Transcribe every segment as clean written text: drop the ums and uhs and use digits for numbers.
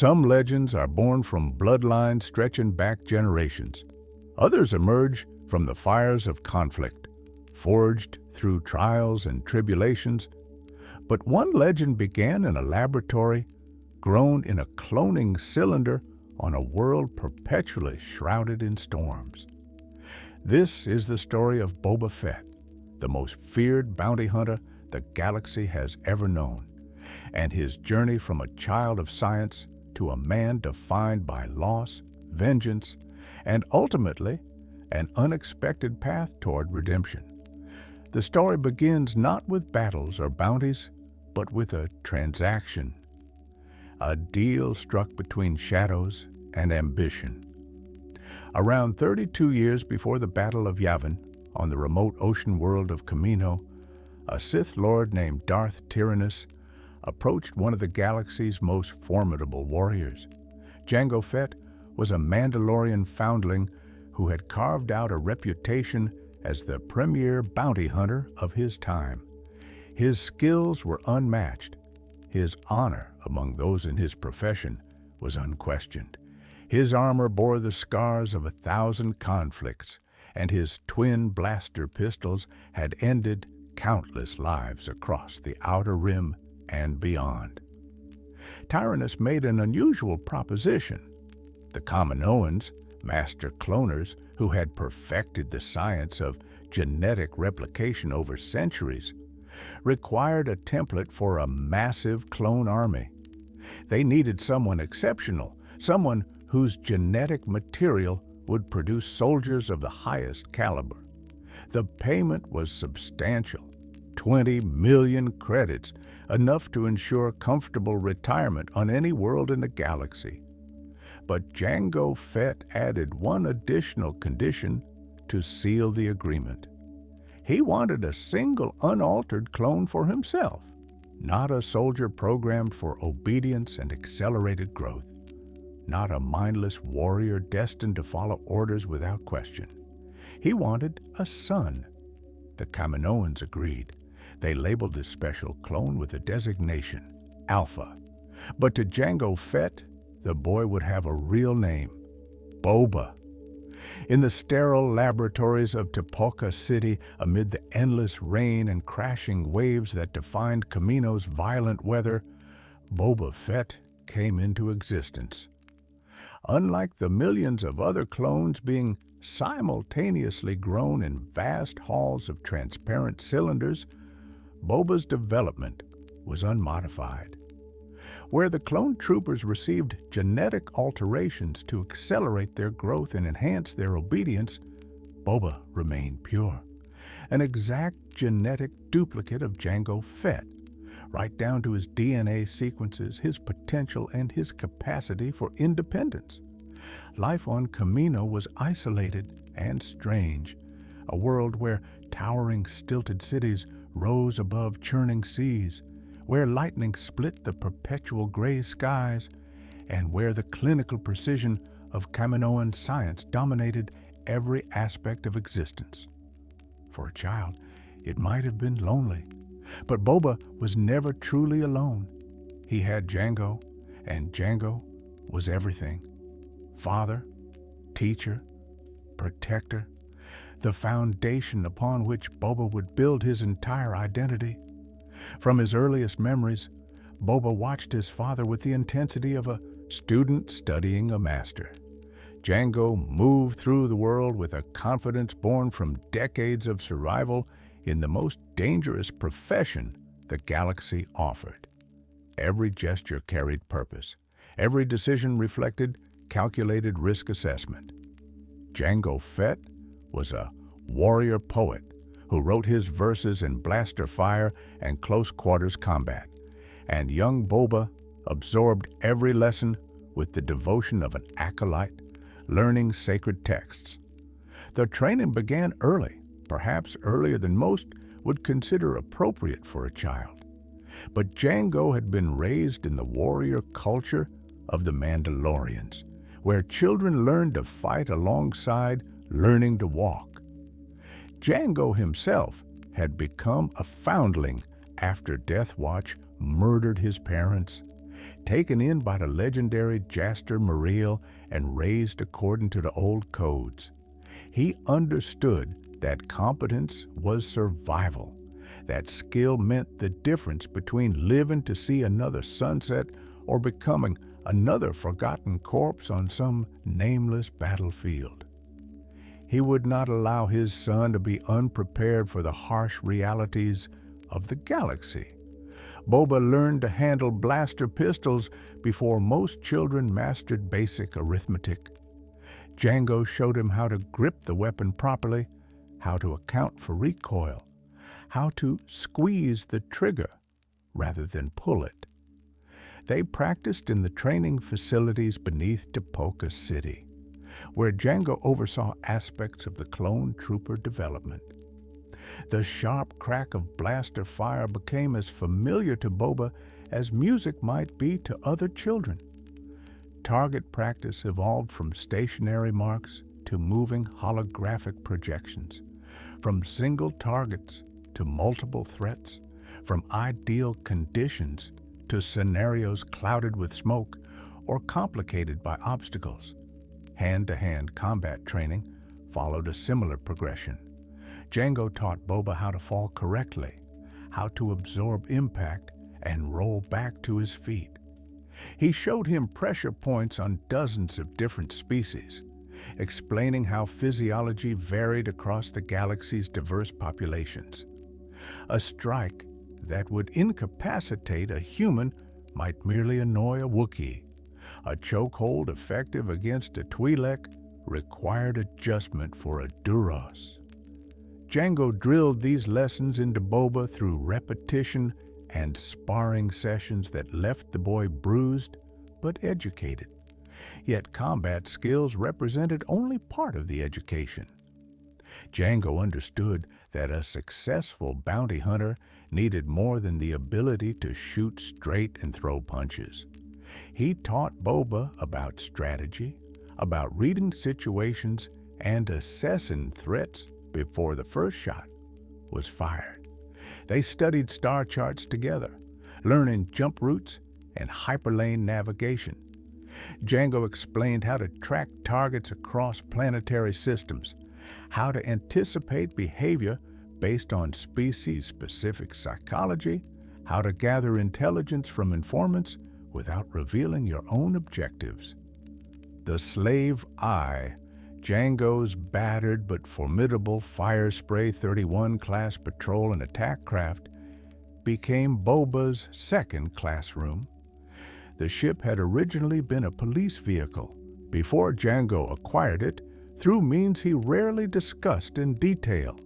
Some legends are born from bloodlines stretching back generations. Others emerge from the fires of conflict, forged through trials and tribulations. But one legend began in a laboratory, grown in a cloning cylinder on a world perpetually shrouded in storms. This is the story of Boba Fett, the most feared bounty hunter the galaxy has ever known, and his journey from a child of science to a man defined by loss, vengeance, and ultimately an unexpected path toward redemption. The story begins not with battles or bounties, but with a transaction, a deal struck between shadows and ambition. Around 32 years before the Battle of Yavin, on the remote ocean world of Kamino, a Sith Lord named Darth Tyrannus approached one of the galaxy's most formidable warriors. Jango Fett was a Mandalorian foundling who had carved out a reputation as the premier bounty hunter of his time. His skills were unmatched. His honor among those in his profession was unquestioned. His armor bore the scars of 1,000 conflicts, and his twin blaster pistols had ended countless lives across the Outer Rim and beyond. Tyrannus made an unusual proposition. The Kaminoans, master cloners who had perfected the science of genetic replication over centuries, required a template for a massive clone army. They needed someone exceptional, someone whose genetic material would produce soldiers of the highest caliber. The payment was substantial, 20 million credits, enough to ensure comfortable retirement on any world in the galaxy. But Jango Fett added one additional condition to seal the agreement. He wanted a single unaltered clone for himself, not a soldier programmed for obedience and accelerated growth, not a mindless warrior destined to follow orders without question. He wanted a son. The Kaminoans agreed. They labeled this special clone with a designation, Alpha. But to Jango Fett, the boy would have a real name, Boba. In the sterile laboratories of Tipoca City, amid the endless rain and crashing waves that defined Kamino's violent weather, Boba Fett came into existence. Unlike the millions of other clones being simultaneously grown in vast halls of transparent cylinders, Boba's development was unmodified. Where the clone troopers received genetic alterations to accelerate their growth and enhance their obedience, Boba remained pure, an exact genetic duplicate of Jango Fett, right down to his DNA sequences, his potential, and his capacity for independence. Life on Kamino was isolated and strange, a world where towering stilted cities rose above churning seas, where lightning split the perpetual gray skies, and where the clinical precision of Kaminoan science dominated every aspect of existence. For a child, it might have been lonely, but Boba was never truly alone. He had Jango, and Jango was everything. Father, teacher, protector, the foundation upon which Boba would build his entire identity. From his earliest memories, Boba watched his father with the intensity of a student studying a master. Jango moved through the world with a confidence born from decades of survival in the most dangerous profession the galaxy offered. Every gesture carried purpose. Every decision reflected calculated risk assessment. Jango Fett was a warrior poet who wrote his verses in blaster fire and close quarters combat, and young Boba absorbed every lesson with the devotion of an acolyte, learning sacred texts. The training began early, perhaps earlier than most would consider appropriate for a child. But Jango had been raised in the warrior culture of the Mandalorians, where children learned to fight alongside learning to walk. Jango himself had become a foundling after Death Watch murdered his parents, Taken in by the legendary Jaster Muriel and raised according to the old codes, he understood that competence was survival, that skill meant the difference between living to see another sunset or becoming another forgotten corpse on some nameless battlefield. He would not allow his son to be unprepared for the harsh realities of the galaxy. Boba learned to handle blaster pistols before most children mastered basic arithmetic. Jango showed him how to grip the weapon properly, how to account for recoil, how to squeeze the trigger rather than pull it. They practiced in the training facilities beneath Tipoca City, where Jango oversaw aspects of the clone trooper development. The sharp crack of blaster fire became as familiar to Boba as music might be to other children. Target practice evolved from stationary marks to moving holographic projections, from single targets to multiple threats, from ideal conditions to scenarios clouded with smoke or complicated by obstacles. Hand-to-hand combat training followed a similar progression. Jango taught Boba how to fall correctly, how to absorb impact and roll back to his feet. He showed him pressure points on dozens of different species, explaining how physiology varied across the galaxy's diverse populations. A strike that would incapacitate a human might merely annoy a Wookiee. A chokehold effective against a Twi'lek required adjustment for a Duros. Jango drilled these lessons into Boba through repetition and sparring sessions that left the boy bruised but educated. Yet combat skills represented only part of the education. Jango understood that a successful bounty hunter needed more than the ability to shoot straight and throw punches. He taught Boba about strategy, about reading situations and assessing threats before the first shot was fired. They studied star charts together, learning jump routes and hyperlane navigation. Jango explained how to track targets across planetary systems, how to anticipate behavior based on species-specific psychology, how to gather intelligence from informants without revealing your own objectives. The Slave Eye, Jango's battered but formidable Firespray 31 class patrol and attack craft, became Boba's second classroom. The ship had originally been a police vehicle before Jango acquired it through means he rarely discussed in detail.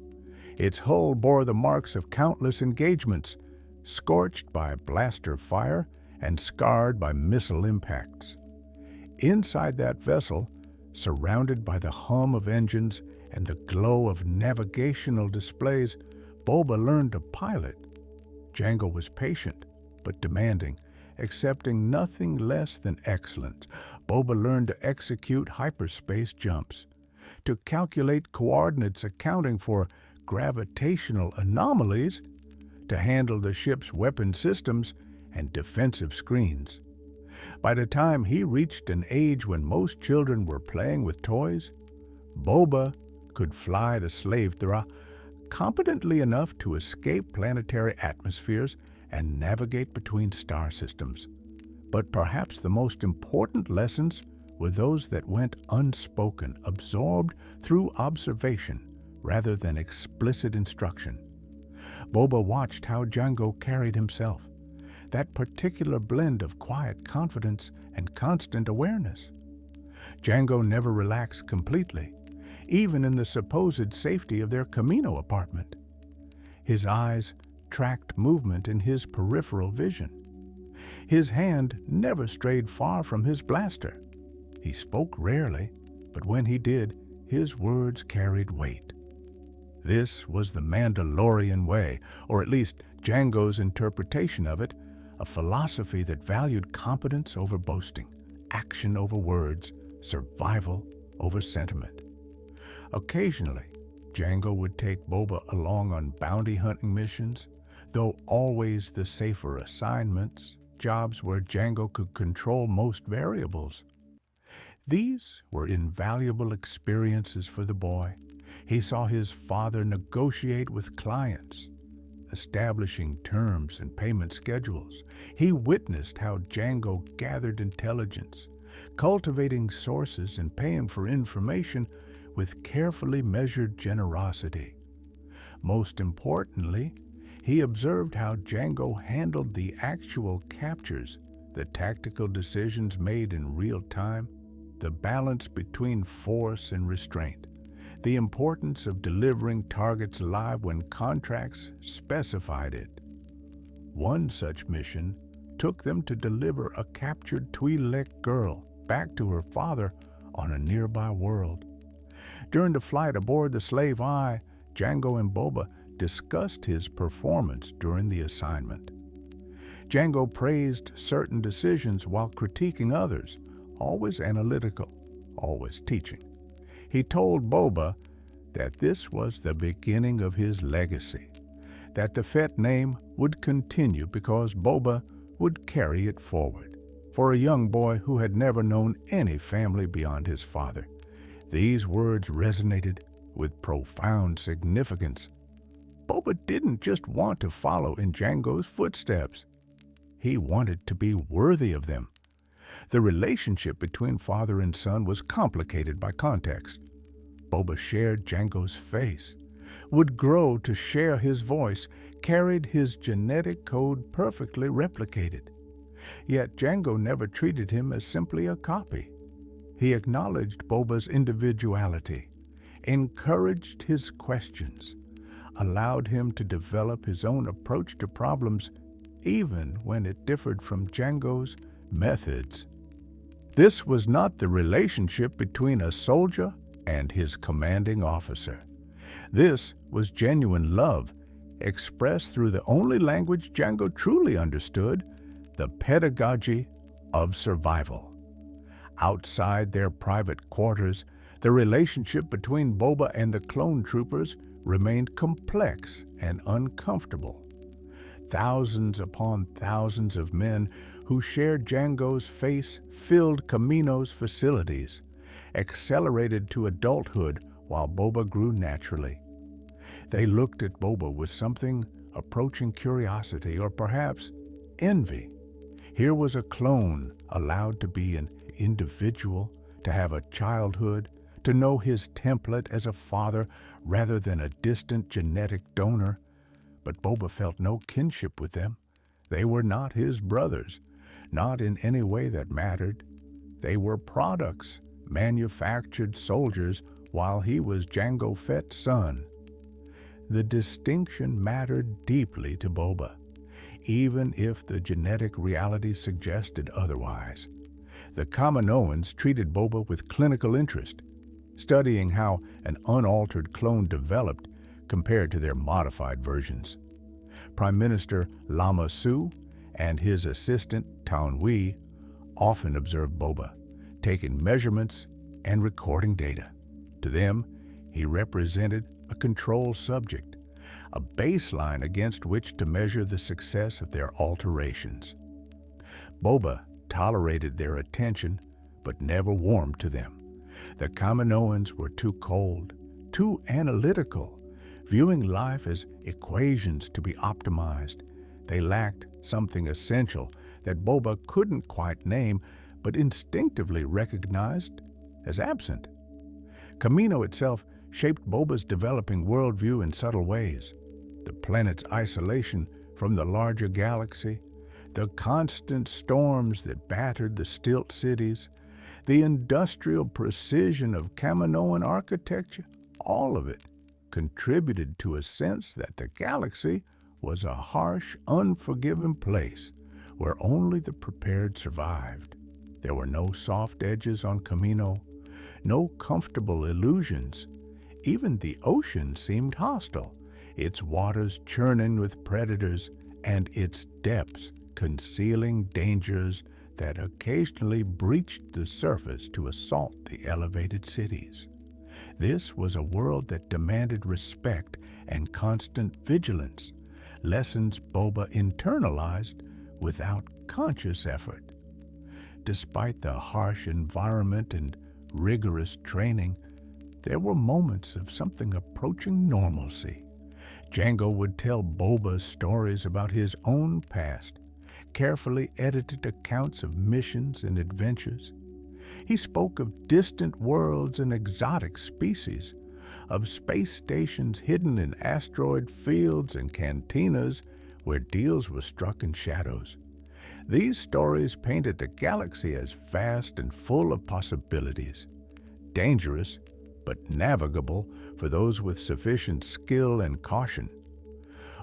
Its hull bore the marks of countless engagements, scorched by blaster fire and scarred by missile impacts. Inside that vessel, surrounded by the hum of engines and the glow of navigational displays, Boba learned to pilot. Jango was patient but demanding, accepting nothing less than excellence. Boba learned to execute hyperspace jumps, to calculate coordinates accounting for gravitational anomalies, to handle the ship's weapon systems and defensive screens. By the time he reached an age when most children were playing with toys, Boba could fly the slave Thra competently enough to escape planetary atmospheres and navigate between star systems. But perhaps the most important lessons were those that went unspoken, absorbed through observation rather than explicit instruction. Boba watched how Jango carried himself, that particular blend of quiet confidence and constant awareness. Jango never relaxed completely, even in the supposed safety of their Camino apartment. His eyes tracked movement in his peripheral vision. His hand never strayed far from his blaster. He spoke rarely, but when he did, his words carried weight. This was the Mandalorian way, or at least Jango's interpretation of it, a philosophy that valued competence over boasting, action over words, survival over sentiment. Occasionally, Jango would take Boba along on bounty hunting missions, though always the safer assignments. jobs where Jango could control most variables. These were invaluable experiences for the boy. He saw his father negotiate with clients, establishing terms and payment schedules. He witnessed how Jango gathered intelligence, cultivating sources and paying for information with carefully measured generosity. Most importantly, he observed how Jango handled the actual captures, the tactical decisions made in real time, the balance between force and restraint, the importance of delivering targets live when contracts specified it. One such mission took them to deliver a captured Twi'lek girl back to her father on a nearby world. During the flight aboard the Slave Eye, Jango and Boba discussed his performance during the assignment. Jango praised certain decisions while critiquing others, always analytical, always teaching. He told Boba that this was the beginning of his legacy, that the Fett name would continue because Boba would carry it forward. For a young boy who had never known any family beyond his father, these words resonated with profound significance. Boba didn't just want to follow in Jango's footsteps. He wanted to be worthy of them. The relationship between father and son was complicated by context. Boba shared Jango's face, would grow to share his voice, carried his genetic code perfectly replicated. Yet Jango never treated him as simply a copy. He acknowledged Boba's individuality, encouraged his questions, allowed him to develop his own approach to problems, even when it differed from Jango's methods. This was not the relationship between a soldier and his commanding officer. This was genuine love, expressed through the only language Jango truly understood, the pedagogy of survival. Outside their private quarters, the relationship between Boba and the clone troopers remained complex and uncomfortable. Thousands upon thousands of men who shared Jango's face filled Kamino's facilities, accelerated to adulthood while Boba grew naturally. They looked at Boba with something approaching curiosity or perhaps envy. Here was a clone allowed to be an individual, to have a childhood, to know his template as a father rather than a distant genetic donor. But Boba felt no kinship with them. They were not his brothers, not in any way that mattered. They were products, manufactured soldiers, while he was Jango Fett's son. The distinction mattered deeply to Boba, even if the genetic reality suggested otherwise. The Kaminoans treated Boba with clinical interest, studying how an unaltered clone developed compared to their modified versions. Prime Minister Lama Su and his assistant Taun We often observed Boba, taking measurements and recording data. To them, he represented a control subject, a baseline against which to measure the success of their alterations. Boba tolerated their attention, but never warmed to them. The Kaminoans were too cold, too analytical, viewing life as equations to be optimized. They lacked something essential that Boba couldn't quite name, but instinctively recognized as absent. Kamino itself shaped Boba's developing worldview in subtle ways. The planet's isolation from the larger galaxy, the constant storms that battered the stilt cities, the industrial precision of Kaminoan architecture, all of it contributed to a sense that the galaxy was a harsh, unforgiving place where only the prepared survived. There were no soft edges on Kamino, no comfortable illusions. Even the ocean seemed hostile, its waters churning with predators and its depths concealing dangers that occasionally breached the surface to assault the elevated cities. This was a world that demanded respect and constant vigilance, lessons Boba internalized without conscious effort. Despite the harsh environment and rigorous training, there were moments of something approaching normalcy. Jango would tell Boba stories about his own past, carefully edited accounts of missions and adventures. He spoke of distant worlds and exotic species, of space stations hidden in asteroid fields and cantinas where deals were struck in shadows. These stories painted the galaxy as vast and full of possibilities, dangerous but navigable for those with sufficient skill and caution.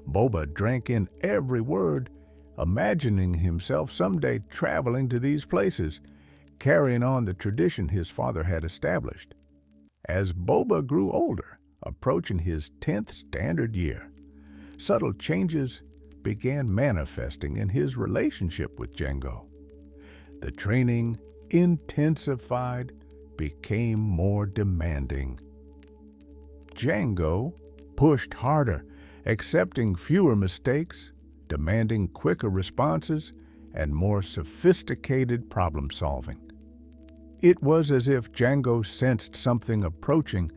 Boba drank in every word, imagining himself someday traveling to these places, carrying on the tradition his father had established. As Boba grew older, approaching his 10th standard year, subtle changes began manifesting in his relationship with Jango. The training intensified, became more demanding. Jango pushed harder, accepting fewer mistakes, demanding quicker responses, and more sophisticated problem-solving. It was as if Jango sensed something approaching,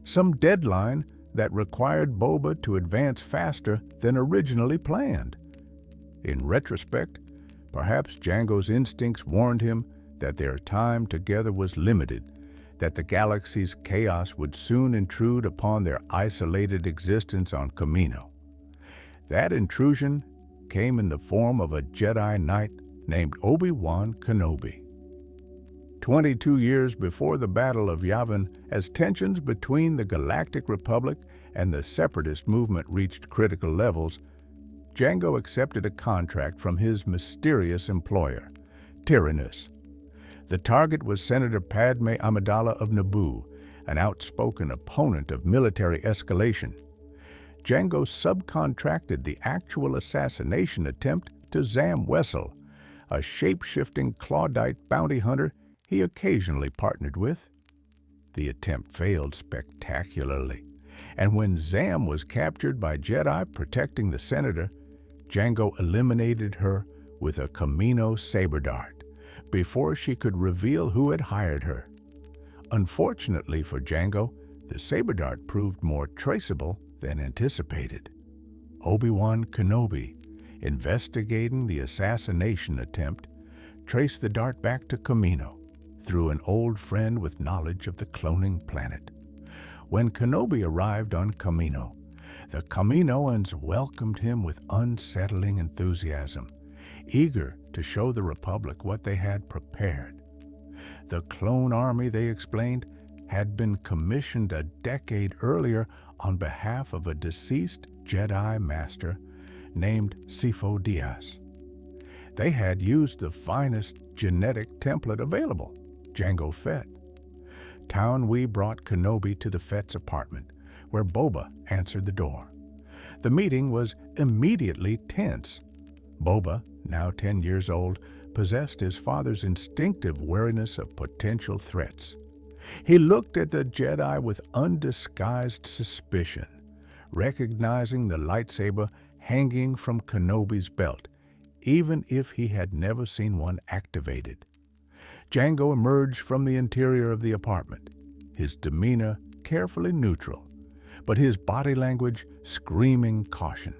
some deadline that required Boba to advance faster than originally planned. In retrospect, perhaps Jango's instincts warned him that their time together was limited, that the galaxy's chaos would soon intrude upon their isolated existence on Kamino. That intrusion came in the form of a Jedi Knight named Obi-Wan Kenobi. 22 years before the Battle of Yavin, as tensions between the Galactic Republic and the Separatist movement reached critical levels, Jango accepted a contract from his mysterious employer, Tyrannus. The target was Senator Padme Amidala of Naboo, an outspoken opponent of military escalation. Jango subcontracted the actual assassination attempt to Zam Wesell, a shape-shifting Claudite bounty hunter he occasionally partnered with. The attempt failed spectacularly, and when Zam was captured by Jedi protecting the senator, Jango eliminated her with a Kamino saber dart before she could reveal who had hired her. Unfortunately for Jango, the saber dart proved more traceable than anticipated. Obi-Wan Kenobi, investigating the assassination attempt, traced the dart back to Kamino through an old friend with knowledge of the cloning planet. When Kenobi arrived on Kamino, the Kaminoans welcomed him with unsettling enthusiasm, eager to show the Republic what they had prepared. The clone army, they explained, had been commissioned a decade earlier on behalf of a deceased Jedi Master named Sifo Dyas. They had used the finest genetic template available, Jango Fett. Townwee brought Kenobi to the Fett's apartment, where Boba answered the door. The meeting was immediately tense. Boba, now 10 years old, possessed his father's instinctive wariness of potential threats. He looked at the Jedi with undisguised suspicion, recognizing the lightsaber hanging from Kenobi's belt, even if he had never seen one activated. Jango emerged from the interior of the apartment, his demeanor carefully neutral, but his body language screaming caution.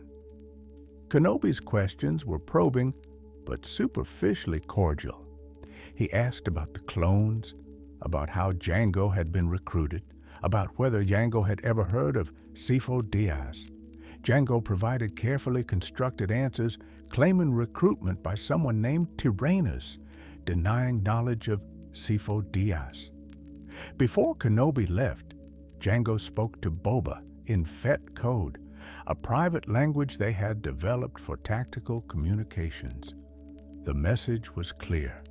Kenobi's questions were probing, but superficially cordial. He asked about the clones, about how Jango had been recruited, about whether Jango had ever heard of Sifo Dyas. Jango provided carefully constructed answers, claiming recruitment by someone named Tyrannus, denying knowledge of Sifo Dyas. Before Kenobi left, Jango spoke to Boba in Fett code, a private language they had developed for tactical communications. The message was clear: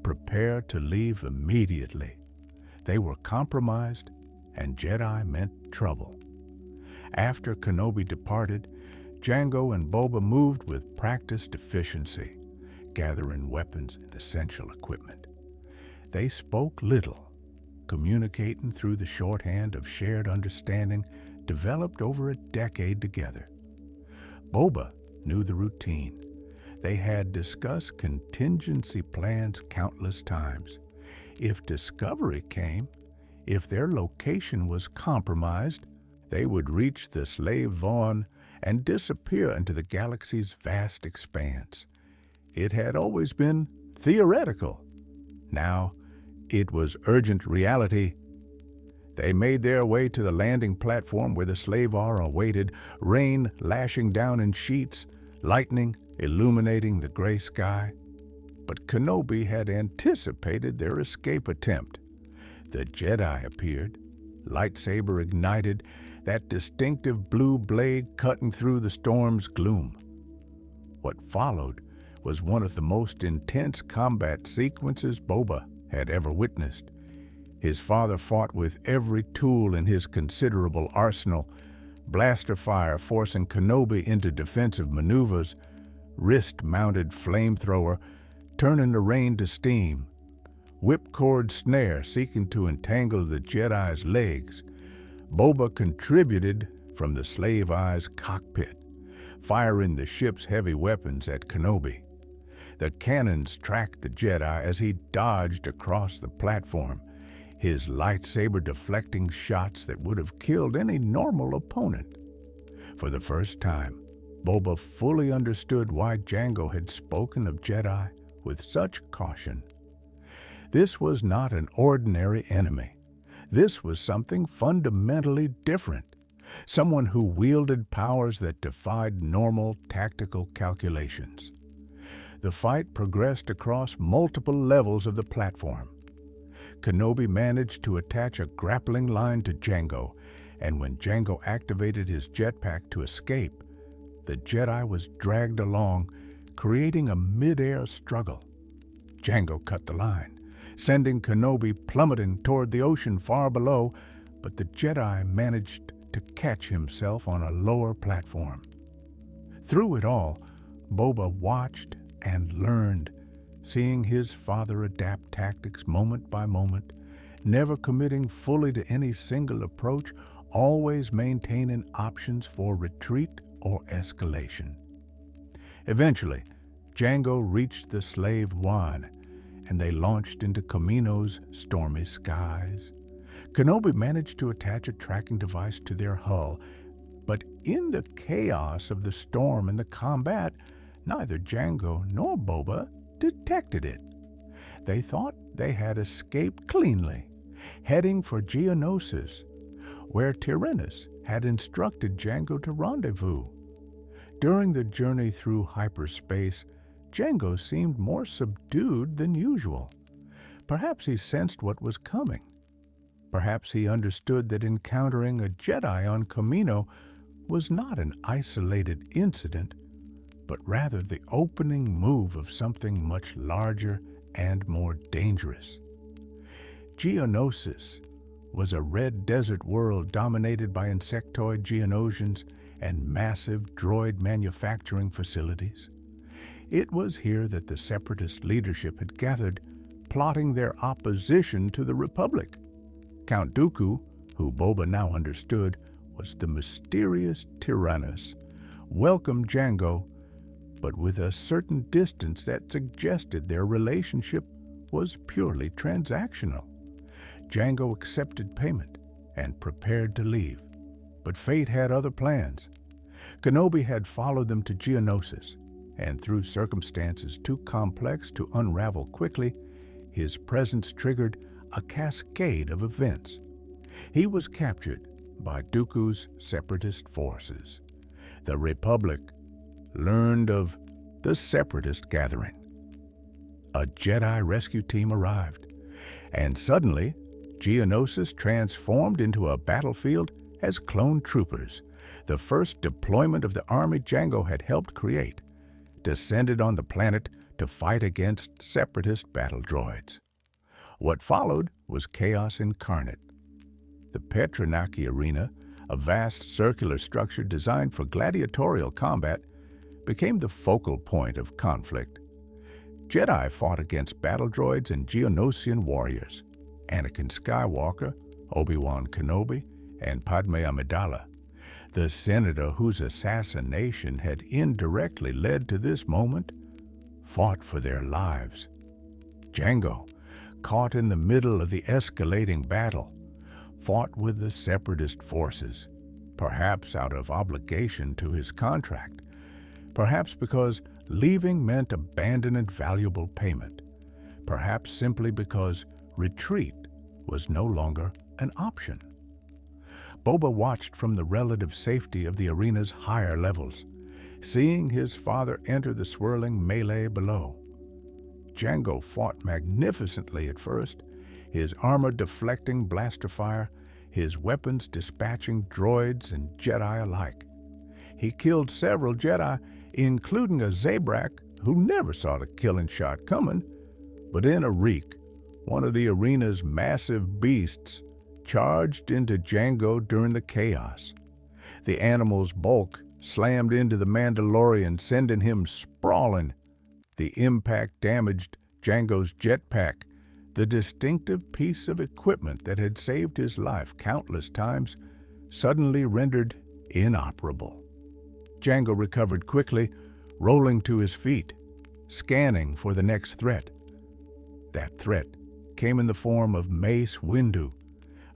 prepare to leave immediately. They were compromised, and Jedi meant trouble. After Kenobi departed, Jango and Boba moved with practiced efficiency, gathering weapons and essential equipment. They spoke little, communicating through the shorthand of shared understanding developed over a decade together. Boba knew the routine. They had discussed contingency plans countless times. If discovery came, if their location was compromised, they would reach the slave Vaughn and disappear into the galaxy's vast expanse. It had always been theoretical. Now, it was urgent reality. They made their way to the landing platform where the slave Aura awaited, rain lashing down in sheets, lightning illuminating the gray sky. But Kenobi had anticipated their escape attempt. The Jedi appeared, lightsaber ignited, that distinctive blue blade cutting through the storm's gloom. What followed was one of the most intense combat sequences Boba had ever witnessed. His father fought with every tool in his considerable arsenal, blaster fire forcing Kenobi into defensive maneuvers, wrist-mounted flamethrower turning the rain to steam, whipcord snare seeking to entangle the Jedi's legs. Boba contributed from the slave eye's cockpit, firing the ship's heavy weapons at Kenobi. The cannons tracked the Jedi as he dodged across the platform, his lightsaber deflecting shots that would have killed any normal opponent. For the first time, Boba fully understood why Jango had spoken of Jedi with such caution. This was not an ordinary enemy. This was something fundamentally different, someone who wielded powers that defied normal tactical calculations. The fight progressed across multiple levels of the platform. Kenobi managed to attach a grappling line to Jango, and when Jango activated his jetpack to escape, the Jedi was dragged along, creating a mid-air struggle. Jango cut the line, sending Kenobi plummeting toward the ocean far below, but the Jedi managed to catch himself on a lower platform. Through it all, Boba watched and learned, seeing his father adapt tactics moment by moment, never committing fully to any single approach, always maintaining options for retreat or escalation. Eventually, Jango reached the slave Wan, and they launched into Kamino's stormy skies. Kenobi managed to attach a tracking device to their hull, but in the chaos of the storm and the combat, neither Jango nor Boba detected it. They thought they had escaped cleanly, heading for Geonosis, where Tyrannus had instructed Jango to rendezvous. During the journey through hyperspace, Jango seemed more subdued than usual. Perhaps he sensed what was coming. Perhaps he understood that encountering a Jedi on Kamino was not an isolated incident, but rather the opening move of something much larger and more dangerous. Geonosis was a red desert world dominated by insectoid Geonosians and massive droid manufacturing facilities. It was here that the Separatist leadership had gathered, plotting their opposition to the Republic. Count Dooku, who Boba now understood was the mysterious Tyrannus, welcomed Jango, but with a certain distance that suggested their relationship was purely transactional. Jango accepted payment and prepared to leave, but fate had other plans. Kenobi had followed them to Geonosis, and through circumstances too complex to unravel quickly, his presence triggered a cascade of events. He was captured by Dooku's separatist forces. The Republic learned of the Separatist gathering. A Jedi rescue team arrived, and suddenly Geonosis transformed into a battlefield as clone troopers. The first deployment of the army Jango had helped create descended on the planet to fight against Separatist battle droids. What followed was chaos incarnate. The Petranaki Arena, a vast circular structure designed for gladiatorial combat, became the focal point of conflict. Jedi fought against battle droids and Geonosian warriors, Anakin Skywalker, Obi-Wan Kenobi, and Padme Amidala. The senator whose assassination had indirectly led to this moment fought for their lives. Jango, caught in the middle of the escalating battle, fought with the separatist forces, perhaps out of obligation to his contract, perhaps because leaving meant abandoning valuable payment, perhaps simply because retreat was no longer an option. Boba watched from the relative safety of the arena's higher levels, seeing his father enter the swirling melee below. Jango fought magnificently at first, his armor deflecting blaster fire, his weapons dispatching droids and Jedi alike. He killed several Jedi, including a Zabrak who never saw the killing shot coming, but in a reek, one of the arena's massive beasts charged into Jango during the chaos. The animal's bulk slammed into the Mandalorian, sending him sprawling. The impact damaged Jango's jetpack, the distinctive piece of equipment that had saved his life countless times, suddenly rendered inoperable. Jango recovered quickly, rolling to his feet, scanning for the next threat. That threat came in the form of Mace Windu,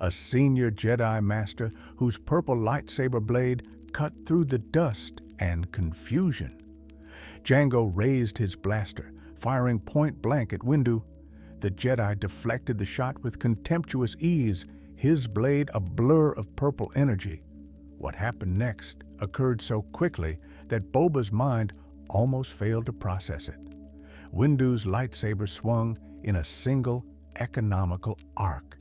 a senior Jedi Master whose purple lightsaber blade cut through the dust and confusion. Jango raised his blaster, firing point blank at Windu. The Jedi deflected the shot with contemptuous ease, his blade a blur of purple energy. What happened next occurred so quickly that Boba's mind almost failed to process it. Windu's lightsaber swung in a single, economical arc.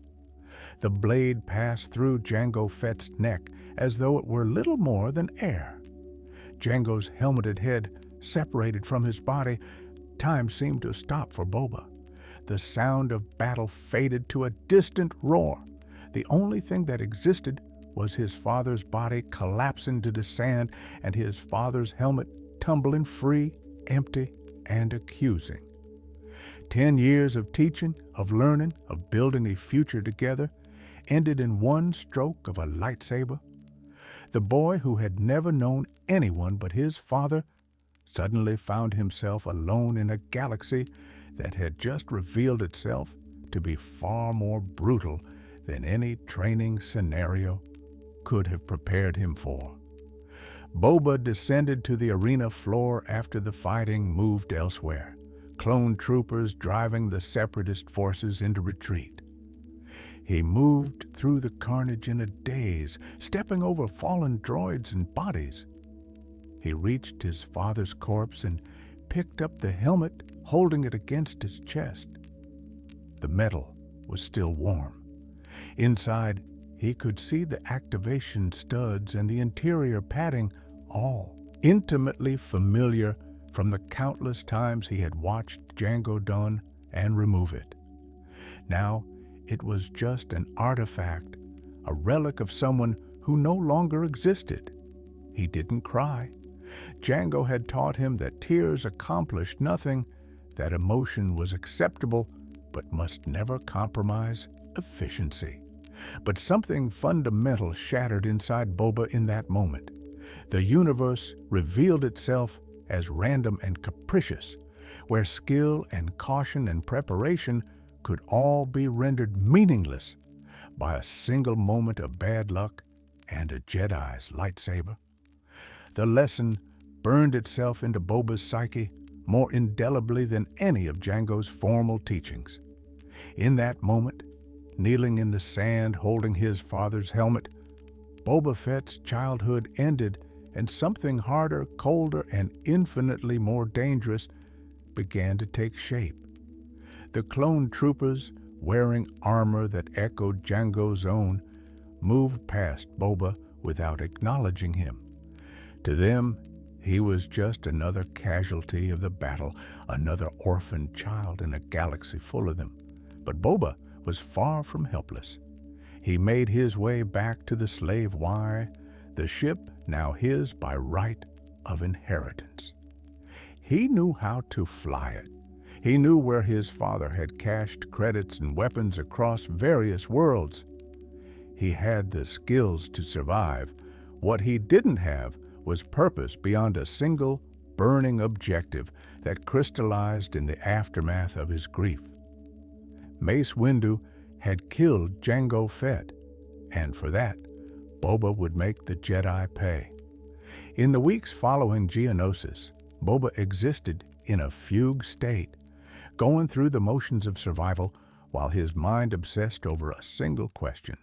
The blade passed through Jango Fett's neck as though it were little more than air. Jango's helmeted head separated from his body. Time seemed to stop for Boba. The sound of battle faded to a distant roar. The only thing that existed was his father's body collapsing to the sand and his father's helmet tumbling free, empty, and accusing. 10 years of teaching, of learning, of building a future together ended in one stroke of a lightsaber. The boy who had never known anyone but his father suddenly found himself alone in a galaxy that had just revealed itself to be far more brutal than any training scenario could have prepared him for. Boba descended to the arena floor after the fighting moved elsewhere, clone troopers driving the separatist forces into retreat. He moved through the carnage in a daze, stepping over fallen droids and bodies. He reached his father's corpse and picked up the helmet, holding it against his chest. The metal was still warm. Inside, he could see the activation studs and the interior padding, all intimately familiar from the countless times he had watched Jango don and remove it. Now, it was just an artifact, a relic of someone who no longer existed. He didn't cry. Jango had taught him that tears accomplished nothing, that emotion was acceptable, but must never compromise efficiency. But something fundamental shattered inside Boba in that moment. The universe revealed itself as random and capricious, where skill and caution and preparation could all be rendered meaningless by a single moment of bad luck and a Jedi's lightsaber. The lesson burned itself into Boba's psyche more indelibly than any of Jango's formal teachings. In that moment, kneeling in the sand holding his father's helmet, Boba Fett's childhood ended and something harder, colder, and infinitely more dangerous began to take shape. The clone troopers, wearing armor that echoed Jango's own, moved past Boba without acknowledging him. To them, he was just another casualty of the battle, another orphan child in a galaxy full of them. But Boba was far from helpless. He made his way back to the slave Y, the ship now his by right of inheritance. He knew how to fly it. He knew where his father had cached credits and weapons across various worlds. He had the skills to survive. What he didn't have was purpose beyond a single burning objective that crystallized in the aftermath of his grief. Mace Windu had killed Jango Fett, and for that, Boba would make the Jedi pay. In the weeks following Geonosis, Boba existed in a fugue state, going through the motions of survival while his mind obsessed over a single question.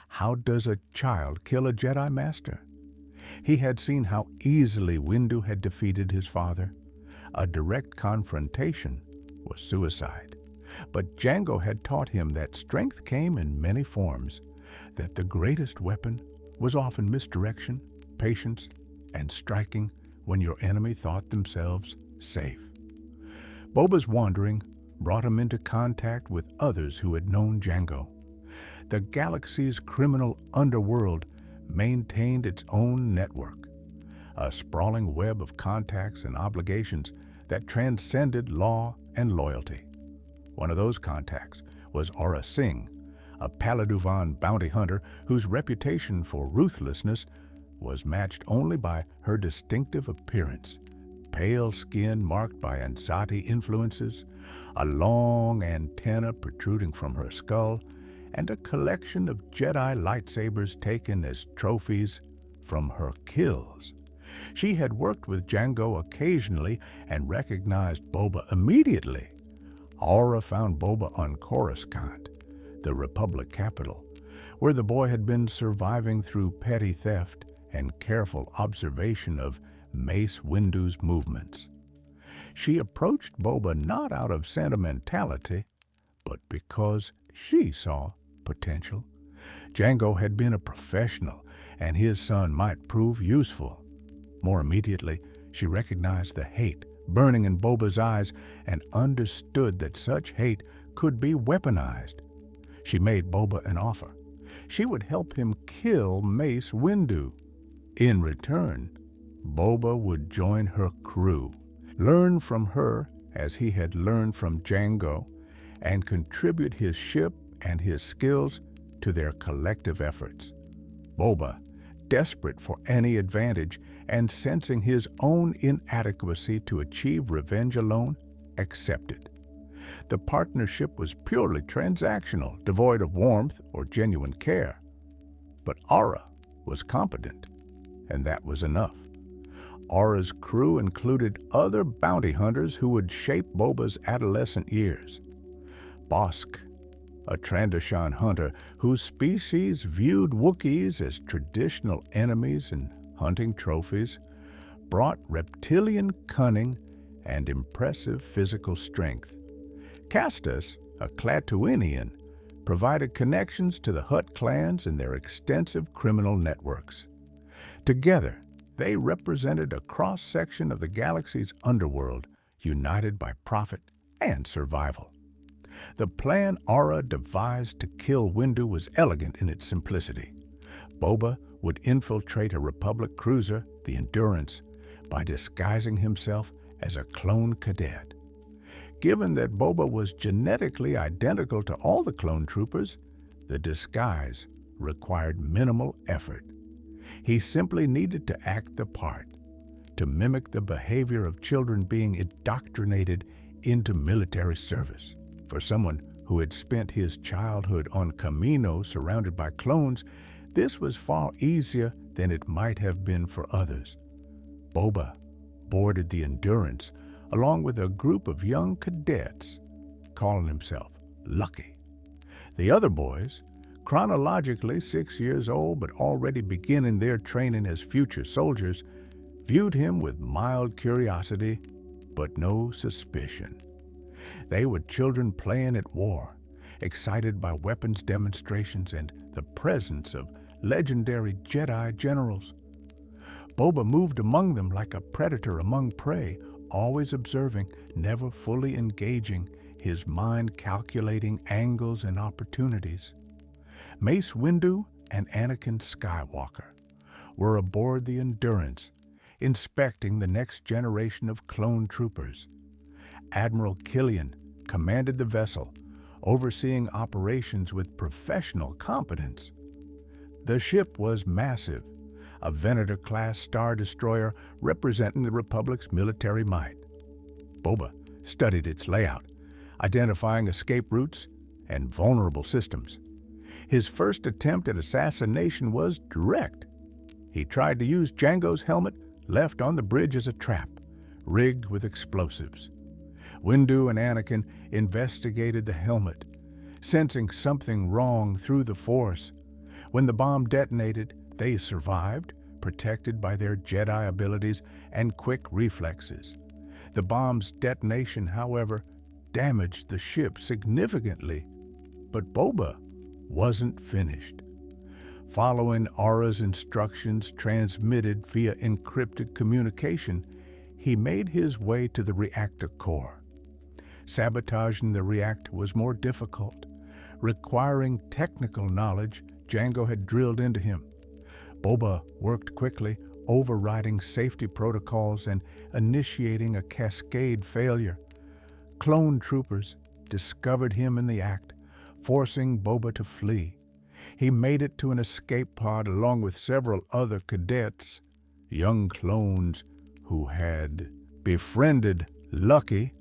How does a child kill a Jedi Master? He had seen how easily Windu had defeated his father. A direct confrontation was suicide. But Jango had taught him that strength came in many forms, that the greatest weapon was often misdirection, patience, and striking when your enemy thought themselves safe. Boba's wandering brought him into contact with others who had known Jango. The galaxy's criminal underworld maintained its own network, a sprawling web of contacts and obligations that transcended law and loyalty. One of those contacts was Aura Singh, a Paladuvan bounty hunter whose reputation for ruthlessness was matched only by her distinctive appearance, pale skin marked by Anzati influences, a long antenna protruding from her skull, and a collection of Jedi lightsabers taken as trophies from her kills. She had worked with Jango occasionally and recognized Boba immediately. Aura found Boba on Coruscant, the Republic capital, where the boy had been surviving through petty theft and careful observation of Mace Windu's movements. She approached Boba not out of sentimentality, but because she saw potential. Jango had been a professional, and his son might prove useful. More immediately, she recognized the hate burning in Boba's eyes and understood that such hate could be weaponized. She made Boba an offer. She would help him kill Mace Windu. In return, Boba would join her crew, learn from her as he had learned from Jango, and contribute his ship and his skills to their collective efforts. Boba, desperate for any advantage and sensing his own inadequacy to achieve revenge alone, accepted. The partnership was purely transactional, devoid of warmth or genuine care. But Aura was competent, and that was enough. Aura's crew included other bounty hunters who would shape Boba's adolescent years. Bosk, a Trandoshan hunter whose species viewed Wookiees as traditional enemies and hunting trophies, brought reptilian cunning and impressive physical strength. Castus, a Klatooinian, provided connections to the Hutt clans and their extensive criminal networks. Together, they represented a cross-section of the galaxy's underworld, united by profit and survival. The plan Aura devised to kill Windu was elegant in its simplicity. Boba would infiltrate a Republic cruiser, the Endurance, by disguising himself as a clone cadet. Given that Boba was genetically identical to all the clone troopers, the disguise required minimal effort. He simply needed to act the part, to mimic the behavior of children being indoctrinated into military service. For someone who had spent his childhood on Kamino surrounded by clones, this was far easier than it might have been for others. Boba boarded the Endurance along with a group of young cadets, calling himself Lucky. The other boys, chronologically 6 years old but already beginning their training as future soldiers, viewed him with mild curiosity but no suspicion. They were children playing at war, excited by weapons demonstrations and the presence of legendary Jedi generals. Boba moved among them like a predator among prey, always observing, never fully engaging, his mind calculating angles and opportunities. Mace Windu and Anakin Skywalker were aboard the Endurance, inspecting the next generation of clone troopers. Admiral Killian commanded the vessel, overseeing operations with professional competence. The ship was massive, a Venator-class star destroyer representing the Republic's military might. Boba studied its layout, identifying escape routes and vulnerable systems. His first attempt at assassination was direct. He tried to use Jango's helmet left on the bridge as a trap, rigged with explosives. Windu and Anakin investigated the helmet, sensing something wrong through the Force. When the bomb detonated, they survived, protected by their Jedi abilities and quick reflexes. The bomb's detonation, however, damaged the ship significantly. But Boba wasn't finished. Following Aura's instructions transmitted via encrypted communication, he made his way to the reactor core. Sabotaging the reactor was more difficult, requiring technical knowledge Jango had drilled into him. Boba worked quickly, overriding safety protocols and initiating a cascade failure. Clone troopers discovered him in the act, forcing Boba to flee. He made it to an escape pod along with several other cadets, young clones who had befriended Lucky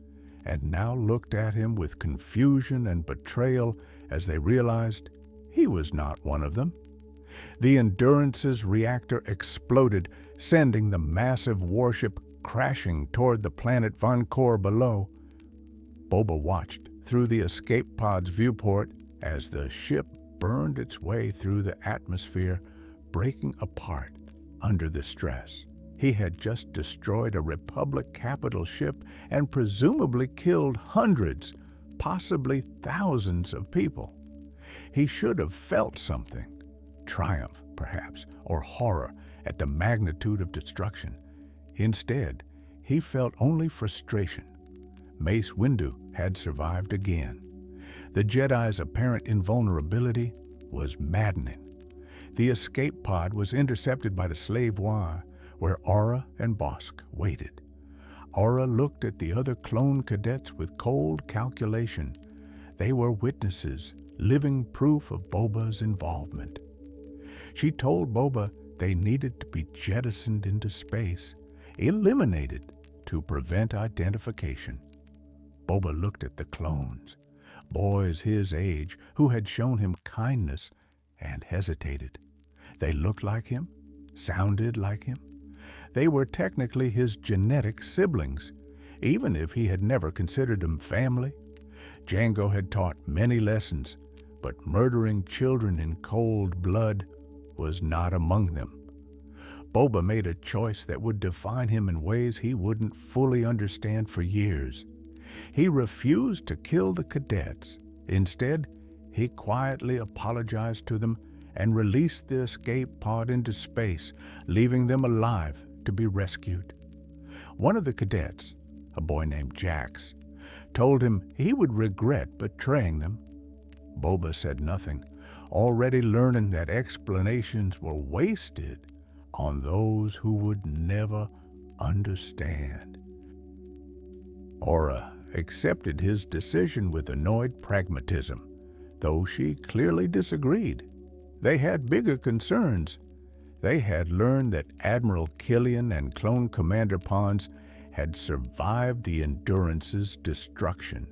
and now looked at him with confusion and betrayal as they realized he was not one of them. The Endurance's reactor exploded, sending the massive warship crashing toward the planet Concord below. Boba watched through the escape pod's viewport as the ship burned its way through the atmosphere, breaking apart under the stress. He had just destroyed a Republic capital ship and presumably killed hundreds, possibly thousands of people. He should have felt something. Triumph, perhaps, or horror at the magnitude of destruction. Instead, he felt only frustration. Mace Windu had survived again. The Jedi's apparent invulnerability was maddening. The escape pod was intercepted by the slave wire, where Aura and Bosk waited. Aura looked at the other clone cadets with cold calculation. They were witnesses, living proof of Boba's involvement. She told Boba they needed to be jettisoned into space, eliminated to prevent identification. Boba looked at the clones, boys his age who had shown him kindness, and hesitated. They looked like him, sounded like him. They were technically his genetic siblings, even if he had never considered them family. Jango had taught many lessons, but murdering children in cold blood was not among them. Boba made a choice that would define him in ways he wouldn't fully understand for years. He refused to kill the cadets. Instead, he quietly apologized to them and released the escape pod into space, leaving them alive to be rescued. One of the cadets, a boy named Jax, told him he would regret betraying them. Boba said nothing, already learning that explanations were wasted on those who would never understand. Aura accepted his decision with annoyed pragmatism, though she clearly disagreed. They had bigger concerns. They had learned that Admiral Killian and Clone Commander Pons had survived the Endurance's destruction,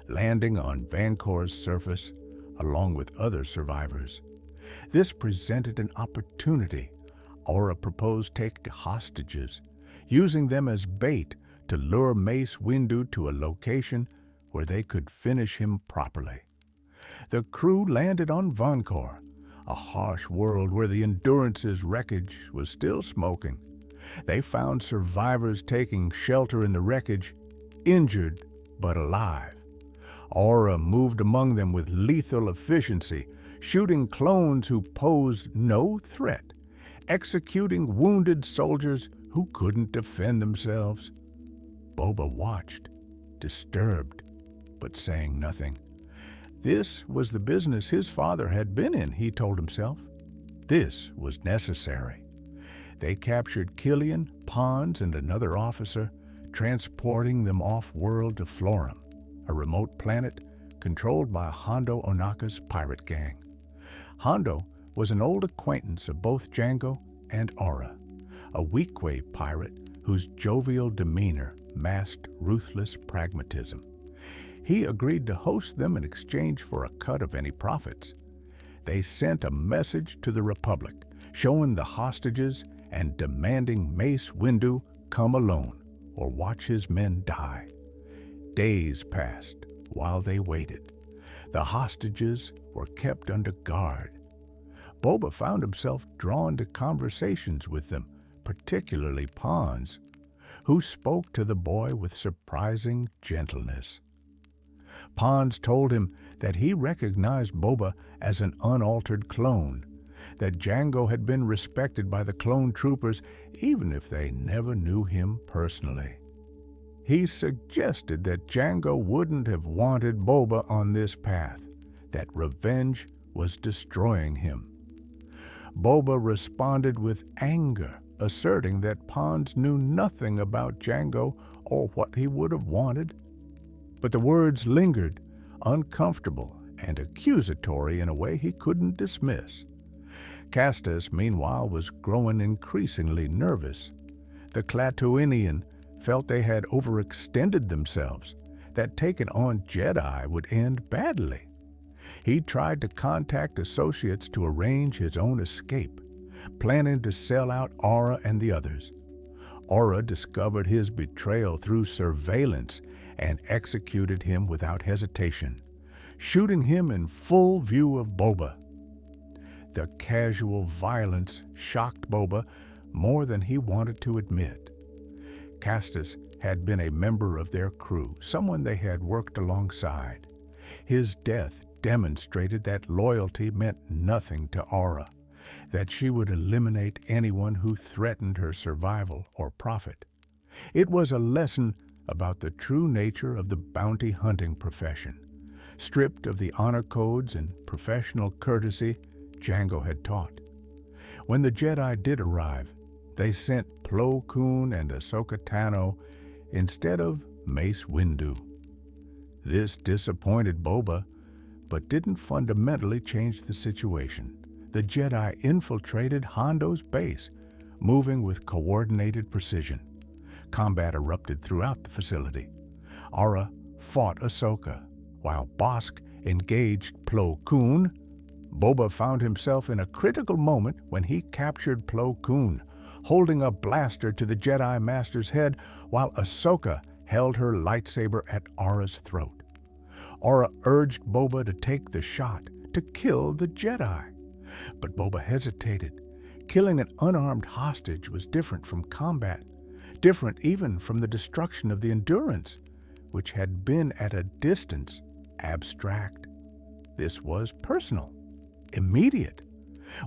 landing on Vancor's surface along with other survivors. This presented an opportunity. Aura proposed taking hostages, using them as bait to lure Mace Windu to a location where they could finish him properly. The crew landed on Vancor, a harsh world where the Endurance's wreckage was still smoking. They found survivors taking shelter in the wreckage, injured but alive. Aura moved among them with lethal efficiency, shooting clones who posed no threat, executing wounded soldiers who couldn't defend themselves. Boba watched, disturbed, but saying nothing. This was the business his father had been in, he told himself. This was necessary. They captured Killian, Pons, and another officer, transporting them off-world to Florum, a remote planet controlled by Hondo Ohnaka's pirate gang. Hondo was an old acquaintance of both Jango and Aura, a Weequay pirate whose jovial demeanor masked ruthless pragmatism. He agreed to host them in exchange for a cut of any profits. They sent a message to the Republic, showing the hostages and demanding Mace Windu come alone or watch his men die. Days passed while they waited. The hostages were kept under guard. Boba found himself drawn to conversations with them, particularly Pons, who spoke to the boy with surprising gentleness. Pons told him that he recognized Boba as an unaltered clone, that Jango had been respected by the clone troopers even if they never knew him personally. He suggested that Jango wouldn't have wanted Boba on this path, that revenge was destroying him. Boba responded with anger, asserting that Pons knew nothing about Jango or what he would have wanted. But the words lingered, uncomfortable and accusatory in a way he couldn't dismiss. Castus, meanwhile, was growing increasingly nervous. The Klatooinian felt they had overextended themselves, that taking on Jedi would end badly. He tried to contact associates to arrange his own escape, planning to sell out Aura and the others. Aura discovered his betrayal through surveillance and executed him without hesitation, shooting him in full view of Boba. The casual violence shocked Boba more than he wanted to admit. Castus had been a member of their crew, someone they had worked alongside. His death demonstrated that loyalty meant nothing to Aura, that she would eliminate anyone who threatened her survival or profit. It was a lesson about the true nature of the bounty hunting profession, stripped of the honor codes and professional courtesy Jango had taught. When the Jedi did arrive, they sent Plo Koon and Ahsoka Tano instead of Mace Windu. This disappointed Boba, but didn't fundamentally change the situation. The Jedi infiltrated Hondo's base, moving with coordinated precision. Combat erupted throughout the facility. Aura fought Ahsoka, while Bossk engaged Plo Koon. Boba found himself in a critical moment when he captured Plo Koon, holding a blaster to the Jedi Master's head while Ahsoka held her lightsaber at Aura's throat. Aura urged Boba to take the shot, to kill the Jedi. But Boba hesitated. Killing an unarmed hostage was different from combat, different even from the destruction of the Endurance, which had been at a distance, abstract. This was personal, immediate.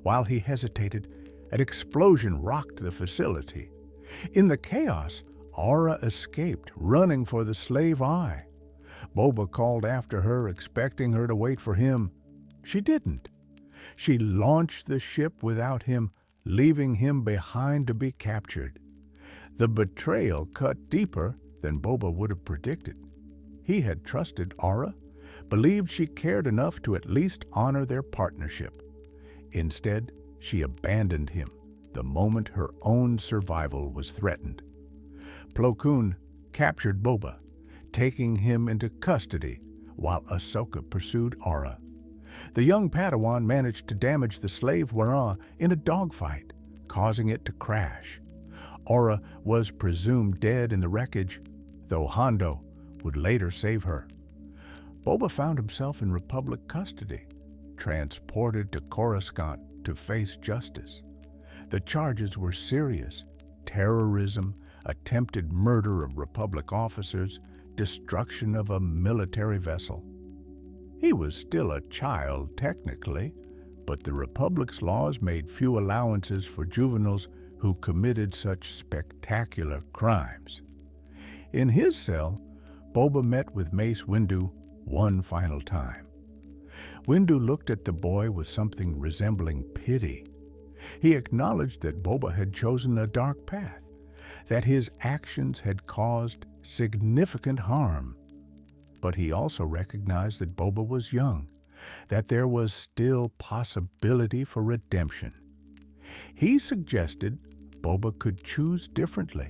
While he hesitated, an explosion rocked the facility. In the chaos, Aura escaped, running for the slave eye. Boba called after her, expecting her to wait for him. She didn't. She launched the ship without him, leaving him behind to be captured. The betrayal cut deeper than Boba would have predicted. He had trusted Aura, believed she cared enough to at least honor their partnership. Instead, she abandoned him the moment her own survival was threatened. Plo Koon captured Boba, taking him into custody while Ahsoka pursued Aura. The young Padawan managed to damage the slave Wara in a dogfight, causing it to crash. Aura was presumed dead in the wreckage, though Hondo would later save her. Boba found himself in Republic custody, transported to Coruscant to face justice. The charges were serious: terrorism, attempted murder of Republic officers, destruction of a military vessel. He was still a child, technically, but the Republic's laws made few allowances for juveniles who committed such spectacular crimes. In his cell, Boba met with Mace Windu one final time. Windu looked at the boy with something resembling pity. He acknowledged that Boba had chosen a dark path, that his actions had caused significant harm. But he also recognized that Boba was young, that there was still possibility for redemption. He suggested Boba could choose differently,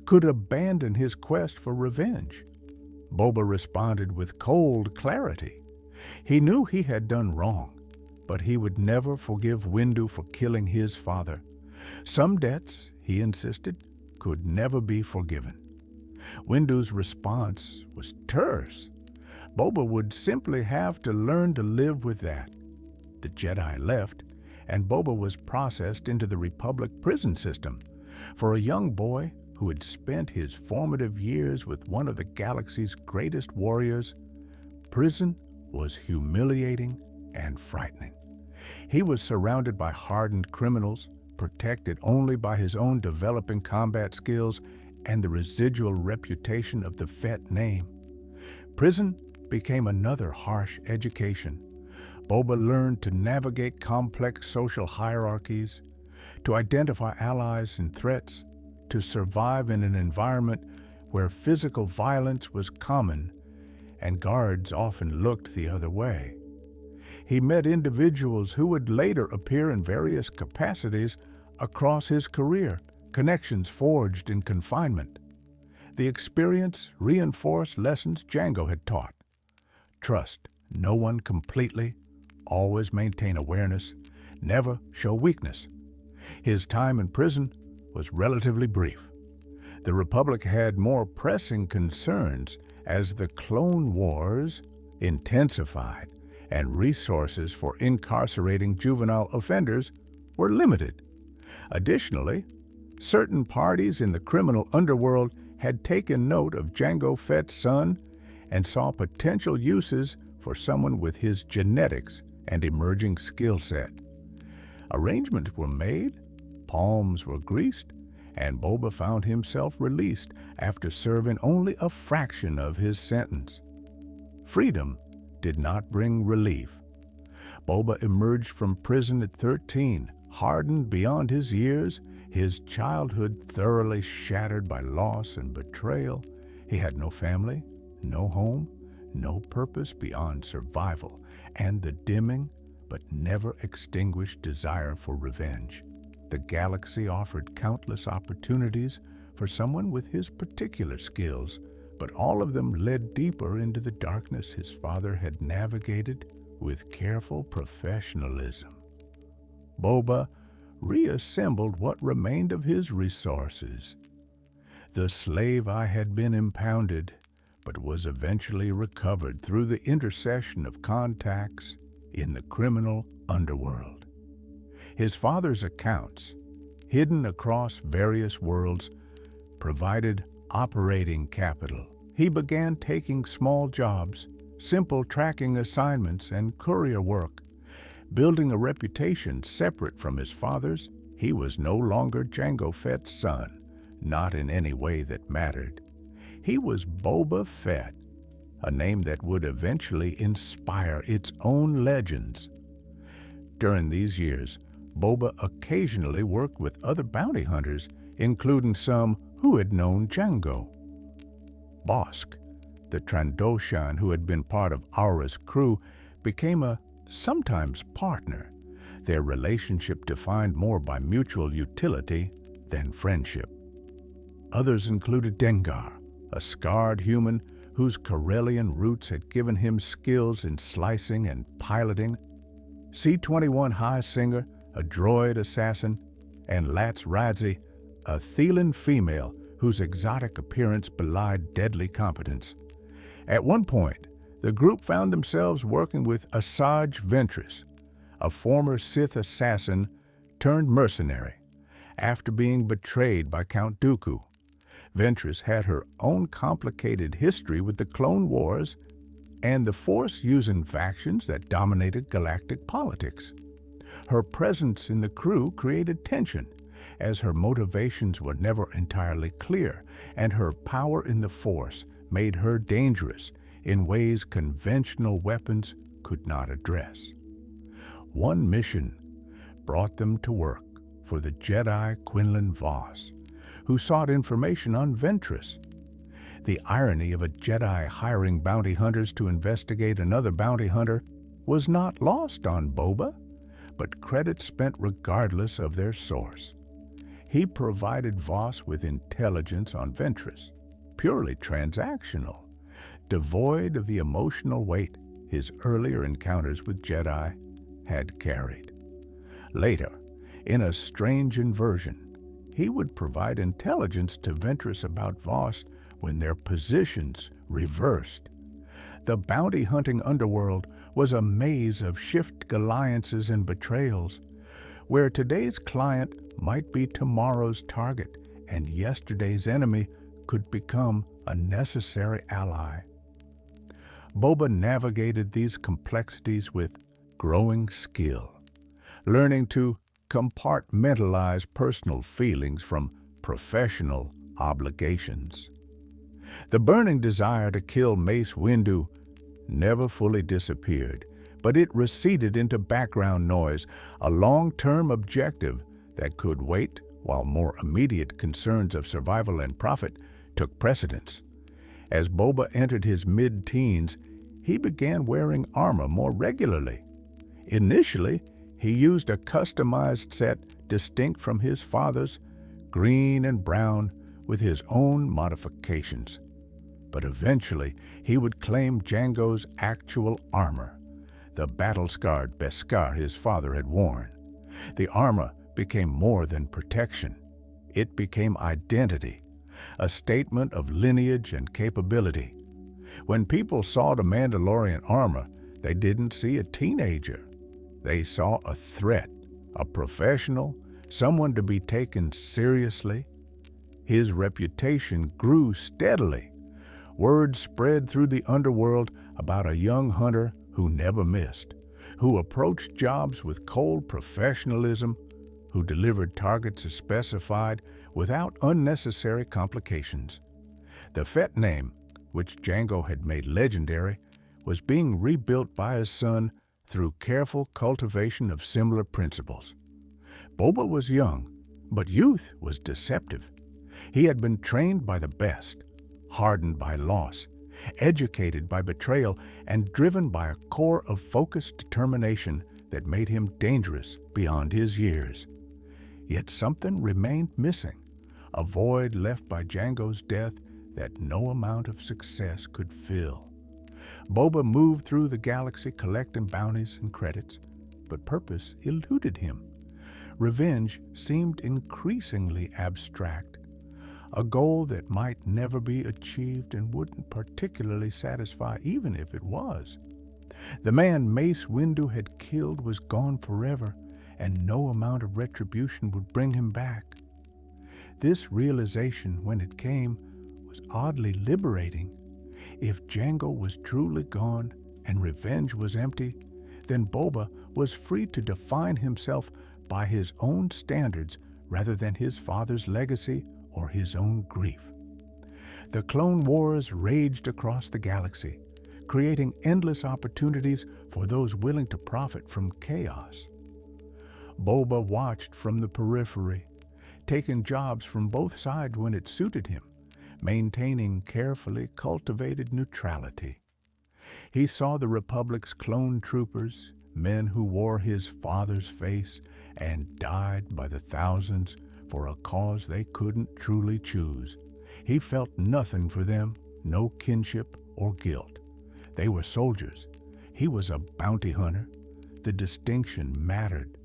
could abandon his quest for revenge. Boba responded with cold clarity. He knew he had done wrong, but he would never forgive Windu for killing his father. Some debts, he insisted, could never be forgiven. Windu's response was terse. Boba would simply have to learn to live with that. The Jedi left, and Boba was processed into the Republic prison system. For a young boy who had spent his formative years with one of the galaxy's greatest warriors, prison was humiliating and frightening. He was surrounded by hardened criminals, protected only by his own developing combat skills and the residual reputation of the Fett name. Prison became another harsh education. Boba learned to navigate complex social hierarchies, to identify allies and threats, to survive in an environment where physical violence was common and guards often looked the other way. He met individuals who would later appear in various capacities across his career, connections forged in confinement. The experience reinforced lessons Jango had taught. Trust no one completely, always maintain awareness, never show weakness. His time in prison was relatively brief. The Republic had more pressing concerns as the Clone Wars intensified and resources for incarcerating juvenile offenders were limited. Additionally, certain parties in the criminal underworld had taken note of Jango Fett's son and saw potential uses for someone with his genetics and emerging skill set. Arrangements were made, palms were greased, and Boba found himself released after serving only a fraction of his sentence. Freedom did not bring relief. Boba emerged from prison at 13, hardened beyond his years, his childhood thoroughly shattered by loss and betrayal. He had no family, no home, no purpose beyond survival, and the dimming but never extinguished desire for revenge. The galaxy offered countless opportunities for someone with his particular skills, but all of them led deeper into the darkness his father had navigated with careful professionalism. Boba reassembled what remained of his resources. The slave I had been impounded, but was eventually recovered through the intercession of contacts in the criminal underworld. His father's accounts, hidden across various worlds, provided operating capital. He began taking small jobs, simple tracking assignments, and courier work. Building a reputation separate from his father's, he was no longer Jango Fett's son, not in any way that mattered. He was Boba Fett, a name that would eventually inspire its own legends. During these years, Boba occasionally worked with other bounty hunters, including some who had known Jango. Bosk, the Trandoshan who had been part of Aura's crew, became a sometimes partner, their relationship defined more by mutual utility than friendship. Others included Dengar, a scarred human whose Corellian roots had given him skills in slicing and piloting, C-21 High Singer, a droid assassin, and Latz Radzi, a Thelan female whose exotic appearance belied deadly competence. At one point, the group found themselves working with Asajj Ventress, a former Sith assassin turned mercenary. After being betrayed by Count Dooku, Ventress had her own complicated history with the Clone Wars and the Force-using factions that dominated galactic politics. Her presence in the crew created tension, as her motivations were never entirely clear, and her power in the Force made her dangerous in ways conventional weapons could not address. One mission brought them to work for the Jedi Quinlan Vos, who sought information on Ventress. The irony of a Jedi hiring bounty hunters to investigate another bounty hunter was not lost on Boba, but credit spent regardless of their source. He provided Voss with intelligence on Ventress, purely transactional, devoid of the emotional weight his earlier encounters with Jedi had carried. Later, in a strange inversion, he would provide intelligence to Ventress about Voss when their positions reversed. The bounty-hunting underworld was a maze of shifting alliances and betrayals, where today's client might be tomorrow's target and yesterday's enemy could become a necessary ally. Boba navigated these complexities with growing skill, learning to compartmentalize personal feelings from professional obligations. The burning desire to kill Mace Windu never fully disappeared, but it receded into background noise, a long-term objective that could wait while more immediate concerns of survival and profit took precedence. As Boba entered his mid-teens, he began wearing armor more regularly. Initially, he used a customized set distinct from his father's, green and brown, with his own modifications. But eventually, he would claim Jango's actual armor, the battle-scarred Beskar his father had worn. The armor became more than protection. It became identity, a statement of lineage and capability. When people saw the Mandalorian armor, they didn't see a teenager. They saw a threat, a professional, someone to be taken seriously. His reputation grew steadily. Word spread through the underworld about a young hunter who never missed, who approached jobs with cold professionalism, who delivered targets as specified without unnecessary complications. The Fett name, which Jango had made legendary, was being rebuilt by his son through careful cultivation of similar principles. Boba was young, but youth was deceptive. He had been trained by the best, hardened by loss, educated by betrayal, and driven by a core of focused determination that made him dangerous beyond his years. Yet something remained missing, a void left by Jango's death that no amount of success could fill. Boba moved through the galaxy collecting bounties and credits, but purpose eluded him. Revenge seemed increasingly abstract, a goal that might never be achieved and wouldn't particularly satisfy even if it was. The man Mace Windu had killed was gone forever, and no amount of retribution would bring him back. This realization, when it came, was oddly liberating. If Jango was truly gone and revenge was empty, then Boba was free to define himself by his own standards rather than his father's legacy or his own grief. The Clone Wars raged across the galaxy, creating endless opportunities for those willing to profit from chaos. Boba watched from the periphery, taking jobs from both sides when it suited him, maintaining carefully cultivated neutrality. He saw the Republic's clone troopers, men who wore his father's face and died by the thousands for a cause they couldn't truly choose. He felt nothing for them, no kinship or guilt. They were soldiers. He was a bounty hunter. The distinction mattered.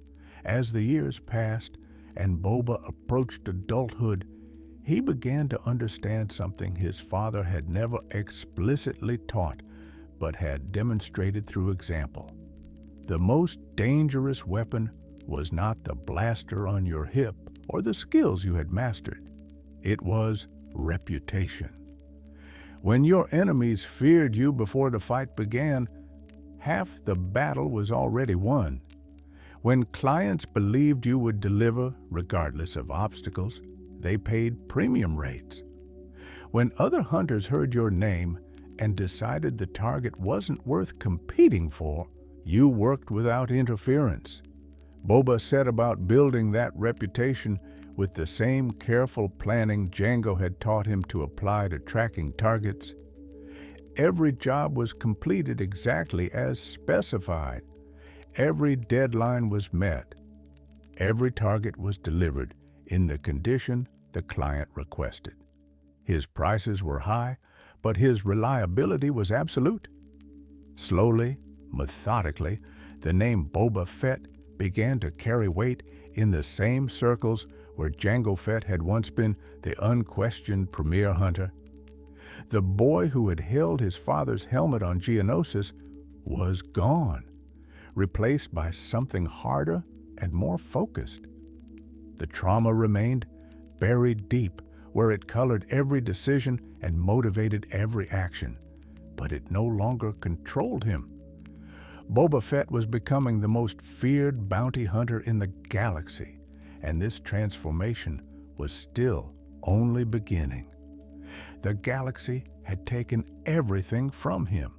As the years passed and Boba approached adulthood, he began to understand something his father had never explicitly taught, but had demonstrated through example. The most dangerous weapon was not the blaster on your hip or the skills you had mastered. It was reputation. When your enemies feared you before the fight began, half the battle was already won. When clients believed you would deliver, regardless of obstacles, they paid premium rates. When other hunters heard your name and decided the target wasn't worth competing for, you worked without interference. Boba set about building that reputation with the same careful planning Jango had taught him to apply to tracking targets. Every job was completed exactly as specified. Every deadline was met. Every target was delivered in the condition the client requested. His prices were high, but his reliability was absolute. Slowly, methodically, the name Boba Fett began to carry weight in the same circles where Jango Fett had once been the unquestioned premier hunter. The boy who had held his father's helmet on Geonosis was gone, replaced by something harder and more focused. The trauma remained, buried deep, where it colored every decision and motivated every action, but it no longer controlled him. Boba Fett was becoming the most feared bounty hunter in the galaxy, and this transformation was still only beginning. The galaxy had taken everything from him.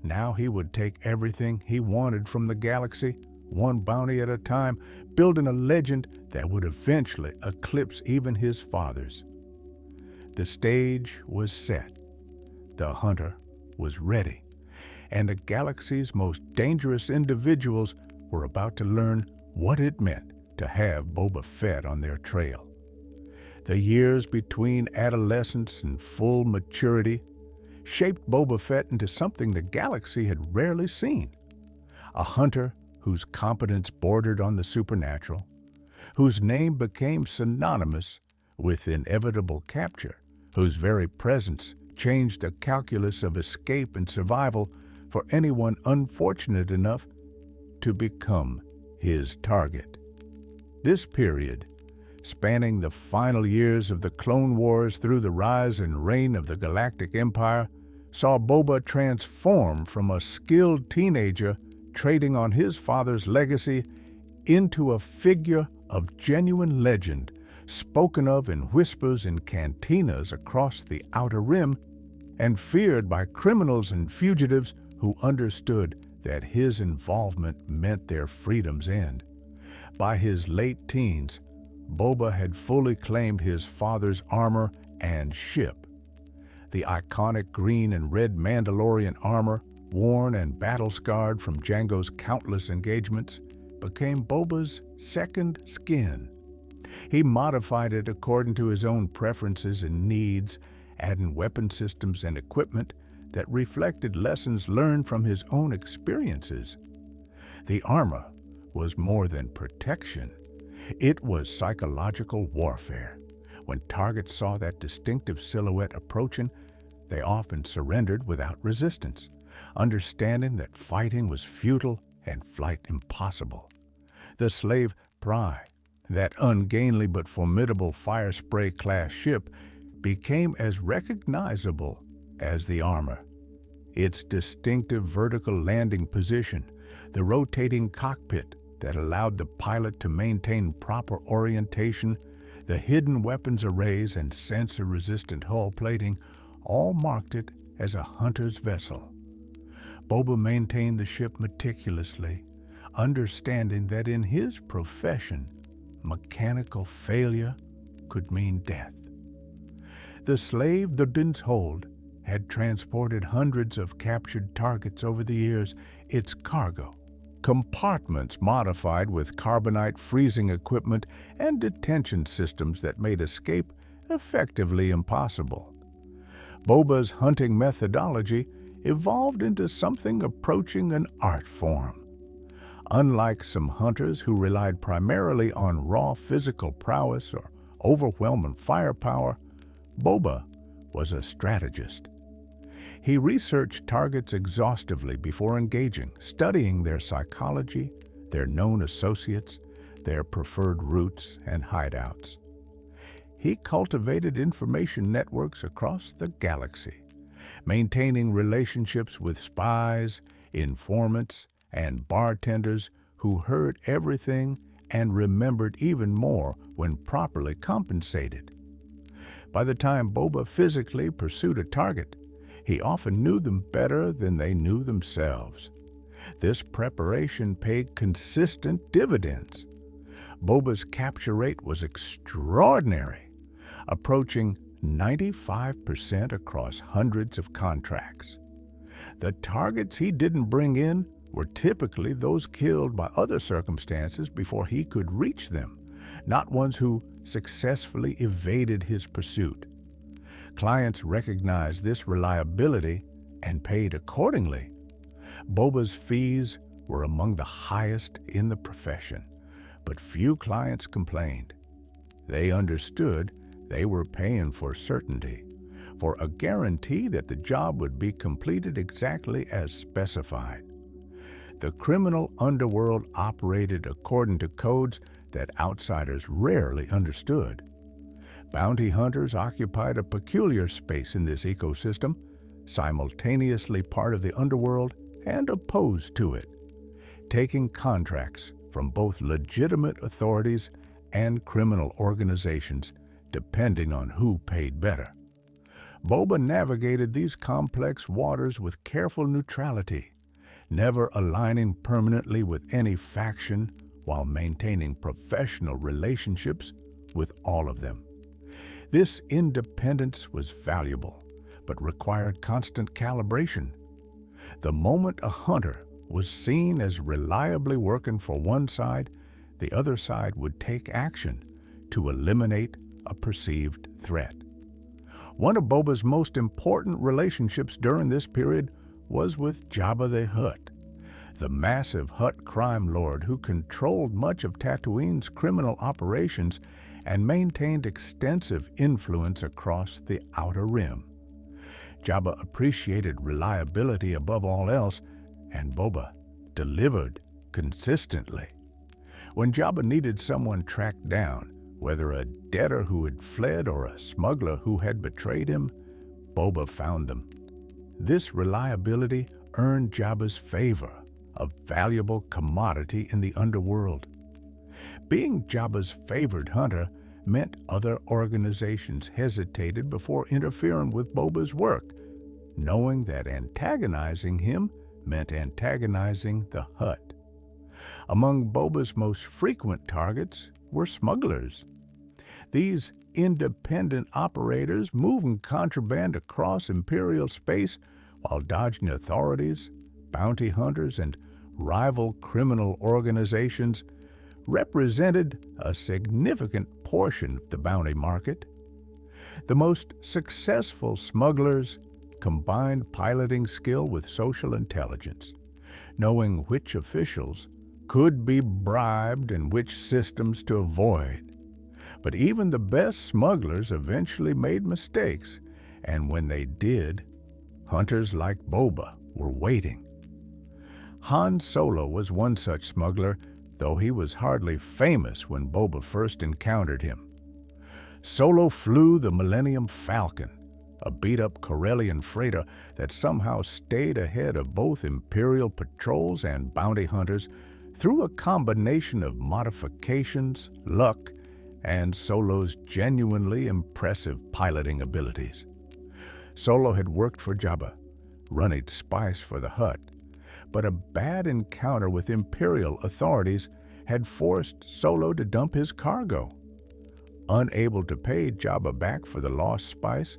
Now he would take everything he wanted from the galaxy, one bounty at a time, building a legend that would eventually eclipse even his father's. The stage was set. The hunter was ready, and the galaxy's most dangerous individuals were about to learn what it meant to have Boba Fett on their trail. The years between adolescence and full maturity shaped Boba Fett into something the galaxy had rarely seen. A hunter whose competence bordered on the supernatural, whose name became synonymous with inevitable capture, whose very presence changed the calculus of escape and survival for anyone unfortunate enough to become his target. This period, spanning the final years of the Clone Wars through the rise and reign of the Galactic Empire, saw Boba transform from a skilled teenager trading on his father's legacy into a figure of genuine legend, spoken of in whispers in cantinas across the Outer Rim, and feared by criminals and fugitives who understood that his involvement meant their freedom's end. By his late teens, Boba had fully claimed his father's armor and ship. The iconic green and red Mandalorian armor, worn and battle-scarred from Jango's countless engagements, became Boba's second skin. He modified it according to his own preferences and needs, adding weapon systems and equipment that reflected lessons learned from his own experiences. The armor was more than protection. It was psychological warfare. When targets saw that distinctive silhouette approaching, they often surrendered without resistance, understanding that fighting was futile and flight impossible. The slave Pry, that ungainly but formidable fire spray-class ship, became as recognizable as the armor. Its distinctive vertical landing position, the rotating cockpit that allowed the pilot to maintain proper orientation, the hidden weapons arrays and sensor-resistant hull plating all marked it as a hunter's vessel. Boba maintained the ship meticulously, understanding that in his profession, mechanical failure could mean death. The slave the Din's Hold had transported hundreds of captured targets over the years, its cargo, compartments modified with carbonite freezing equipment and detention systems that made escape effectively impossible. Boba's hunting methodology evolved into something approaching an art form. Unlike some hunters who relied primarily on raw physical prowess or overwhelming firepower, Boba was a strategist. He researched targets exhaustively before engaging, studying their psychology, their known associates, their preferred routes and hideouts. He cultivated information networks across the galaxy, maintaining relationships with spies, informants, and bartenders who heard everything and remembered even more when properly compensated. By the time Boba physically pursued a target, he often knew them better than they knew themselves. This preparation paid consistent dividends. Boba's capture rate was extraordinary, approaching 95% across hundreds of contracts. The targets he didn't bring in were typically those killed by other circumstances before he could reach them, not ones who successfully evaded his pursuit. Clients recognized this reliability and paid accordingly. Boba's fees were among the highest in the profession, but few clients complained. They understood they were paying for certainty, for a guarantee that the job would be completed exactly as specified. The criminal underworld operated according to codes that outsiders rarely understood. Bounty hunters occupied a peculiar space in this ecosystem, simultaneously part of the underworld and opposed to it, taking contracts from both legitimate authorities and criminal organizations, depending on who paid better. Boba navigated these complex waters with careful neutrality, never aligning permanently with any faction while maintaining professional relationships with all of them. This independence was valuable, but required constant calibration. The moment a hunter was seen as reliably working for one side, the other side would take action to eliminate a perceived threat. One of Boba's most important relationships during this period was with Jabba the Hutt, the massive Hutt crime lord who controlled much of Tatooine's criminal operations and maintained extensive influence across the Outer Rim. Jabba appreciated reliability above all else, and Boba delivered consistently. When Jabba needed someone tracked down, whether a debtor who had fled or a smuggler who had betrayed him, Boba found them. This reliability earned Jabba's favor, a valuable commodity in the underworld. Being Jabba's favored hunter meant other organizations hesitated before interfering with Boba's work, knowing that antagonizing him meant antagonizing the Hutt. Among Boba's most frequent targets were smugglers. These independent operators moving contraband across Imperial space while dodging authorities, bounty hunters, and rival criminal organizations represented a significant portion of the bounty market. The most successful smugglers combined piloting skill with social intelligence, knowing which officials could be bribed and which systems to avoid. But even the best smugglers eventually made mistakes, and when they did, hunters like Boba were waiting. Han Solo was one such smuggler, though he was hardly famous when Boba first encountered him. Solo flew the Millennium Falcon, a beat-up Corellian freighter that somehow stayed ahead of both Imperial patrols and bounty hunters through a combination of modifications, luck, and Solo's genuinely impressive piloting abilities. Solo had worked for Jabba, running spice for the Hutt, but a bad encounter with Imperial authorities had forced Solo to dump his cargo. Unable to pay Jabba back for the lost spice,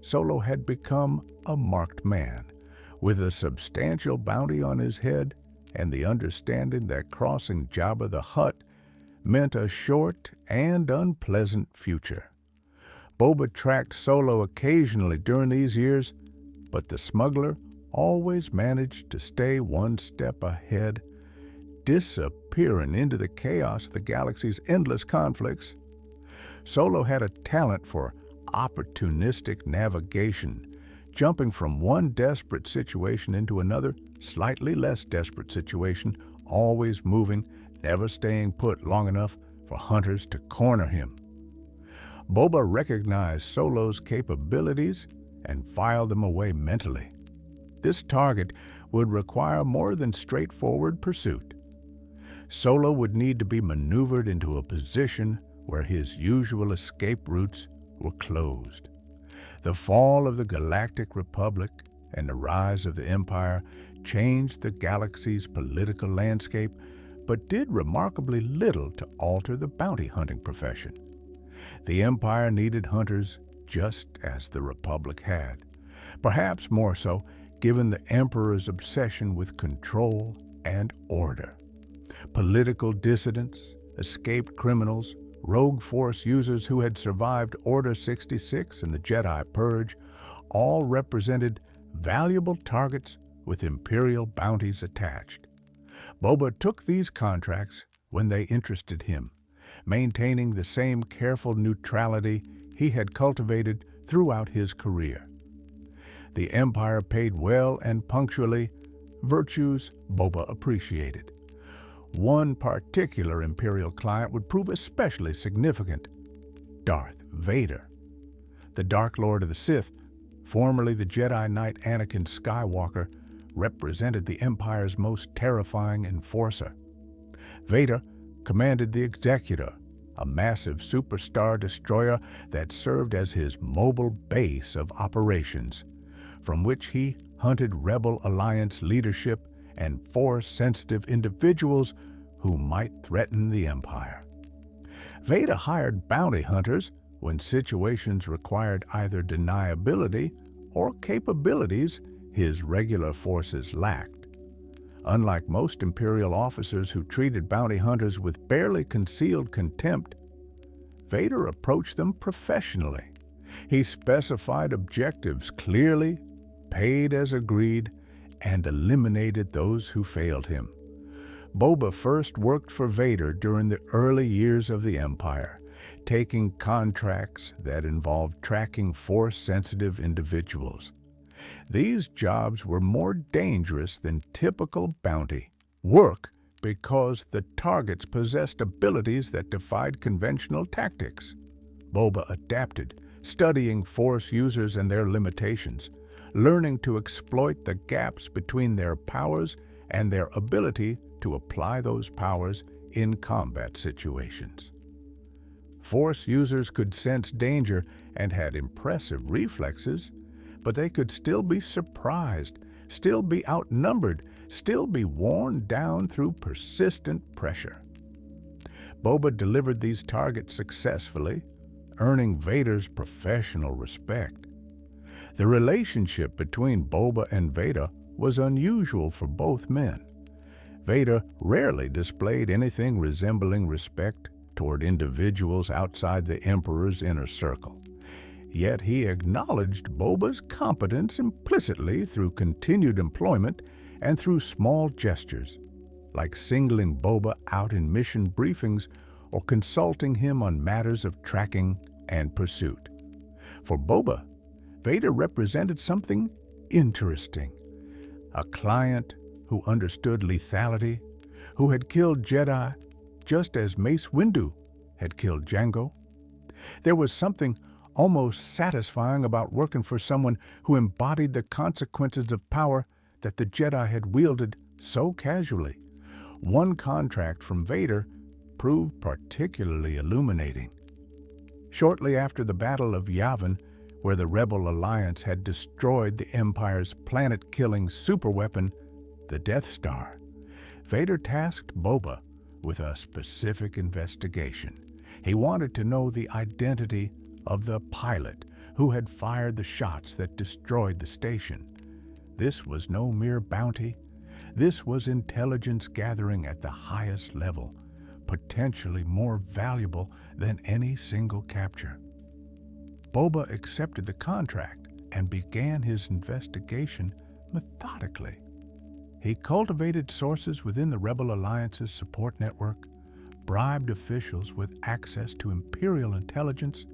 Solo had become a marked man, with a substantial bounty on his head and the understanding that crossing Jabba the Hutt meant a short and unpleasant future. Boba tracked Solo occasionally during these years, but the smuggler always managed to stay one step ahead, disappearing into the chaos of the galaxy's endless conflicts. Solo had a talent for opportunistic navigation, jumping from one desperate situation into another, slightly less desperate situation, always moving, never staying put long enough for hunters to corner him. Boba recognized Solo's capabilities and filed them away mentally. This target would require more than straightforward pursuit. Solo would need to be maneuvered into a position where his usual escape routes were closed. The fall of the Galactic Republic and the rise of the Empire changed the galaxy's political landscape, but did remarkably little to alter the bounty hunting profession. The Empire needed hunters just as the Republic had, perhaps more so given the Emperor's obsession with control and order. Political dissidents, escaped criminals, rogue Force users who had survived Order 66 and the Jedi Purge all represented valuable targets with Imperial bounties attached. Boba took these contracts when they interested him, maintaining the same careful neutrality he had cultivated throughout his career. The Empire paid well and punctually, virtues Boba appreciated. One particular Imperial client would prove especially significant: Darth Vader. The Dark Lord of the Sith, formerly the Jedi Knight Anakin Skywalker, represented the Empire's most terrifying enforcer. Vader commanded the Executor, a massive superstar destroyer that served as his mobile base of operations, from which he hunted Rebel Alliance leadership and Force-sensitive individuals who might threaten the Empire. Vader hired bounty hunters when situations required either deniability or capabilities his regular forces lacked. Unlike most Imperial officers who treated bounty hunters with barely concealed contempt, Vader approached them professionally. He specified objectives clearly, paid as agreed, and eliminated those who failed him. Boba first worked for Vader during the early years of the Empire, taking contracts that involved tracking Force-sensitive individuals. These jobs were more dangerous than typical bounty work because the targets possessed abilities that defied conventional tactics. Boba adapted, studying Force users and their limitations, learning to exploit the gaps between their powers and their ability to apply those powers in combat situations. Force users could sense danger and had impressive reflexes, but they could still be surprised, still be outnumbered, still be worn down through persistent pressure. Boba delivered these targets successfully, earning Vader's professional respect. The relationship between Boba and Vader was unusual for both men. Vader rarely displayed anything resembling respect toward individuals outside the Emperor's inner circle. Yet he acknowledged Boba's competence implicitly through continued employment and through small gestures, like singling Boba out in mission briefings or consulting him on matters of tracking and pursuit. For Boba, Vader represented something interesting: a client who understood lethality, who had killed Jedi just as Mace Windu had killed Jango. There was something almost satisfying about working for someone who embodied the consequences of power that the Jedi had wielded so casually. One contract from Vader proved particularly illuminating. Shortly after the Battle of Yavin, where the Rebel Alliance had destroyed the Empire's planet-killing superweapon, the Death Star, Vader tasked Boba with a specific investigation. He wanted to know the identity of the pilot who had fired the shots that destroyed the station. This was no mere bounty. This was intelligence gathering at the highest level, potentially more valuable than any single capture. Boba accepted the contract and began his investigation methodically. He cultivated sources within the Rebel Alliance's support network, bribed officials with access to Imperial intelligence,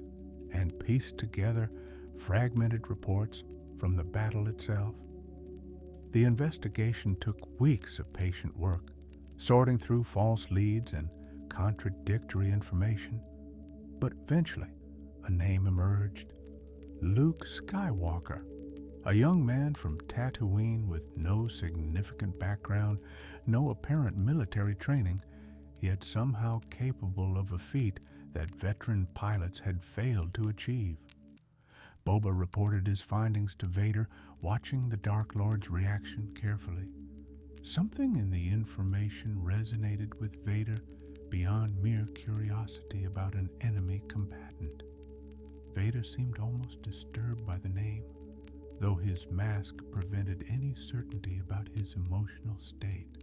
and pieced together fragmented reports from the battle itself. The investigation took weeks of patient work, sorting through false leads and contradictory information. But eventually, a name emerged: Luke Skywalker, a young man from Tatooine with no significant background, no apparent military training, yet somehow capable of a feat that veteran pilots had failed to achieve. Boba reported his findings to Vader, watching the Dark Lord's reaction carefully. Something in the information resonated with Vader beyond mere curiosity about an enemy combatant. Vader seemed almost disturbed by the name, though his mask prevented any certainty about his emotional state.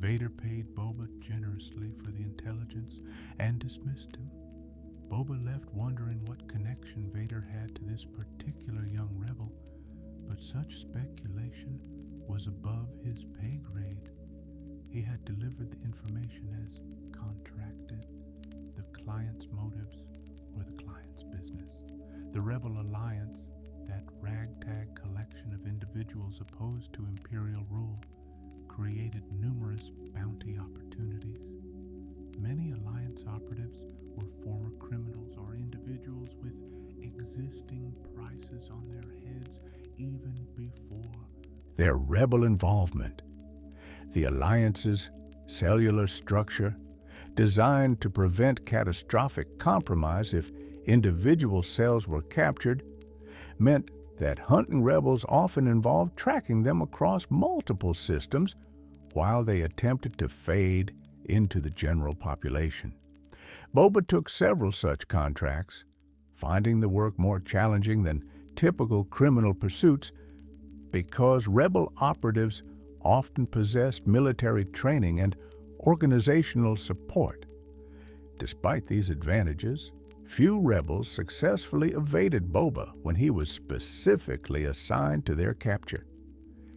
Vader paid Boba generously for the intelligence and dismissed him. Boba left wondering what connection Vader had to this particular young rebel, but such speculation was above his pay grade. He had delivered the information as contracted. The client's motives were the client's business. The Rebel Alliance, that ragtag collection of individuals opposed to imperial rule, created numerous bounty opportunities. Many Alliance operatives were former criminals or individuals with existing prices on their heads even before their rebel involvement. The Alliance's cellular structure, designed to prevent catastrophic compromise if individual cells were captured, meant that hunting rebels often involved tracking them across multiple systems while they attempted to fade into the general population. Boba took several such contracts, finding the work more challenging than typical criminal pursuits because rebel operatives often possessed military training and organizational support. Despite these advantages, few rebels successfully evaded Boba when he was specifically assigned to their capture.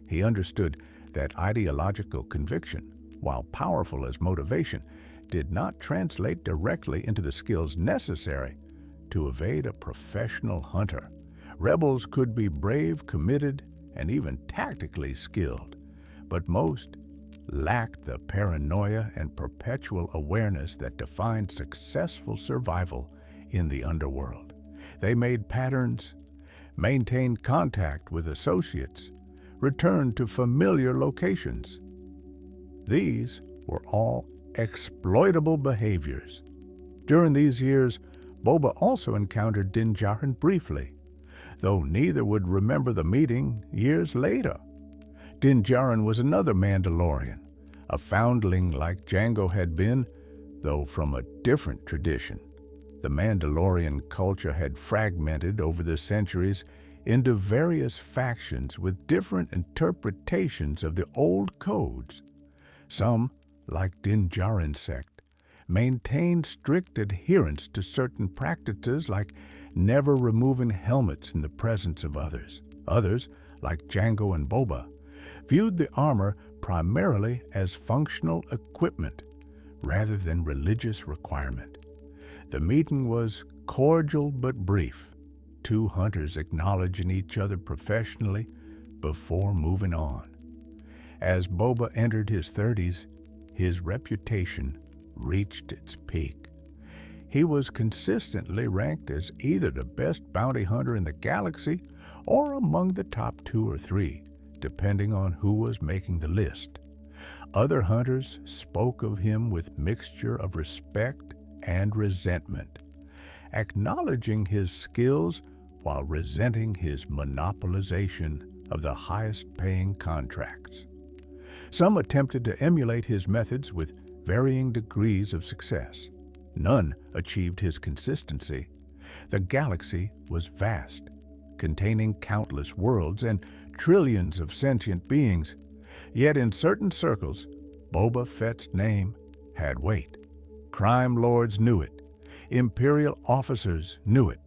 He understood that ideological conviction, while powerful as motivation, did not translate directly into the skills necessary to evade a professional hunter. Rebels could be brave, committed, and even tactically skilled, but most lacked the paranoia and perpetual awareness that defined successful survival in the underworld. They made patterns, maintained contact with associates, returned to familiar locations. These were all exploitable behaviors. During these years, Boba also encountered Din Djarin briefly, though neither would remember the meeting years later. Din Djarin was another Mandalorian, a foundling like Jango had been, though from a different tradition. The Mandalorian culture had fragmented over the centuries into various factions with different interpretations of the old codes. Some, like Din Djarin's sect, maintained strict adherence to certain practices like never removing helmets in the presence of others. Others, like Jango and Boba, viewed the armor primarily as functional equipment rather than religious requirement. The meeting was cordial but brief, two hunters acknowledging each other professionally before moving on. As Boba entered his 30s, his reputation reached its peak. He was consistently ranked as either the best bounty hunter in the galaxy or among the top 2 or 3, depending on who was making the list. Other hunters spoke of him with mixture of respect and resentment, acknowledging his skills while resenting his monopolization of the highest-paying contracts. Some attempted to emulate his methods with varying degrees of success. None achieved his consistency. The galaxy was vast, containing countless worlds and trillions of sentient beings. Yet in certain circles, Boba Fett's name had weight. Crime lords knew it. Imperial officers knew it.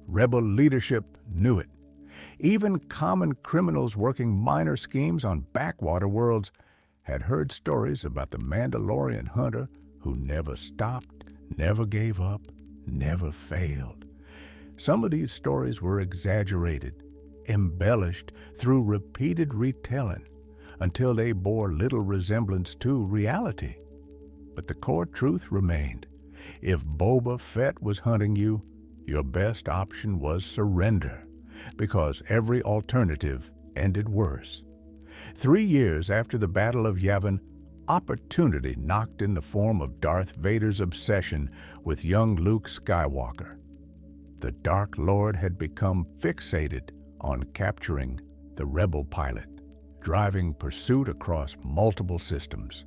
Rebel leadership knew it. Even common criminals working minor schemes on backwater worlds had heard stories about the Mandalorian hunter who never stopped, never gave up, never failed. Some of these stories were exaggerated, embellished through repeated retelling until they bore little resemblance to reality. But the core truth remained. If Boba Fett was hunting you, your best option was surrender, because every alternative ended worse. 3 years after the Battle of Yavin, opportunity knocked in the form of Darth Vader's obsession with young Luke Skywalker. The Dark Lord had become fixated on capturing the rebel pilot, driving pursuit across multiple systems.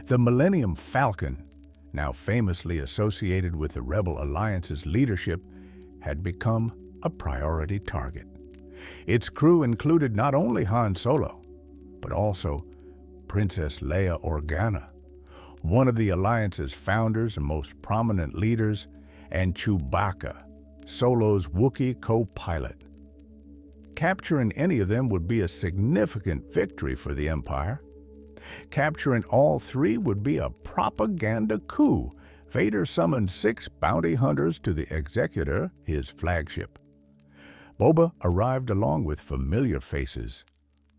The Millennium Falcon, now famously associated with the Rebel Alliance's leadership, had become a priority target. Its crew included not only Han Solo, but also Princess Leia Organa, one of the Alliance's founders and most prominent leaders, and Chewbacca, Solo's Wookiee co-pilot. Capturing any of them would be a significant victory for the Empire. Capturing all three would be a propaganda coup. Vader summoned 6 bounty hunters to the Executor, his flagship. Boba arrived along with familiar faces.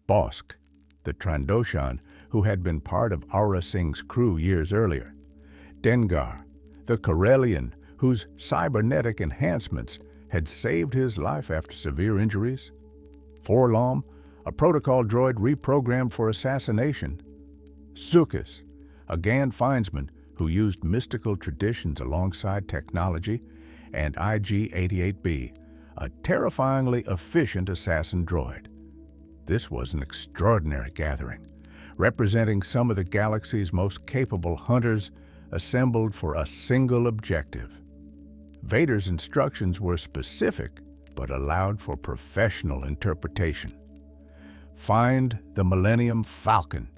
Bosk, the Trandoshan, who had been part of Aura Singh's crew years earlier. Dengar, the Corellian, whose cybernetic enhancements had saved his life after severe injuries. Forlom, a protocol droid reprogrammed for assassination. Zuckuss, a Gan Finesman who used mystical traditions alongside technology, and IG-88B, a terrifyingly efficient assassin droid. This was an extraordinary gathering, representing some of the galaxy's most capable hunters assembled for a single objective. Vader's instructions were specific, but allowed for professional interpretation. Find the Millennium Falcon,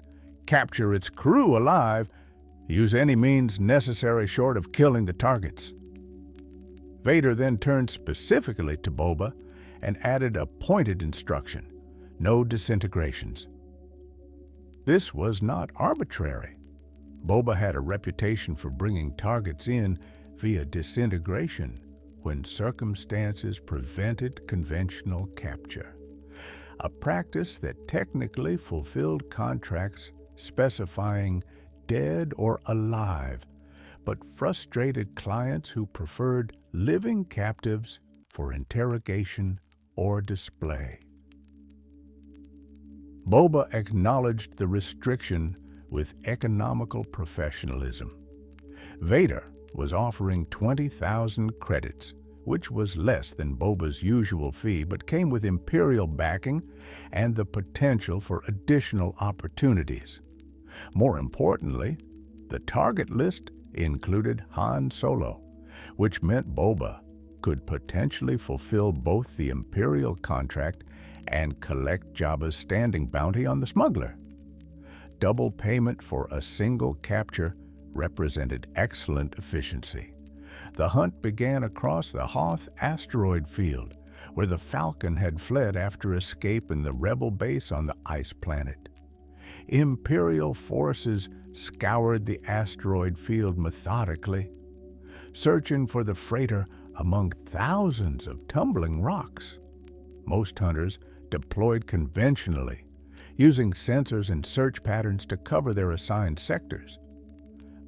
capture its crew alive, use any means necessary short of killing the targets. Vader then turned specifically to Boba and added a pointed instruction: no disintegrations. This was not arbitrary. Boba had a reputation for bringing targets in via disintegration when circumstances prevented conventional capture, a practice that technically fulfilled contracts specifying dead or alive, but frustrated clients who preferred living captives for interrogation or display. Boba acknowledged the restriction with economical professionalism. Vader was offering 20,000 credits, which was less than Boba's usual fee but came with Imperial backing and the potential for additional opportunities. More importantly, the target list included Han Solo, which meant Boba could potentially fulfill both the Imperial contract and collect Jabba's standing bounty on the smuggler. Double payment for a single capture represented excellent efficiency. The hunt began across the Hoth asteroid field, where the Falcon had fled after escape in the rebel base on the ice planet. Imperial forces scoured the asteroid field methodically, searching for the freighter among thousands of tumbling rocks. Most hunters deployed conventionally, using sensors and search patterns to cover their assigned sectors.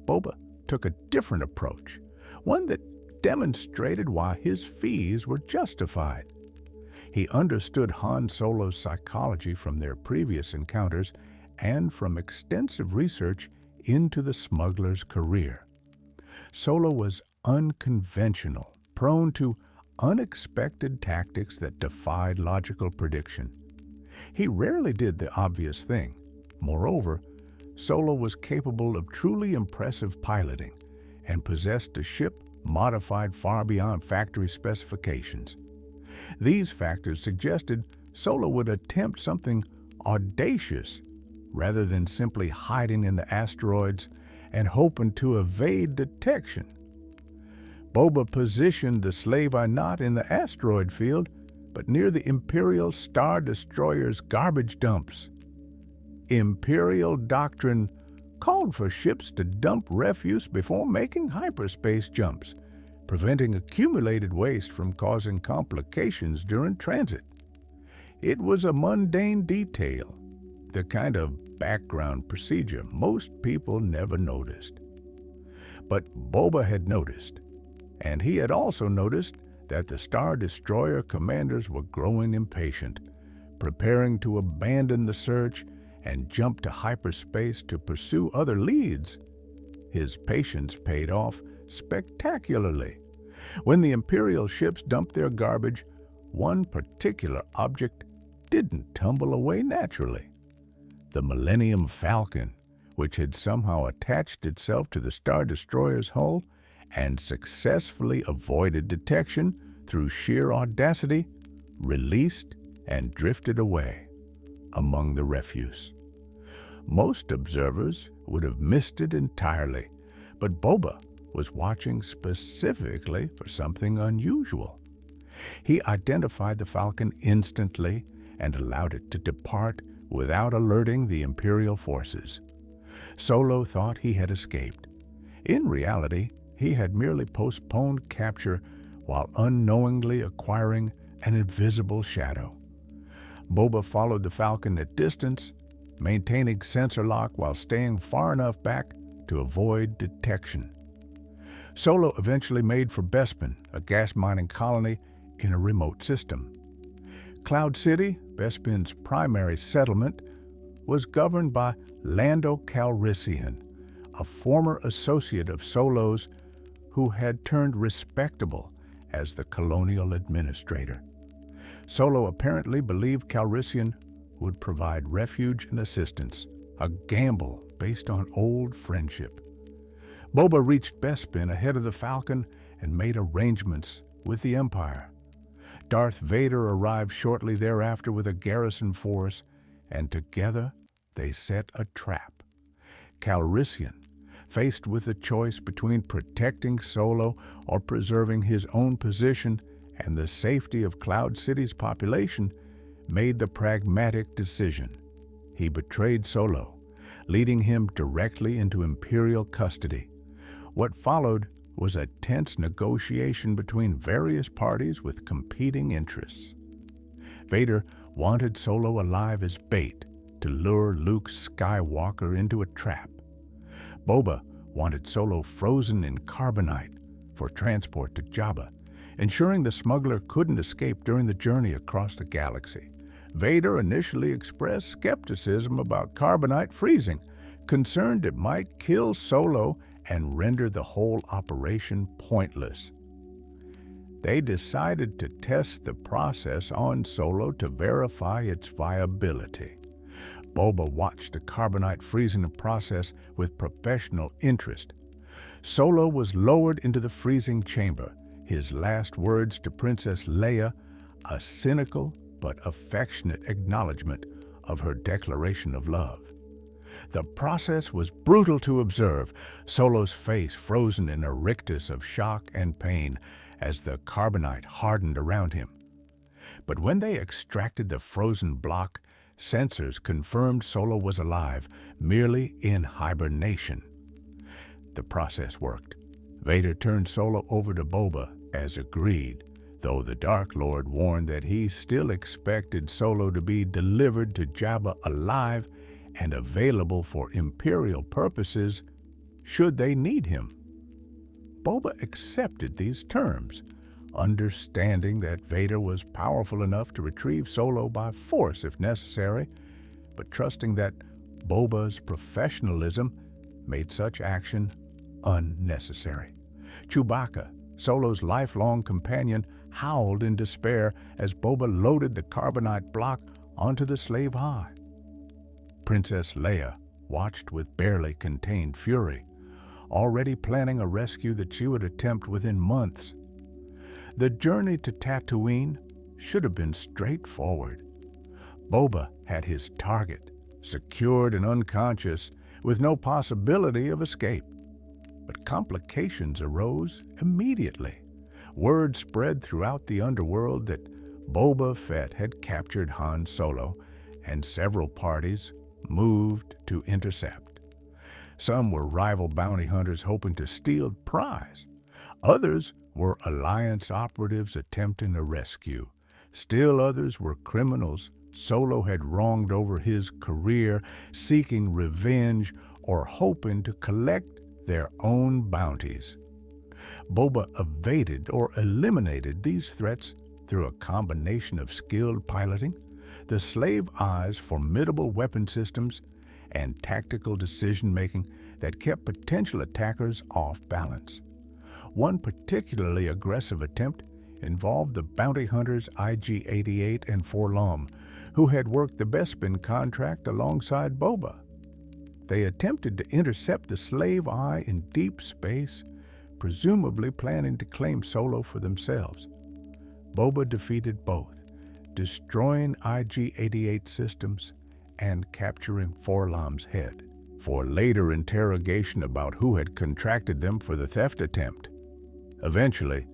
Boba took a different approach, one that demonstrated why his fees were justified. He understood Han Solo's psychology from their previous encounters and from extensive research into the smuggler's career. Solo was unconventional, prone to unexpected tactics that defied logical prediction. He rarely did the obvious thing. Moreover, Solo was capable of truly impressive piloting and possessed a ship modified far beyond factory specifications. These factors suggested Solo would attempt something audacious rather than simply hiding in the asteroids and hoping to evade detection. Boba positioned the Slava not in the asteroid field, but near the Imperial Star Destroyer's garbage dumps. Imperial doctrine called for ships to dump refuse before making hyperspace jumps, preventing accumulated waste from causing complications during transit. It was a mundane detail, the kind of background procedure most people never noticed. But Boba had noticed, and he had also noticed that the Star Destroyer commanders were growing impatient, preparing to abandon the search and jump to hyperspace to pursue other leads. His patience paid off spectacularly. When the Imperial ships dumped their garbage, one particular object didn't tumble away naturally. The Millennium Falcon, which had somehow attached itself to the Star Destroyer's hull and successfully avoided detection through sheer audacity, released and drifted away among the refuse. Most observers would have missed it entirely, but Boba was watching specifically for something unusual. He identified the Falcon instantly and allowed it to depart without alerting the Imperial forces. Solo thought he had escaped. In reality, he had merely postponed capture while unknowingly acquiring an invisible shadow. Boba followed the Falcon at distance, maintaining sensor lock while staying far enough back to avoid detection. Solo eventually made for Bespin, a gas mining colony in a remote system. Cloud City, Bespin's primary settlement, was governed by Lando Calrissian, a former associate of Solo's who had turned respectable as the colonial administrator. Solo apparently believed Calrissian would provide refuge and assistance, a gamble based on old friendship. Boba reached Bespin ahead of the Falcon and made arrangements with the Empire. Darth Vader arrived shortly thereafter with a garrison force, and together they set a trap. Calrissian, faced with the choice between protecting Solo or preserving his own position and the safety of Cloud City's population, made the pragmatic decision. He betrayed Solo, leading him directly into Imperial custody. What followed was a tense negotiation between various parties with competing interests. Vader wanted Solo alive as bait to lure Luke Skywalker into a trap. Boba wanted Solo frozen in carbonite for transport to Jabba, ensuring the smuggler couldn't escape during the journey across the galaxy. Vader initially expressed skepticism about carbonite freezing, concerned it might kill Solo and render the whole operation pointless. They decided to test the process on Solo to verify its viability. Boba watched the carbonite freezing process with professional interest. Solo was lowered into the freezing chamber, his last words to Princess Leia a cynical but affectionate acknowledgement of her declaration of love. The process was brutal to observe, Solo's face frozen in a rictus of shock and pain as the carbonite hardened around him. But when they extracted the frozen block, sensors confirmed Solo was alive, merely in hibernation. The process worked. Vader turned Solo over to Boba as agreed, though the Dark Lord warned that he still expected Solo to be delivered to Jabba alive and available for Imperial purposes should they need him. Boba accepted these terms, understanding that Vader was powerful enough to retrieve Solo by force if necessary, but trusting that Boba's professionalism made such action unnecessary. Chewbacca, Solo's lifelong companion, howled in despair as Boba loaded the carbonite block onto the slave hide. Princess Leia watched with barely contained fury, already planning a rescue that she would attempt within months. The journey to Tatooine should have been straightforward. Boba had his target, secured and unconscious, with no possibility of escape. But complications arose immediately. Word spread throughout the underworld that Boba Fett had captured Han Solo, and several parties moved to intercept. Some were rival bounty hunters hoping to steal the prize. Others were Alliance operatives attempting a rescue. Still others were criminals Solo had wronged over his career, seeking revenge or hoping to collect their own bounties. Boba evaded or eliminated these threats through a combination of skilled piloting, the Slave Eye's formidable weapon systems, and tactical decision-making that kept potential attackers off balance. One particularly aggressive attempt involved the bounty hunters IG-88 and Forlom, who had worked the Bespin contract alongside Boba. They attempted to intercept the Slave Eye in deep space, presumably planning to claim Solo for themselves. Boba defeated both, destroying IG-88 systems and capturing 4-Lam's head for later interrogation about who had contracted them for the theft attempt. Eventually,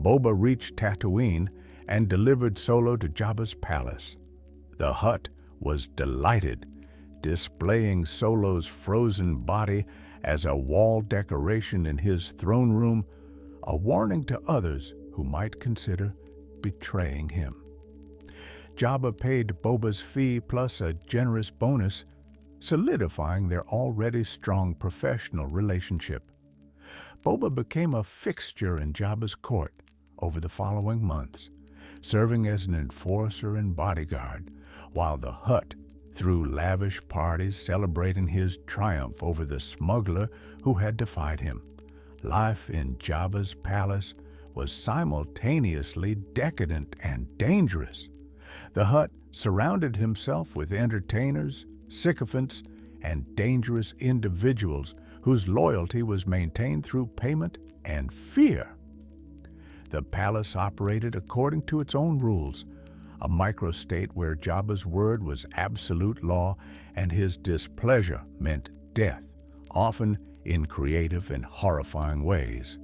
Boba reached Tatooine and delivered Solo to Jabba's palace. The Hutt was delighted, displaying Solo's frozen body as a wall decoration in his throne room, a warning to others who might consider betraying him. Jabba paid Boba's fee plus a generous bonus, solidifying their already strong professional relationship. Boba became a fixture in Jabba's court over the following months, serving as an enforcer and bodyguard, while the Hutt threw lavish parties celebrating his triumph over the smuggler who had defied him. Life in Jabba's palace was simultaneously decadent and dangerous. The Hutt surrounded himself with entertainers, sycophants, and dangerous individuals whose loyalty was maintained through payment and fear. The palace operated according to its own rules, a microstate where Jabba's word was absolute law and his displeasure meant death, often in creative and horrifying ways.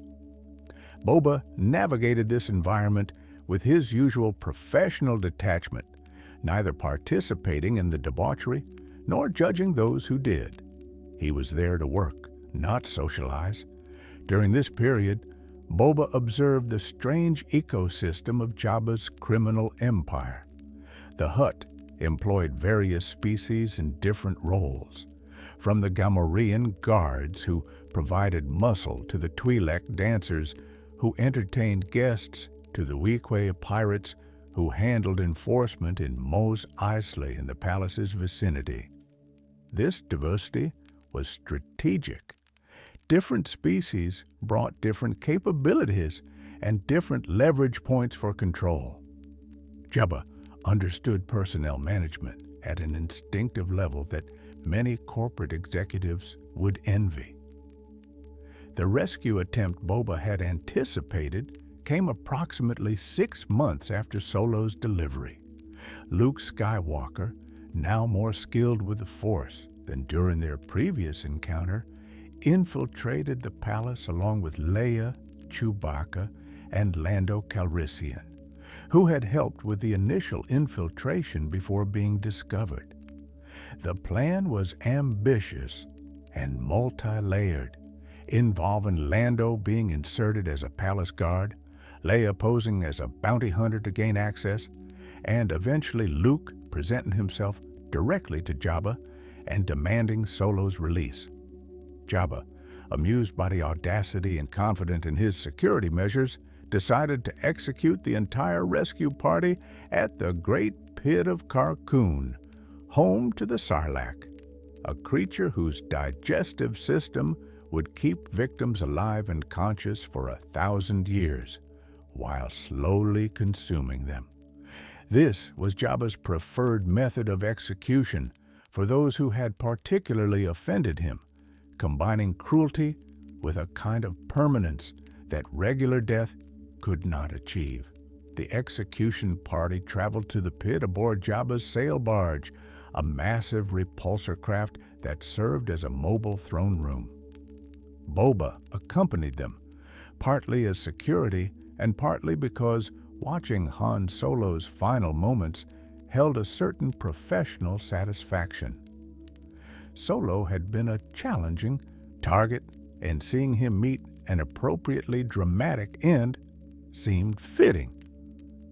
Boba navigated this environment with his usual professional detachment, neither participating in the debauchery nor judging those who did. He was there to work, not socialize. During this period, Boba observed the strange ecosystem of Jabba's criminal empire. The Hutt employed various species in different roles, from the Gamorrean guards who provided muscle to the Twi'lek dancers who entertained guests to the Weequay pirates who handled enforcement in Mos Eisley in the palace's vicinity. This diversity was strategic. Different species brought different capabilities and different leverage points for control. Jabba understood personnel management at an instinctive level that many corporate executives would envy. The rescue attempt Boba had anticipated came approximately 6 months after Solo's delivery. Luke Skywalker, now more skilled with the Force than during their previous encounter, infiltrated the palace along with Leia, Chewbacca, and Lando Calrissian, who had helped with the initial infiltration before being discovered. The plan was ambitious and multi-layered, involving Lando being inserted as a palace guard, Leia posing as a bounty hunter to gain access, and eventually Luke presenting himself directly to Jabba and demanding Solo's release. Jabba, amused by the audacity and confident in his security measures, decided to execute the entire rescue party at the Great Pit of Carkoon, home to the Sarlacc, a creature whose digestive system would keep victims alive and conscious for 1,000 years, while slowly consuming them. This was Jabba's preferred method of execution for those who had particularly offended him, combining cruelty with a kind of permanence that regular death could not achieve. The execution party traveled to the pit aboard Jabba's sail barge, a massive repulsor craft that served as a mobile throne room. Boba accompanied them, partly as security and partly because watching Han Solo's final moments held a certain professional satisfaction. Solo had been a challenging target, and seeing him meet an appropriately dramatic end seemed fitting.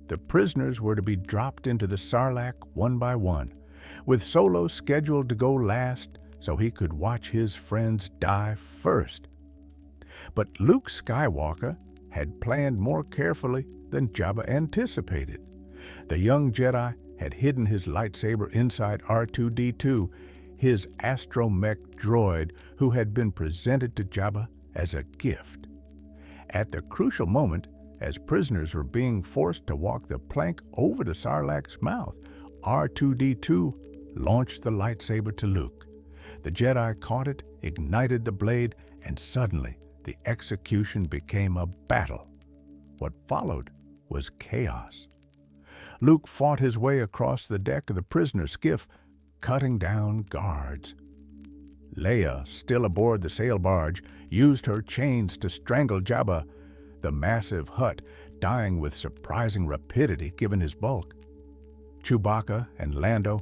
The prisoners were to be dropped into the Sarlacc one by one, with Solo scheduled to go last so he could watch his friends die first. But Luke Skywalker had planned more carefully than Jabba anticipated. The young Jedi had hidden his lightsaber inside R2-D2, his astromech droid who had been presented to Jabba as a gift. At the crucial moment, as prisoners were being forced to walk the plank over the Sarlacc's mouth, R2-D2 launched the lightsaber to Luke. The Jedi caught it, ignited the blade, and suddenly the execution became a battle. What followed was chaos. Luke fought his way across the deck of the prisoner skiff, cutting down guards. Leia, still aboard the sail barge, used her chains to strangle Jabba, the massive Hutt dying with surprising rapidity given his bulk. Chewbacca and Lando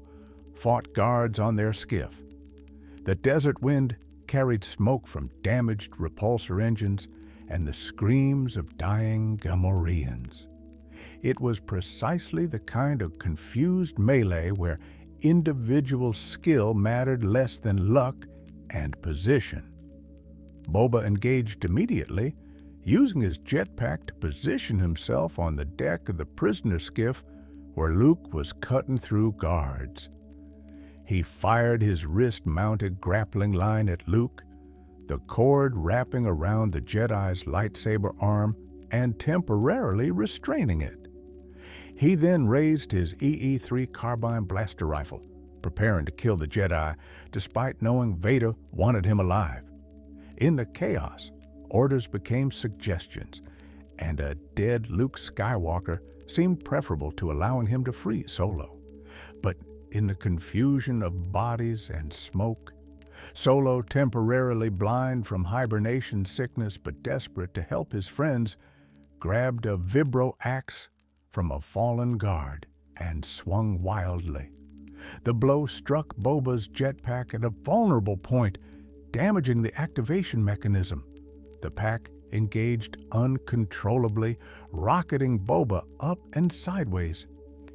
fought guards on their skiff. The desert wind carried smoke from damaged repulsor engines and the screams of dying Gamorreans. It was precisely the kind of confused melee where individual skill mattered less than luck and position. Boba engaged immediately, using his jetpack to position himself on the deck of the prisoner skiff where Luke was cutting through guards. He fired his wrist-mounted grappling line at Luke, the cord wrapping around the Jedi's lightsaber arm and temporarily restraining it. He then raised his EE-3 carbine blaster rifle, preparing to kill the Jedi, despite knowing Vader wanted him alive. In the chaos, orders became suggestions, and a dead Luke Skywalker seemed preferable to allowing him to free Solo. But in the confusion of bodies and smoke, Solo, temporarily blind from hibernation sickness but desperate to help his friends, grabbed a vibro axe from a fallen guard and swung wildly. The blow struck Boba's jetpack at a vulnerable point, damaging the activation mechanism. The pack engaged uncontrollably, rocketing Boba up and sideways.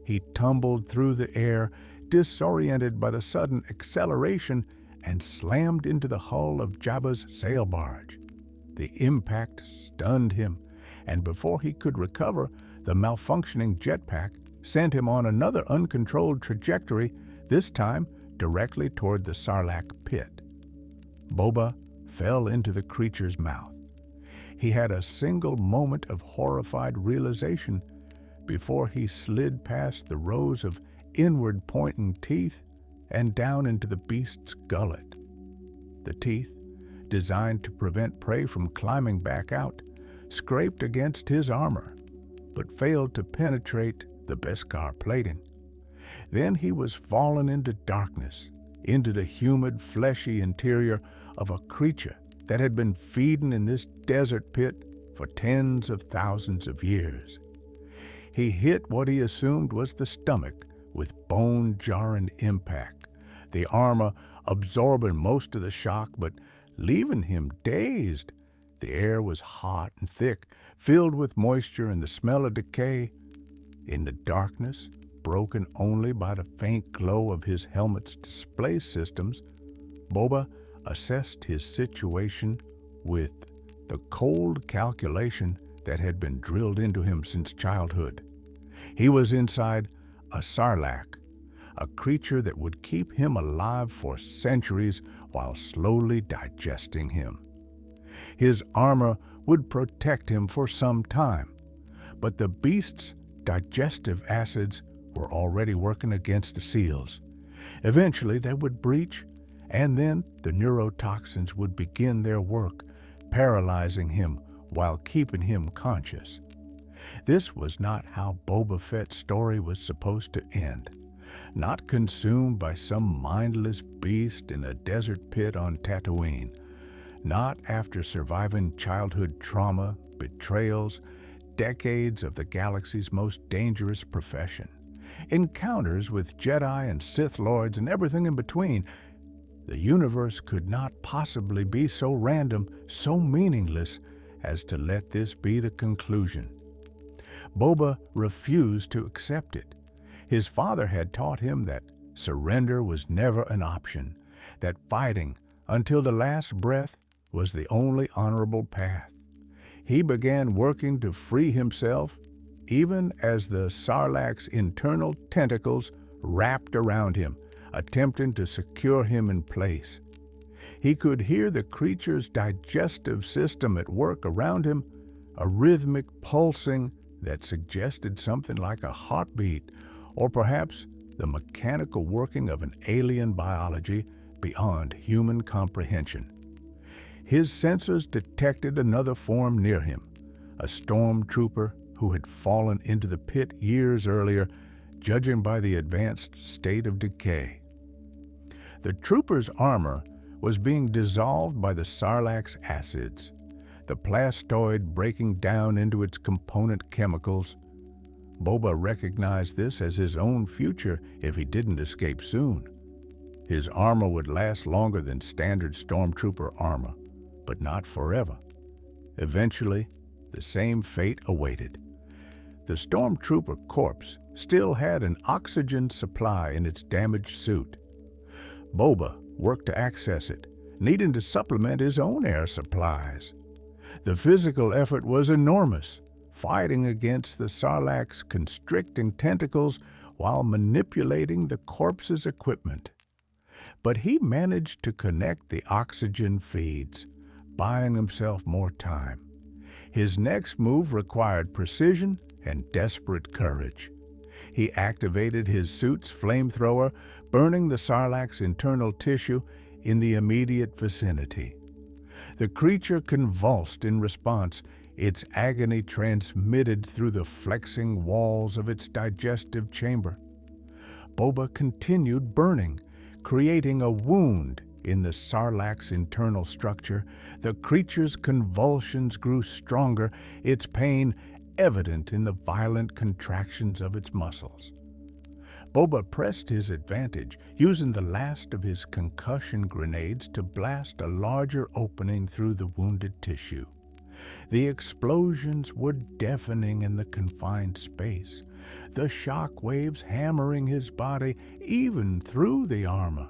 He tumbled through the air, disoriented by the sudden acceleration, and slammed into the hull of Jabba's sail barge. The impact stunned him, and before he could recover, the malfunctioning jetpack sent him on another uncontrolled trajectory, this time directly toward the Sarlacc pit. Boba fell into the creature's mouth. He had a single moment of horrified realization before he slid past the rows of inward-pointing teeth and down into the beast's gullet. The teeth, designed to prevent prey from climbing back out, scraped against his armor, but failed to penetrate the Beskar plating. Then he was fallen into darkness, into the humid, fleshy interior of a creature that had been feeding in this desert pit for tens of thousands of years. He hit what he assumed was the stomach with bone-jarring impact, the armor absorbing most of the shock but leaving him dazed. The air was hot and thick, filled with moisture and the smell of decay. In the darkness, broken only by the faint glow of his helmet's display systems, Boba assessed his situation with the cold calculation that had been drilled into him since childhood. He was inside a Sarlacc, a creature that would keep him alive for centuries while slowly digesting him. His armor would protect him for some time, but the beast's digestive acids were already working against the seals. Eventually they would breach, and then the neurotoxins would begin their work, paralyzing him while keeping him conscious. This was not how Boba Fett's story was supposed to end. Not consumed by some mindless beast in a desert pit on Tatooine. Not after surviving childhood trauma, betrayals, decades of the galaxy's most dangerous profession, encounters with Jedi and Sith Lords and everything in between. The universe could not possibly be so random, so meaningless, as to let this be the conclusion. Boba refused to accept it. His father had taught him that surrender was never an option, that fighting until the last breath was the only honorable path. He began working to free himself, even as the Sarlacc's internal tentacles wrapped around him, attempting to secure him in place. He could hear the creature's digestive system at work around him, a rhythmic pulsing that suggested something like a heartbeat, or perhaps the mechanical working of an alien biology beyond human comprehension. His sensors detected another form near him, a stormtrooper who had fallen into the pit years earlier, judging by the advanced state of decay. The trooper's armor was being dissolved by the Sarlacc's acids, the plastoid breaking down into its component chemicals. Boba recognized this as his own future if he didn't escape soon. His armor would last longer than standard stormtrooper armor, but not forever. Eventually, the same fate awaited. The stormtrooper corpse still had an oxygen supply in its damaged suit. Boba worked to access it, needing to supplement his own air supplies. The physical effort was enormous, fighting against the Sarlacc's constricting tentacles while manipulating the corpse's equipment. But he managed to connect the oxygen feeds, buying himself more time. His next move required precision and desperate courage. He activated his suit's flamethrower, burning the Sarlacc's internal tissue in the immediate vicinity. The creature convulsed in response, its agony transmitted through the flexing walls of its digestive chamber. Boba continued burning, creating a wound in the Sarlacc's internal structure. The creature's convulsions grew stronger, its pain evident in the violent contractions of its muscles. Boba pressed his advantage, using the last of his concussion grenades to blast a larger opening through the wounded tissue. The explosions were deafening in the confined space, the shock waves hammering his body even through the armor.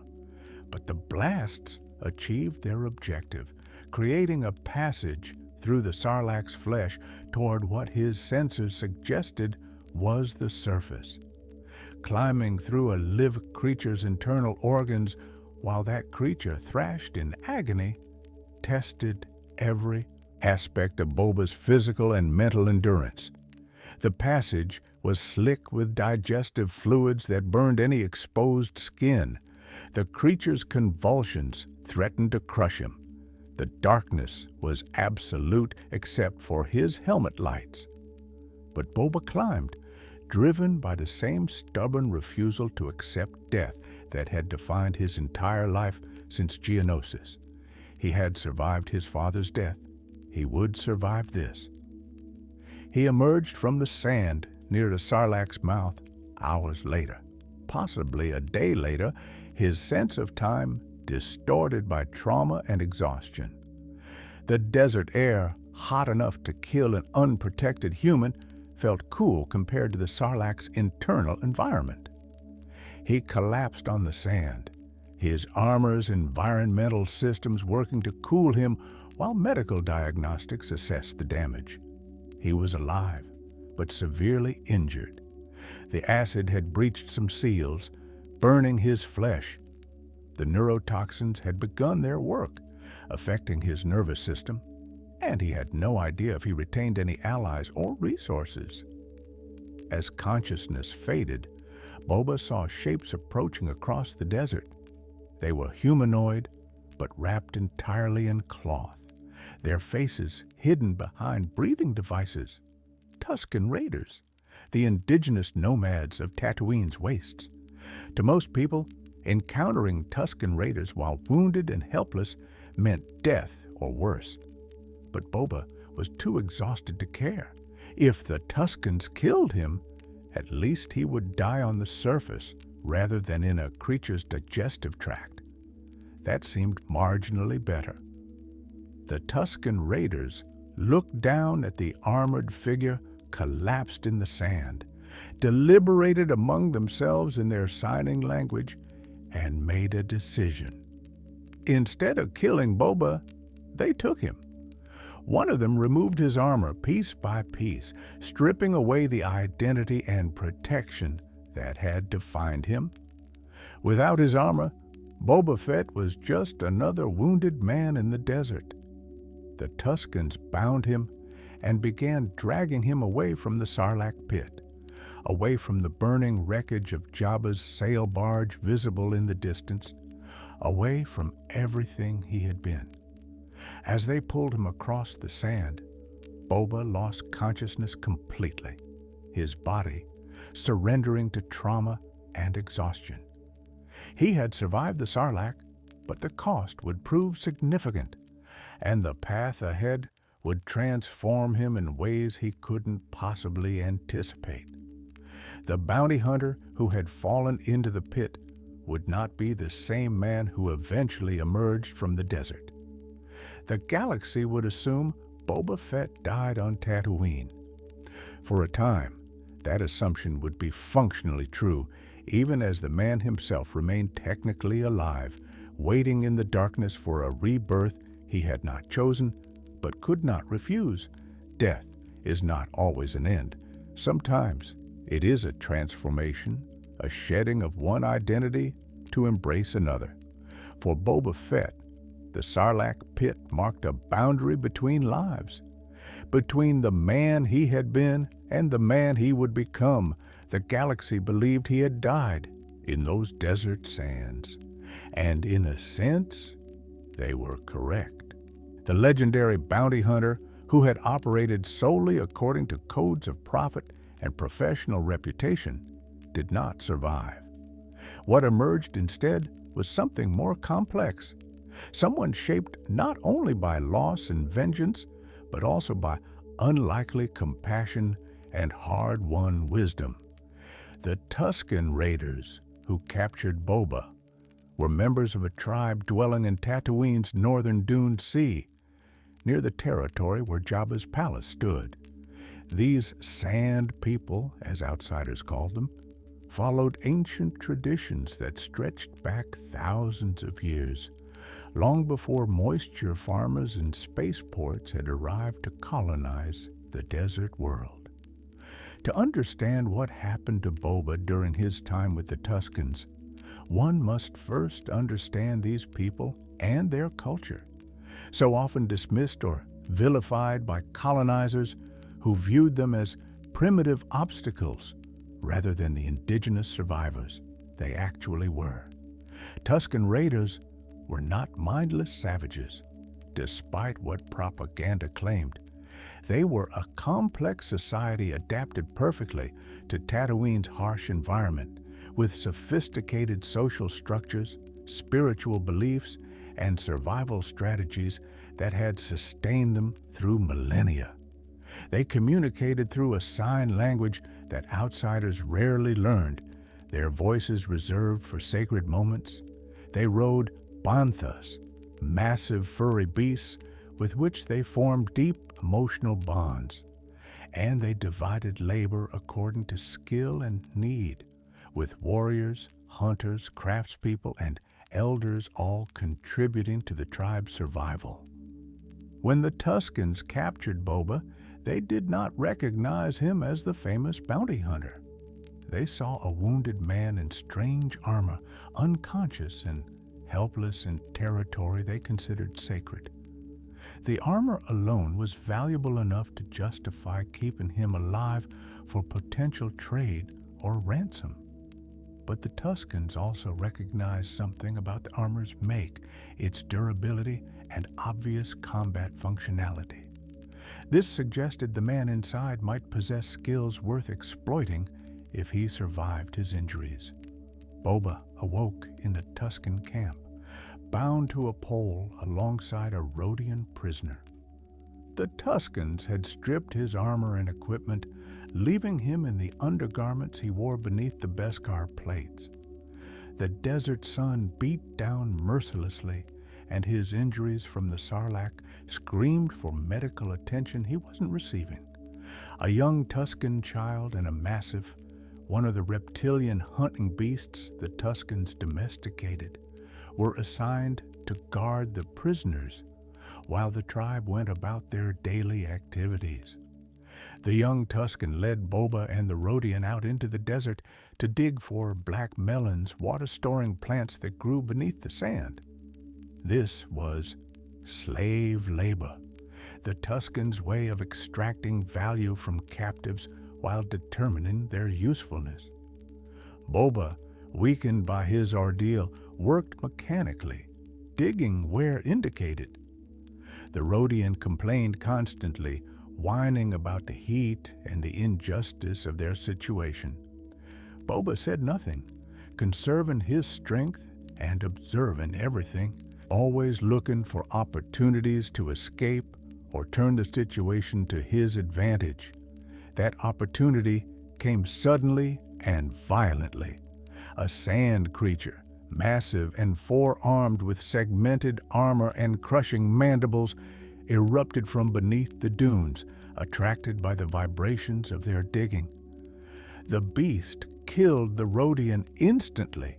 But the blasts achieved their objective, creating a passage through the Sarlacc's flesh toward what his sensors suggested was the surface. Climbing through a live creature's internal organs while that creature thrashed in agony tested every aspect of Boba's physical and mental endurance. The passage was slick with digestive fluids that burned any exposed skin. The creature's convulsions threatened to crush him. The darkness was absolute except for his helmet lights. But Boba climbed, driven by the same stubborn refusal to accept death that had defined his entire life since Geonosis. He had survived his father's death. He would survive this. He emerged from the sand near the Sarlacc's mouth hours later, possibly a day later, his sense of time distorted by trauma and exhaustion. The desert air, hot enough to kill an unprotected human, felt cool compared to the Sarlacc's internal environment. He collapsed on the sand, his armor's environmental systems working to cool him while medical diagnostics assessed the damage. He was alive, but severely injured. The acid had breached some seals, burning his flesh. The neurotoxins had begun their work, affecting his nervous system, and he had no idea if he retained any allies or resources. As consciousness faded, Boba saw shapes approaching across the desert. They were humanoid, but wrapped entirely in cloth, their faces hidden behind breathing devices. Tusken Raiders, the indigenous nomads of Tatooine's wastes. To most people, encountering Tusken Raiders while wounded and helpless meant death or worse. But Boba was too exhausted to care. If the Tuskens killed him, at least he would die on the surface rather than in a creature's digestive tract. That seemed marginally better. The Tusken Raiders looked down at the armored figure collapsed in the sand, deliberated among themselves in their signing language, and made a decision. Instead of killing Boba, they took him. One of them removed his armor piece by piece, stripping away the identity and protection that had defined him. Without his armor, Boba Fett was just another wounded man in the desert. The Tuskens bound him and began dragging him away from the Sarlacc pit, away from the burning wreckage of Jabba's sail barge visible in the distance, away from everything he had been. As they pulled him across the sand, Boba lost consciousness completely, his body surrendering to trauma and exhaustion. He had survived the Sarlacc, but the cost would prove significant, and the path ahead would transform him in ways he couldn't possibly anticipate. The bounty hunter who had fallen into the pit would not be the same man who eventually emerged from the desert. The galaxy would assume Boba Fett died on Tatooine. For a time, that assumption would be functionally true, even as the man himself remained technically alive, waiting in the darkness for a rebirth he had not chosen, but could not refuse. Death is not always an end. Sometimes it is a transformation, a shedding of one identity to embrace another. For Boba Fett, the Sarlacc pit marked a boundary between lives. Between the man he had been and the man he would become, the galaxy believed he had died in those desert sands. And in a sense, they were correct. The legendary bounty hunter, who had operated solely according to codes of profit and professional reputation, did not survive. What emerged instead was something more complex, someone shaped not only by loss and vengeance, but also by unlikely compassion and hard-won wisdom. The Tusken Raiders, who captured Boba, were members of a tribe dwelling in Tatooine's northern dune sea, near the territory where Jabba's palace stood. These sand people, as outsiders called them, followed ancient traditions that stretched back thousands of years, long before moisture farmers and spaceports had arrived to colonize the desert world. To understand what happened to Boba during his time with the Tuskens, one must first understand these people and their culture, so often dismissed or vilified by colonizers who viewed them as primitive obstacles rather than the indigenous survivors they actually were. Tusken Raiders were not mindless savages, despite what propaganda claimed. They were a complex society adapted perfectly to Tatooine's harsh environment, with sophisticated social structures, spiritual beliefs, and survival strategies that had sustained them through millennia. They communicated through a sign language that outsiders rarely learned, their voices reserved for sacred moments. They rode banthas, massive furry beasts with which they formed deep emotional bonds. And they divided labor according to skill and need, with warriors, hunters, craftspeople, and elders all contributing to the tribe's survival. When the Tuskens captured Boba, they did not recognize him as the famous bounty hunter. They saw a wounded man in strange armor, unconscious and helpless in territory they considered sacred. The armor alone was valuable enough to justify keeping him alive for potential trade or ransom. But the Tuskens also recognized something about the armor's make, its durability, and obvious combat functionality. This suggested the man inside might possess skills worth exploiting if he survived his injuries. Boba awoke in the Tusken camp, bound to a pole alongside a Rodian prisoner. The Tuskens had stripped his armor and equipment, leaving him in the undergarments he wore beneath the Beskar plates. The desert sun beat down mercilessly, and his injuries from the Sarlacc screamed for medical attention he wasn't receiving. A young Tusken child and a massive, one of the reptilian hunting beasts the Tuskens domesticated, were assigned to guard the prisoners while the tribe went about their daily activities. The young Tusken led Boba and the Rodian out into the desert to dig for black melons, water-storing plants that grew beneath the sand. This was slave labor, the Tuskens' way of extracting value from captives while determining their usefulness. Boba, weakened by his ordeal, worked mechanically, digging where indicated. The Rodian complained constantly, whining about the heat and the injustice of their situation. Boba said nothing, conserving his strength and observing everything, always looking for opportunities to escape or turn the situation to his advantage. That opportunity came suddenly and violently. A sand creature, massive and four-armed with segmented armor and crushing mandibles, erupted from beneath the dunes, attracted by the vibrations of their digging. The beast killed the Rhodian instantly,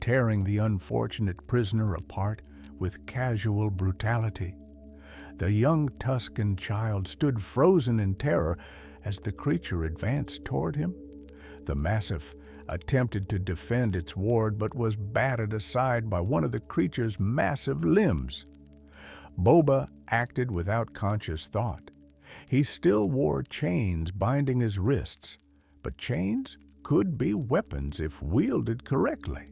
tearing the unfortunate prisoner apart with casual brutality. The young Tusken child stood frozen in terror as the creature advanced toward him. The Massif attempted to defend its ward but was batted aside by one of the creature's massive limbs. Boba acted without conscious thought. He still wore chains binding his wrists, but chains could be weapons if wielded correctly.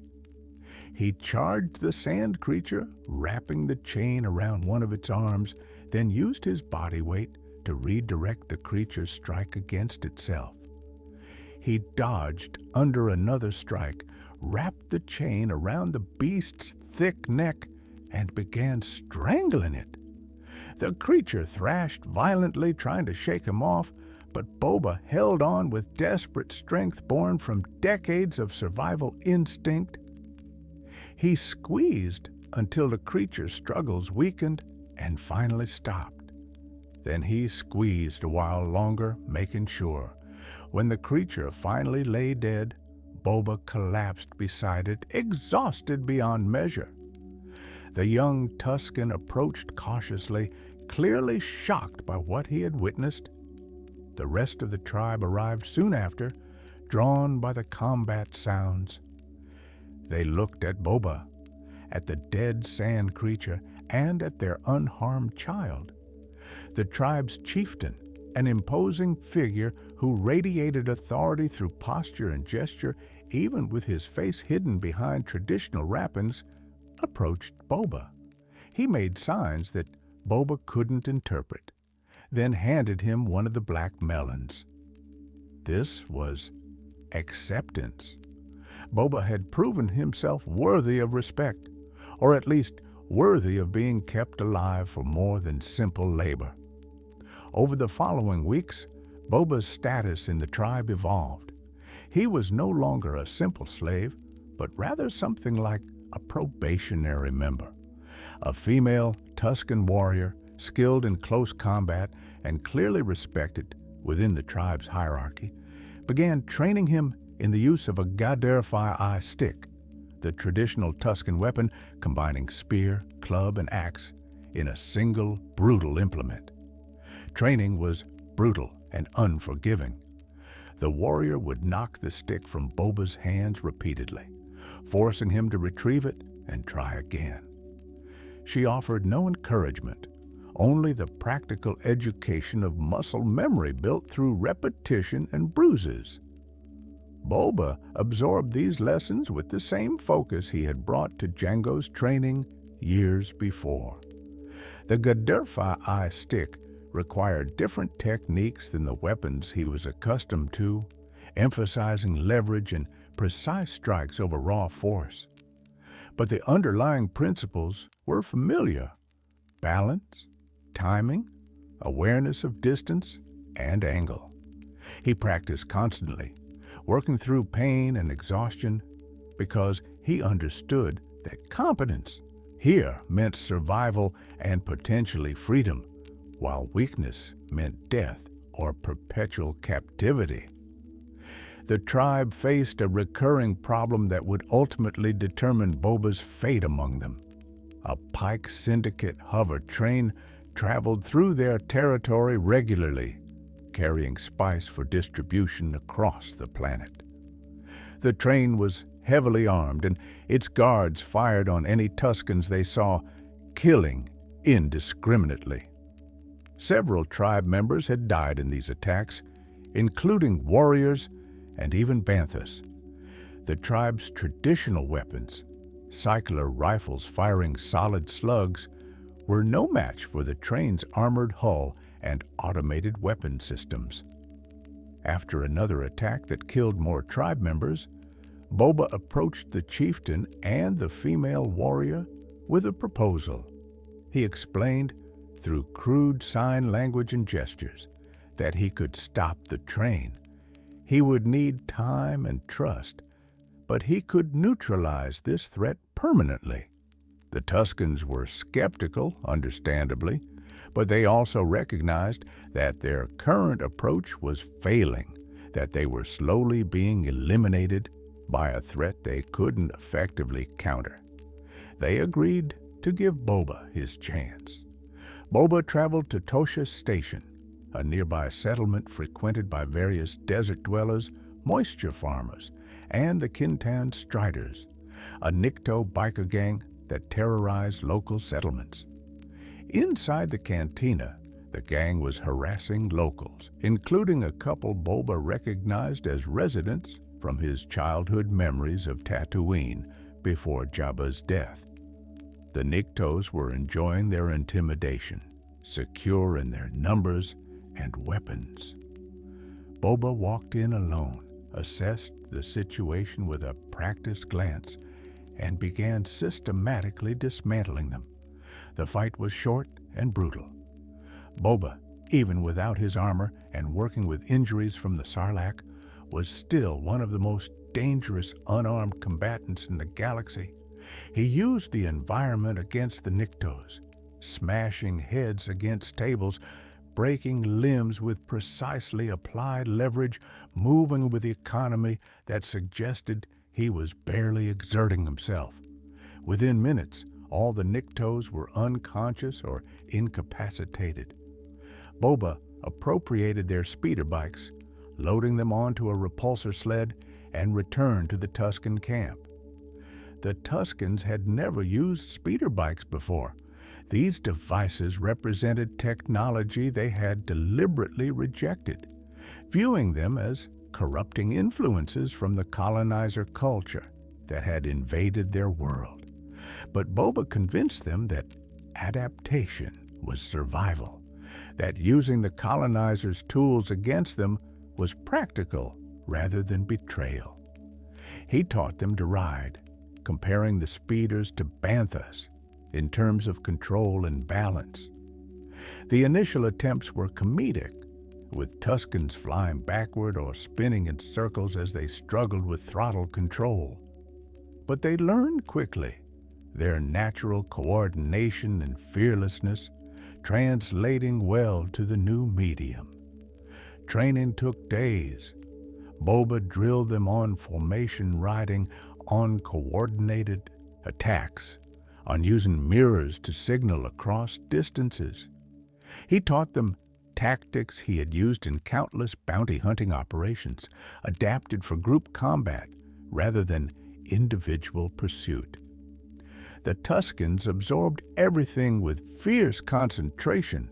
He charged the sand creature, wrapping the chain around one of its arms, then used his body weight to redirect the creature's strike against itself. He dodged under another strike, wrapped the chain around the beast's thick neck, and began strangling it. The creature thrashed violently, trying to shake him off, but Boba held on with desperate strength born from decades of survival instinct. He squeezed until the creature's struggles weakened and finally stopped. Then he squeezed a while longer, making sure. When the creature finally lay dead, Boba collapsed beside it, exhausted beyond measure. The young Tusken approached cautiously, clearly shocked by what he had witnessed. The rest of the tribe arrived soon after, drawn by the combat sounds. They looked at Boba, at the dead sand creature, and at their unharmed child. The tribe's chieftain, an imposing figure who radiated authority through posture and gesture, even with his face hidden behind traditional wrappings, approached Boba. He made signs that Boba couldn't interpret, then handed him one of the black melons. This was acceptance. Boba had proven himself worthy of respect, or at least worthy of being kept alive for more than simple labor. Over the following weeks, Boba's status in the tribe evolved. He was no longer a simple slave, but rather something like a probationary member. A female Tusken warrior, skilled in close combat and clearly respected within the tribe's hierarchy, began training him in the use of a Gaderfi stick, the traditional Tusken weapon combining spear, club, and axe in a single brutal implement. Training was brutal and unforgiving. The warrior would knock the stick from Boba's hands repeatedly, forcing him to retrieve it and try again. She offered no encouragement, only the practical education of muscle memory built through repetition and bruises. Boba absorbed these lessons with the same focus he had brought to Jango's training years before. The Gaderfi stick required different techniques than the weapons he was accustomed to, emphasizing leverage and precise strikes over raw force. But the underlying principles were familiar: balance, timing, awareness of distance, and angle. He practiced constantly, working through pain and exhaustion, because he understood that competence here meant survival and potentially freedom, while weakness meant death or perpetual captivity. The tribe faced a recurring problem that would ultimately determine Boba's fate among them. A Pike Syndicate hover train traveled through their territory regularly, carrying spice for distribution across the planet. The train was heavily armed, and its guards fired on any Tuskens they saw, killing indiscriminately. Several tribe members had died in these attacks, including warriors and even banthas. The tribe's traditional weapons, cycler rifles firing solid slugs, were no match for the train's armored hull and automated weapon systems. After another attack that killed more tribe members, Boba approached the chieftain and the female warrior with a proposal. He explained, through crude sign language and gestures, that he could stop the train. He would need time and trust, but he could neutralize this threat permanently. The Tuscans were skeptical, understandably, but they also recognized that their current approach was failing, that they were slowly being eliminated by a threat they couldn't effectively counter. They agreed to give Boba his chance. Boba traveled to Tosha Station, a nearby settlement frequented by various desert dwellers, moisture farmers, and the Kintan Striders, a Nikto biker gang that terrorized local settlements. Inside the cantina, the gang was harassing locals, including a couple Boba recognized as residents from his childhood memories of Tatooine before Jabba's death. The Niktos were enjoying their intimidation, secure in their numbers and weapons. Boba walked in alone, assessed the situation with a practiced glance, and began systematically dismantling them. The fight was short and brutal. Boba, even without his armor and working with injuries from the Sarlacc, was still one of the most dangerous unarmed combatants in the galaxy. He used the environment against the Niktos, smashing heads against tables, breaking limbs with precisely applied leverage, moving with the economy that suggested he was barely exerting himself. Within minutes, all the Niktos were unconscious or incapacitated. Boba appropriated their speeder bikes, loading them onto a repulsor sled, and returned to the Tusken camp. The Tuskens had never used speeder bikes before. These devices represented technology they had deliberately rejected, viewing them as corrupting influences from the colonizer culture that had invaded their world. But Boba convinced them that adaptation was survival, that using the colonizers' tools against them was practical rather than betrayal. He taught them to ride, comparing the speeders to banthas in terms of control and balance. The initial attempts were comedic, with Tuskens flying backward or spinning in circles as they struggled with throttle control. But they learned quickly, their natural coordination and fearlessness translating well to the new medium. Training took days. Boba drilled them on formation riding, on coordinated attacks, on using mirrors to signal across distances. He taught them tactics he had used in countless bounty hunting operations, adapted for group combat rather than individual pursuit. The Tuskens absorbed everything with fierce concentration,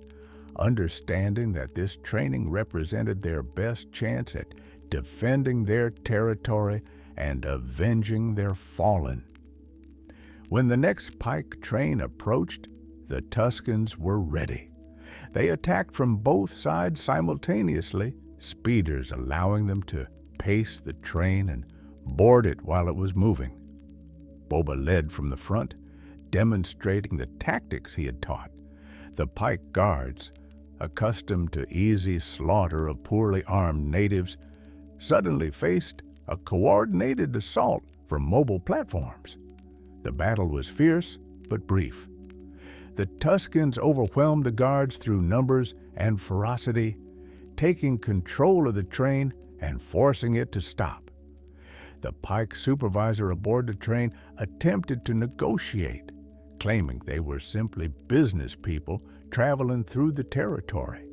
understanding that this training represented their best chance at defending their territory and avenging their fallen. When the next pike train approached, the Tuskens were ready. They attacked from both sides simultaneously, speeders allowing them to pace the train and board it while it was moving. Boba led from the front, demonstrating the tactics he had taught. The pike guards, accustomed to easy slaughter of poorly armed natives, suddenly faced a coordinated assault from mobile platforms. The battle was fierce but brief. The Tuskens overwhelmed the guards through numbers and ferocity, taking control of the train and forcing it to stop. The pike supervisor aboard the train attempted to negotiate, claiming they were simply business people traveling through the territory.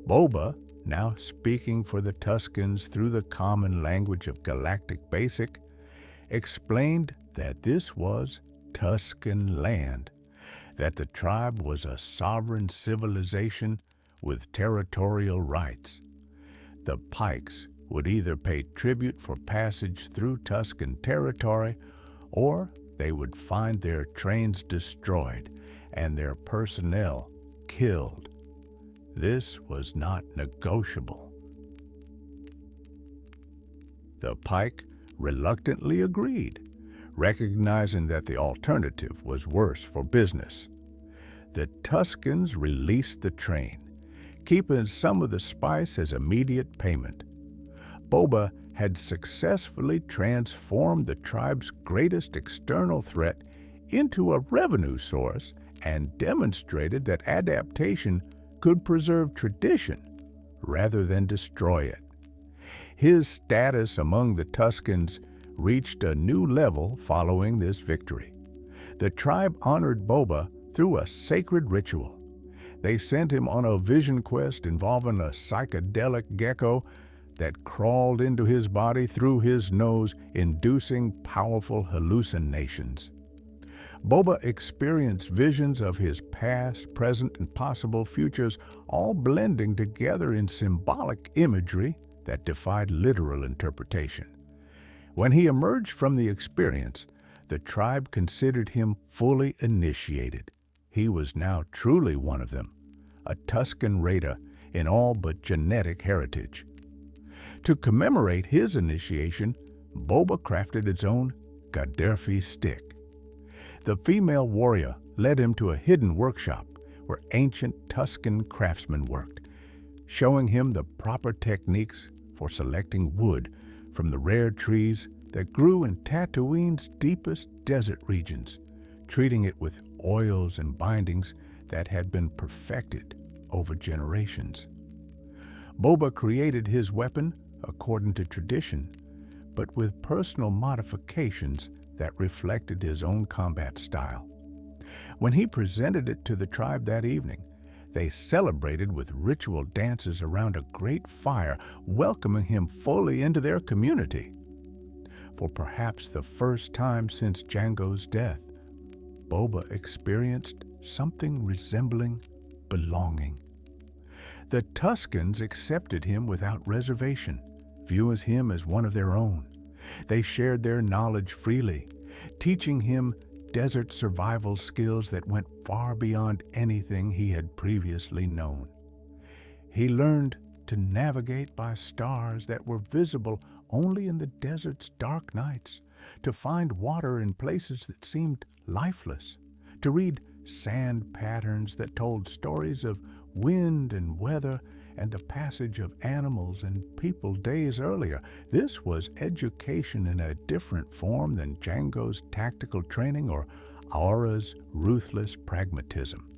Boba, now speaking for the Tuskens through the common language of Galactic Basic, explained that this was Tusken land, that the tribe was a sovereign civilization with territorial rights. The Pikes would either pay tribute for passage through Tusken territory, or they would find their trains destroyed and their personnel killed. This was not negotiable. The Pike reluctantly agreed, recognizing that the alternative was worse for business. The Tuscans released the train, keeping some of the spice as immediate payment. Boba had successfully transformed the tribe's greatest external threat into a revenue source and demonstrated that adaptation could preserve tradition rather than destroy it. His status among the Tuscans reached a new level following this victory. The tribe honored Boba through a sacred ritual. They sent him on a vision quest involving a psychedelic gecko that crawled into his body through his nose, inducing powerful hallucinations. Boba experienced visions of his past, present, and possible futures, all blending together in symbolic imagery that defied literal interpretation. When he emerged from the experience, the tribe considered him fully initiated. He was now truly one of them, a Tuscan raider in all but genetic heritage. To commemorate his initiation, Boba crafted its own Gaddafi stick. The female warrior led him to a hidden workshop where ancient Tuscan craftsmen worked, showing him the proper techniques for selecting wood from the rare trees that grew in Tatooine's deepest desert regions, treating it with oils and bindings that had been perfected over generations. Boba created his weapon according to tradition, but with personal modifications that reflected his own combat style. When he presented it to the tribe that evening, they celebrated with ritual dances around a great fire, welcoming him fully into their community. For perhaps the first time since Jango's death, Boba experienced something resembling belonging. The Tuscans accepted him without reservation, viewing him as one of their own. They shared their knowledge freely, teaching him desert survival skills that went far beyond anything he had previously known. He learned to navigate by stars that were visible only in the desert's dark nights, to find water in places that seemed lifeless, to read sand patterns that told stories of wind and weather and the passage of animals and people days earlier. This was education in a different form than Jango's tactical training or Aura's ruthless pragmatism.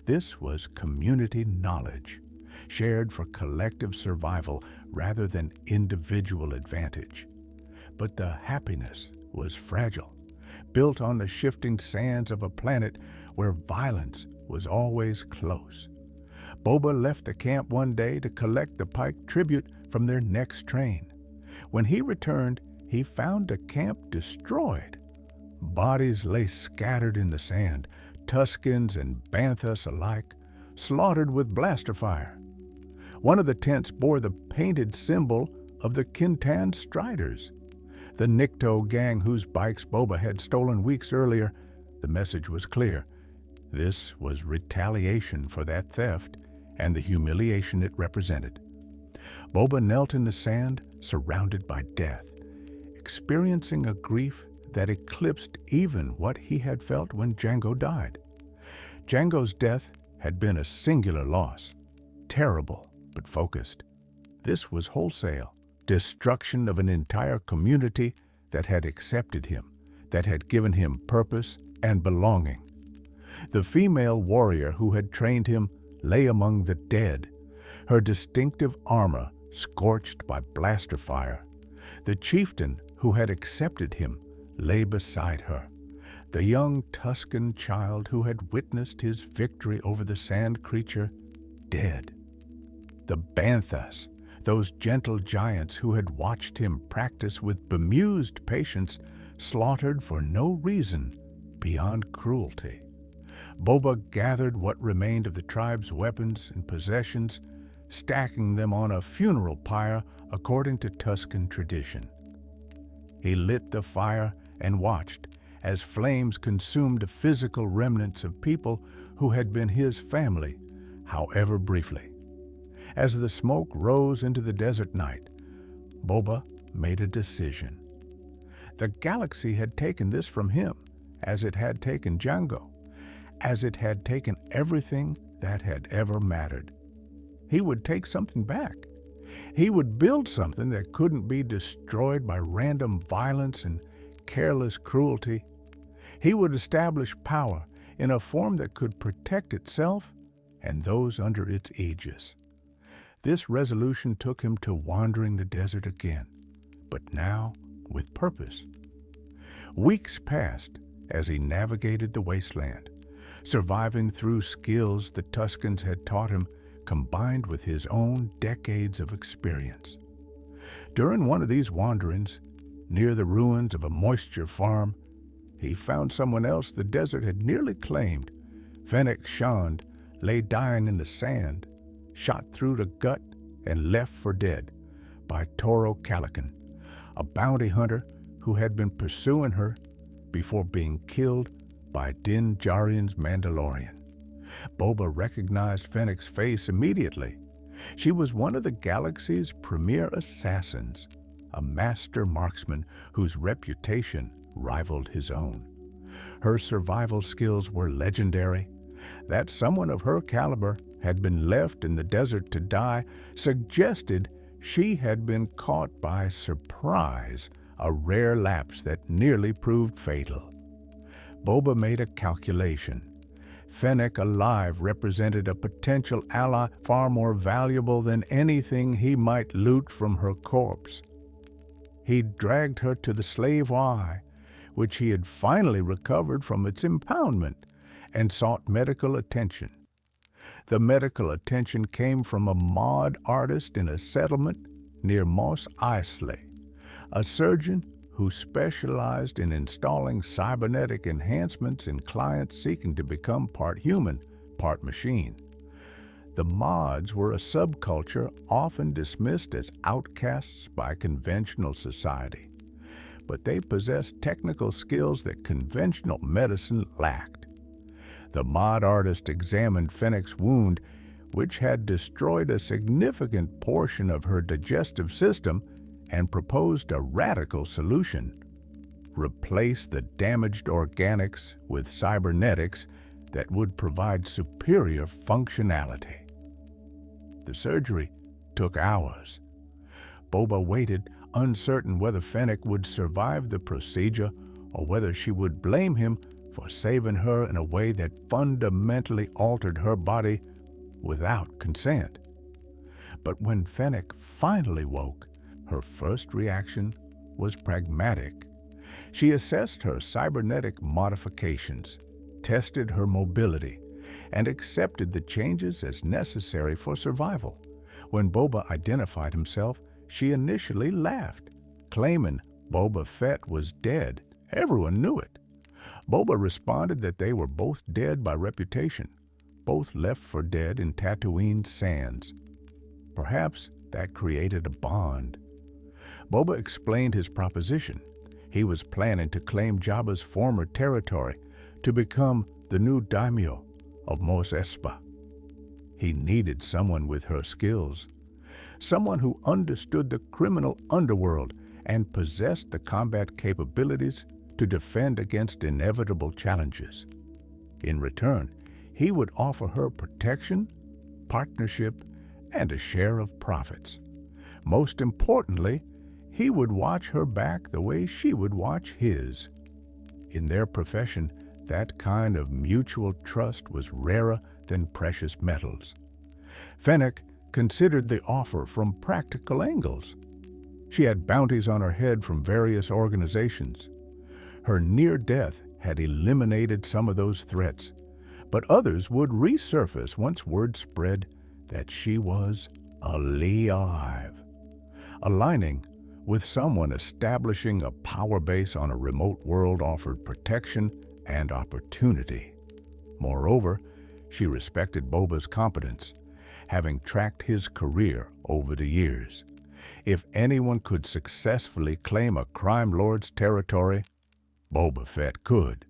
This was community knowledge, shared for collective survival rather than individual advantage. But the happiness was fragile, built on the shifting sands of a planet where violence was always close. Boba left the camp one day to collect the pike tribute from their next train. When he returned, he found the camp destroyed. Bodies lay scattered in the sand, Tuscans and Banthas alike, slaughtered with blaster fire. One of the tents bore the painted symbol of the Kintan Striders, the Nikto gang whose bikes Boba had stolen weeks earlier. The message was clear. This was retaliation for that theft and the humiliation it represented. Boba knelt in the sand, surrounded by death, experiencing a grief that eclipsed even what he had felt when Jango died. Jango's death had been a singular loss, terrible but focused. This was wholesale, destruction of an entire community that had accepted him, that had given him purpose and belonging. The female warrior who had trained him lay among the dead, her distinctive armor scorched by blaster fire. The chieftain who had accepted him lay beside her, the young Tuscan child who had witnessed his victory over the sand creature, dead. The Banthas, those gentle giants who had watched him practice with bemused patience, slaughtered for no reason beyond cruelty. Boba gathered what remained of the tribe's weapons and possessions, stacking them on a funeral pyre according to Tuscan tradition. He lit the fire and watched as flames consumed the physical remnants of people who had been his family, however briefly. As the smoke rose into the desert night, Boba made a decision. The galaxy had taken this from him, as it had taken Jango, as it had taken everything that had ever mattered. He would take something back. He would build something that couldn't be destroyed by random violence and careless cruelty. He would establish power in a form that could protect itself and those under its aegis. This resolution took him to wandering the desert again, but now with purpose. Weeks passed as he navigated the wasteland, surviving through skills the Tuskens had taught him, combined with his own decades of experience. During one of these wanderings, near the ruins of a moisture farm, he found someone else the desert had nearly claimed. Fennec Shand lay dying in the sand, shot through the gut and left for dead by Toro Calican, a bounty hunter who had been pursuing her before being killed by Din Djarin's Mandalorian. Boba recognized Fennec's face immediately. She was one of the galaxy's premier assassins, a master marksman whose reputation rivaled his own. Her survival skills were legendary. That someone of her caliber had been left in the desert to die suggested she had been caught by surprise, a rare lapse that nearly proved fatal. Boba made a calculation. Fennec alive represented a potential ally far more valuable than anything he might loot from her corpse. He dragged her to the Slave Eye, which he had finally recovered from its impoundment, and sought medical attention. The medical attention came from a mod artist in a settlement near Mos Eisley, a surgeon who specialized in installing cybernetic enhancements in clients seeking to become part human, part machine. The mods were a subculture often dismissed as outcasts by conventional society, but they possessed technical skills that conventional medicine lacked. The mod artist examined Fennec's wound, which had destroyed a significant portion of her digestive system, and proposed a radical solution: replace the damaged organics with cybernetics that would provide superior functionality. The surgery took hours. Boba waited, uncertain whether Fennec would survive the procedure or whether she would blame him for saving her in a way that fundamentally altered her body without consent. But when Fennec finally woke, her first reaction was pragmatic. She assessed her cybernetic modifications, tested her mobility, and accepted the changes as necessary for survival. When Boba identified himself, she initially laughed, claiming Boba Fett was dead. Everyone knew it. Boba responded that they were both dead by reputation, both left for dead in Tatooine's sands. Perhaps that created a bond. Boba explained his proposition. He was planning to claim Jabba's former territory to become the new daimyo of Mos Espa. He needed someone with her skills, someone who understood the criminal underworld and possessed the combat capabilities to defend against inevitable challenges. In return, he would offer her protection, partnership, and a share of profits. Most importantly, he would watch her back the way she would watch his. In their profession, that kind of mutual trust was rarer than precious metals. Fennec considered the offer from practical angles. She had bounties on her head from various organizations. Her near death had eliminated some of those threats, but others would resurface once word spread that she was alive. Aligning with someone establishing a power base on a remote world offered protection and opportunity. Moreover, she respected Boba's competence, having tracked his career over the years. If anyone could successfully claim a crime lord's territory, Boba Fett could.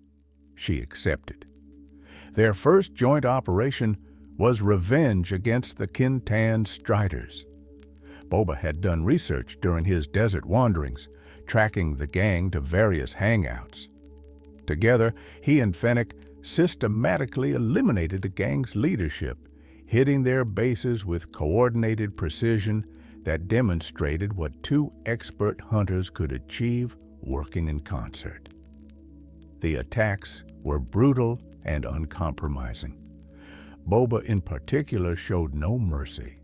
She accepted. Their first joint operation was revenge against the Kintan Striders. Boba had done research during his desert wanderings, tracking the gang to various hangouts. Together, he and Fennec systematically eliminated the gang's leadership, hitting their bases with coordinated precision that demonstrated what two expert hunters could achieve working in concert. The attacks were brutal and uncompromising. Boba in particular showed no mercy,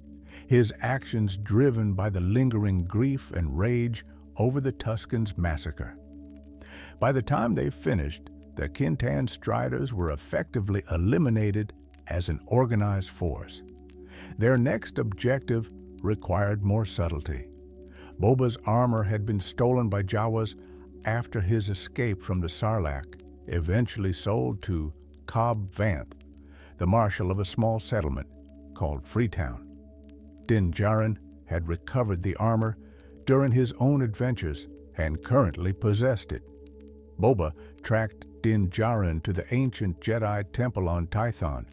his actions driven by the lingering grief and rage over the Tuscans' massacre. By the time they finished, the Kintan Striders were effectively eliminated as an organized force. Their next objective required more subtlety. Boba's armor had been stolen by Jawas after his escape from the Sarlacc, eventually sold to Cobb Vanth, the marshal of a small settlement called Freetown. Din Djarin had recovered the armor during his own adventures and currently possessed it. Boba tracked Din Djarin to the ancient Jedi temple on Tython,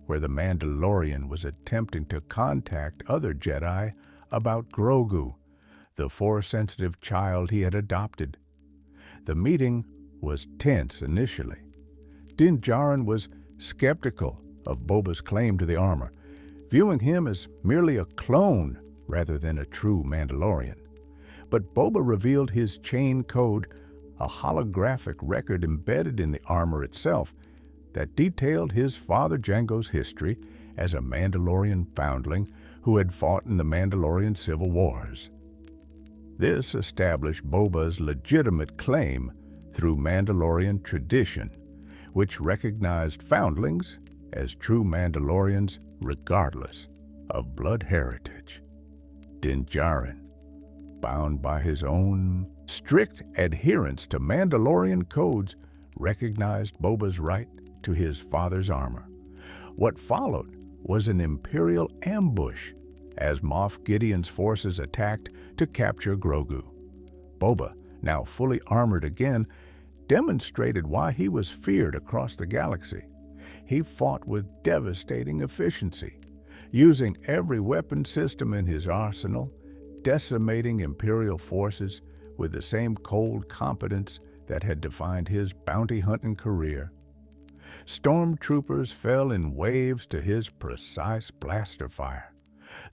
where the Mandalorian was attempting to contact other Jedi about Grogu, the Force-sensitive child he had adopted. The meeting was tense initially. Din Djarin was skeptical of Boba's claim to the armor, viewing him as merely a clone rather than a true Mandalorian. But Boba revealed his chain code, a holographic record embedded in the armor itself that detailed his father Jango's history as a Mandalorian foundling who had fought in the Mandalorian Civil Wars. This established Boba's legitimate claim through Mandalorian tradition, which recognized foundlings as true Mandalorians regardless of blood heritage. Din Djarin, bound by his own strict adherence to Mandalorian codes, recognized Boba's right to his father's armor. What followed was an Imperial ambush as Moff Gideon's forces attacked to capture Grogu. Boba, now fully armored again, demonstrated why he was feared across the galaxy. He fought with devastating efficiency, using every weapon system in his arsenal, decimating Imperial forces with the same cold competence that had defined his bounty-hunting career. Stormtroopers fell in waves to his precise blaster fire.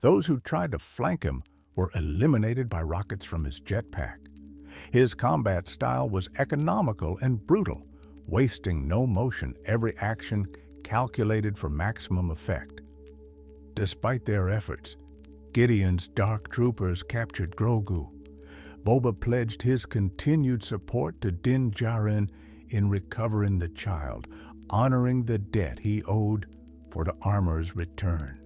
Those who tried to flank him were eliminated by rockets from his jetpack. His combat style was economical and brutal, wasting no motion, every action calculated for maximum effect. Despite their efforts, Gideon's dark troopers captured Grogu. Boba pledged his continued support to Din Djarin in recovering the child, honoring the debt he owed for the armor's return.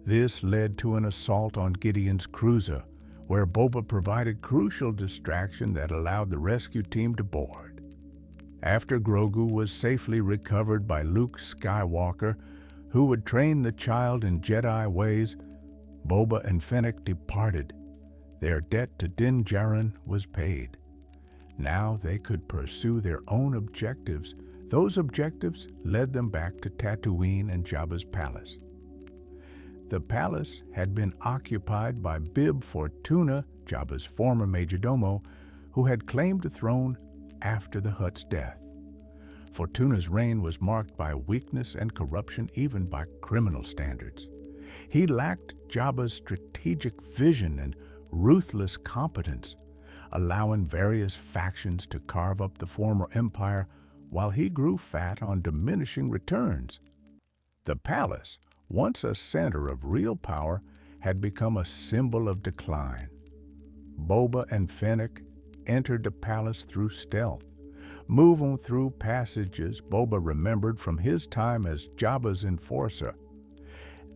This led to an assault on Gideon's cruiser, where Boba provided crucial distraction that allowed the rescue team to board. After Grogu was safely recovered by Luke Skywalker, who would train the child in Jedi ways, Boba and Fennec departed. Their debt to Din Djarin was paid. Now they could pursue their own objectives. Those objectives led them back to Tatooine and Jabba's palace. The palace had been occupied by Bib Fortuna, Jabba's former majordomo, who had claimed the throne after the Hutt's death. Fortuna's reign was marked by weakness and corruption even by criminal standards. He lacked Jabba's strategic vision and ruthless competence, allowing various factions to carve up the former empire while he grew fat on diminishing returns. The palace, once a center of real power, had become a symbol of decline. Boba and Fennec entered the palace through stealth, moving through passages Boba remembered from his time as Jabba's enforcer.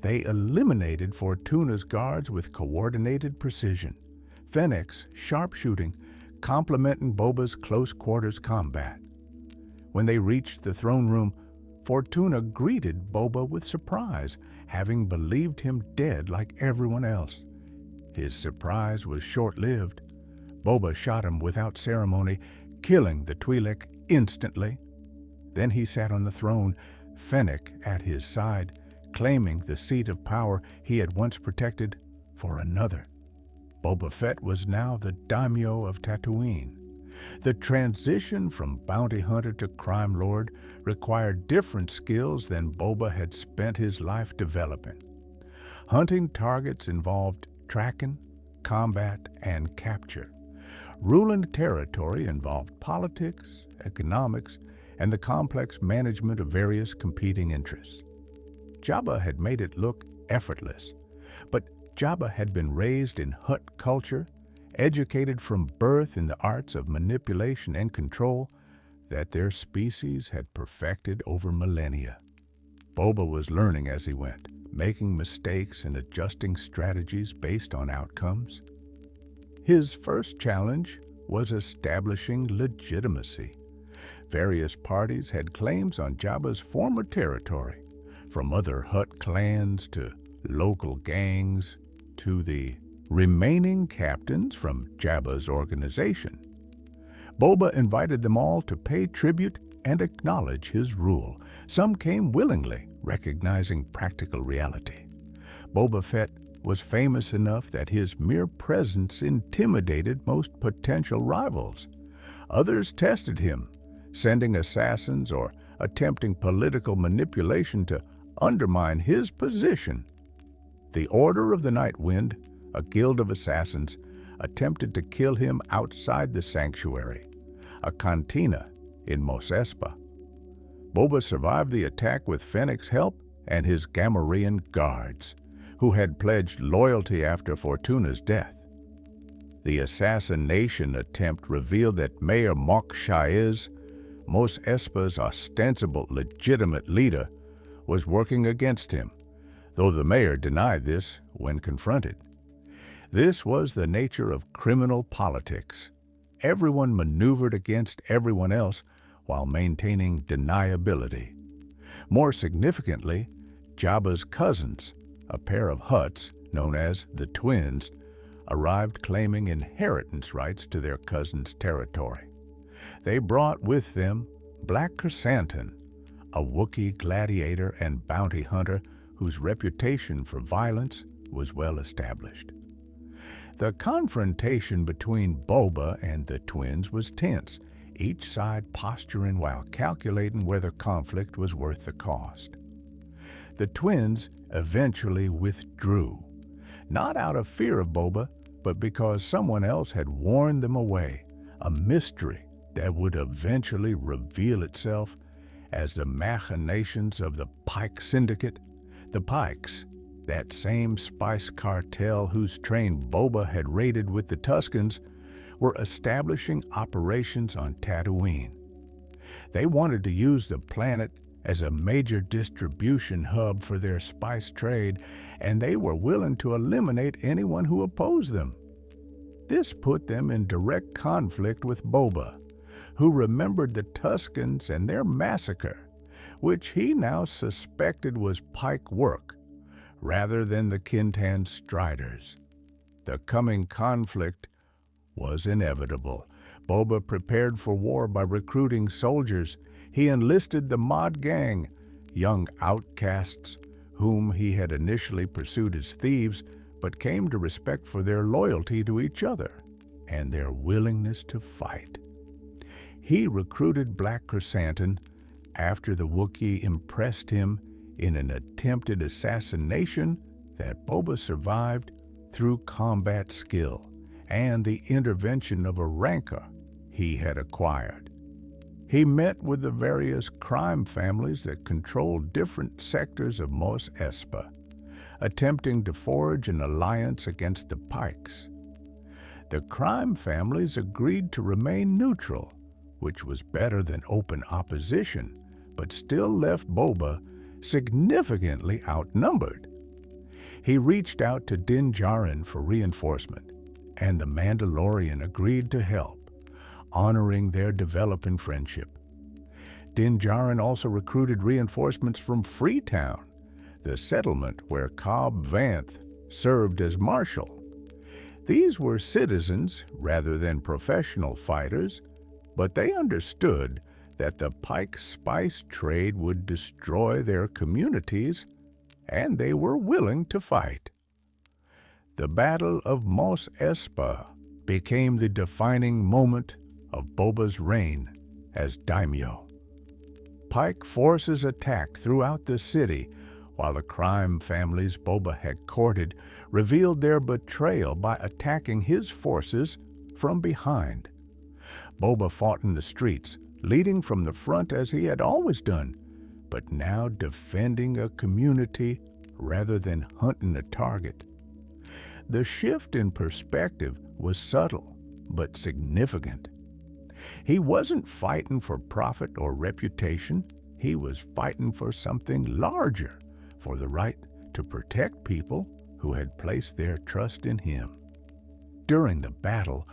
They eliminated Fortuna's guards with coordinated precision, Fennec's sharpshooting complementing Boba's close-quarters combat. When they reached the throne room, Fortuna greeted Boba with surprise, having believed him dead like everyone else. His surprise was short-lived. Boba shot him without ceremony, killing the Twi'lek instantly. Then he sat on the throne, Fennec at his side, claiming the seat of power he had once protected for another. Boba Fett was now the daimyo of Tatooine. The transition from bounty hunter to crime lord required different skills than Boba had spent his life developing. Hunting targets involved tracking, combat, and capture. Ruling territory involved politics, economics, and the complex management of various competing interests. Jabba had made it look effortless, but Jabba had been raised in Hutt culture, educated from birth in the arts of manipulation and control that their species had perfected over millennia. Boba was learning as he went, making mistakes and adjusting strategies based on outcomes. His first challenge was establishing legitimacy. Various parties had claims on Jabba's former territory, from other Hutt clans to local gangs to the remaining captains from Jabba's organization. Boba invited them all to pay tribute and acknowledge his rule. Some came willingly, recognizing practical reality. Boba Fett was famous enough that his mere presence intimidated most potential rivals. Others tested him, sending assassins or attempting political manipulation to undermine his position. The Order of the Night Wind, a guild of assassins, attempted to kill him outside the sanctuary, a cantina in Mos Espa. Boba survived the attack with Fennec's help and his Gamorrean guards, who had pledged loyalty after Fortuna's death. The assassination attempt revealed that Mayor Mok Shaiz, Mos Espa's ostensible legitimate leader, was working against him, though the mayor denied this when confronted. This was the nature of criminal politics. Everyone maneuvered against everyone else while maintaining deniability. More significantly, Jabba's cousins, a pair of Hutts known as the Twins, arrived claiming inheritance rights to their cousin's territory. They brought with them Black Chrysanthemum, a Wookiee gladiator and bounty hunter whose reputation for violence was well established. The confrontation between Boba and the twins was tense, each side posturing while calculating whether conflict was worth the cost. The twins eventually withdrew, not out of fear of Boba, but because someone else had warned them away, a mystery that would eventually reveal itself as the machinations of the Pike Syndicate. The Pikes, that same spice cartel whose train Boba had raided with the Tuskens, were establishing operations on Tatooine. They wanted to use the planet as a major distribution hub for their spice trade, and they were willing to eliminate anyone who opposed them. This put them in direct conflict with Boba, who remembered the Tuskens and their massacre, which he now suspected was Pike work, rather than the Kintan Striders. The coming conflict was inevitable. Boba prepared for war by recruiting soldiers. He enlisted the Mod Gang, young outcasts whom he had initially pursued as thieves, but came to respect for their loyalty to each other and their willingness to fight. He recruited Black Chrysanthemum after the Wookiee impressed him in an attempted assassination that Boba survived through combat skill and the intervention of a rancor he had acquired. He met with the various crime families that controlled different sectors of Mos Espa, attempting to forge an alliance against the Pikes. The crime families agreed to remain neutral, which was better than open opposition, but still left Boba significantly outnumbered. He reached out to Din Djarin for reinforcement, and the Mandalorian agreed to help, honoring their developing friendship. Din Djarin also recruited reinforcements from Freetown, the settlement where Cobb Vanth served as marshal. These were citizens rather than professional fighters, but they understood that the Pike spice trade would destroy their communities, and they were willing to fight. The Battle of Mos Espa became the defining moment of Boba's reign as daimyo. Pike forces attacked throughout the city, while the crime families Boba had courted revealed their betrayal by attacking his forces from behind. Boba fought in the streets, leading from the front as he had always done, but now defending a community rather than hunting a target. The shift in perspective was subtle but significant. He wasn't fighting for profit or reputation. He was fighting for something larger, for the right to protect people who had placed their trust in him. During the battle,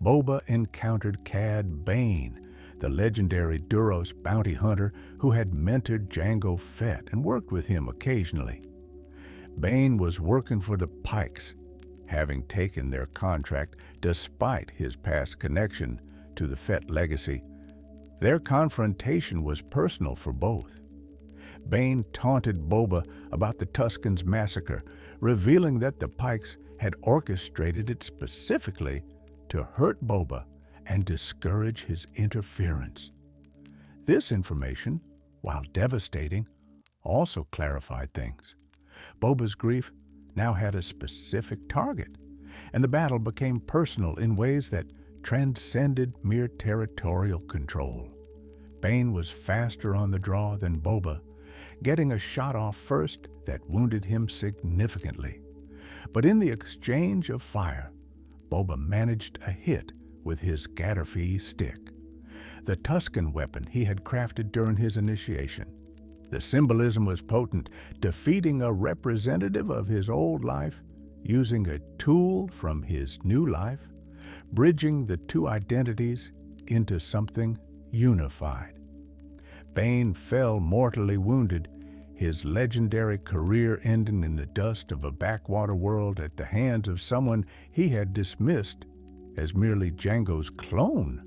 Boba encountered Cad Bane, the legendary Duros bounty hunter who had mentored Jango Fett and worked with him occasionally. Bane was working for the Pikes, having taken their contract despite his past connection to the Fett legacy. Their confrontation was personal for both. Bane taunted Boba about the Tuscans' massacre, revealing that the Pikes had orchestrated it specifically to hurt Boba and discourage his interference. This information, while devastating, also clarified things. Boba's grief now had a specific target, and the battle became personal in ways that transcended mere territorial control. Bane was faster on the draw than Boba, getting a shot off first that wounded him significantly. But in the exchange of fire, Boba managed a hit with his Gaddafi stick, the Tuscan weapon he had crafted during his initiation. The symbolism was potent, defeating a representative of his old life, using a tool from his new life, bridging the two identities into something unified. Bane fell mortally wounded, his legendary career ending in the dust of a backwater world at the hands of someone he had dismissed as merely Jango's clone.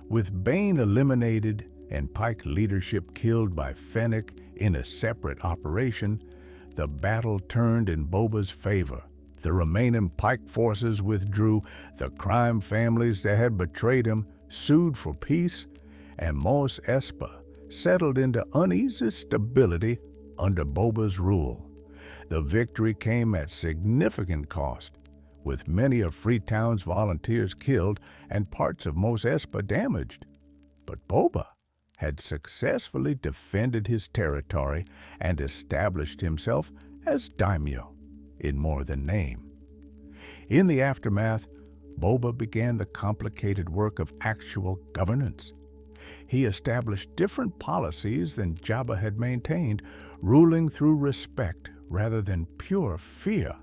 With Bane eliminated and Pike leadership killed by Fennec in a separate operation, the battle turned in Boba's favor. The remaining Pike forces withdrew, the crime families that had betrayed him sued for peace, and Mos Espa settled into uneasy stability under Boba's rule. The victory came at significant cost, with many of Freetown's volunteers killed and parts of Mos Espa damaged. But Boba had successfully defended his territory and established himself as daimyo, in more than name. In the aftermath, Boba began the complicated work of actual governance. He established different policies than Jabba had maintained, ruling through respect rather than pure fear,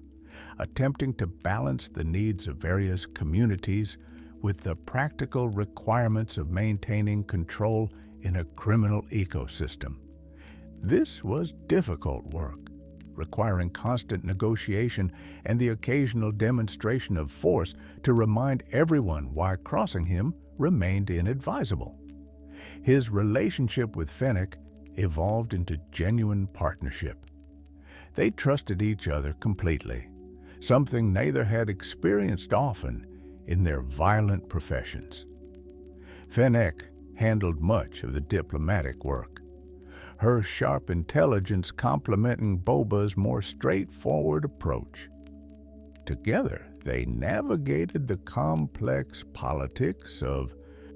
attempting to balance the needs of various communities with the practical requirements of maintaining control in a criminal ecosystem. This was difficult work, requiring constant negotiation and the occasional demonstration of force to remind everyone why crossing him remained inadvisable. His relationship with Fennec evolved into genuine partnership. They trusted each other completely, something neither had experienced often in their violent professions. Fennec handled much of the diplomatic work, her sharp intelligence complementing Boba's more straightforward approach. Together, they navigated the complex politics of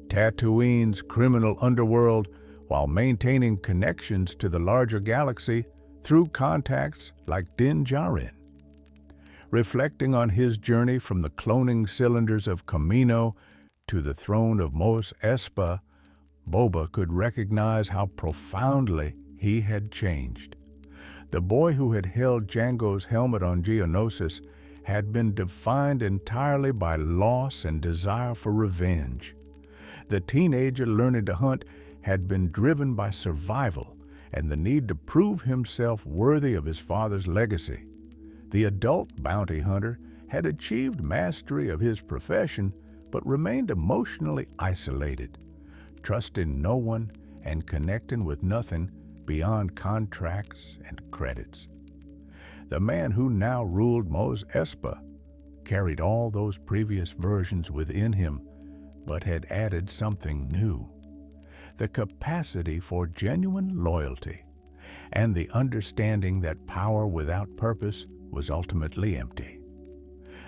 Tatooine's criminal underworld while maintaining connections to the larger galaxy through contacts like Din Djarin. Reflecting on his journey from the cloning cylinders of Kamino to the throne of Mos Espa, Boba could recognize how profoundly he had changed. The boy who had held Jango's helmet on Geonosis had been defined entirely by loss and desire for revenge. The teenager learning to hunt had been driven by survival and the need to prove himself worthy of his father's legacy. The adult bounty hunter had achieved mastery of his profession but remained emotionally isolated, trusting no one and connecting with nothing beyond contracts and credits. The man who now ruled Mos Espa carried all those previous versions within him, but had added something new: the capacity for genuine loyalty, and the understanding that power without purpose was ultimately empty.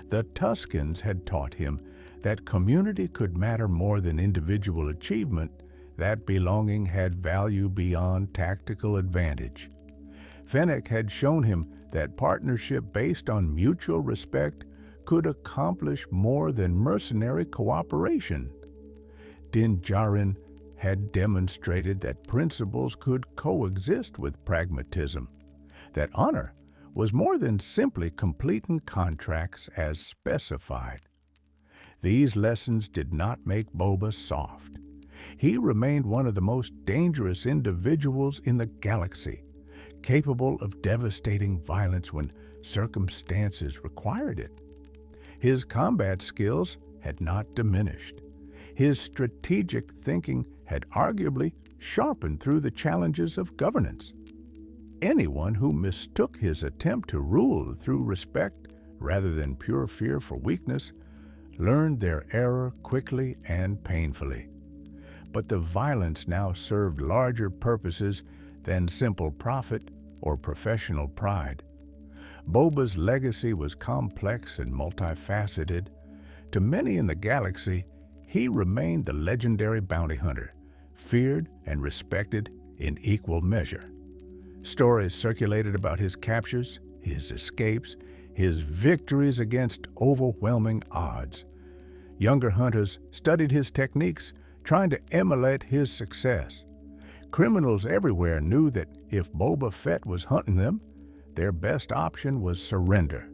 The Tuskens had taught him that community could matter more than individual achievement, that belonging had value beyond tactical advantage. Fennec had shown him that partnership based on mutual respect could accomplish more than mercenary cooperation. Din Djarin had demonstrated that principles could coexist with pragmatism, that honor was more than simply completing contracts as specified. These lessons did not make Boba soft. He remained one of the most dangerous individuals in the galaxy, capable of devastating violence when circumstances required it. His combat skills had not diminished. His strategic thinking had arguably sharpened through the challenges of governance. Anyone who mistook his attempt to rule through respect rather than pure fear for weakness learned their error quickly and painfully. But the violence now served larger purposes than simple profit or professional pride. Boba's legacy was complex and multifaceted. To many in the galaxy, he remained the legendary bounty hunter, feared and respected in equal measure. Stories circulated about his captures, his escapes, his victories against overwhelming odds. Younger hunters studied his techniques, trying to emulate his success. Criminals everywhere knew that if Boba Fett was hunting them, their best option was surrender,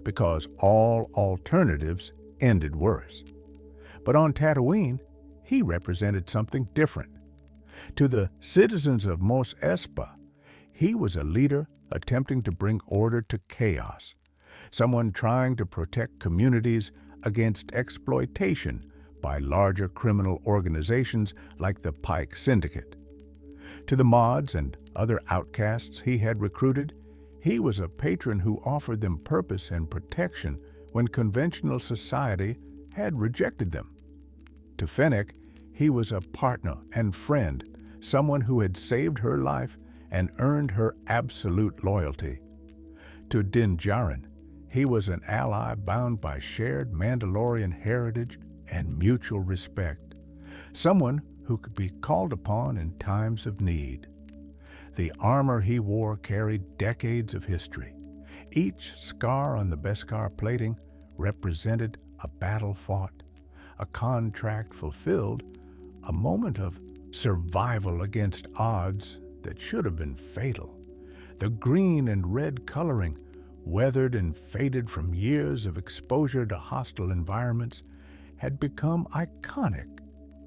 because all alternatives ended worse. But on Tatooine, he represented something different. To the citizens of Mos Espa, he was a leader attempting to bring order to chaos, someone trying to protect communities against exploitation by larger criminal organizations like the Pike Syndicate. To the mods and other outcasts he had recruited, he was a patron who offered them purpose and protection when conventional society had rejected them. To Fennec, he was a partner and friend, someone who had saved her life and earned her absolute loyalty. To Din Djarin, he was an ally bound by shared Mandalorian heritage and mutual respect, someone who could be called upon in times of need. The armor he wore carried decades of history. Each scar on the Beskar plating represented a battle fought, a contract fulfilled, a moment of survival against odds that should have been fatal. The green and red coloring, weathered and faded from years of exposure to hostile environments, had become iconic,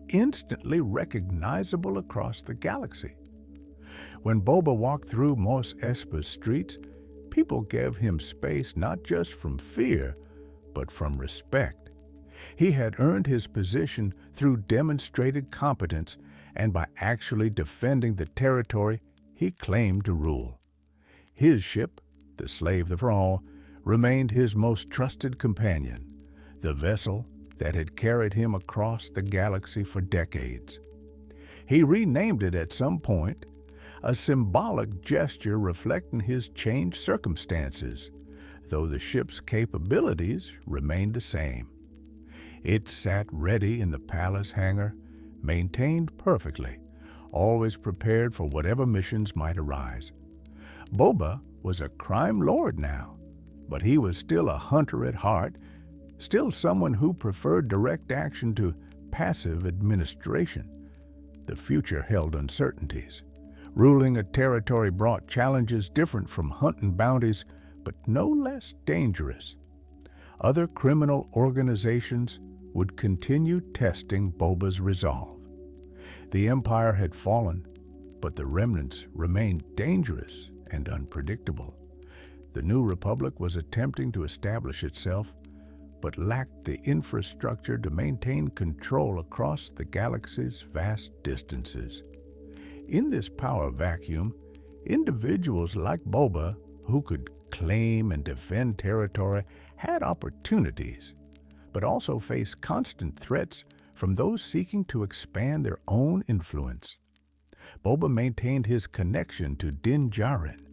instantly recognizable across the galaxy. When Boba walked through Mos Espa's streets, people gave him space not just from fear, but from respect. He had earned his position through demonstrated competence and by actually defending the territory he claimed to rule. His ship, the Slave the Thrall, remained his most trusted companion, the vessel that had carried him across the galaxy for decades. He renamed it at some point, a symbolic gesture reflecting his changed circumstances, though the ship's capabilities remained the same. It sat ready in the palace hangar, maintained perfectly, always prepared for whatever missions might arise. Boba was a crime lord now, but he was still a hunter at heart, still someone who preferred direct action to passive administration. The future held uncertainties. Ruling a territory brought challenges different from hunting bounties, but no less dangerous. Other criminal organizations would continue testing Boba's resolve. The Empire had fallen, but the remnants remained dangerous and unpredictable. The New Republic was attempting to establish itself, but lacked the infrastructure to maintain control across the galaxy's vast distances. In this power vacuum, individuals like Boba, who could claim and defend territory had opportunities, but also faced constant threats from those seeking to expand their own influence. Boba maintained his connection to Din Djarin,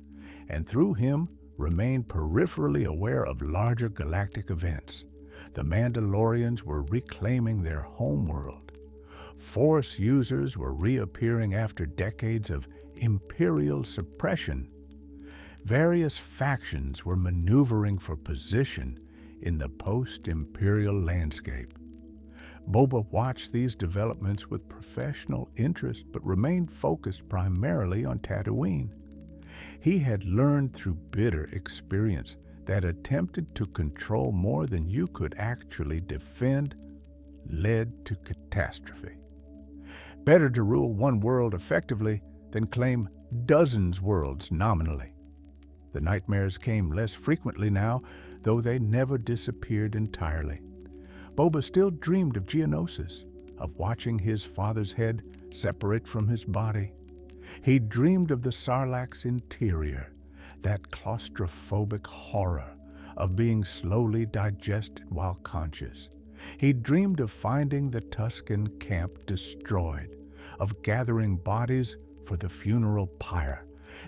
and through him remained peripherally aware of larger galactic events. The Mandalorians were reclaiming their homeworld. Force users were reappearing after decades of imperial suppression. Various factions were maneuvering for position in the post-imperial landscape. Boba watched these developments with professional interest but remained focused primarily on Tatooine. He had learned through bitter experience that attempted to control more than you could actually defend led to catastrophe. Better to rule one world effectively than claim dozens worlds nominally. The nightmares came less frequently now, though they never disappeared entirely. Boba still dreamed of Geonosis, of watching his father's head separate from his body. He dreamed of the Sarlacc's interior, that claustrophobic horror of being slowly digested while conscious. He dreamed of finding the Tusken camp destroyed, of gathering bodies for the funeral pyre.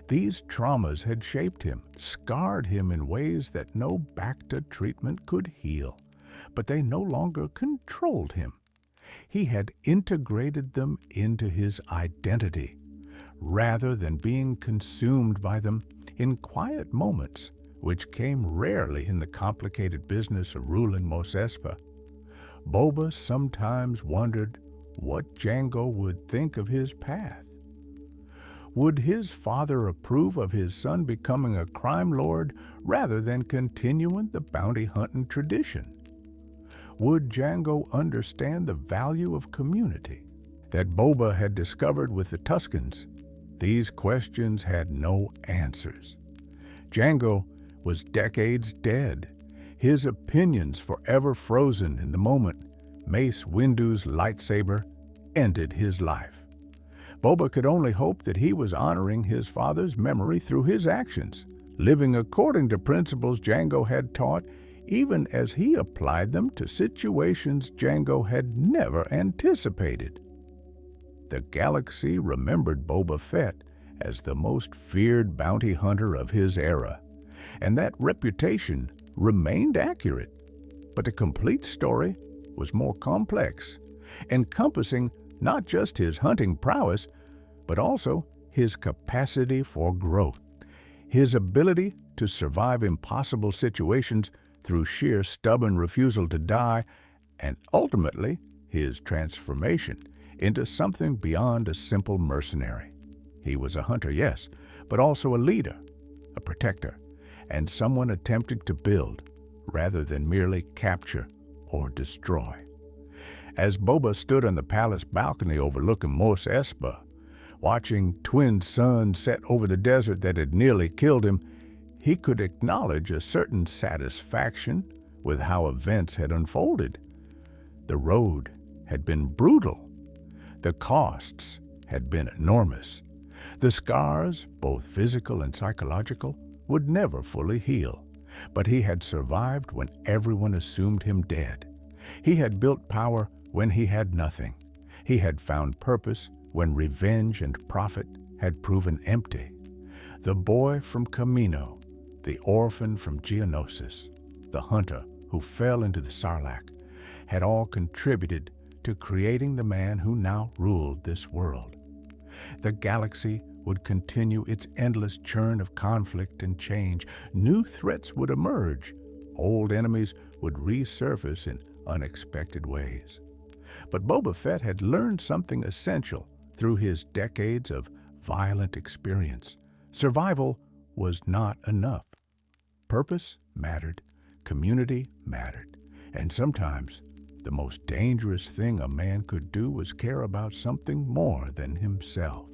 These traumas had shaped him, scarred him in ways that no Bacta treatment could heal, but they no longer controlled him. He had integrated them into his identity, rather than being consumed by them in quiet moments, which came rarely in the complicated business of ruling Mos Espa. Boba sometimes wondered what Jango would think of his path. Would his father approve of his son becoming a crime lord rather than continuing the bounty hunting tradition? Would Jango understand the value of community that Boba had discovered with the Tuskens? These questions had no answers. Jango was decades dead, his opinions forever frozen in the moment Mace Windu's lightsaber ended his life. Boba could only hope that he was honoring his father's memory through his actions, living according to principles Jango had taught, even as he applied them to situations Jango had never anticipated. The galaxy remembered Boba Fett as the most feared bounty hunter of his era, and that reputation remained accurate. But the complete story was more complex, encompassing not just his hunting prowess, but also his capacity for growth, his ability to survive impossible situations through sheer stubborn refusal to die, and ultimately his transformation into something beyond a simple mercenary. He was a hunter, yes, but also a leader, a protector, and someone attempting to build rather than merely capture or destroy. As Boba stood on the palace balcony overlooking Mos Espa, watching twin suns set over the desert that had nearly killed him, he could acknowledge a certain satisfaction with how events had unfolded. The road had been brutal. The costs had been enormous. The scars, both physical and psychological, would never fully heal. But he had survived when everyone assumed him dead. He had built power when he had nothing. He had found purpose when revenge and profit had proven empty. The boy from Camino, the orphan from Geonosis, the hunter who fell into the Sarlacc, had all contributed to creating the man who now ruled this world. The galaxy would continue its endless churn of conflict and change. New threats would emerge. Old enemies would resurface in unexpected ways. But Boba Fett had learned something essential through his decades of violent experience. Survival was not enough. Purpose mattered, community mattered, and sometimes the most dangerous thing a man could do was care about something more than himself.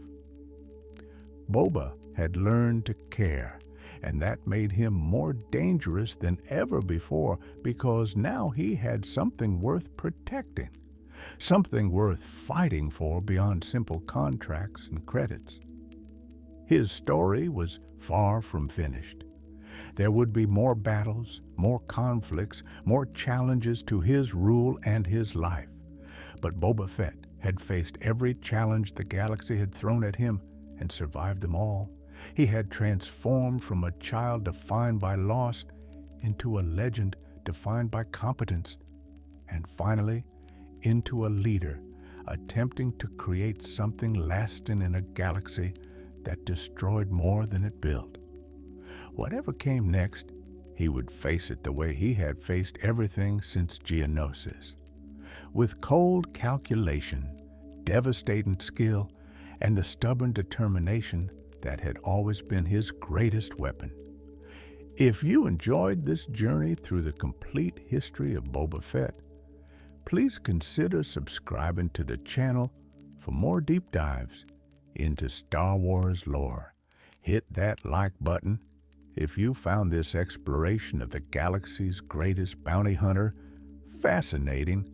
Boba had learned to care, and that made him more dangerous than ever before because now he had something worth protecting, something worth fighting for beyond simple contracts and credits. His story was far from finished. There would be more battles, more conflicts, more challenges to his rule and his life. But Boba Fett had faced every challenge the galaxy had thrown at him and survived them all. He had transformed from a child defined by loss into a legend defined by competence, and finally into a leader attempting to create something lasting in a galaxy that destroyed more than it built. Whatever came next, he would face it the way he had faced everything since Geonosis, with cold calculation, devastating skill, and the stubborn determination that had always been his greatest weapon. If you enjoyed this journey through the complete history of Boba Fett, please consider subscribing to the channel for more deep dives into Star Wars lore. Hit that like button if you found this exploration of the galaxy's greatest bounty hunter fascinating,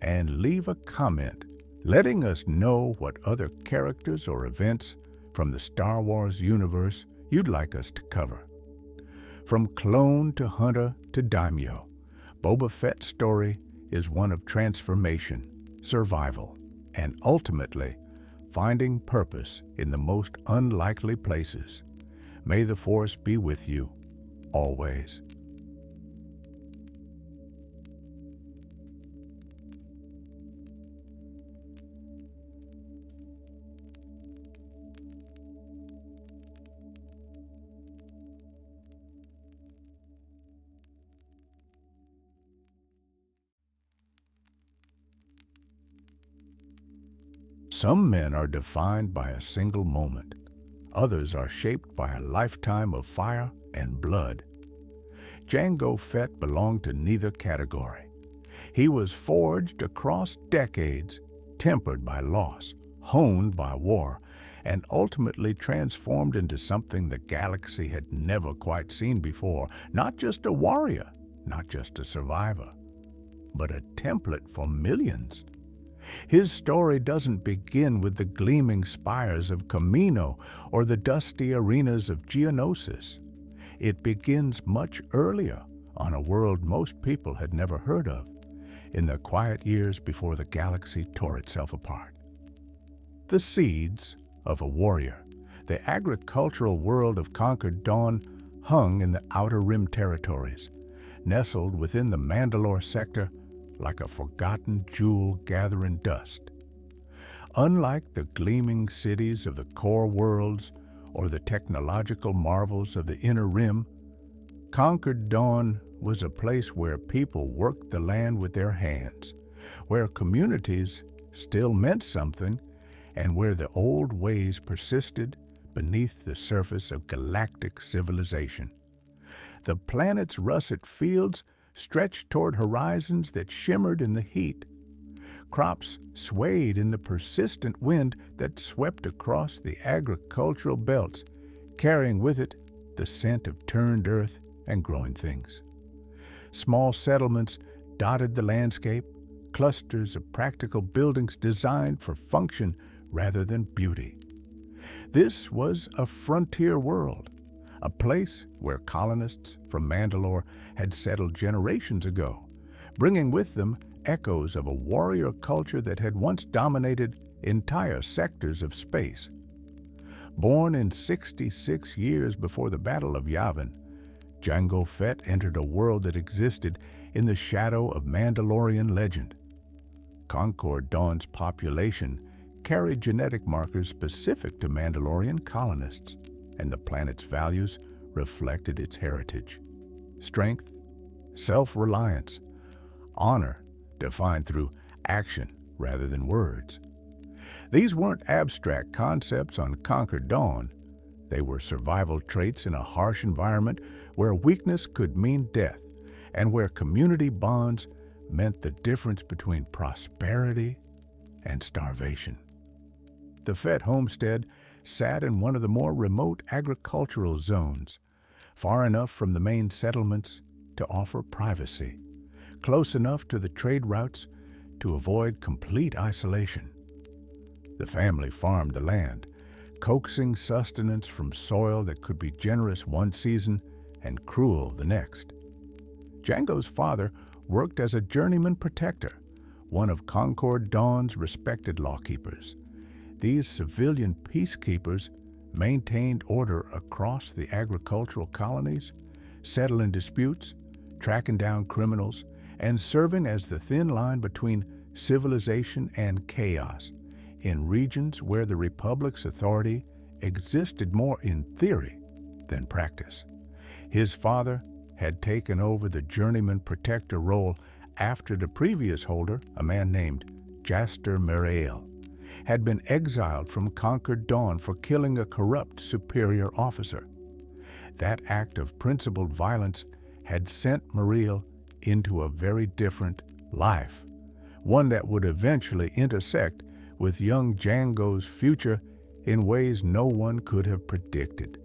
and leave a comment letting us know what other characters or events from the Star Wars universe you'd like us to cover. From clone to hunter to daimyo, Boba Fett's story is one of transformation, survival, and ultimately finding purpose in the most unlikely places. May the Force be with you, always. Some men are defined by a single moment. Others are shaped by a lifetime of fire and blood. Jango Fett belonged to neither category. He was forged across decades, tempered by loss, honed by war, and ultimately transformed into something the galaxy had never quite seen before. Not just a warrior, not just a survivor, but a template for millions. His story doesn't begin with the gleaming spires of Camino or the dusty arenas of Geonosis. It begins much earlier, on a world most people had never heard of, in the quiet years before the galaxy tore itself apart. The seeds of a warrior, the agricultural world of Concord Dawn, hung in the Outer Rim territories, nestled within the Mandalore sector like a forgotten jewel gathering dust. Unlike the gleaming cities of the core worlds or the technological marvels of the Inner Rim, Concord Dawn was a place where people worked the land with their hands, where communities still meant something, and where the old ways persisted beneath the surface of galactic civilization. The planet's russet fields stretched toward horizons that shimmered in the heat. Crops swayed in the persistent wind that swept across the agricultural belts, carrying with it the scent of turned earth and growing things. Small settlements dotted the landscape, clusters of practical buildings designed for function rather than beauty. This was a frontier world, a place where colonists from Mandalore had settled generations ago, bringing with them echoes of a warrior culture that had once dominated entire sectors of space. Born in 66 years before the Battle of Yavin, Jango Fett entered a world that existed in the shadow of Mandalorian legend. Concord Dawn's population carried genetic markers specific to Mandalorian colonists, and the planet's values reflected its heritage. Strength, self-reliance, honor defined through action rather than words. These weren't abstract concepts on Concord Dawn. They were survival traits in a harsh environment where weakness could mean death and where community bonds meant the difference between prosperity and starvation. The Fett homestead sat in one of the more remote agricultural zones, far enough from the main settlements to offer privacy, close enough to the trade routes to avoid complete isolation. The family farmed the land, coaxing sustenance from soil that could be generous one season and cruel the next. Jango's father worked as a journeyman protector, one of Concord Dawn's respected lawkeepers. These civilian peacekeepers maintained order across the agricultural colonies, settling disputes, tracking down criminals, and serving as the thin line between civilization and chaos in regions where the Republic's authority existed more in theory than practice. His father had taken over the journeyman protector role after the previous holder, a man named Jaster Marael, had been exiled from Concord Dawn for killing a corrupt superior officer. That act of principled violence had sent Marael into a very different life, one that would eventually intersect with young Jango's future in ways no one could have predicted.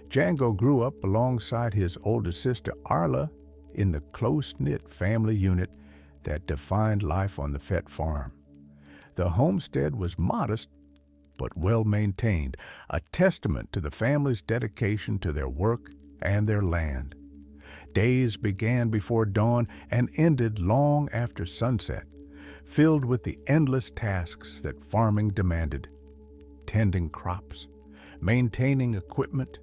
Jango grew up alongside his older sister Arla in the close-knit family unit that defined life on the Fett farm. The homestead was modest but well-maintained, a testament to the family's dedication to their work and their land. Days began before dawn and ended long after sunset, filled with the endless tasks that farming demanded: tending crops, maintaining equipment,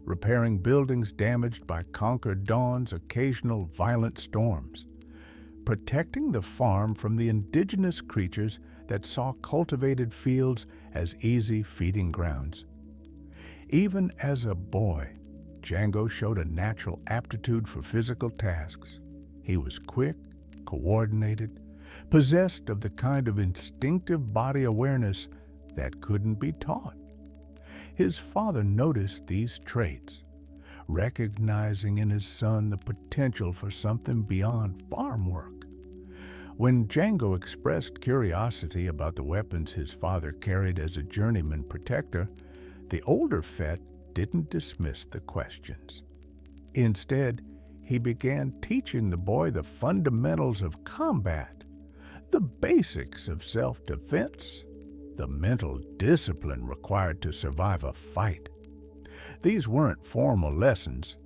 repairing buildings damaged by Concord Dawn's occasional violent storms, protecting the farm from the indigenous creatures that saw cultivated fields as easy feeding grounds. Even as a boy, Jango showed a natural aptitude for physical tasks. He was quick, coordinated, possessed of the kind of instinctive body awareness that couldn't be taught. His father noticed these traits, recognizing in his son the potential for something beyond farm work. When Jango expressed curiosity about the weapons his father carried as a journeyman protector, the older Fett didn't dismiss the questions. Instead, he began teaching the boy the fundamentals of combat, the basics of self-defense, the mental discipline required to survive a fight. These weren't formal lessons,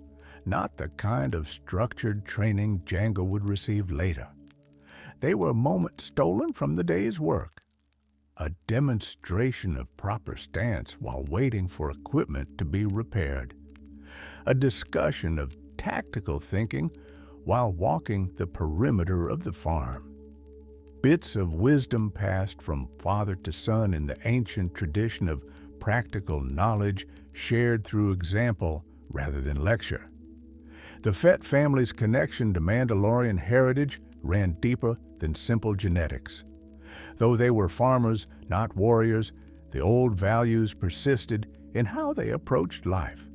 not the kind of structured training Jango would receive later. They were moments stolen from the day's work, a demonstration of proper stance while waiting for equipment to be repaired, a discussion of tactical thinking while walking the perimeter of the farm. Bits of wisdom passed from father to son in the ancient tradition of practical knowledge shared through example rather than lecture. The Fett family's connection to Mandalorian heritage ran deeper than simple genetics. Though they were farmers, not warriors, the old values persisted in how they approached life.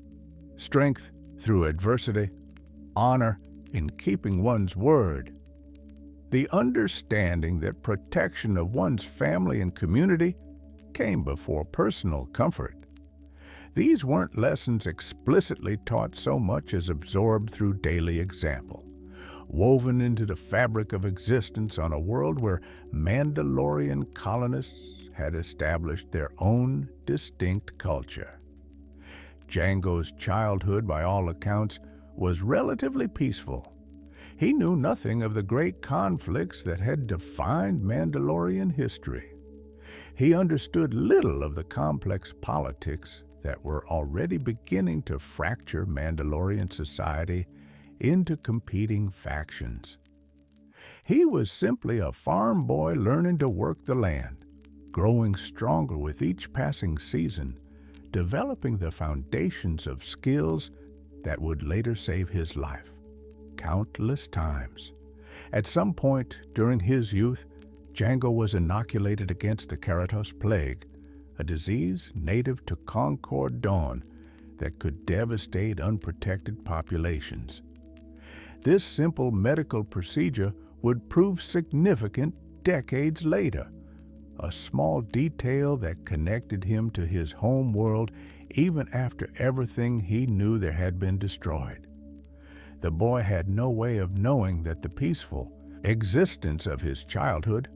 Strength through adversity, honor in keeping one's word, the understanding that protection of one's family and community came before personal comfort. These weren't lessons explicitly taught so much as absorbed through daily example, woven into the fabric of existence on a world where Mandalorian colonists had established their own distinct culture. Jango's childhood, by all accounts, was relatively peaceful. He knew nothing of the great conflicts that had defined Mandalorian history. He understood little of the complex politics that were already beginning to fracture Mandalorian society into competing factions. He was simply a farm boy learning to work the land, growing stronger with each passing season, developing the foundations of skills that would later save his life countless times. At some point during his youth, Jango was inoculated against the Keratos plague, a disease native to Concord Dawn that could devastate unprotected populations. This simple medical procedure would prove significant decades later, a small detail that connected him to his home world even after everything he knew there had been destroyed. The boy had no way of knowing that the peaceful existence of his childhood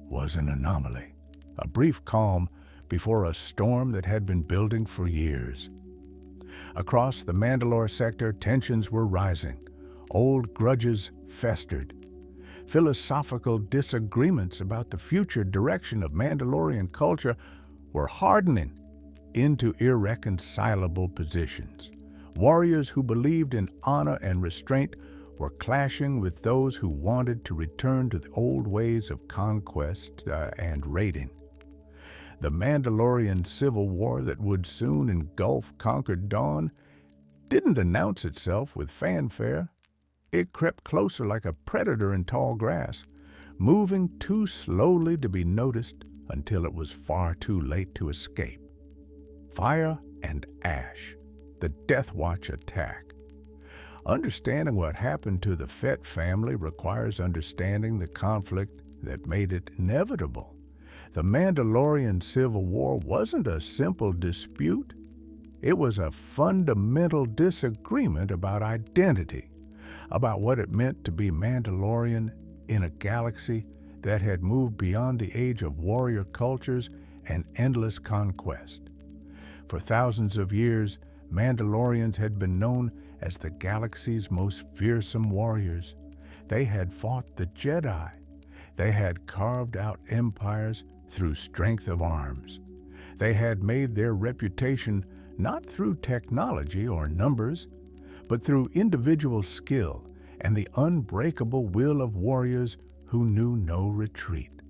was an anomaly, a brief calm before a storm that had been building for years. Across the Mandalore sector, tensions were rising. Old grudges festered. Philosophical disagreements about the future direction of Mandalorian culture were hardening into irreconcilable positions. Warriors who believed in honor and restraint were clashing with those who wanted to return to the old ways of conquest and raiding. The Mandalorian civil war that would soon engulf Concord Dawn didn't announce itself with fanfare. It crept closer like a predator in tall grass, moving too slowly to be noticed until it was far too late to escape. Fire and ash, the Death Watch attack. Understanding what happened to the Fett family requires understanding the conflict that made it inevitable. The Mandalorian Civil War wasn't a simple dispute. It was a fundamental disagreement about identity, about what it meant to be Mandalorian in a galaxy that had moved beyond the age of warrior cultures and endless conquest. For thousands of years, Mandalorians had been known as the galaxy's most fearsome warriors. They had fought the Jedi. They had carved out empires through strength of arms. They had made their reputation not through technology or numbers, but through individual skill and the unbreakable will of warriors who knew no retreat.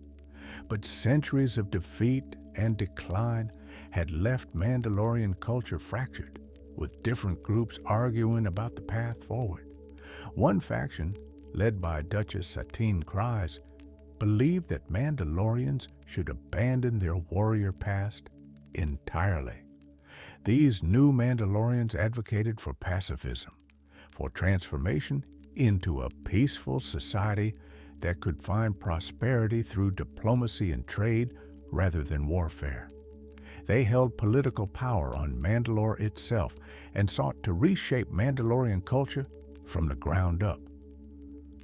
But centuries of defeat and decline had left Mandalorian culture fractured, with different groups arguing about the path forward. One faction, led by Duchess Satine Kryze, believed that Mandalorians should abandon their warrior past entirely. These new Mandalorians advocated for pacifism, for transformation into a peaceful society that could find prosperity through diplomacy and trade rather than warfare. They held political power on Mandalore itself and sought to reshape Mandalorian culture from the ground up.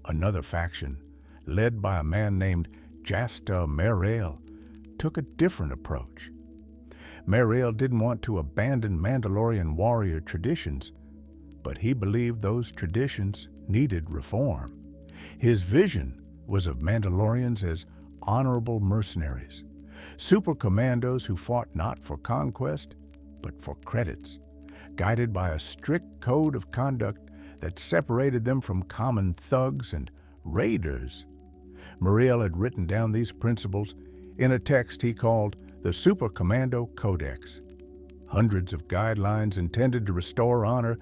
Another faction, led by a man named Jasta Marrael, took a different approach. Marrael didn't want to abandon Mandalorian warrior traditions, but he believed those traditions needed reform. His vision was of Mandalorians as honorable mercenaries, super commandos who fought not for conquest, but for credits, guided by a strict code of conduct that separated them from common thugs and raiders. Marrael had written down these principles in a text he called the Super Commando Codex, hundreds of guidelines intended to restore honor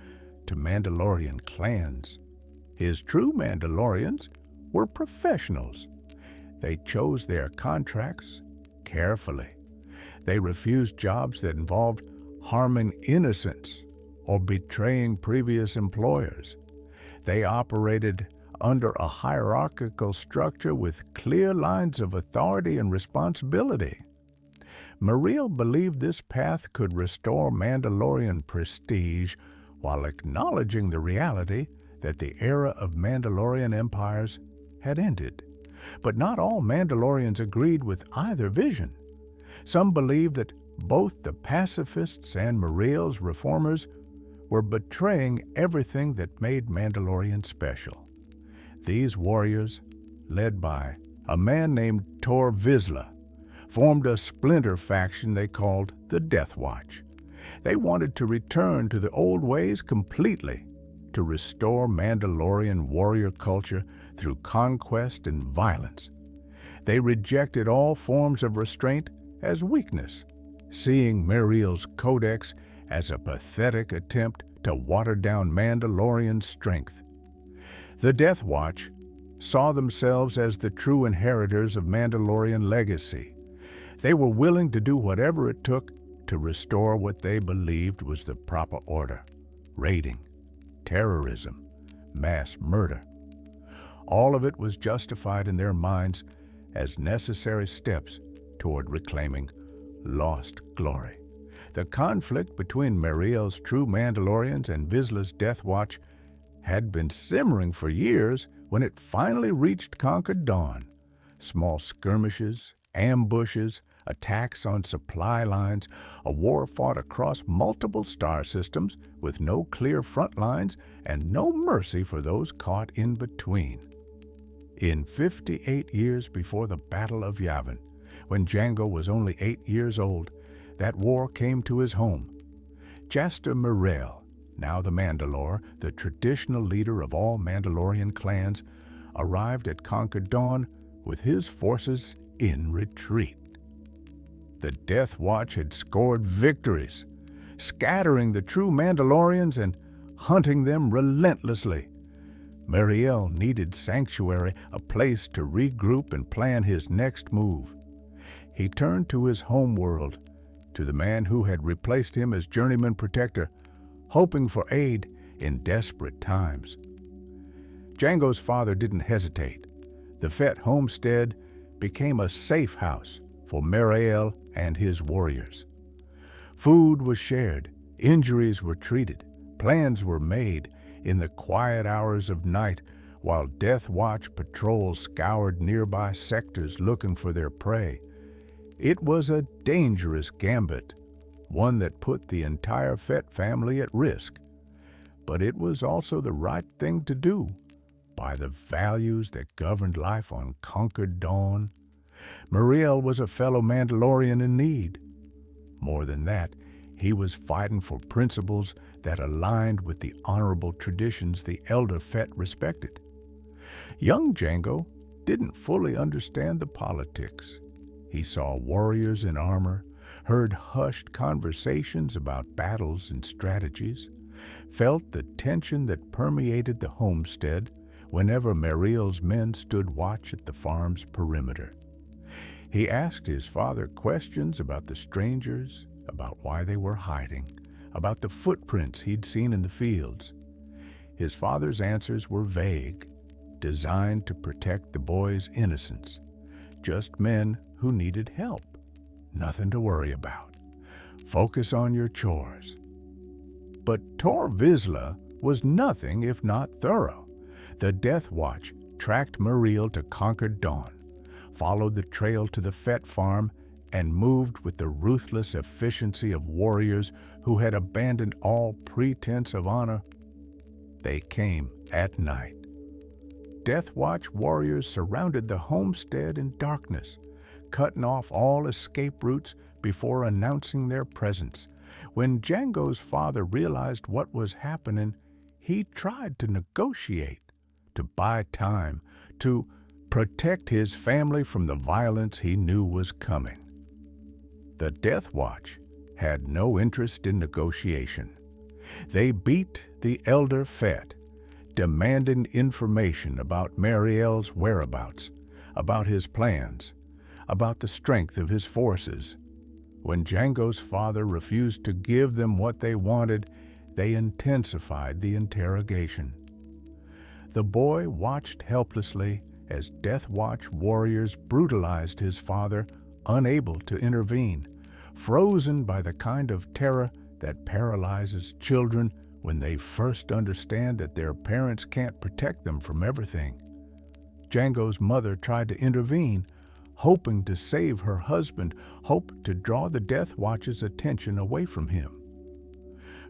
to Mandalorian clans. His true Mandalorians were professionals. They chose their contracts carefully. They refused jobs that involved harming innocents or betraying previous employers. They operated under a hierarchical structure with clear lines of authority and responsibility. Marrael believed this path could restore Mandalorian prestige while acknowledging the reality that the era of Mandalorian empires had ended. But not all Mandalorians agreed with either vision. Some believed that both the pacifists and Marrael's reformers were betraying everything that made Mandalorian special. These warriors, led by a man named Tor Vizsla, formed a splinter faction they called the Death Watch. They wanted to return to the old ways completely, to restore Mandalorian warrior culture through conquest and violence. They rejected all forms of restraint as weakness, seeing Marrael's codex as a pathetic attempt to water down Mandalorian strength. The Death Watch saw themselves as the true inheritors of Mandalorian legacy. They were willing to do whatever it took to restore what they believed was the proper order: raiding, terrorism, mass murder. All of it was justified in their minds as necessary steps toward reclaiming lost glory. The conflict between Marrael's true Mandalorians and Vizsla's Death Watch had been simmering for years when it finally reached Concord Dawn. Small skirmishes, ambushes, attacks on supply lines, a war fought across multiple star systems with no clear front lines and no mercy for those caught in between. In 58 years before the Battle of Yavin, when Jango was only 8 years old, that war came to his home. Jaster Morel, now the Mandalore, the traditional leader of all Mandalorian clans, arrived at Concord Dawn with his forces in retreat. The Death Watch had scored victories, scattering the true Mandalorians and hunting them relentlessly. Mariel needed sanctuary, a place to regroup and plan his next move. He turned to his home world, to the man who had replaced him as journeyman protector, hoping for aid in desperate times. Jango's father didn't hesitate. The Fett homestead became a safe house for Mariel and his warriors. Food was shared, injuries were treated, plans were made in the quiet hours of night while Death Watch patrols scoured nearby sectors looking for their prey. It was a dangerous gambit, one that put the entire Fett family at risk. But it was also the right thing to do, by the values that governed life on Concord Dawn. Mariel was a fellow Mandalorian in need. More than that, he was fighting for principles that aligned with the honorable traditions the elder Fett respected. Young Jango didn't fully understand the politics. He saw warriors in armor, heard hushed conversations about battles and strategies, felt the tension that permeated the homestead whenever Mariel's men stood watch at the farm's perimeter. He asked his father questions about the strangers, about why they were hiding, about the footprints he'd seen in the fields. His father's answers were vague, designed to protect the boy's innocence. Just men who needed help. Nothing to worry about. Focus on your chores. But Tor Vizsla was nothing if not thorough. The Death Watch tracked Mariel to Concord Dawn, followed the trail to the Fett farm, and moved with the ruthless efficiency of warriors who had abandoned all pretense of honor. They came at night. Death Watch warriors surrounded the homestead in darkness, cutting off all escape routes before announcing their presence. When Jango's father realized what was happening, he tried to negotiate, to buy time, to protect his family from the violence he knew was coming. The Death Watch had no interest in negotiation. They beat the elder Fett, demanding information about Mariel's whereabouts, about his plans, about the strength of his forces. When Jango's father refused to give them what they wanted, they intensified the interrogation. The boy watched helplessly as Death Watch warriors brutalized his father, unable to intervene, frozen by the kind of terror that paralyzes children when they first understand that their parents can't protect them from everything. Jango's mother tried to intervene, hoping to save her husband, hoped to draw the Death Watch's attention away from him.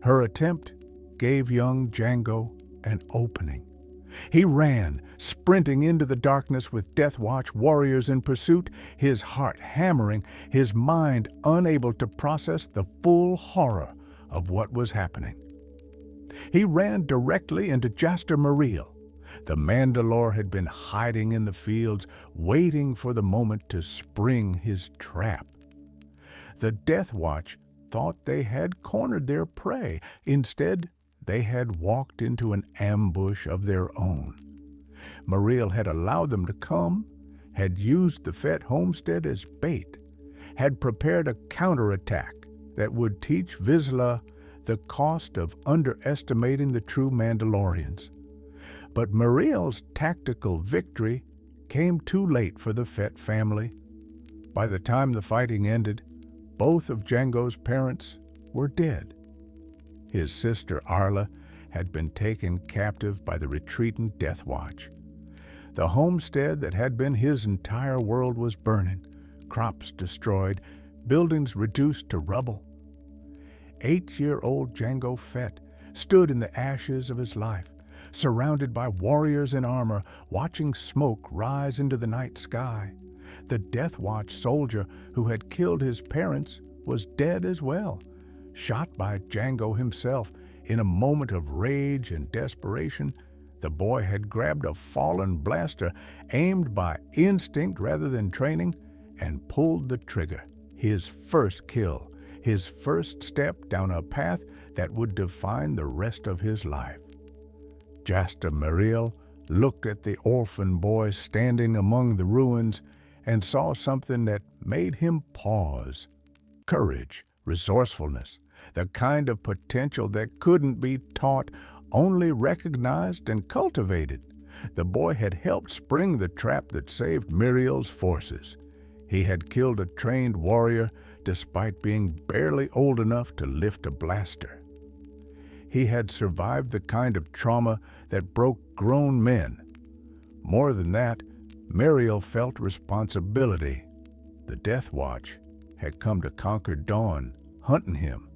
Her attempt gave young Jango an opening. He ran, sprinting into the darkness with Death Watch warriors in pursuit, his heart hammering, his mind unable to process the full horror of what was happening. He ran directly into Jaster Morel. The Mandalore had been hiding in the fields, waiting for the moment to spring his trap. The Death Watch thought they had cornered their prey. Instead, they had walked into an ambush of their own. Mariel had allowed them to come, had used the Fett homestead as bait, had prepared a counterattack that would teach Vizsla the cost of underestimating the true Mandalorians. But Mariel's tactical victory came too late for the Fett family. By the time the fighting ended, both of Jango's parents were dead. His sister Arla had been taken captive by the retreating Death Watch. The homestead that had been his entire world was burning, crops destroyed, buildings reduced to rubble. 8-year-old Jango Fett stood in the ashes of his life, surrounded by warriors in armor, watching smoke rise into the night sky. The Death Watch soldier who had killed his parents was dead as well, shot by Jango himself. In a moment of rage and desperation, the boy had grabbed a fallen blaster, aimed by instinct rather than training, and pulled the trigger. His first kill, his first step down a path that would define the rest of his life. Jaster Muriel looked at the orphan boy standing among the ruins and saw something that made him pause. Courage, resourcefulness, the kind of potential that couldn't be taught, only recognized and cultivated. The boy had helped spring the trap that saved Muriel's forces. He had killed a trained warrior despite being barely old enough to lift a blaster. He had survived the kind of trauma that broke grown men. More than that, Muriel felt responsibility. The Death Watch had come to Concord Dawn, hunting him.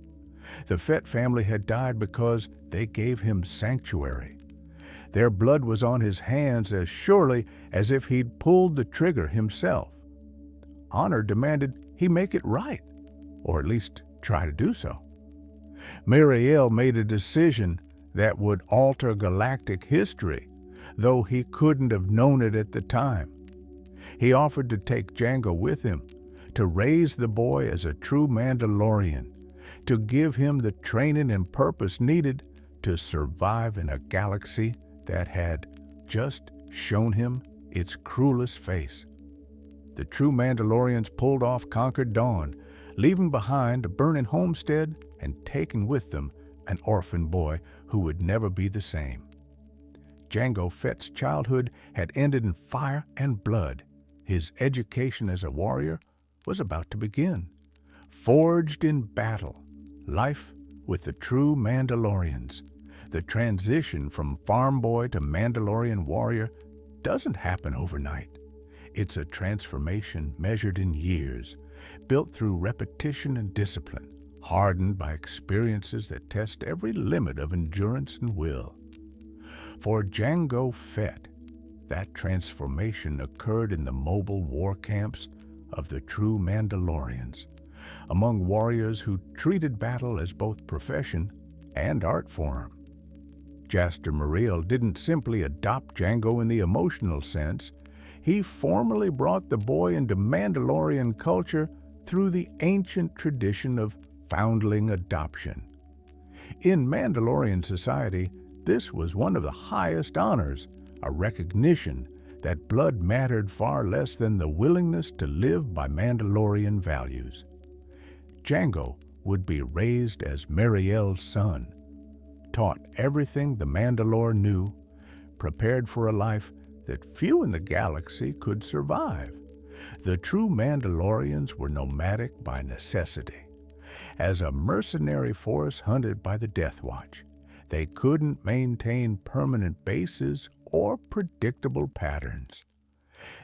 The Fett family had died because they gave him sanctuary. Their blood was on his hands as surely as if he'd pulled the trigger himself. Honor demanded he make it right, or at least try to do so. Muriel made a decision that would alter galactic history, though he couldn't have known it at the time. He offered to take Jango with him, to raise the boy as a true Mandalorian, to give him the training and purpose needed to survive in a galaxy that had just shown him its cruelest face. The true Mandalorians pulled off Concord Dawn, leaving behind a burning homestead and taking with them an orphan boy who would never be the same. Jango Fett's childhood had ended in fire and blood. His education as a warrior was about to begin. Forged in battle, life with the true Mandalorians. The transition from farm boy to Mandalorian warrior doesn't happen overnight. It's a transformation measured in years, built through repetition and discipline, hardened by experiences that test every limit of endurance and will. For Jango Fett, that transformation occurred in the mobile war camps of the true Mandalorians, among warriors who treated battle as both profession and art form. Jaster Muriel didn't simply adopt Jango in the emotional sense. He formally brought the boy into Mandalorian culture through the ancient tradition of foundling adoption. In Mandalorian society, this was one of the highest honors, a recognition that blood mattered far less than the willingness to live by Mandalorian values. Jango would be raised as Muriel's son, taught everything the Mandalore knew, prepared for a life that few in the galaxy could survive. The true Mandalorians were nomadic by necessity. As a mercenary force hunted by the Death Watch, they couldn't maintain permanent bases or predictable patterns.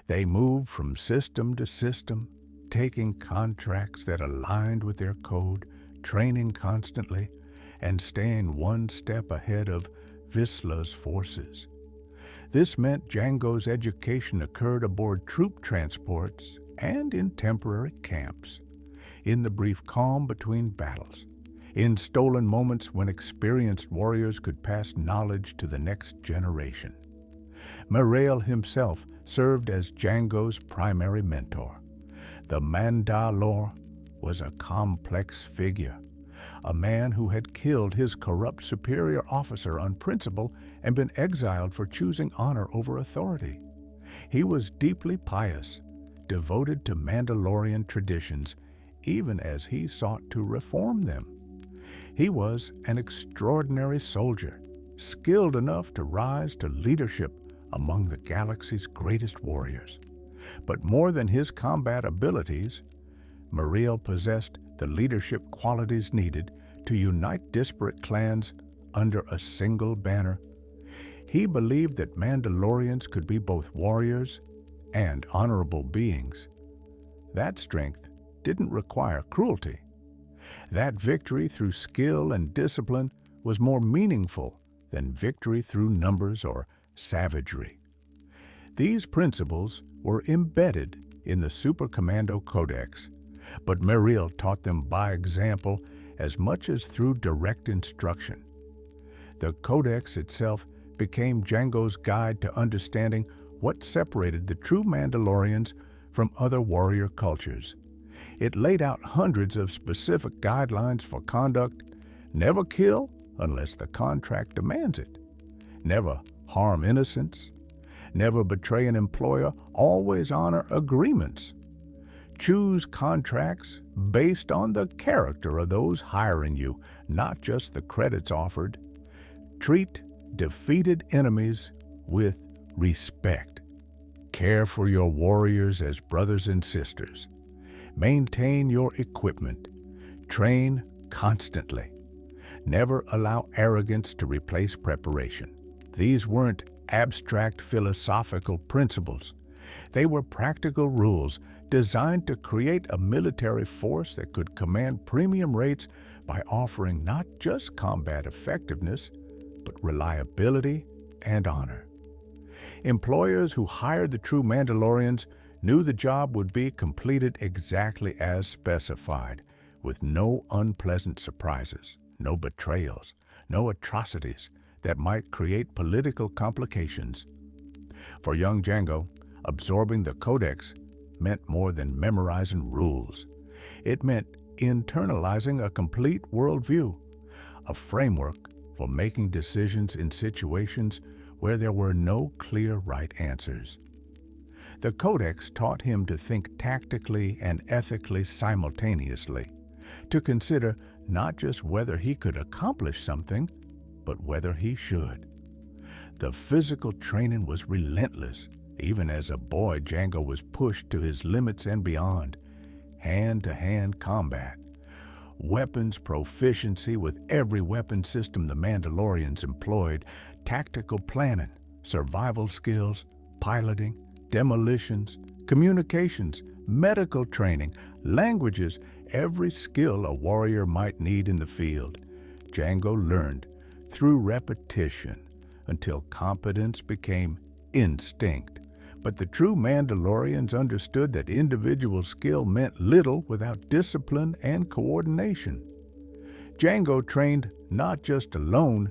They moved from system to system, taking contracts that aligned with their code, training constantly, and staying one step ahead of Visla's forces. This meant Jango's education occurred aboard troop transports and in temporary camps, in the brief calm between battles, in stolen moments when experienced warriors could pass knowledge to the next generation. Muriel himself served as Jango's primary mentor. The Mandalore was a complex figure, a man who had killed his corrupt superior officer on principle and been exiled for choosing honor over authority. He was deeply pious, devoted to Mandalorian traditions, even as he sought to reform them. He was an extraordinary soldier, skilled enough to rise to leadership among the galaxy's greatest warriors. But more than his combat abilities, Muriel possessed the leadership qualities needed to unite disparate clans under a single banner. He believed that Mandalorians could be both warriors and honorable beings. That strength didn't require cruelty. That victory through skill and discipline was more meaningful than victory through numbers or savagery. These principles were embedded in the Super Commando Codex, but Meriel taught them by example as much as through direct instruction. The Codex itself became Jango's guide to understanding what separated the true Mandalorians from other warrior cultures. It laid out hundreds of specific guidelines for conduct: never kill unless the contract demands it, never harm innocents, never betray an employer, always honor agreements, choose contracts based on the character of those hiring you, not just the credits offered, treat defeated enemies with respect, care for your warriors as brothers and sisters, maintain your equipment, train constantly, never allow arrogance to replace preparation. These weren't abstract philosophical principles. They were practical rules designed to create a military force that could command premium rates by offering not just combat effectiveness, but reliability and honor. Employers who hired the true Mandalorians knew the job would be completed exactly as specified, with no unpleasant surprises, no betrayals, no atrocities that might create political complications. For young Jango, absorbing the Codex meant more than memorizing rules. It meant internalizing a complete worldview, a framework for making decisions in situations where there were no clear right answers. The Codex taught him to think tactically and ethically simultaneously, to consider not just whether he could accomplish something, but whether he should. The physical training was relentless. Even as a boy, Jango was pushed to his limits and beyond. Hand-to-hand combat, weapons proficiency with every weapon system the Mandalorians employed, tactical planning, survival skills, piloting, demolitions, communications, medical training, languages, every skill a warrior might need in the field. Jango learned through repetition until competence became instinct. But the true Mandalorians understood that individual skill meant little without discipline and coordination. Jango trained not just alone,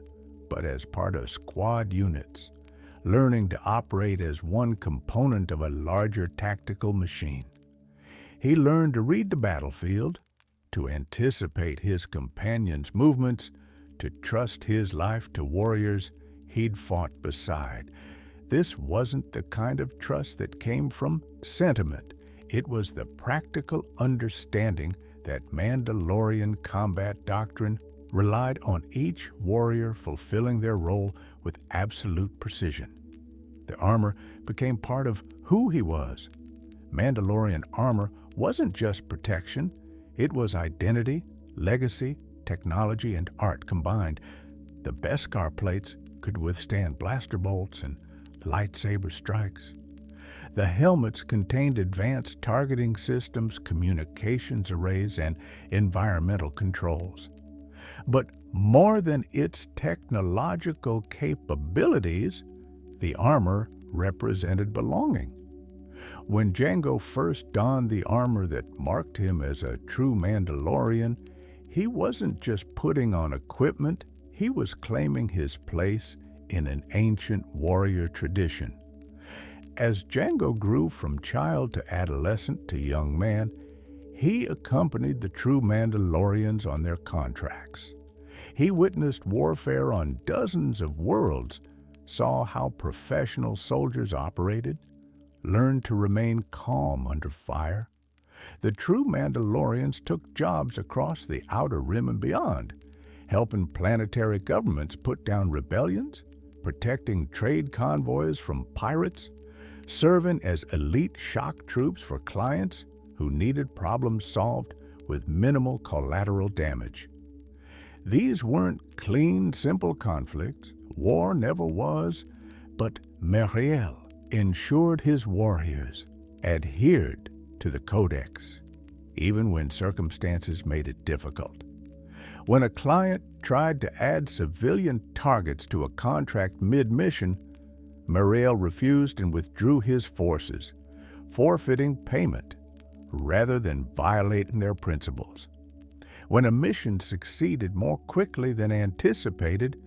but as part of squad units, learning to operate as one component of a larger tactical machine. He learned to read the battlefield, to anticipate his companions' movements, to trust his life to warriors he'd fought beside. This wasn't the kind of trust that came from sentiment. It was the practical understanding that Mandalorian combat doctrine relied on each warrior fulfilling their role with absolute precision. The armor became part of who he was. Mandalorian armor wasn't just protection, it was identity, legacy, technology, and art combined. The Beskar plates could withstand blaster bolts and lightsaber strikes. The helmets contained advanced targeting systems, communications arrays, and environmental controls. But more than its technological capabilities, the armor represented belonging. When Jango first donned the armor that marked him as a true Mandalorian, he wasn't just putting on equipment, he was claiming his place in an ancient warrior tradition. As Jango grew from child to adolescent to young man, he accompanied the true Mandalorians on their contracts. He witnessed warfare on dozens of worlds, saw how professional soldiers operated, learned to remain calm under fire. The true Mandalorians took jobs across the Outer Rim and beyond, helping planetary governments put down rebellions, protecting trade convoys from pirates, serving as elite shock troops for clients who needed problems solved with minimal collateral damage. These weren't clean, simple conflicts. War never was, but Meriel ensured his warriors adhered to the Codex, even when circumstances made it difficult. When a client tried to add civilian targets to a contract mid-mission, Mariel refused and withdrew his forces, forfeiting payment rather than violating their principles. When a mission succeeded more quickly than anticipated,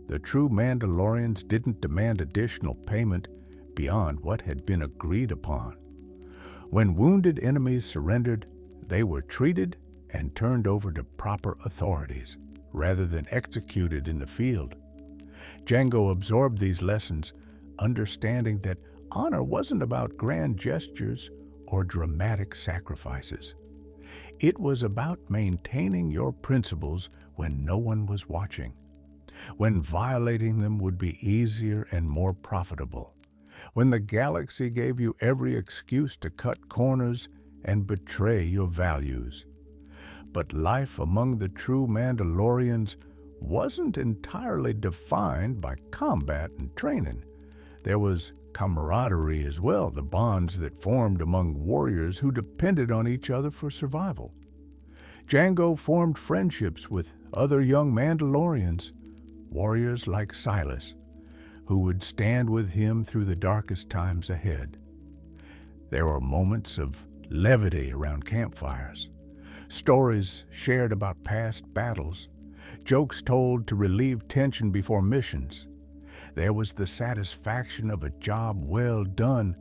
the true Mandalorians didn't demand additional payment beyond what had been agreed upon. When wounded enemies surrendered, they were treated and turned over to proper authorities, rather than executed in the field. Jango absorbed these lessons, understanding that honor wasn't about grand gestures or dramatic sacrifices. It was about maintaining your principles when no one was watching, when violating them would be easier and more profitable, when the galaxy gave you every excuse to cut corners and betray your values. But life among the true Mandalorians wasn't entirely defined by combat and training. There was camaraderie as well, the bonds that formed among warriors who depended on each other for survival. Jango formed friendships with other young Mandalorians, warriors like Silas, who would stand with him through the darkest times ahead. There were moments of levity around campfires, stories shared about past battles, jokes told to relieve tension before missions. There was the satisfaction of a job well done,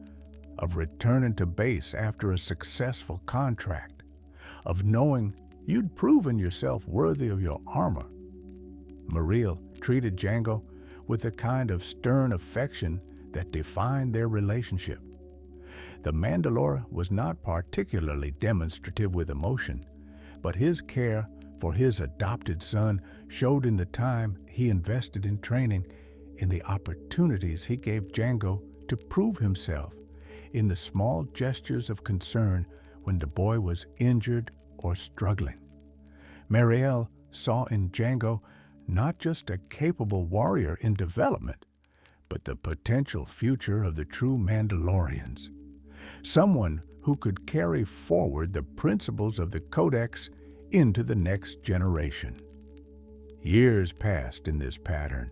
of returning to base after a successful contract, of knowing you'd proven yourself worthy of your armor. Mariel treated Jango with the kind of stern affection that defined their relationship. The Mandalore was not particularly demonstrative with emotion, but his care for his adopted son showed in the time he invested in training, in the opportunities he gave Jango to prove himself, in the small gestures of concern when the boy was injured or struggling. Mariel saw in Jango not just a capable warrior in development, but the potential future of the true Mandalorians. Someone who could carry forward the principles of the Codex into the next generation. Years passed in this pattern.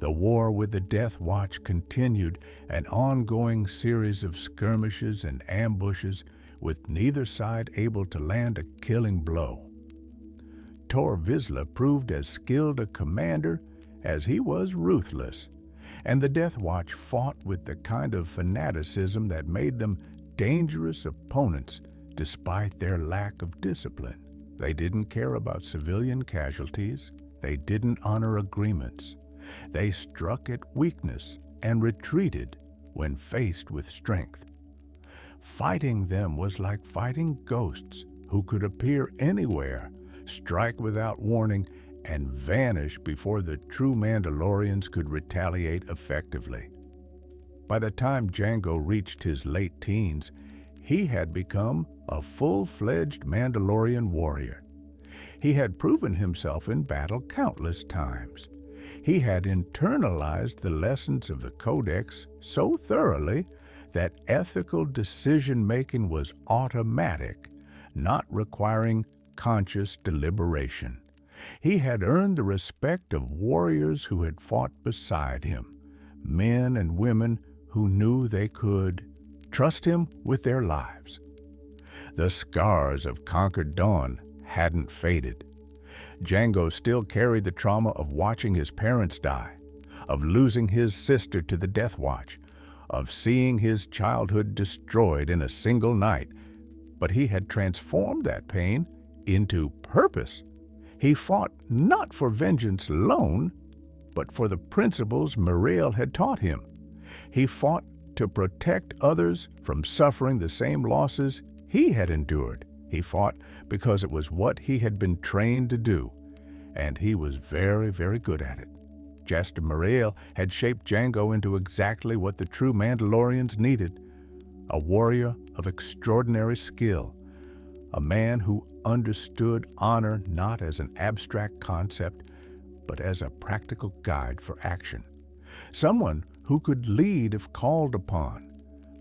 The war with the Death Watch continued, an ongoing series of skirmishes and ambushes with neither side able to land a killing blow. Tor Vizsla proved as skilled a commander as he was ruthless, and the Death Watch fought with the kind of fanaticism that made them dangerous opponents despite their lack of discipline. They didn't care about civilian casualties. They didn't honor agreements. They struck at weakness and retreated when faced with strength. Fighting them was like fighting ghosts who could appear anywhere, strike without warning, and vanish before the true Mandalorians could retaliate effectively. By the time Jango reached his late teens, he had become a full-fledged Mandalorian warrior. He had proven himself in battle countless times. He had internalized the lessons of the Codex so thoroughly that ethical decision-making was automatic, not requiring conscious deliberation. He had earned the respect of warriors who had fought beside him, men and women who knew they could trust him with their lives. The scars of Concord Dawn hadn't faded. Jango still carried the trauma of watching his parents die, of losing his sister to the Death Watch, of seeing his childhood destroyed in a single night, but he had transformed that pain into purpose. He fought not for vengeance alone, but for the principles Mariel had taught him. He fought to protect others from suffering the same losses he had endured. He fought because it was what he had been trained to do, and he was very, very good at it. Jester Mariel had shaped Jango into exactly what the true Mandalorians needed, a warrior of extraordinary skill, a man who understood honor not as an abstract concept, but as a practical guide for action. Someone who could lead if called upon,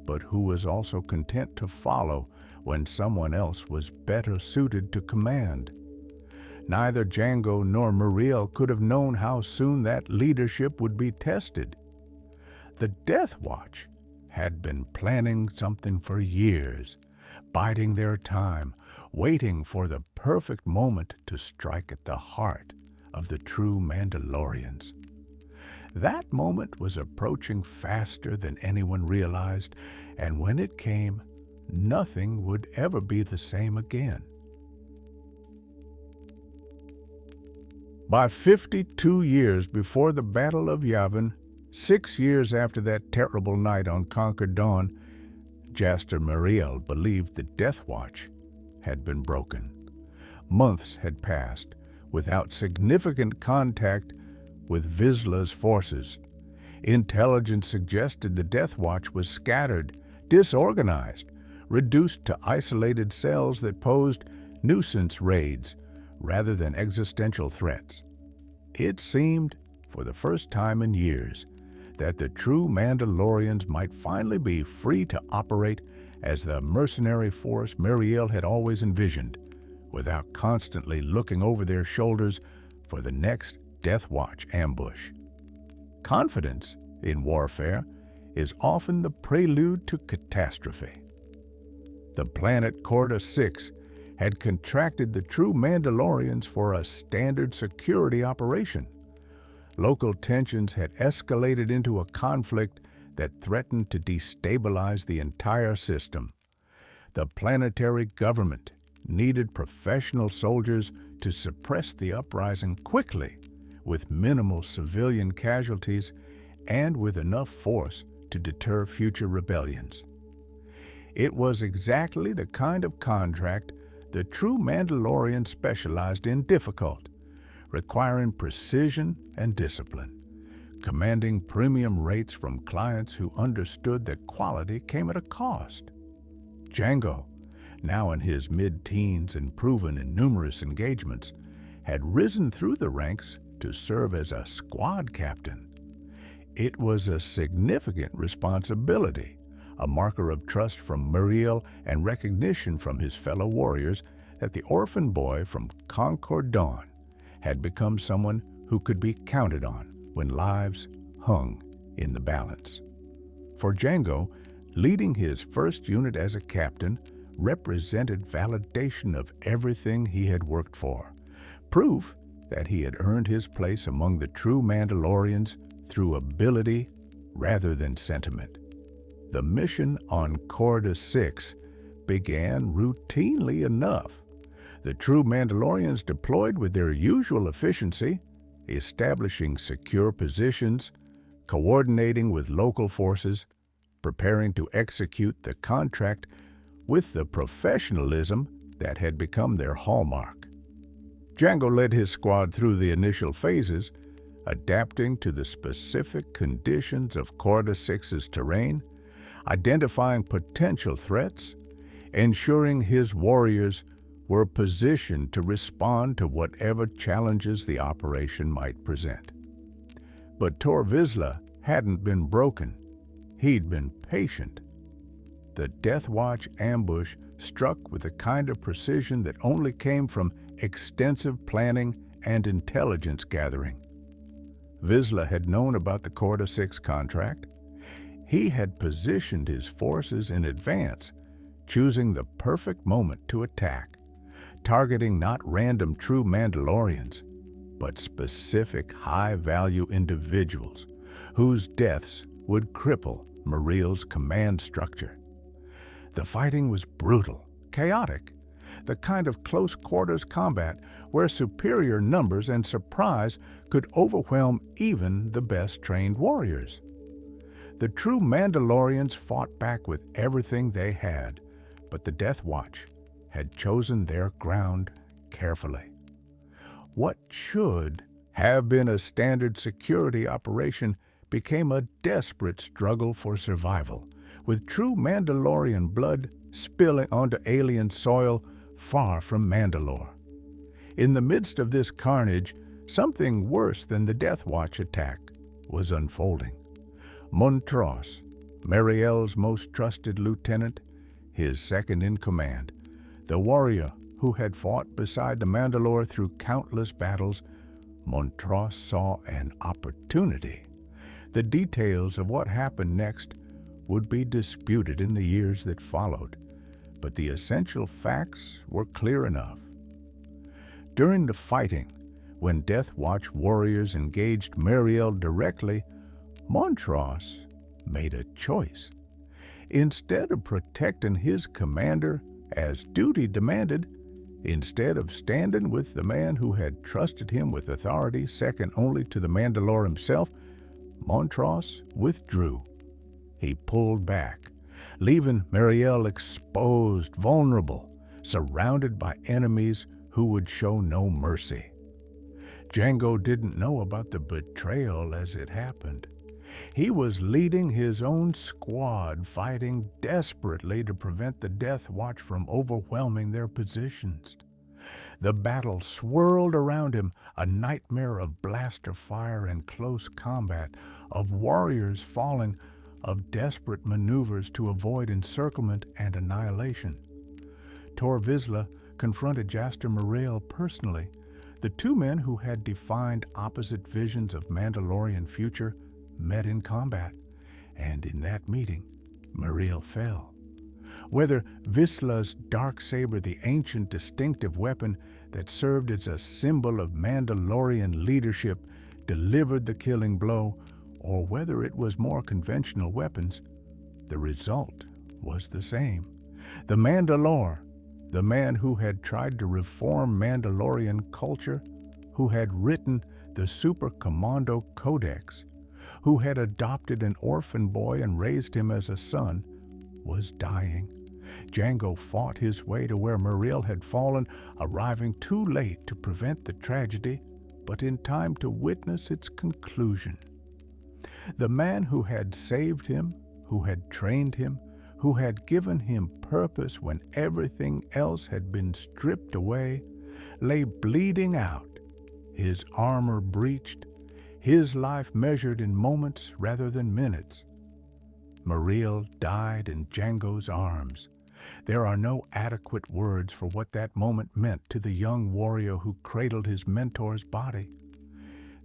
but who was also content to follow when someone else was better suited to command. Neither Jango nor Muriel could have known how soon that leadership would be tested. The Death Watch had been planning something for years, biding their time, waiting for the perfect moment to strike at the heart of the true Mandalorians. That moment was approaching faster than anyone realized, and when it came, nothing would ever be the same again. By 52 years before the Battle of Yavin, 6 years after that terrible night on Concord Dawn, Jaster Muriel believed the Death Watch had been broken. Months had passed without significant contact with Vizsla's forces. Intelligence suggested the Death Watch was scattered, disorganized, reduced to isolated cells that posed nuisance raids rather than existential threats. It seemed, for the first time in years, that the true Mandalorians might finally be free to operate as the mercenary force Muriel had always envisioned, without constantly looking over their shoulders for the next Death Watch ambush. Confidence in warfare is often the prelude to catastrophe. The planet Corda 6 had contracted the true Mandalorians for a standard security operation. Local tensions had escalated into a conflict that threatened to destabilize the entire system. The planetary government needed professional soldiers to suppress the uprising quickly, with minimal civilian casualties and with enough force to deter future rebellions. It was exactly the kind of contract the true Mandalorian specialized in: difficult, requiring precision and discipline, commanding premium rates from clients who understood that quality came at a cost. Jango, now in his mid-teens and proven in numerous engagements, had risen through the ranks to serve as a squad captain. It was a significant responsibility, a marker of trust from Muriel and recognition from his fellow warriors that the orphan boy from Concord Dawn had become someone who could be counted on when lives hung in the balance. For Jango, leading his first unit as a captain represented validation of everything he had worked for, proof that he had earned his place among the true Mandalorians through ability rather than sentiment. The mission on Corda 6 began routinely enough. The true Mandalorians deployed with their usual efficiency, establishing secure positions, coordinating with local forces, preparing to execute the contract with the professionalism that had become their hallmark. Jango led his squad through the initial phases, adapting to the specific conditions of Corda 6's terrain, identifying potential threats, ensuring his warriors were positioned to respond to whatever challenges the operation might present. But Tor Vizsla hadn't been broken. He'd been patient. The Death Watch ambush struck with the kind of precision that only came from extensive planning and intelligence gathering. Vizsla had known about the Corda 6 contract. He had positioned his forces in advance, choosing the perfect moment to attack, targeting not random true Mandalorians, but specific high-value individuals whose deaths would cripple Muriel's command structure. The fighting was brutal, chaotic, the kind of close-quarters combat where superior numbers and surprise could overwhelm even the best-trained warriors. The true Mandalorians fought back with everything they had, but the Death Watch had chosen their ground carefully. What should have been a standard security operation became a desperate struggle for survival, with true Mandalorian blood spilling onto alien soil far from Mandalore. In the midst of this carnage, something worse than the Death Watch attack was unfolding. Montross, Muriel's most trusted lieutenant, his second-in-command, the warrior who had fought beside the Mandalore through countless battles, Montross saw an opportunity. The details of what happened next would be disputed in the years that followed, but the essential facts were clear enough. During the fighting, when Death Watch warriors engaged Mariel directly, Montross made a choice. Instead of protecting his commander as duty demanded, instead of standing with the man who had trusted him with authority second only to the Mandalore himself, Montross withdrew. He pulled back, leaving Mariel exposed, vulnerable, surrounded by enemies who would show no mercy. Jango didn't know about the betrayal as it happened. He was leading his own squad, fighting desperately to prevent the Death Watch from overwhelming their positions. The battle swirled around him, a nightmare of blaster fire and close combat, of warriors falling, of desperate maneuvers to avoid encirclement and annihilation. Tor Vizsla confronted Jaster Mariel personally. The two men who had defined opposite visions of Mandalorian future met in combat, and in that meeting, Mariel fell. Whether Vizsla's darksaber, the ancient distinctive weapon that served as a symbol of Mandalorian leadership, delivered the killing blow, or whether it was more conventional weapons, the result was the same. The Mandalore, the man who had tried to reform Mandalorian culture, who had written the Super Commando Codex, who had adopted an orphan boy and raised him as a son, was dying. Jango fought his way to where Mariel had fallen, arriving too late to prevent the tragedy, but in time to witness its conclusion. The man who had saved him, who had trained him, who had given him purpose when everything else had been stripped away, lay bleeding out, his armor breached, his life measured in moments rather than minutes. Mariel died in Jango's arms. There are no adequate words for what that moment meant to the young warrior who cradled his mentor's body.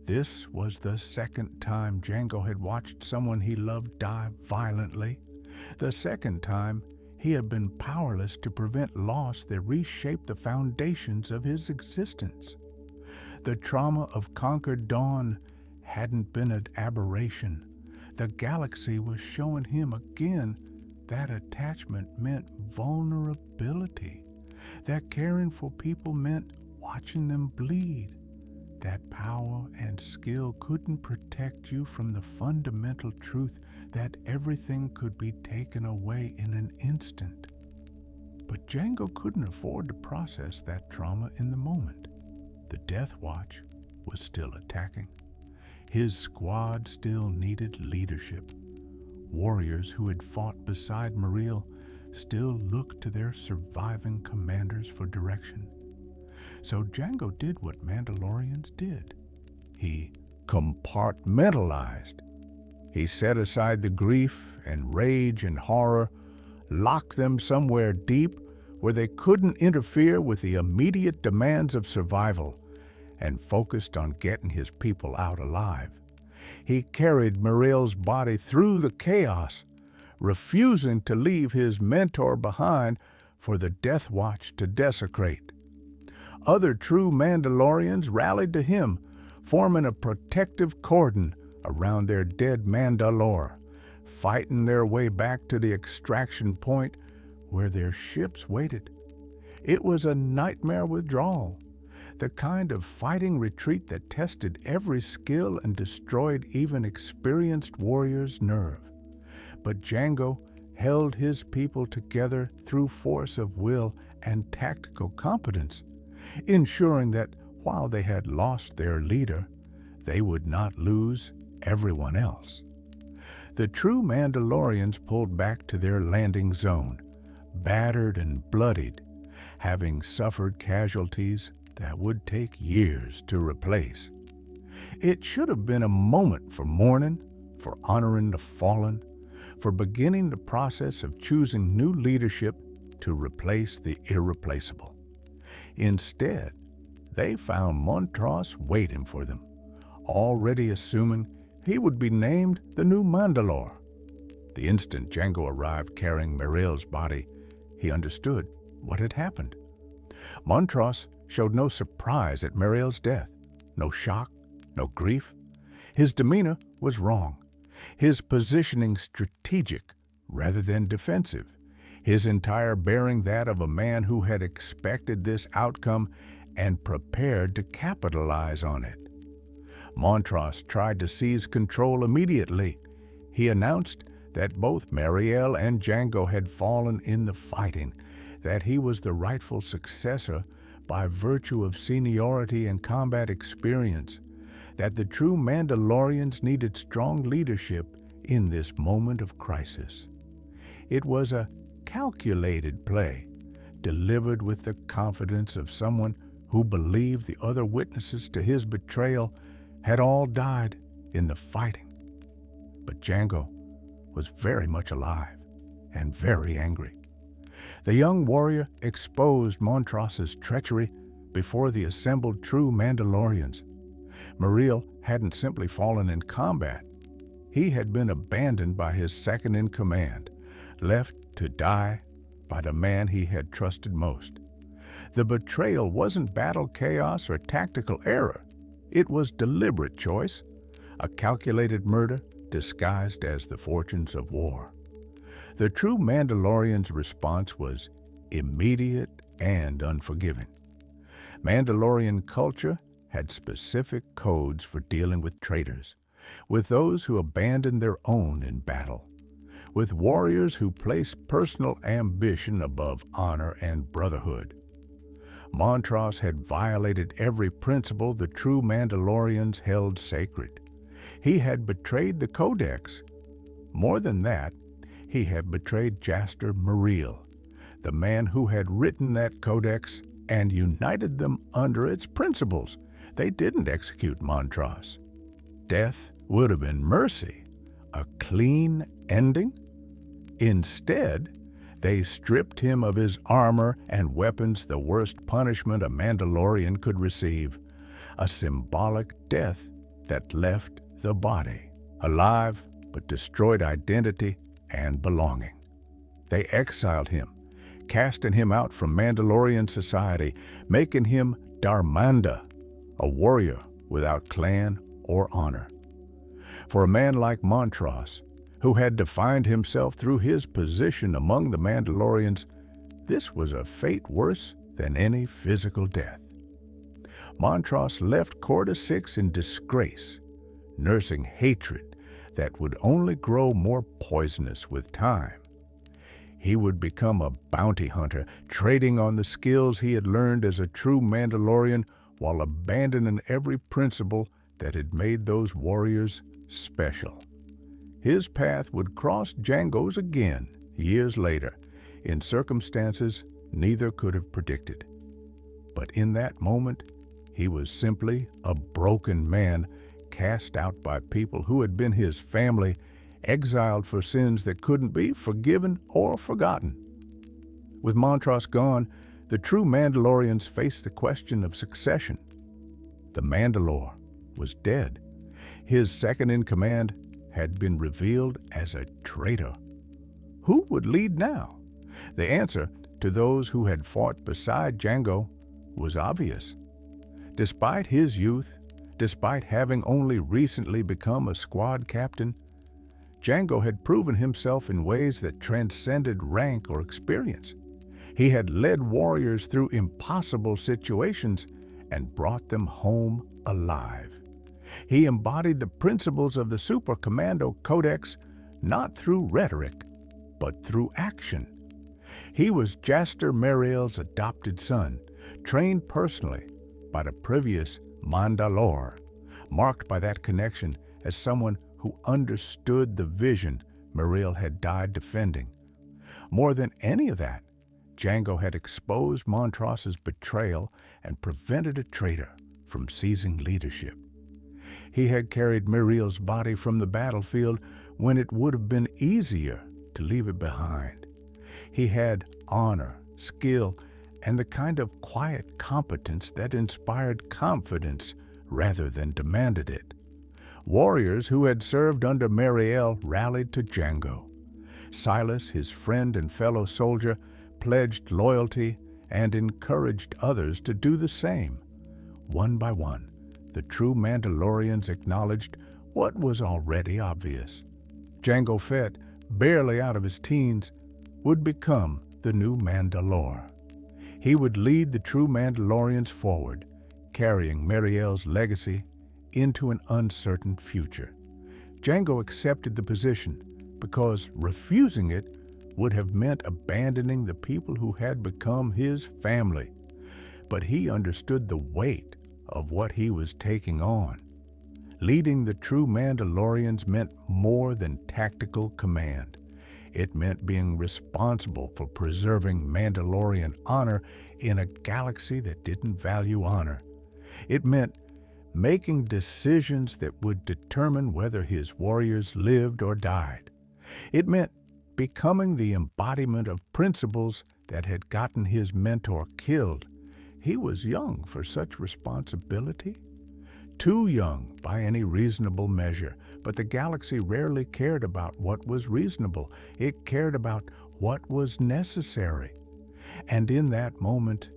This was the second time Jango had watched someone he loved die violently. The second time he had been powerless to prevent loss that reshaped the foundations of his existence. The trauma of Concord Dawn hadn't been an aberration. The galaxy was showing him again that attachment meant vulnerability, that caring for people meant watching them bleed, that power and skill couldn't protect you from the fundamental truth that everything could be taken away in an instant. But Jango couldn't afford to process that trauma in the moment. The Death Watch was still attacking. His squad still needed leadership. Warriors who had fought beside Mariel still looked to their surviving commanders for direction. So Jango did what Mandalorians did. He compartmentalized. He set aside the grief and rage and horror, locked them somewhere deep where they couldn't interfere with the immediate demands of survival, and focused on getting his people out alive. He carried Mariel's body through the chaos, refusing to leave his mentor behind for the Death Watch to desecrate. Other true Mandalorians rallied to him, forming a protective cordon around their dead Mandalore, fighting their way back to the extraction point where their ships waited. It was a nightmare withdrawal, the kind of fighting retreat that tested every skill and destroyed even experienced warriors' nerve. But Jango held his people together through force of will and tactical competence, ensuring that while they had lost their leader, they would not lose everyone else. The true Mandalorians pulled back to their landing zone, battered and bloodied, having suffered casualties that would take years to replace. It should have been a moment for mourning, for honoring the fallen, for beginning the process of choosing new leadership to replace the irreplaceable. Instead, they found Montross waiting for them, already assuming he would be named the new Mandalore. The instant Jango arrived carrying Muriel's body, he understood what had happened. Montross showed no surprise at Muriel's death, no shock, no grief. His demeanor was wrong, his positioning strategic rather than defensive, his entire bearing that of a man who had expected this outcome and prepared to capitalize on it. Montross tried to seize control immediately. He announced that both Muriel and Jango had fallen in the fighting, that he was the rightful successor by virtue of seniority and combat experience, that the true Mandalorians needed strong leadership in this moment of crisis. It was a calculated play, delivered with the confidence of someone who believed the other witnesses to his betrayal had all died in the fighting. But Jango was very much alive and very angry. The young warrior exposed Montross's treachery before the assembled true Mandalorians. Muriel hadn't simply fallen in combat. He had been abandoned by his second-in-command, left to die by the man he had trusted most. The betrayal wasn't battle chaos or tactical error. It was deliberate choice, a calculated murder disguised as the fortunes of war. The true Mandalorian's response was immediate and unforgiving. Mandalorian culture had specific codes for dealing with traitors, with those who abandoned their own in battle, with warriors who placed personal ambition above honor and brotherhood. Montross had violated every principle the true Mandalorians held sacred. He had betrayed the Codex. More than that, he had betrayed Jaster Muriel, the man who had written that Codex and united them under its principles. They didn't execute Montross. Death would have been mercy, a clean ending. Instead, they stripped him of his armor and weapons, the worst punishment a Mandalorian could receive, a symbolic death that left the body alive but destroyed identity and belonging. They exiled him, casting him out from Mandalorian society, making him Darmanda, a warrior without clan or honor. For a man like Montross, who had defined himself through his position among the Mandalorians, this was a fate worse than any physical death. Montross left Corda 6 in disgrace, nursing hatred that would only grow more poisonous with time. He would become a bounty hunter, trading on the skills he had learned as a true Mandalorian while abandoning every principle that had made those warriors special. His path would cross Jango's again years later, in circumstances neither could have predicted. But in that moment, he was simply a broken man, cast out by people who had been his family, exiled for sins that couldn't be forgiven or forgotten. With Montross gone, the true Mandalorians faced the question of succession. The Mandalore was dead. His second-in-command had been revealed as a traitor. Who would lead now? The answer to those who had fought beside Jango was obvious. Despite his youth, despite having only recently become a squad captain, Jango had proven himself in ways that transcended rank or experience. He had led warriors through impossible situations and brought them home alive. He embodied the principles of the Super Commando Codex not through rhetoric, but through action. He was Jaster Muriel's adopted son, trained personally by the previous Mandalore, marked by that connection as someone who understood the vision Muriel had died defending. More than any of that, Jango had exposed Montross's betrayal and prevented a traitor from seizing leadership. He had carried Muriel's body from the battlefield when it would have been easier to leave it behind. He had honor, skill, and the kind of quiet competence that inspired confidence rather than demanded it. Warriors who had served under Mariel rallied to Jango. Silas, his friend and fellow soldier, pledged loyalty and encouraged others to do the same. One by one, the true Mandalorians acknowledged what was already obvious. Jango Fett, barely out of his teens, would become the new Mandalore. He would lead the true Mandalorians forward, carrying Mariel's legacy into an uncertain future. Jango accepted the position because refusing it would have meant abandoning the people who had become his family. But he understood the weight of what he was taking on. Leading the true Mandalorians meant more than tactical command. It meant being responsible for preserving Mandalorian honor in a galaxy that didn't value honor. It meant making decisions that would determine whether his warriors lived or died. It meant becoming the embodiment of principles that had gotten his mentor killed. He was young for such responsibility. Too young by any reasonable measure, but the galaxy rarely cared about what was reasonable. It cared about what was necessary. And in that moment,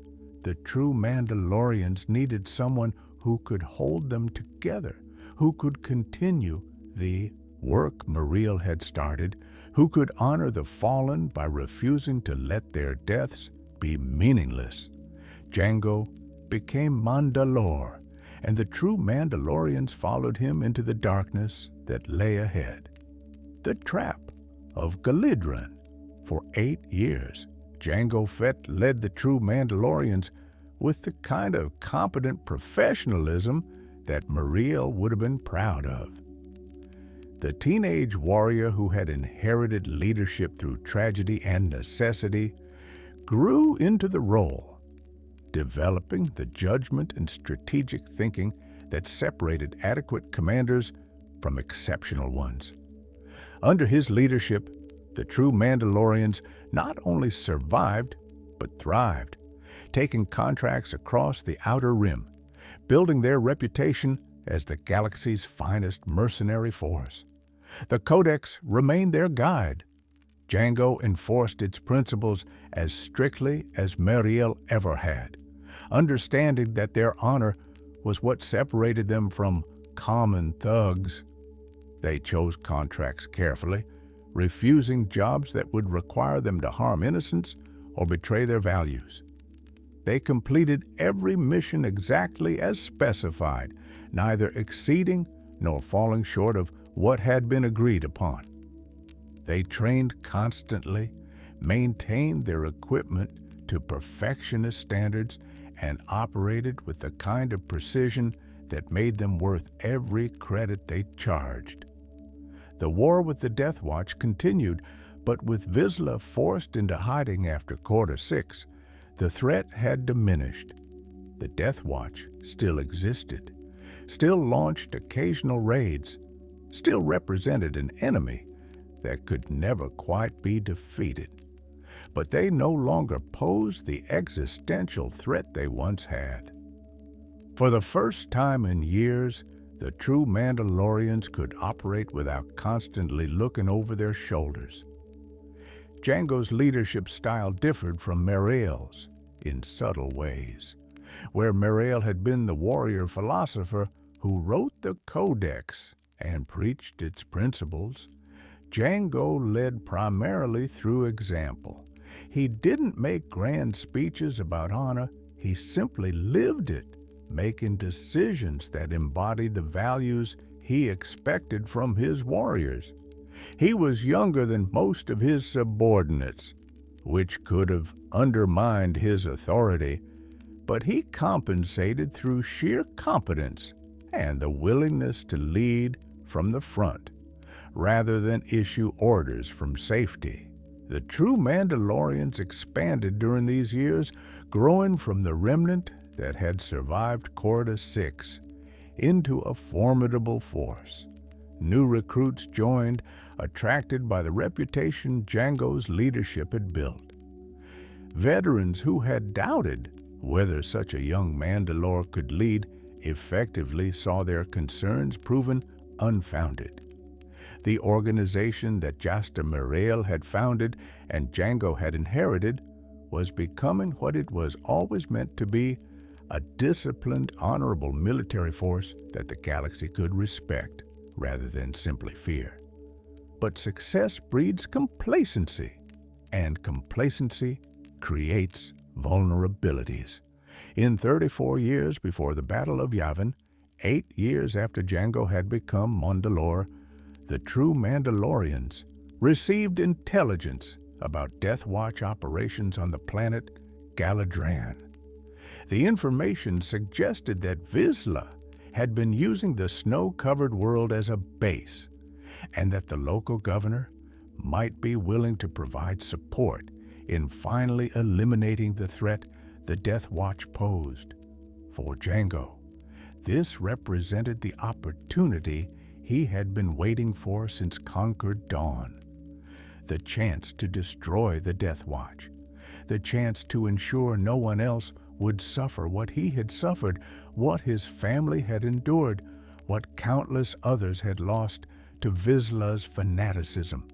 the true Mandalorians needed someone who could hold them together, who could continue the work Mariel had started, who could honor the fallen by refusing to let their deaths be meaningless. Jango became Mandalore, and the true Mandalorians followed him into the darkness that lay ahead. The trap of Galidran. For 8 years, Jango Fett led the true Mandalorians with the kind of competent professionalism that Mariel would have been proud of. The teenage warrior who had inherited leadership through tragedy and necessity grew into the role, developing the judgment and strategic thinking that separated adequate commanders from exceptional ones. Under his leadership, the true Mandalorians not only survived, but thrived, taking contracts across the Outer Rim, building their reputation as the galaxy's finest mercenary force. The Codex remained their guide. Jango enforced its principles as strictly as Mariel ever had, understanding that their honor was what separated them from common thugs. They chose contracts carefully, refusing jobs that would require them to harm innocents or betray their values. They completed every mission exactly as specified, neither exceeding nor falling short of what had been agreed upon. They trained constantly, maintained their equipment to perfectionist standards, and operated with the kind of precision that made them worth every credit they charged. The war with the Death Watch continued, but with Vizsla forced into hiding after Quarter 6, the threat had diminished. The Death Watch still existed, still launched occasional raids, still represented an enemy that could never quite be defeated. But they no longer posed the existential threat they once had. For the first time in years, the true Mandalorians could operate without constantly looking over their shoulders. Jango's leadership style differed from Mariel's in subtle ways. Where Mariel had been the warrior philosopher who wrote the Codex and preached its principles, Jango led primarily through example. He didn't make grand speeches about honor, he simply lived it, making decisions that embodied the values he expected from his warriors. He was younger than most of his subordinates, which could have undermined his authority, but he compensated through sheer competence and the willingness to lead from the front, rather than issue orders from safety. The true Mandalorians expanded during these years, growing from the remnant that had survived Quarter 6 into a formidable force. New recruits joined, attracted by the reputation Jango's leadership had built. Veterans who had doubted whether such a young Mandalore could lead effectively saw their concerns proven unfounded. The organization that Jasta Mirael had founded and Jango had inherited was becoming what it was always meant to be, a disciplined, honorable military force that the galaxy could respect rather than simply fear. But success breeds complacency, and complacency creates vulnerabilities. In 34 years before the Battle of Yavin, 8 years after Jango had become Mandalore, the true Mandalorians received intelligence about Death Watch operations on the planet Galadran. The information suggested that Vizsla had been using the snow-covered world as a base, and that the local governor might be willing to provide support in finally eliminating the threat the Death Watch posed. For Jango, this represented the opportunity he had been waiting for since Concord Dawn. The chance to destroy the Death Watch, the chance to ensure no one else would suffer what he had suffered, what his family had endured, what countless others had lost to Vizsla's fanaticism.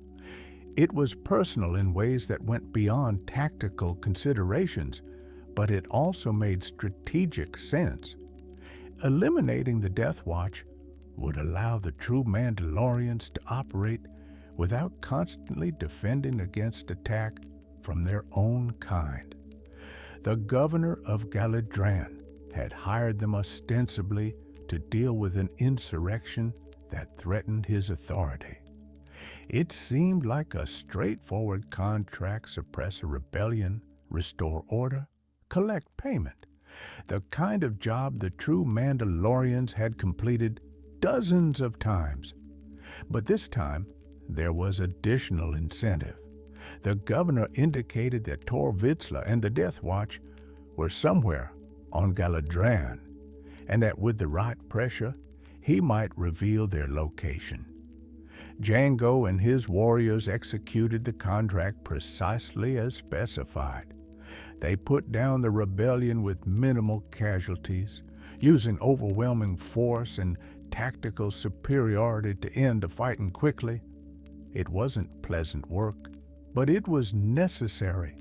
It was personal in ways that went beyond tactical considerations, but it also made strategic sense. Eliminating the Death Watch would allow the true Mandalorians to operate without constantly defending against attack from their own kind. The governor of Galadran had hired them ostensibly to deal with an insurrection that threatened his authority. It seemed like a straightforward contract: suppress a rebellion, restore order, collect payment. The kind of job the true Mandalorians had completed dozens of times. But this time, there was additional incentive. The governor indicated that Tor Vizsla and the Death Watch were somewhere on Galadran, and that with the right pressure, he might reveal their location. Jango and his warriors executed the contract precisely as specified. They put down the rebellion with minimal casualties, using overwhelming force and tactical superiority to end the fighting quickly. It wasn't pleasant work, but it was necessary,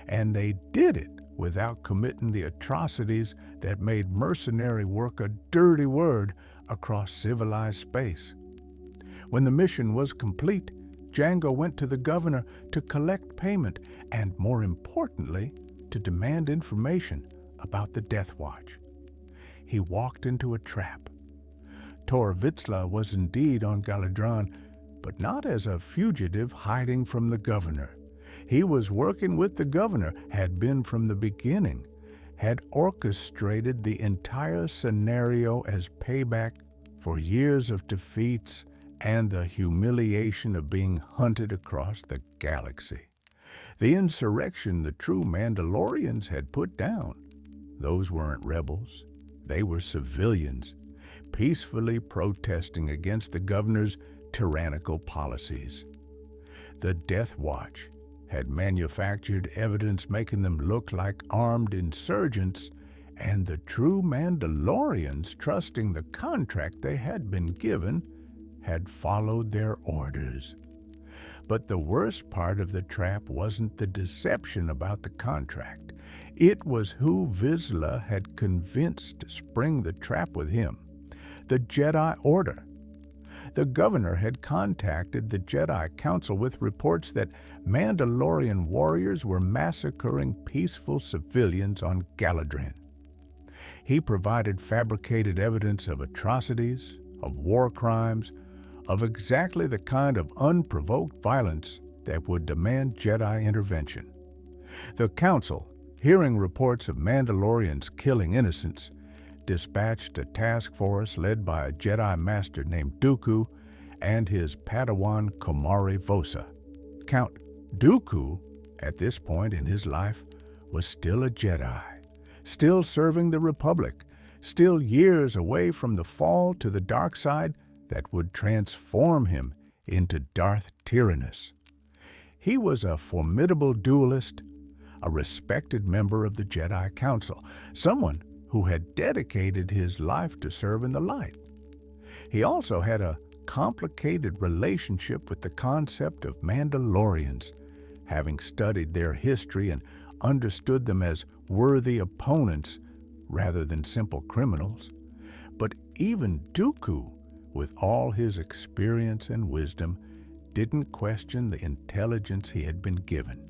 and they did it without committing the atrocities that made mercenary work a dirty word across civilized space. When the mission was complete, Jango went to the governor to collect payment and, more importantly, to demand information about the Death Watch. He walked into a trap. Tor Vizsla was indeed on Galadran, but not as a fugitive hiding from the governor. He was working with the governor, had been from the beginning, had orchestrated the entire scenario as payback for years of defeats and the humiliation of being hunted across the galaxy. The insurrection the true Mandalorians had put down, those weren't rebels. They were civilians, peacefully protesting against the governor's tyrannical policies. The Death Watch had manufactured evidence making them look like armed insurgents, and the true Mandalorians, trusting the contract they had been given, had followed their orders. But the worst part of the trap wasn't the deception about the contract. It was who Vizsla had convinced to spring the trap with him: the Jedi Order. The governor had contacted the Jedi Council with reports that Mandalorian warriors were massacring peaceful civilians on Galadran. He provided fabricated evidence of atrocities, of war crimes, of exactly the kind of unprovoked violence that would demand Jedi intervention. The Council, hearing reports of Mandalorians killing innocents, dispatched a task force led by a Jedi Master named Dooku and his Padawan Komari Vosa. Count Dooku, at this point in his life, was still a Jedi, still serving the Republic, still years away from the fall to the dark side that would transform him into Darth Tyrannus. He was a formidable duelist, a respected member of the Jedi Council, someone who had dedicated his life to serving the light. He also had a complicated relationship with the concept of Mandalorians, having studied their history and understood them as worthy opponents rather than simple criminals. But even Dooku, with all his experience and wisdom, didn't question the intelligence he had been given.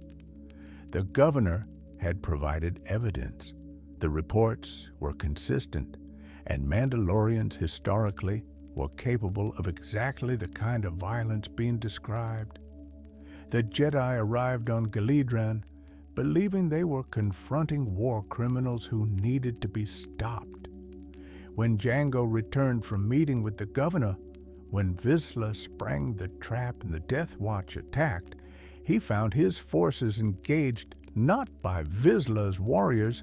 The governor had provided evidence. The reports were consistent, and Mandalorians historically were capable of exactly the kind of violence being described. The Jedi arrived on Galedran believing they were confronting war criminals who needed to be stopped. When Jango returned from meeting with the governor, when Vizsla sprang the trap and the Death Watch attacked, he found his forces engaged not by Vizsla's warriors,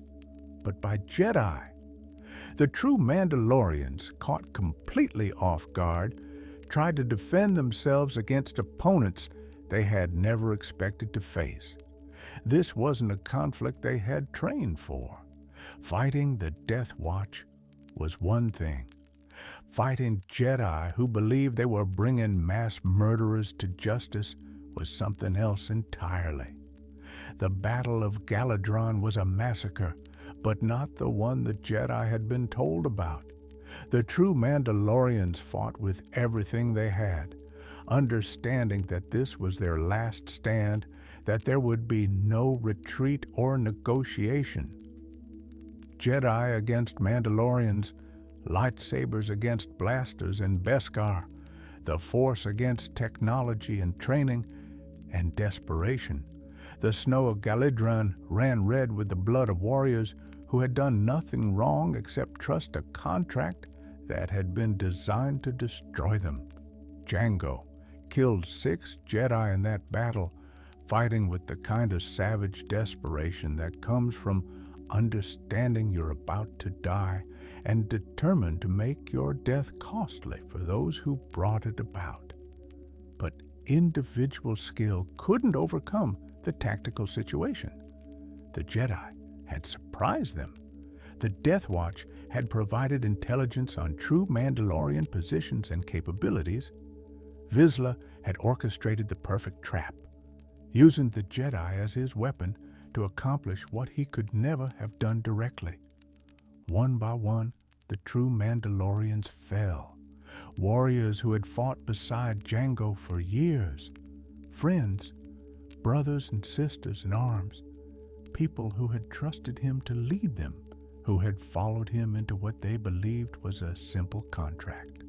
but by Jedi. The true Mandalorians, caught completely off guard, tried to defend themselves against opponents they had never expected to face. This wasn't a conflict they had trained for. Fighting the Death Watch was one thing. Fighting Jedi who believed they were bringing mass murderers to justice was something else entirely. The Battle of Galadron was a massacre, but not the one the Jedi had been told about. The true Mandalorians fought with everything they had, understanding that this was their last stand, that there would be no retreat or negotiation. Jedi against Mandalorians, lightsabers against blasters and Beskar, the Force against technology and training, and desperation. The snow of Galadron ran red with the blood of warriors who had done nothing wrong except trust a contract that had been designed to destroy them. Jango killed 6 Jedi in that battle, fighting with the kind of savage desperation that comes from understanding you're about to die and determined to make your death costly for those who brought it about. But individual skill couldn't overcome the tactical situation. The Jedi had surprised them. The Death Watch had provided intelligence on true Mandalorian positions and capabilities. Vizsla had orchestrated the perfect trap, using the Jedi as his weapon to accomplish what he could never have done directly. One by one, the true Mandalorians fell. Warriors who had fought beside Jango for years. Friends, brothers and sisters in arms. People who had trusted him to lead them, who had followed him into what they believed was a simple contract,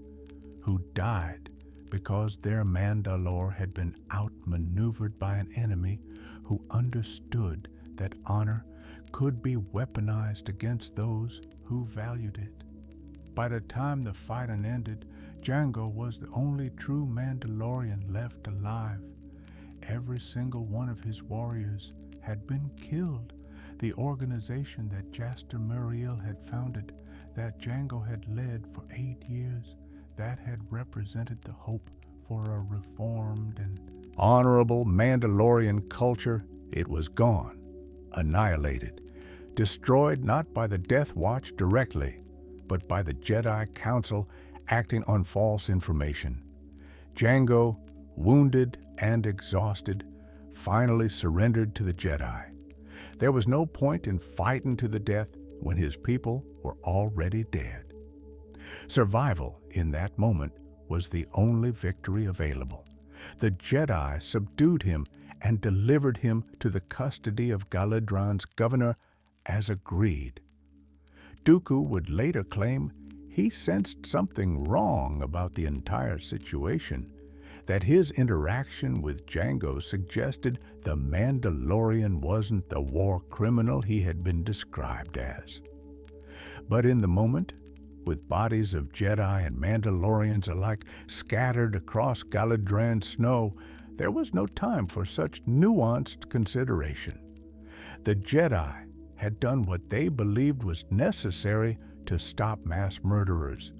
who died because their Mandalore had been outmaneuvered by an enemy who understood that honor could be weaponized against those who valued it. By the time the fighting ended, Jango was the only true Mandalorian left alive. Every single one of his warriors had been killed. The organization that Jaster Muriel had founded, that Jango had led for 8 years, that had represented the hope for a reformed and honorable Mandalorian culture, it was gone, annihilated, destroyed not by the Death Watch directly, but by the Jedi Council acting on false information. Jango, wounded and exhausted, finally surrendered to the Jedi. There was no point in fighting to the death when his people were already dead. Survival in that moment was the only victory available. The Jedi subdued him and delivered him to the custody of Galadron's governor as agreed. Dooku would later claim he sensed something wrong about the entire situation, that his interaction with Jango suggested the Mandalorian wasn't the war criminal he had been described as. But in the moment, with bodies of Jedi and Mandalorians alike scattered across Galadran's snow, there was no time for such nuanced consideration. The Jedi had done what they believed was necessary to stop mass murderers.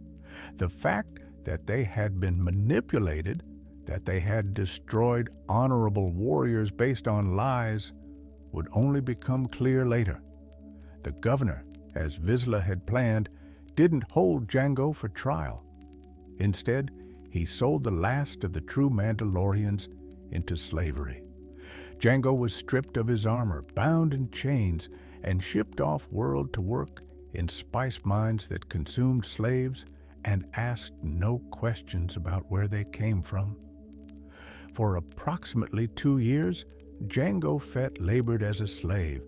The fact that they had been manipulated, that they had destroyed honorable warriors based on lies, would only become clear later. The governor, as Vizsla had planned, didn't hold Jango for trial. Instead, he sold the last of the true Mandalorians into slavery. Jango was stripped of his armor, bound in chains, and shipped off-world to work in spice mines that consumed slaves and asked no questions about where they came from. For approximately 2 years, Jango Fett labored as a slave,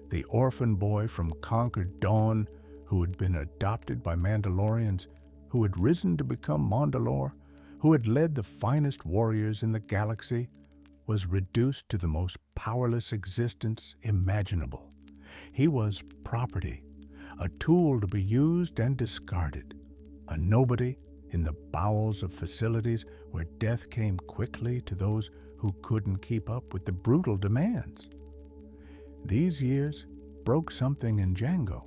the orphan boy from Concord Dawn who had been adopted by Mandalorians, who had risen to become Mandalore, who had led the finest warriors in the galaxy, was reduced to the most powerless existence imaginable. He was property, a tool to be used and discarded, a nobody in the bowels of facilities where death came quickly to those who couldn't keep up with the brutal demands. These years broke something in Jango,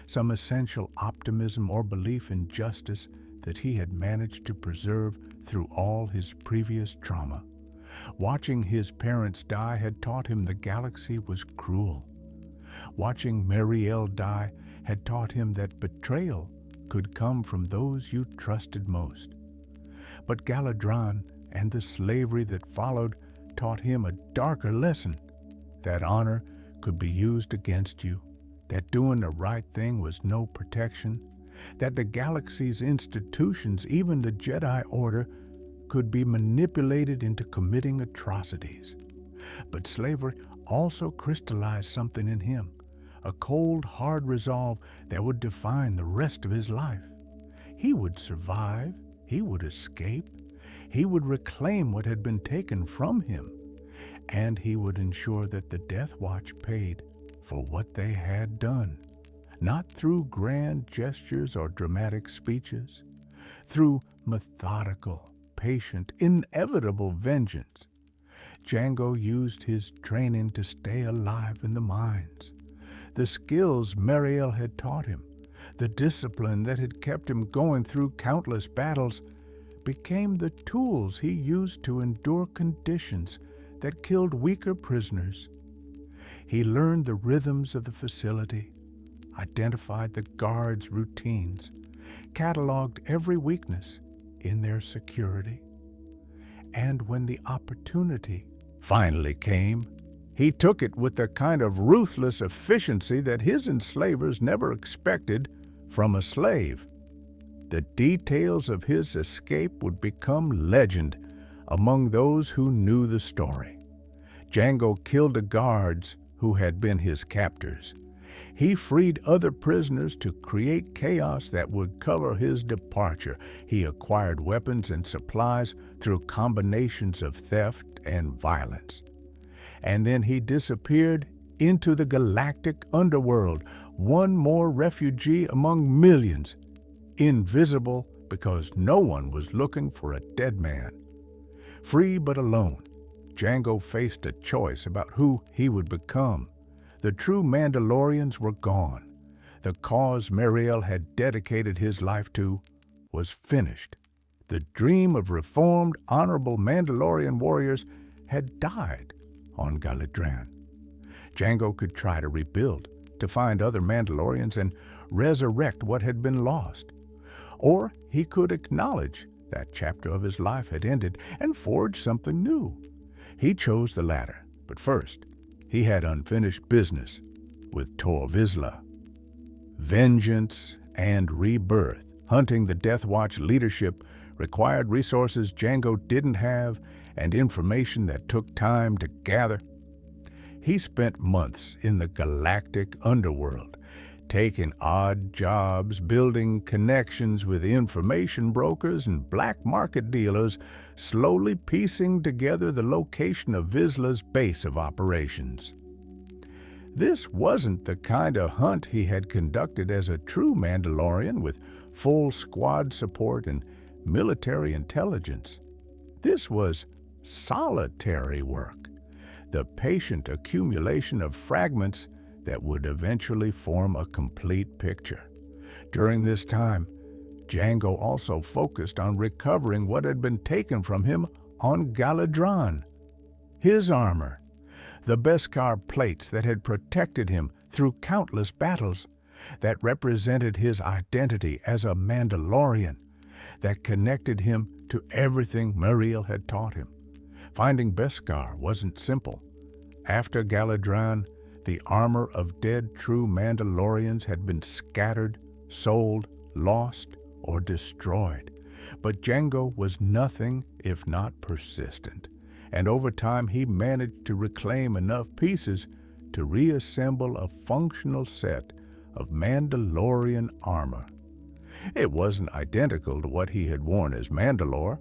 some essential optimism or belief in justice that he had managed to preserve through all his previous trauma. Watching his parents die had taught him the galaxy was cruel. Watching Mariel die had taught him that betrayal could come from those you trusted most. But Galadran and the slavery that followed taught him a darker lesson, that honor could be used against you, that doing the right thing was no protection, that the galaxy's institutions, even the Jedi Order, could be manipulated into committing atrocities. But slavery also crystallized something in him, a cold, hard resolve that would define the rest of his life. He would survive, he would escape, he would reclaim what had been taken from him, and he would ensure that the Death Watch paid for what they had done, not through grand gestures or dramatic speeches, through methodical, patient, inevitable vengeance. Jango used his training to stay alive in the mines. The skills Mariel had taught him, the discipline that had kept him going through countless battles, became the tools he used to endure conditions that killed weaker prisoners. He learned the rhythms of the facility, identified the guards' routines, cataloged every weakness in their security. And when the opportunity finally came, he took it with the kind of ruthless efficiency that his enslavers never expected from a slave. The details of his escape would become legend among those who knew the story. Jango killed the guards who had been his captors. He freed other prisoners to create chaos that would cover his departure. He acquired weapons and supplies through combinations of theft and violence. And then he disappeared into the galactic underworld, one more refugee among millions, invisible because no one was looking for a dead man. Free but alone, Jango faced a choice about who he would become. The true Mandalorians were gone. The cause Mariel had dedicated his life to was finished. The dream of reformed, honorable Mandalorian warriors had died on Galadran. Jango could try to rebuild, to find other Mandalorians and resurrect what had been lost. Or he could acknowledge that chapter of his life had ended and forge something new. He chose the latter, but first, he had unfinished business with Tor Vizsla. Vengeance and rebirth, hunting the Death Watch leadership, required resources Jango didn't have and information that took time to gather. He spent months in the galactic underworld, taking odd jobs, building connections with information brokers and black market dealers, slowly piecing together the location of Vizsla's base of operations. This wasn't the kind of hunt he had conducted as a true Mandalorian with full squad support and military intelligence. This was solitary work, the patient accumulation of fragments that would eventually form a complete picture. During this time, Jango also focused on recovering what had been taken from him on Galadron. His armor, the Beskar plates that had protected him through countless battles, that represented his identity as a Mandalorian, that connected him to everything Muriel had taught him. Finding Beskar wasn't simple. After Galadron, the armor of dead true Mandalorians had been scattered, sold, lost, or destroyed. But Jango was nothing if not persistent, and over time he managed to reclaim enough pieces to reassemble a functional set of Mandalorian armor. It wasn't identical to what he had worn as Mandalore.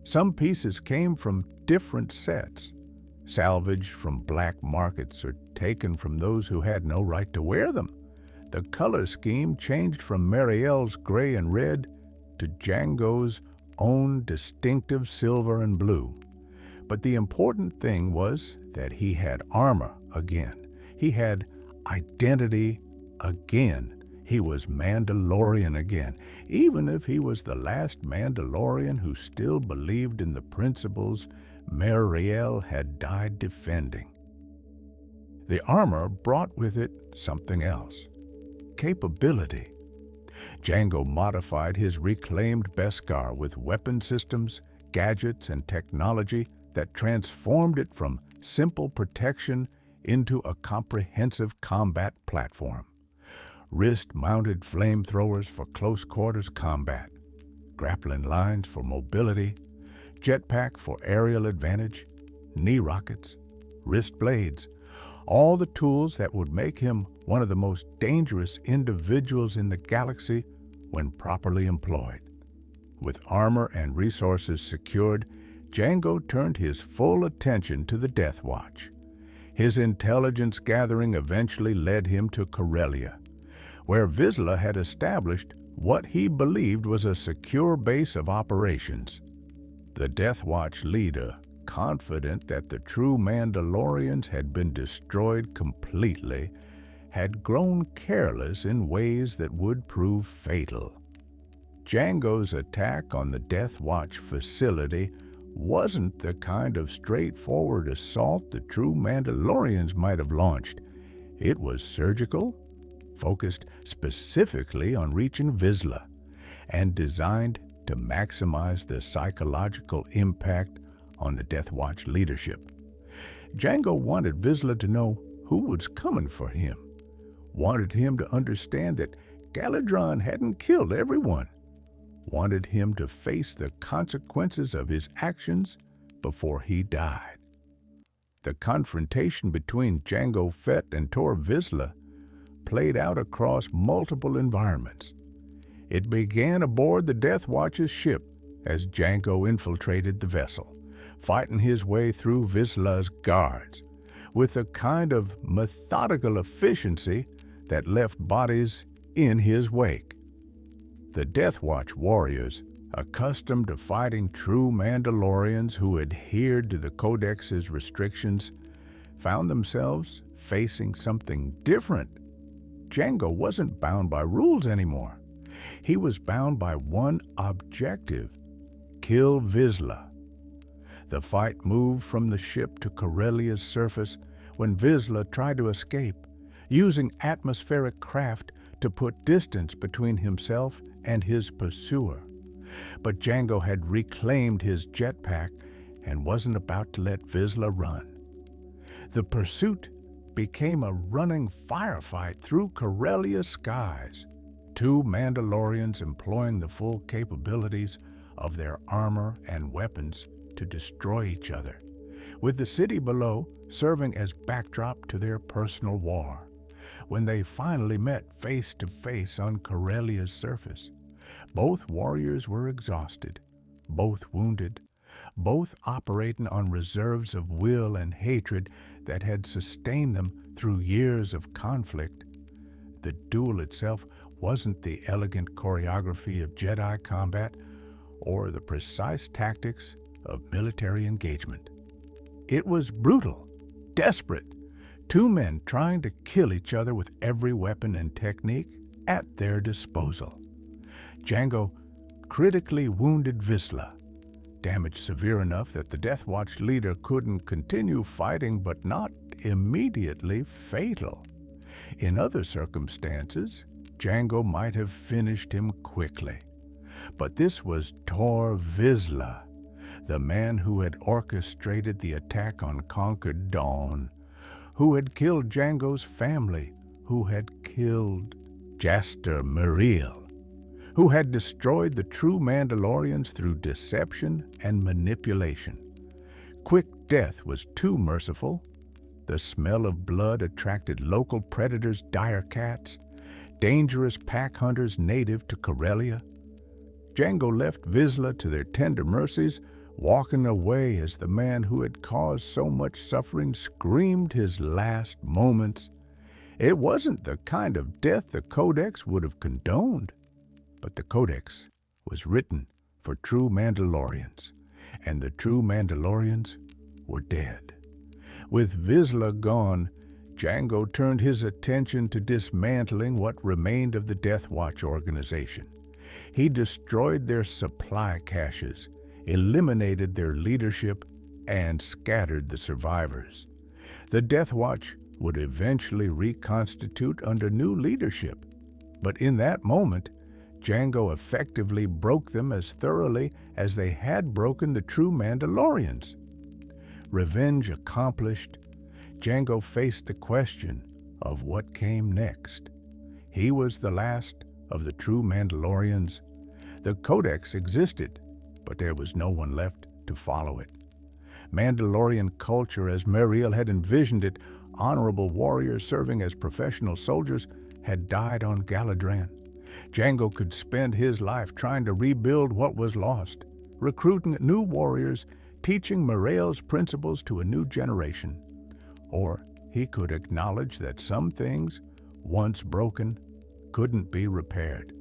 Some pieces came from different sets, salvaged from black markets or taken from those who had no right to wear them. The color scheme changed from Muriel's gray and red to Jango's own distinctive silver and blue. But the important thing was that he had armor again. He had identity again. He was Mandalorian again, even if he was the last Mandalorian who still believed in the principles Muriel had died defending. The armor brought with it something else: capability. Jango modified his reclaimed Beskar with weapon systems, gadgets, and technology that transformed it from simple protection into a comprehensive combat platform. Wrist-mounted flamethrowers for close-quarters combat, grappling lines for mobility, jetpack for aerial advantage, knee rockets, wrist blades, all the tools that would make him one of the most dangerous individuals in the galaxy when properly employed. With armor and resources secured, Jango turned his full attention to the Death Watch. His intelligence gathering eventually led him to Corellia, where Vizsla had established what he believed was a secure base of operations. The Death Watch leader, confident that the true Mandalorians had been destroyed completely, had grown careless in ways that would prove fatal. Jango's attack on the Death Watch facility wasn't the kind of straightforward assault the true Mandalorians might have launched. It was surgical, focused specifically on reaching Vizsla, and designed to maximize the psychological impact on the Death Watch leadership. Jango wanted Vizsla to know who was coming for him, wanted him to understand that Galadron hadn't killed everyone, wanted him to face the consequences of his actions before he died. The confrontation between Jango Fett and Tor Vizsla played out across multiple environments. It began aboard the Death Watch's ship as Jango infiltrated the vessel, fighting his way through Vizsla's guards with a kind of methodical efficiency that left bodies in his wake. The Death Watch warriors, accustomed to fighting true Mandalorians who adhered to the Codex's restrictions, found themselves facing something different. Jango wasn't bound by rules anymore. He was bound by one objective: kill Vizsla. The fight moved from the ship to Corellia's surface when Vizsla tried to escape, using atmospheric craft to put distance between himself and his pursuer. But Jango had reclaimed his jetpack and wasn't about to let Vizsla run. The pursuit became a running firefight through Corellia's skies, two Mandalorians employing the full capabilities of their armor and weapons to destroy each other, with the city below serving as backdrop to their personal war. When they finally met face to face on Corellia's surface, both warriors were exhausted, both wounded, both operating on reserves of will and hatred that had sustained them through years of conflict. The duel itself wasn't the elegant choreography of Jedi combat or the precise tactics of military engagement. It was brutal, desperate, two men trying to kill each other with every weapon and technique at their disposal. Jango critically wounded Vizsla, damage severe enough that the Death Watch leader couldn't continue fighting, but not immediately fatal. In other circumstances, Jango might have finished him quickly. But this was Tor Vizsla, the man who had orchestrated the attack on Concord Dawn, who had killed Jango's family, who had killed Jaster Muriel, who had destroyed the true Mandalorians through deception and manipulation. Quick death was too merciful. The smell of blood attracted local predators, dire cats, dangerous pack hunters native to Corellia. Jango left Vizsla to their tender mercies, walking away as the man who had caused so much suffering screamed his last moments. It wasn't the kind of death the Codex would have condoned, but the Codex was written for true Mandalorians, and the true Mandalorians were dead. With Vizsla gone, Jango turned his attention to dismantling what remained of the Death Watch organization. He destroyed their supply caches, eliminated their leadership, and scattered the survivors. The Death Watch would eventually reconstitute under new leadership, but in that moment, Jango effectively broke them as thoroughly as they had broken the true Mandalorians. Revenge accomplished, Jango faced the question of what came next. He was the last of the true Mandalorians. The Codex existed, but there was no one left to follow it. Mandalorian culture as Muriel had envisioned it, honorable warriors serving as professional soldiers, had died on Galadran. Jango could spend his life trying to rebuild what was lost, recruiting new warriors, teaching Muriel's principles to a new generation. Or he could acknowledge that some things, once broken, couldn't be repaired.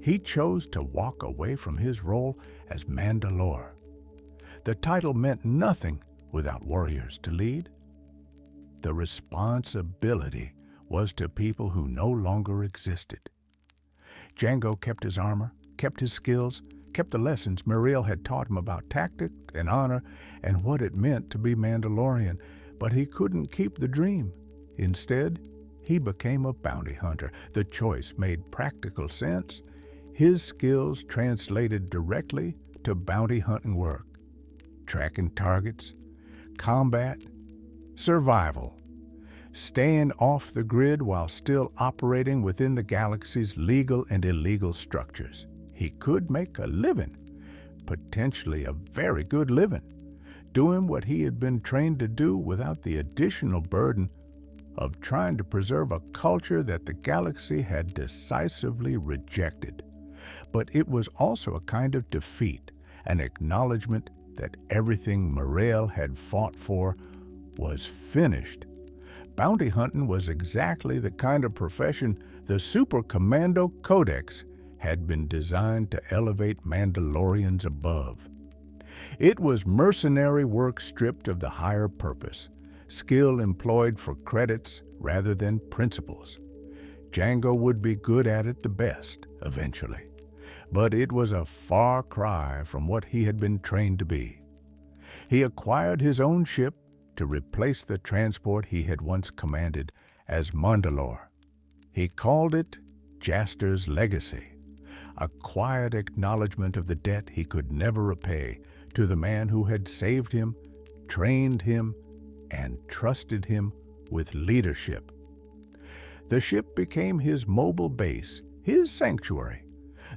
He chose to walk away from his role as Mandalore. The title meant nothing without warriors to lead. The responsibility was to people who no longer existed. Jango kept his armor, kept his skills, kept the lessons Muriel had taught him about tactic and honor and what it meant to be Mandalorian, but he couldn't keep the dream. Instead, he became a bounty hunter. The choice made practical sense. His skills translated directly to bounty hunting work, tracking targets, combat, survival, staying off the grid while still operating within the galaxy's legal and illegal structures. He could make a living, potentially a very good living, doing what he had been trained to do without the additional burden of trying to preserve a culture that the galaxy had decisively rejected. But it was also a kind of defeat, an acknowledgement that everything Muriel had fought for was finished. Bounty hunting was exactly the kind of profession the Super Commando Codex had been designed to elevate Mandalorians above. It was mercenary work stripped of the higher purpose, skill employed for credits rather than principles. Jango would be good at it the best, eventually, but it was a far cry from what he had been trained to be. He acquired his own ship to replace the transport he had once commanded as Mandalore. He called it Jaster's Legacy, a quiet acknowledgement of the debt he could never repay to the man who had saved him, trained him, and trusted him with leadership. The ship became his mobile base, his sanctuary,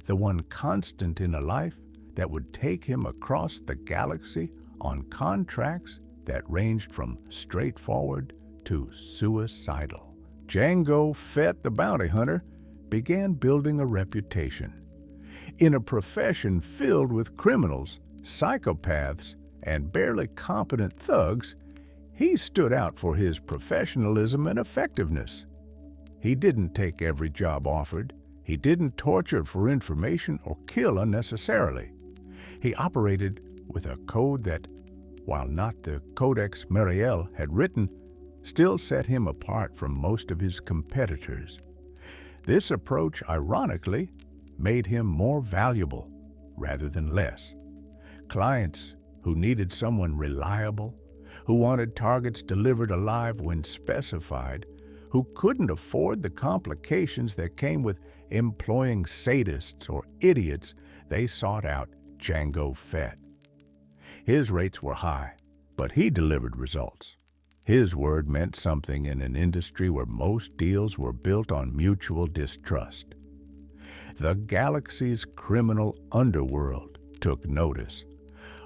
the one constant in a life that would take him across the galaxy on contracts that ranged from straightforward to suicidal. Jango Fett, the bounty hunter, began building a reputation. In a profession filled with criminals, psychopaths, and barely competent thugs, he stood out for his professionalism and effectiveness. He didn't take every job offered. He didn't torture for information or kill unnecessarily. He operated with a code that, while not the Codex Muriel had written, still set him apart from most of his competitors. This approach, ironically, made him more valuable rather than less. Clients who needed someone reliable, who wanted targets delivered alive when specified, who couldn't afford the complications that came with employing sadists or idiots, they sought out Jango Fett. His rates were high, but he delivered results. His word meant something in an industry where most deals were built on mutual distrust. The galaxy's criminal underworld took notice.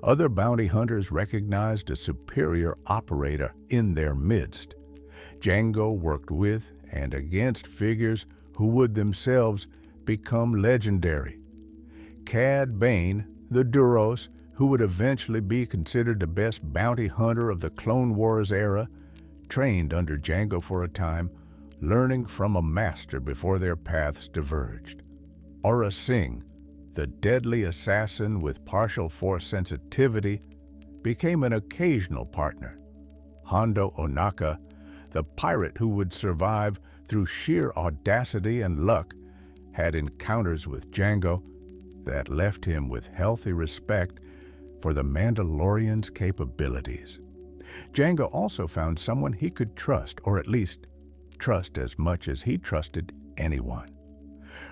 Other bounty hunters recognized a superior operator in their midst. Jango worked with and against figures who would themselves become legendary. Cad Bane, the Duros, who would eventually be considered the best bounty hunter of the Clone Wars era, trained under Jango for a time, learning from a master before their paths diverged. Aura Singh, the deadly assassin with partial force sensitivity, became an occasional partner. Hondo Onaka, the pirate who would survive through sheer audacity and luck, had encounters with Jango that left him with healthy respect for the Mandalorian's capabilities. Jango also found someone he could trust, or at least trust as much as he trusted anyone.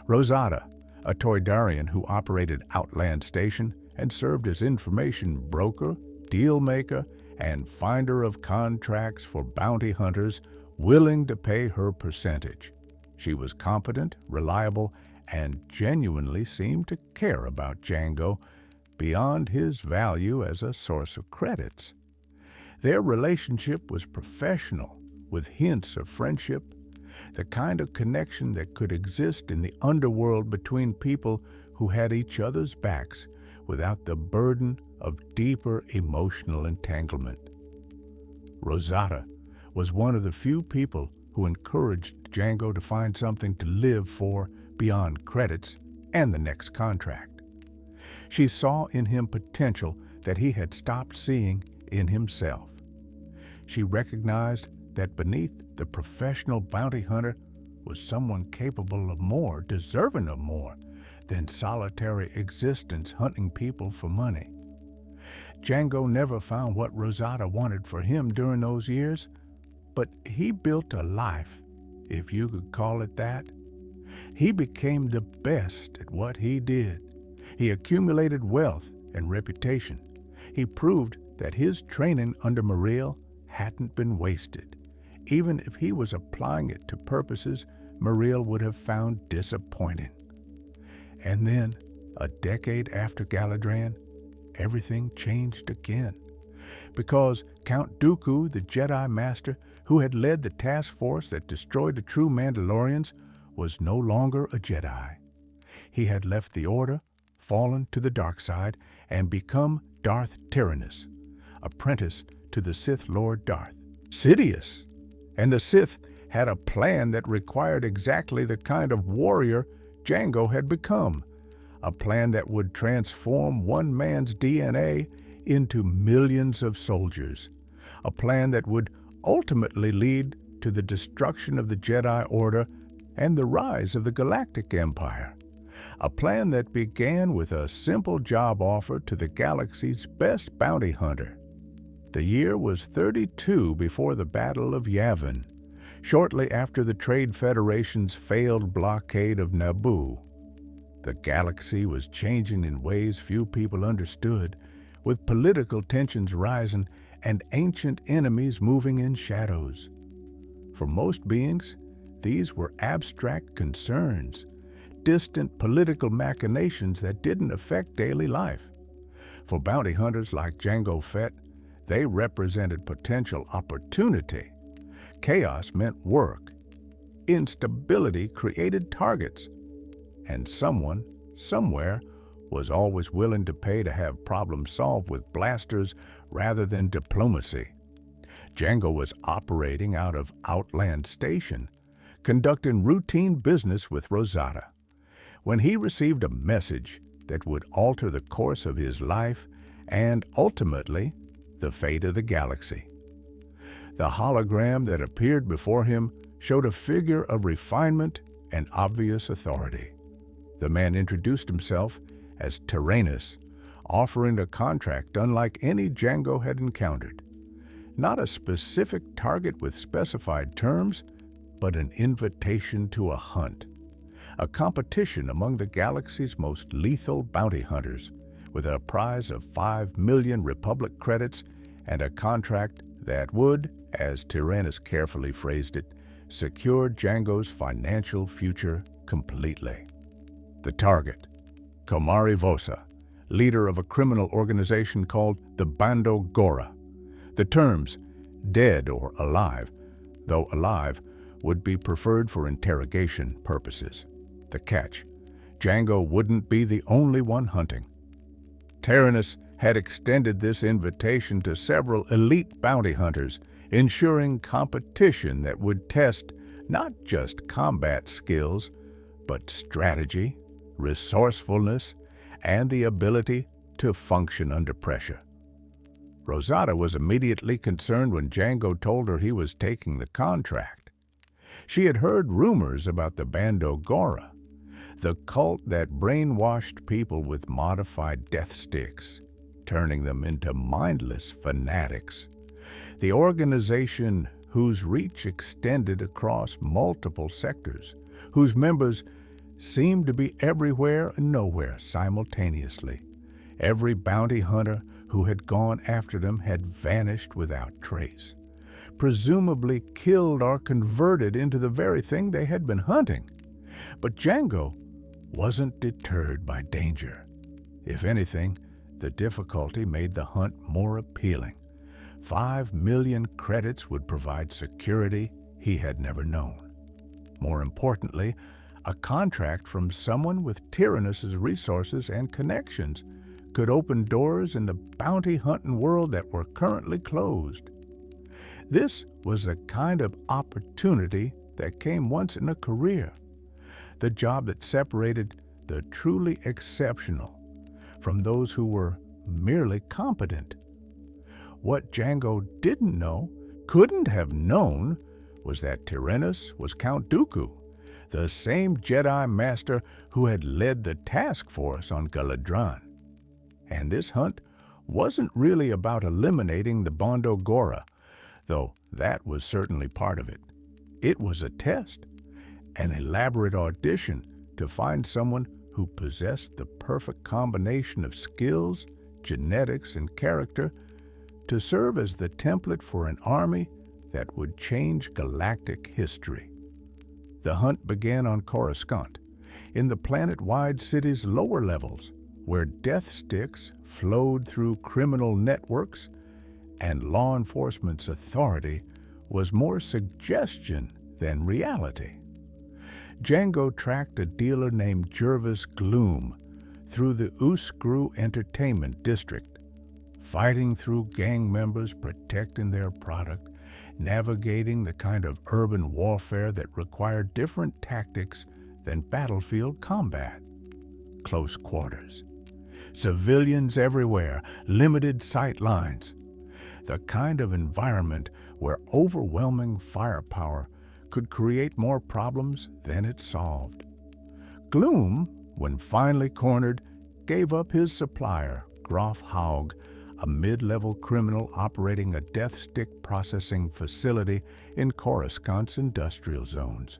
Rosada, a Toydarian who operated Outland Station and served as information broker, deal maker, and finder of contracts for bounty hunters willing to pay her percentage. She was competent, reliable, and genuinely seemed to care about Jango beyond his value as a source of credits. Their relationship was professional, with hints of friendship, the kind of connection that could exist in the underworld between people who had each other's backs without the burden of deeper emotional entanglement. Rosada was one of the few people who encouraged Jango to find something to live for beyond credits and the next contract. She saw in him potential that he had stopped seeing in himself. She recognized that beneath the professional bounty hunter was someone capable of more, deserving of more, than solitary existence hunting people for money. Jango never found what Rosada wanted for him during those years, but he built a life, if you could call it that. He became the best at what he did. He accumulated wealth and reputation. He proved that his training under Muriel hadn't been wasted, even if he was applying it to purposes Muriel would have found disappointing. And then, a decade after Galadrian, everything changed again. Because Count Dooku, the Jedi Master who had led the task force that destroyed the true Mandalorians, was no longer a Jedi. He had left the Order, fallen to the dark side, and become Darth Tyrannus, apprentice to the Sith Lord Darth Sidious. And the Sith had a plan that required exactly the kind of warrior Jango had become, a plan that would transform one man's DNA into millions of soldiers, a plan that would ultimately lead to the destruction of the Jedi Order and the rise of the Galactic Empire, a plan that began with a simple job offer to the galaxy's best bounty hunter. The year was 32 before the Battle of Yavin, shortly after the Trade Federation's failed blockade of Naboo. The galaxy was changing in ways few people understood, with political tensions rising and ancient enemies moving in shadows. For most beings, these were abstract concerns, distant political machinations that didn't affect daily life. For bounty hunters like Jango Fett, they represented potential opportunity. Chaos meant work. Instability created targets. And someone, somewhere, was always willing to pay to have problems solved with blasters rather than diplomacy. Jango was operating out of Outland Station, conducting routine business with Rosada, when he received a message that would alter the course of his life and, ultimately, the fate of the galaxy. The hologram that appeared before him showed a figure of refinement and obvious authority. The man introduced himself as Tyrannus, offering a contract unlike any Jango had encountered. Not a specific target with specified terms, but an invitation to a hunt. A competition among the galaxy's most lethal bounty hunters, with a prize of 5 million Republic credits and a contract that would, as Tyrannus carefully phrased it, secure Jango's financial future completely. The target, Komari Vosa, leader of a criminal organization called the Bando Gora. The terms, dead or alive, though alive, would be preferred for interrogation purposes. The catch, Jango wouldn't be the only one hunting. Tyrannus had extended this invitation to several elite bounty hunters, ensuring competition that would test not just combat skills, but strategy, resourcefulness, and the ability to function under pressure. Rosada was immediately concerned when Jango told her he was taking the contract. She had heard rumors about the Bando Gora, the cult that brainwashed people with modified death sticks, turning them into mindless fanatics. The organization whose reach extended across multiple sectors, whose members seemed to be everywhere and nowhere simultaneously. Every bounty hunter who had gone after them had vanished without trace, presumably killed or converted into the very thing they had been hunting. But Jango wasn't deterred by danger. If anything, the difficulty made the hunt more appealing. 5 million credits would provide security he had never known. More importantly, a contract from someone with Tyrannus's resources and connections could open doors in the bounty hunting world that were currently closed. This was the kind of opportunity that came once in a career, the job that separated the truly exceptional from those who were merely competent. What Jango didn't know, couldn't have known, was that Tyrannus was Count Dooku, the same Jedi Master who had led the task force on Galadran. And this hunt wasn't really about eliminating the Bando Gora, though that was certainly part of it. It was a test, an elaborate audition to find someone who possessed the perfect combination of skills, genetics, and character to serve as the template for an army that would change galactic history. The hunt began on Coruscant, in the planet-wide city's lower levels, where death sticks flowed through criminal networks and law enforcement's authority was more suggestion than reality. Jango tracked a dealer named Jervis Gloom through the Uskru Entertainment District, fighting through gang members protecting their product, navigating the kind of urban warfare that required different tactics than battlefield combat. Close quarters, civilians everywhere, limited sight lines. The kind of environment where overwhelming firepower could create more problems than it solved. Gloom, when finally cornered, gave up his supplier, Groff Haug, a mid-level criminal operating a death stick processing facility in Coruscant's industrial zones.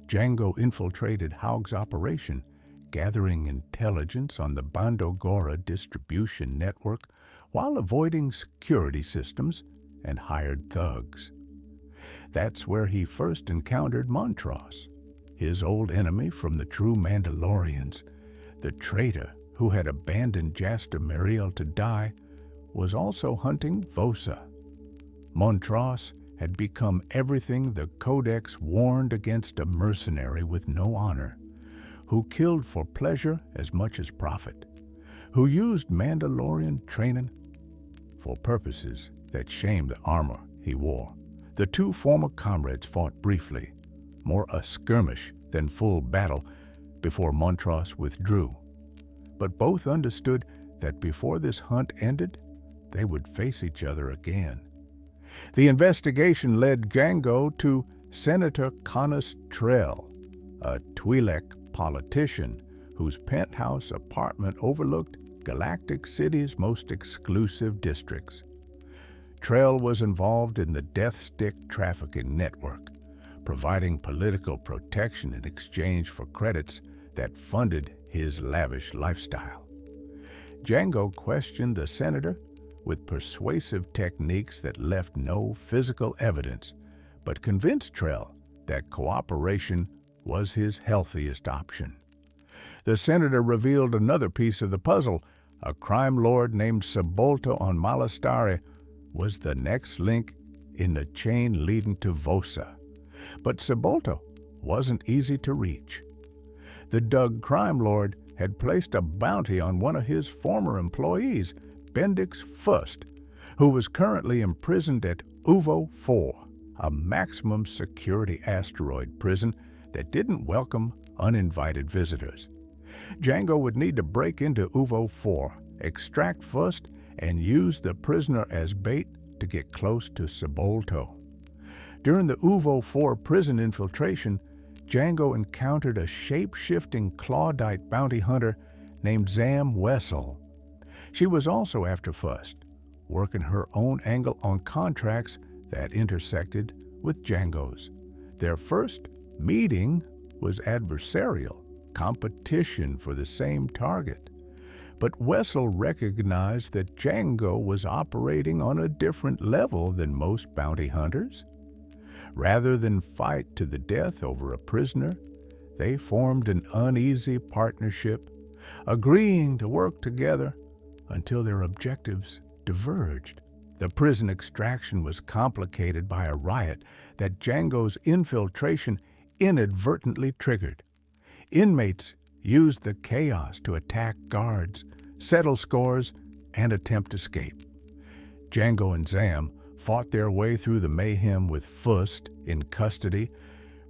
Jango infiltrated Haug's operation, gathering intelligence on the Bando Gora distribution network while avoiding security systems and hired thugs. That's where he first encountered Montross, his old enemy from the true Mandalorians. The traitor who had abandoned Jaster Meriel to die was also hunting Vosa. Montross had become everything the Codex warned against: a mercenary with no honor, who killed for pleasure as much as profit, who used Mandalorian training for purposes that shamed the armor he wore. The two former comrades fought briefly, more a skirmish than full battle, before Montross withdrew. But both understood that before this hunt ended, they would face each other again. The investigation led Jango to Senator Connus Trell, a Twi'lek politician whose penthouse apartment overlooked Galactic City's most exclusive districts. Trell was involved in the Death Stick trafficking network, providing political protection in exchange for credits that funded his lavish lifestyle. Jango questioned the senator with persuasive techniques that left no physical evidence, but convinced Trell that cooperation was his healthiest option. The senator revealed another piece of the puzzle. A crime lord named Sebulto on Malastare was the next link in the chain leading to Vosa. But Sebulto wasn't easy to reach. The Doug crime lord had placed a bounty on one of his former employees, Bendix Fust, who was currently imprisoned at Uvo 4, a maximum security asteroid prison that didn't welcome uninvited visitors. Jango would need to break into Uvo 4, extract Fust, and use the prisoner as bait to get close to Sebulto. During the Uvo 4 prison infiltration, Jango encountered a shape-shifting Clawdite bounty hunter named Zam Wessel. She was also after Fust, working her own angle on contracts that intersected with Jango's. Their first meeting was adversarial, competition for the same target. But Wessel recognized that Jango was operating on a different level than most bounty hunters. Rather than fight to the death over a prisoner, they formed an uneasy partnership, agreeing to work together until their objectives diverged. The prison extraction was complicated by a riot that Jango's infiltration inadvertently triggered. Inmates used the chaos to attack guards, settle scores, and attempt escape. Jango and Zam fought their way through the mayhem with Fust in custody,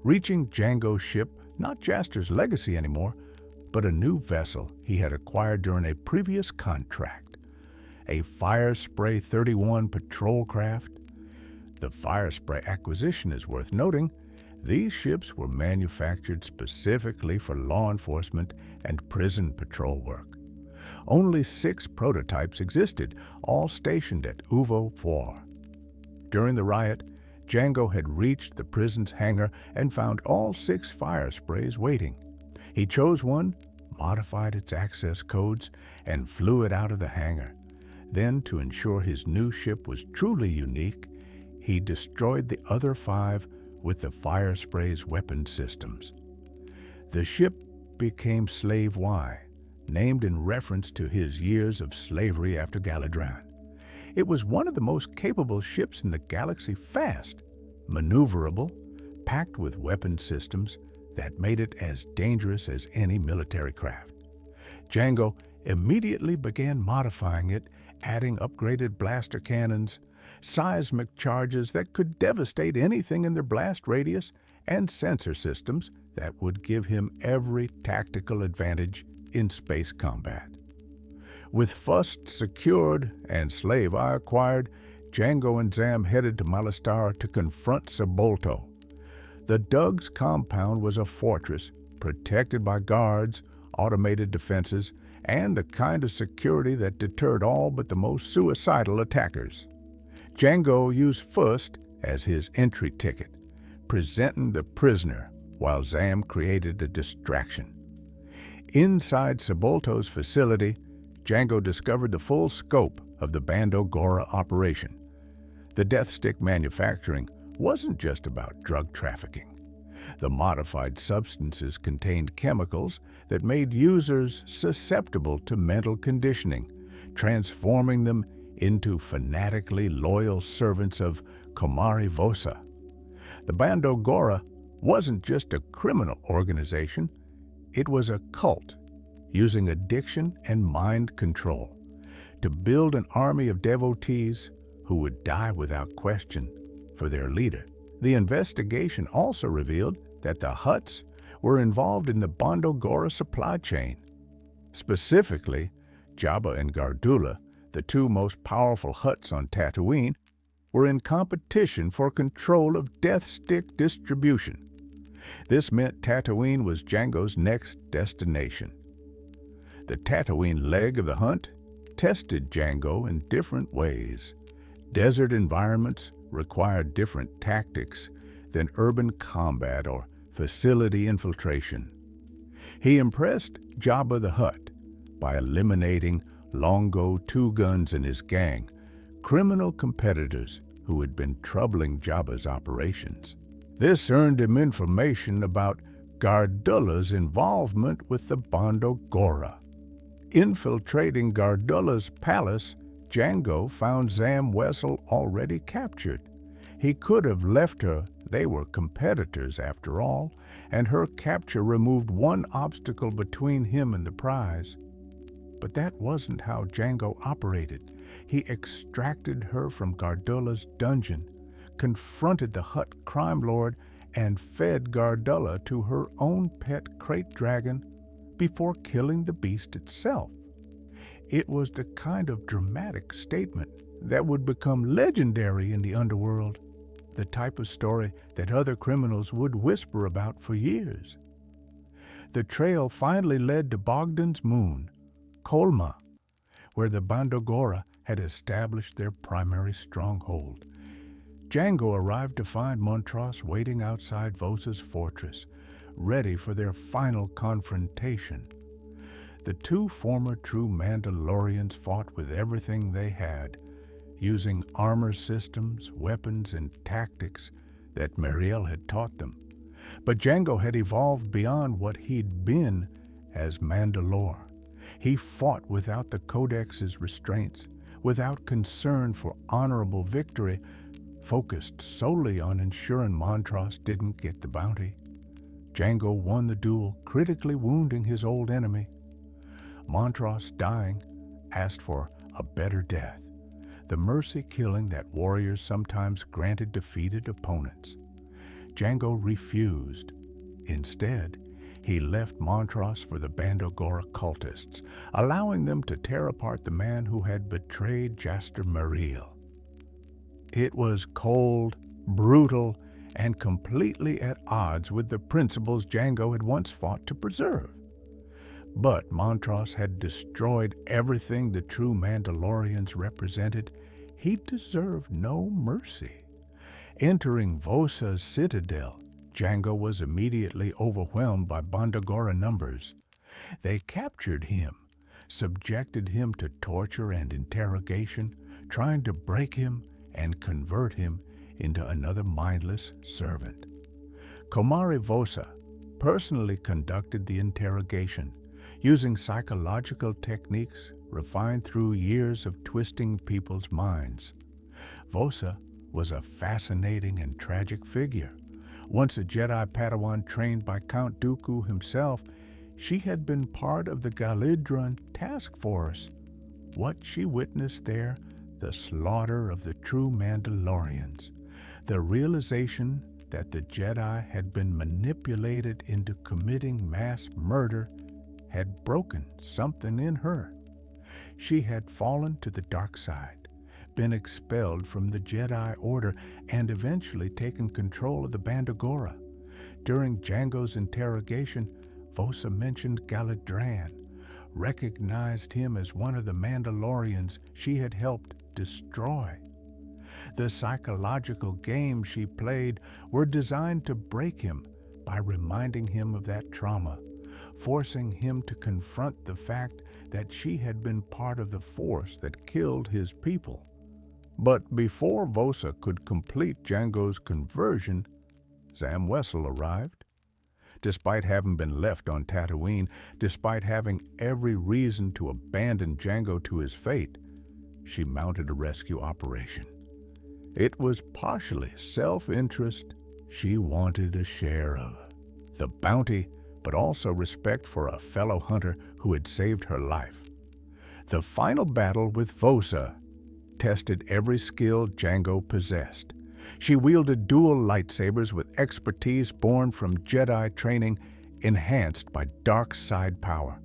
reaching Jango's ship, not Jaster's Legacy anymore, but a new vessel he had acquired during a previous contract, a Firespray 31 patrol craft. The Firespray acquisition is worth noting. These ships were manufactured specifically for law enforcement and prison patrol work. Only 6 prototypes existed, all stationed at Uvo 4. During the riot, Jango had reached the prison's hangar and found all 6 Firesprays waiting. He chose one, modified its access codes, and flew it out of the hangar. Then, to ensure his new ship was truly unique, he destroyed the other 5 with the Firespray's weapon systems. The ship became Slave Y, named in reference to his years of slavery after Galadran. It was one of the most capable ships in the galaxy, fast, maneuverable, packed with weapon systems that made it as dangerous as any military craft. Jango immediately began modifying it, adding upgraded blaster cannons, seismic charges that could devastate anything in their blast radius, and sensor systems that would give him every tactical advantage in space combat. With Fust secured and Slave I acquired, Jango and Zam headed to Malastara to confront Sebulto. The Dug's compound was a fortress protected by guards, automated defenses, and the kind of security that deterred all but the most suicidal attackers. Jango used Fust as his entry ticket, presenting the prisoner while Zam created a distraction. Inside Sebulto's facility, Jango discovered the full scope of the Bando Gora operation. The Death Stick manufacturing wasn't just about drug trafficking. The modified substances contained chemicals that made users susceptible to mental conditioning, transforming them into fanatically loyal servants of Komari Vosa. The Bando Gora wasn't just a criminal organization, it was a cult using addiction and mind control to build an army of devotees who would die without question for their leader. The investigation also revealed that the Hutts were involved in the Bando Gora supply chain. Specifically, Jabba and Gardula, the 2 most powerful Hutts on Tatooine, were in competition for control of Death Stick distribution. This meant Tatooine was Jango's next destination. The Tatooine leg of the hunt tested Jango in different ways. Desert environments required different tactics than urban combat or facility infiltration. He impressed Jabba the Hutt by eliminating Longo Two Guns and his gang, criminal competitors who had been troubling Jabba's operations. This earned him information about Gardulla's involvement with the Bando Gora. Infiltrating Gardulla's palace, Jango found Zam Wesell already captured. He could have left her, they were competitors after all, and her capture removed one obstacle between him and the prize. But that wasn't how Jango operated. He extracted her from Gardulla's dungeon, confronted the Hutt crime lord, and fed Gardulla to her own pet crate dragon before killing the beast itself. It was the kind of dramatic statement that would become legendary in the underworld, the type of story that other criminals would whisper about for years. The trail finally led to Bogdan's moon, Kolma, where the Bando Gora had established their primary stronghold. Jango arrived to find Montross waiting outside Vosa's fortress, ready for their final confrontation. The two former true Mandalorians fought with everything they had, using armor systems, weapons, and tactics that Mariel had taught them. But Jango had evolved beyond what he'd been as Mandalore. He fought without the Codex's restraints, without concern for honorable victory, focused solely on ensuring Montross didn't get the bounty. Jango won the duel, critically wounding his old enemy. Montross, dying, asked for a better death, the mercy killing that warriors sometimes granted defeated opponents. Jango refused. Instead, he left Montross for the Bando Gora cultists, allowing them to tear apart the man who had betrayed Jaster Mariel. It was cold, brutal, and completely at odds with the principles Jango had once fought to preserve. But Montross had destroyed everything the true Mandalorians represented. He deserved no mercy. Entering Vosa's citadel, Jango was immediately overwhelmed by Bando Gora numbers. They captured him, subjected him to torture and interrogation, trying to break him and convert him into another mindless servant. Komari Vosa personally conducted the interrogation, using psychological techniques refined through years of twisting people's minds. Vosa was a fascinating and tragic figure. Once a Jedi Padawan trained by Count Dooku himself, she had been part of the Galidron task force. What she witnessed there, the slaughter of the true Mandalorians, the realization that the Jedi had been manipulated into committing mass murder, had broken something in her. She had fallen to the dark side, been expelled from the Jedi Order, and eventually taken control of the Bando Gora. During Jango's interrogation, Vosa mentioned Galadran, recognized him as one of the Mandalorians she had helped destroy. The psychological games she played were designed to break him by reminding him of that trauma, forcing him to confront the fact that she had been part of the force that killed his people. But before Vosa could complete Jango's conversion, Zam Wesell arrived. Despite having been left on Tatooine, despite having every reason to abandon Jango to his fate, she mounted a rescue operation. It was partially self-interest. She wanted a share of the bounty, but also respect for a fellow hunter who had saved her life. The final battle with Vosa tested every skill Jango possessed. She wielded dual lightsabers with expertise born from Jedi training, enhanced by dark side power.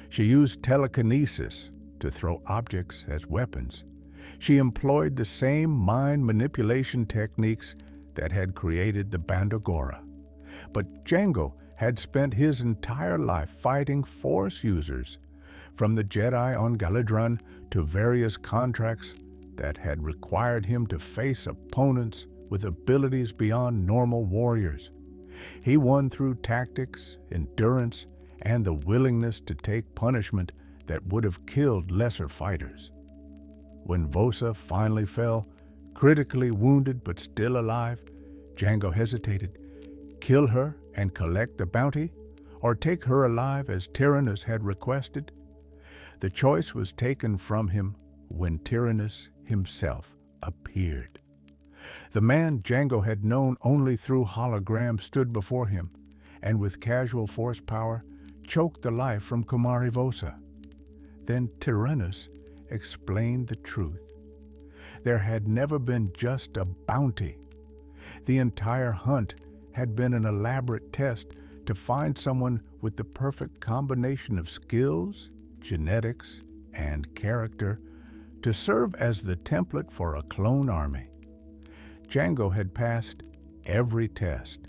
She used telekinesis to throw objects as weapons. She employed the same mind manipulation techniques that had created the Bando Gora. But Jango had spent his entire life fighting Force users, from the Jedi on Galadron to various contracts that had required him to face opponents with abilities beyond normal warriors. He won through tactics, endurance, and the willingness to take punishment that would have killed lesser fighters. When Vosa finally fell, critically wounded but still alive, Jango hesitated. Kill her and collect the bounty, or take her alive as Tyrannus had requested? The choice was taken from him when Tyrannus himself appeared. The man Jango had known only through hologram stood before him, and with casual force power, choked the life from Kumari Vosa. Then Tyrannus explained the truth. There had never been just a bounty. The entire hunt had been an elaborate test to find someone with the perfect combination of skills, genetics, and character to serve as the template for a clone army. Jango had passed every test.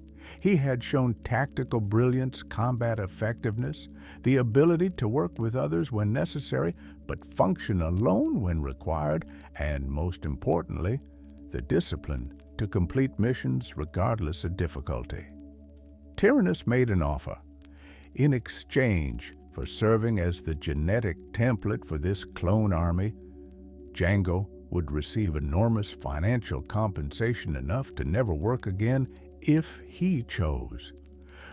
He had shown tactical brilliance, combat effectiveness, the ability to work with others when necessary, but function alone when required, and most importantly, the discipline to complete missions regardless of difficulty. Tyrannus made an offer. In exchange for serving as the genetic template for this clone army, Jango would receive enormous financial compensation, enough to never work again if he chose.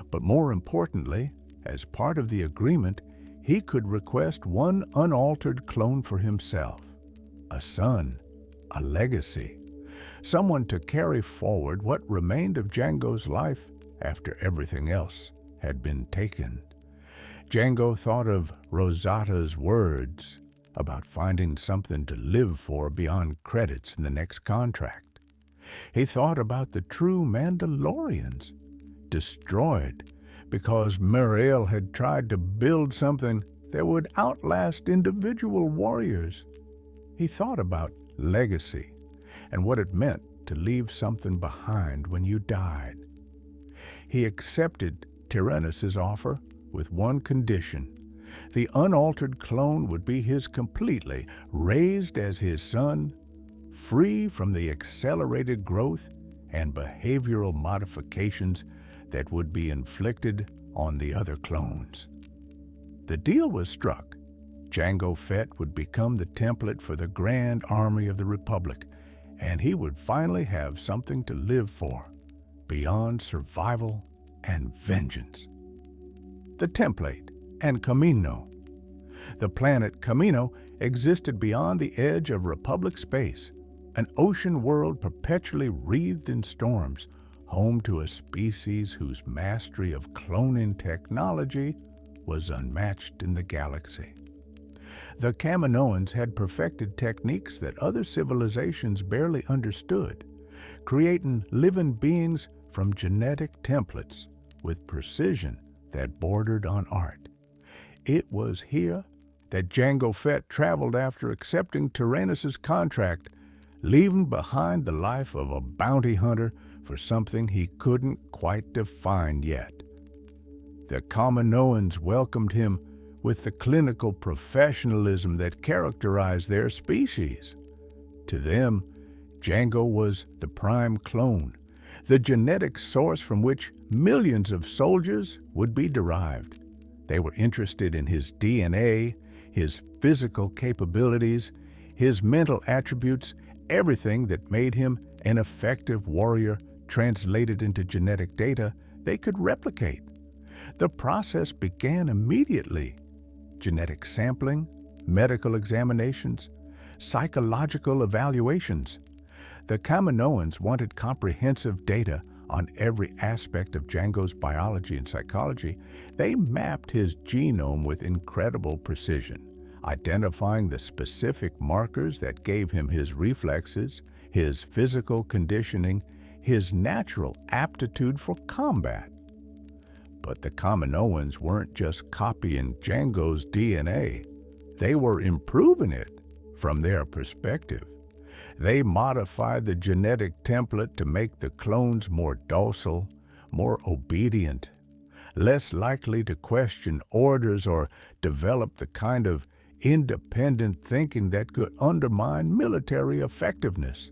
But more importantly, as part of the agreement, he could request one unaltered clone for himself, a son, a legacy, someone to carry forward what remained of Jango's life after everything else had been taken. Jango thought of Rosata's words about finding something to live for beyond credits in the next contract. He thought about the true Mandalorians, destroyed because Muriel had tried to build something that would outlast individual warriors. He thought about legacy and what it meant to leave something behind when you died. He accepted Tyrannus's offer with one condition. The unaltered clone would be his completely, raised as his son, free from the accelerated growth and behavioral modifications that would be inflicted on the other clones. The deal was struck. Jango Fett would become the template for the Grand Army of the Republic, and he would finally have something to live for, beyond survival and vengeance. The template and Camino. The planet Camino existed beyond the edge of Republic space, an ocean world perpetually wreathed in storms, home to a species whose mastery of cloning technology was unmatched in the galaxy. The Kaminoans had perfected techniques that other civilizations barely understood, creating living beings from genetic templates with precision that bordered on art. It was here that Jango Fett traveled after accepting Tyrannus's contract, leaving behind the life of a bounty hunter for something he couldn't quite define yet. The Kaminoans welcomed him with the clinical professionalism that characterized their species. To them, Jango was the prime clone, the genetic source from which millions of soldiers would be derived. They were interested in his DNA, his physical capabilities, his mental attributes, everything that made him an effective warrior translated into genetic data they could replicate. The process began immediately. Genetic sampling, medical examinations, psychological evaluations. The Kaminoans wanted comprehensive data on every aspect of Jango's biology and psychology. They mapped his genome with incredible precision, identifying the specific markers that gave him his reflexes, his physical conditioning, his natural aptitude for combat. But the Kaminoans weren't just copying Jango's DNA. They were improving it from their perspective. They modified the genetic template to make the clones more docile, more obedient, less likely to question orders or develop the kind of independent thinking that could undermine military effectiveness.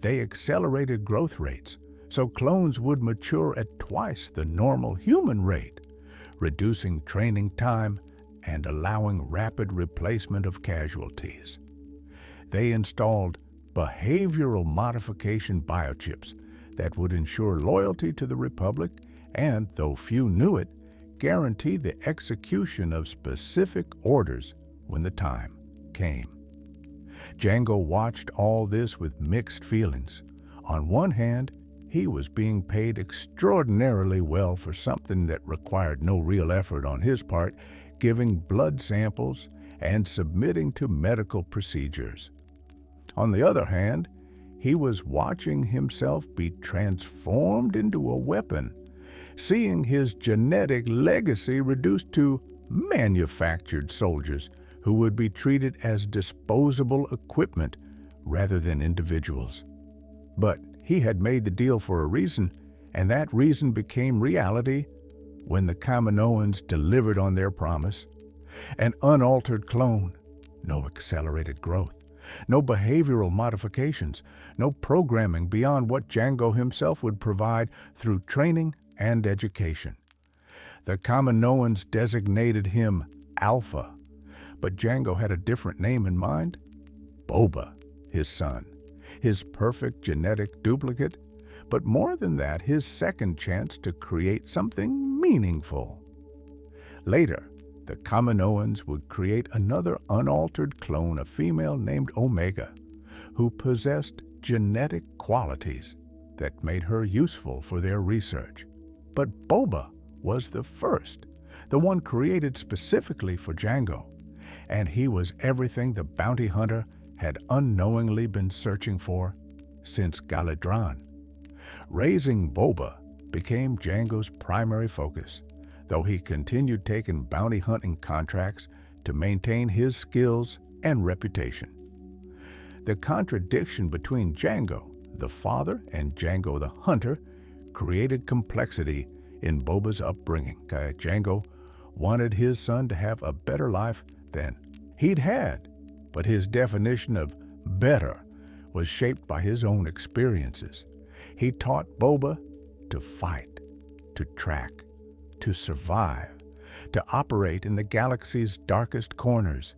They accelerated growth rates, so clones would mature at twice the normal human rate, reducing training time and allowing rapid replacement of casualties. They installed behavioral modification biochips that would ensure loyalty to the Republic and, though few knew it, guarantee the execution of specific orders when the time came. Jango watched all this with mixed feelings. On one hand, he was being paid extraordinarily well for something that required no real effort on his part, giving blood samples and submitting to medical procedures. On the other hand, he was watching himself be transformed into a weapon, seeing his genetic legacy reduced to manufactured soldiers who would be treated as disposable equipment rather than individuals. But he had made the deal for a reason, and that reason became reality when the Kaminoans delivered on their promise. An unaltered clone, no accelerated growth, no behavioral modifications, no programming beyond what Jango himself would provide through training and education. The Kaminoans designated him Alpha, but Jango had a different name in mind: Boba, his son, his perfect genetic duplicate, but more than that, his second chance to create something meaningful. Later, the Kaminoans would create another unaltered clone, a female named Omega, who possessed genetic qualities that made her useful for their research. But Boba was the first, the one created specifically for Jango, and he was everything the bounty hunter had unknowingly been searching for since Galadran. Raising Boba became Jango's primary focus, though he continued taking bounty hunting contracts to maintain his skills and reputation. The contradiction between Jango, the father, and Jango the hunter created complexity in Boba's upbringing. Jango wanted his son to have a better life than he'd had, but his definition of better was shaped by his own experiences. He taught Boba to fight, to track, to survive, to operate in the galaxy's darkest corners.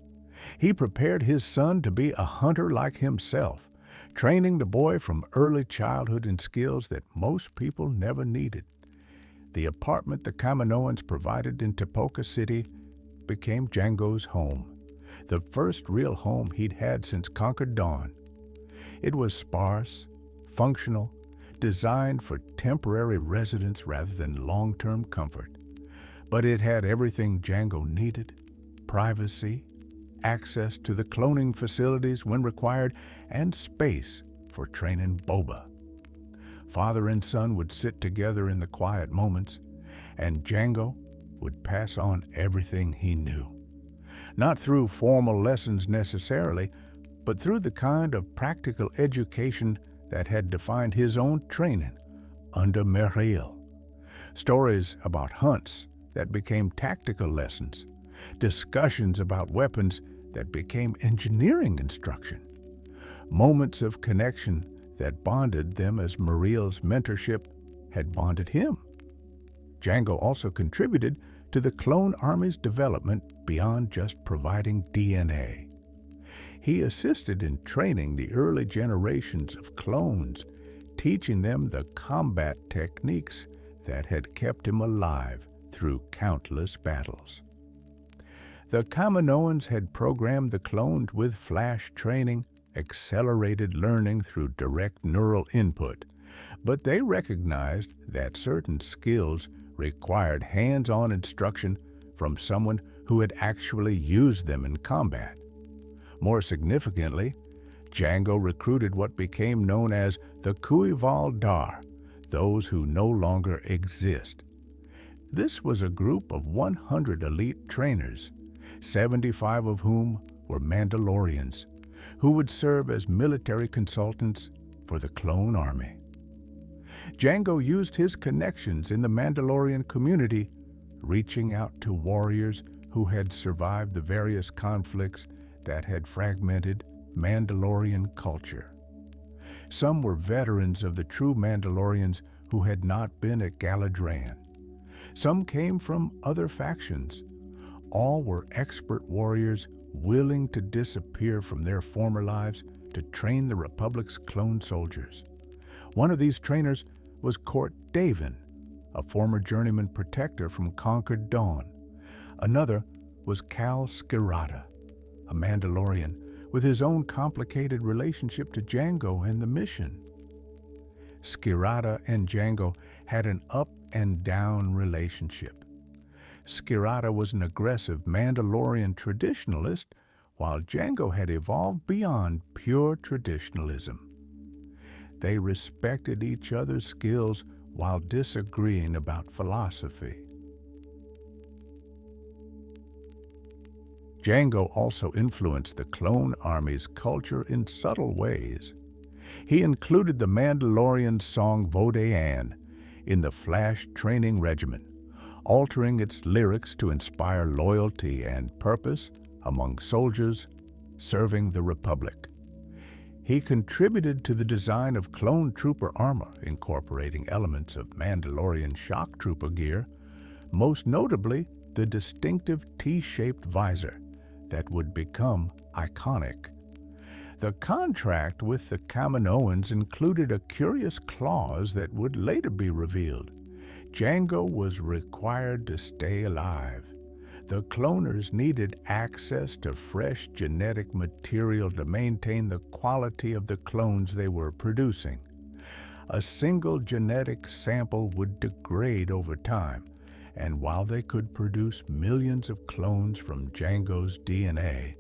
He prepared his son to be a hunter like himself, training the boy from early childhood in skills that most people never needed. The apartment the Kaminoans provided in Tipoca City became Jango's home, the first real home he'd had since Concord Dawn. It was sparse, functional, designed for temporary residence rather than long-term comfort. But it had everything Jango needed: privacy, access to the cloning facilities when required, and space for training Boba. Father and son would sit together in the quiet moments, and Jango would pass on everything he knew. Not through formal lessons necessarily, but through the kind of practical education that had defined his own training under Meriel. Stories about hunts that became tactical lessons, discussions about weapons that became engineering instruction, moments of connection that bonded them as Meriel's mentorship had bonded him. Jango also contributed to the clone army's development beyond just providing DNA. He assisted in training the early generations of clones, teaching them the combat techniques that had kept him alive through countless battles. The Kaminoans had programmed the clones with flash training, accelerated learning through direct neural input, but they recognized that certain skills required hands-on instruction from someone who had actually used them in combat. More significantly, Jango recruited what became known as the Kuival Dar, those who no longer exist. This was a group of 100 elite trainers, 75 of whom were Mandalorians, who would serve as military consultants for the clone army. Jango used his connections in the Mandalorian community, reaching out to warriors who had survived the various conflicts that had fragmented Mandalorian culture. Some were veterans of the true Mandalorians who had not been at Galadran. Some came from other factions. All were expert warriors willing to disappear from their former lives to train the Republic's clone soldiers. One of these trainers was Court Dawn, a former journeyman protector from Concord Dawn. Another was Cal Skirata, a Mandalorian with his own complicated relationship to Jango and the mission. Skirata and Jango had an up and down relationship. Skirata was an aggressive Mandalorian traditionalist, while Jango had evolved beyond pure traditionalism. They respected each other's skills while disagreeing about philosophy. Jango also influenced the clone army's culture in subtle ways. He included the Mandalorian song Boba in the Flash training regimen, altering its lyrics to inspire loyalty and purpose among soldiers serving the Republic. He contributed to the design of clone trooper armor, incorporating elements of Mandalorian shock trooper gear, most notably the distinctive T-shaped visor that would become iconic. The contract with the Kaminoans included a curious clause that would later be revealed. Jango was required to stay alive. The cloners needed access to fresh genetic material to maintain the quality of the clones they were producing. A single genetic sample would degrade over time, and while they could produce millions of clones from Jango's DNA,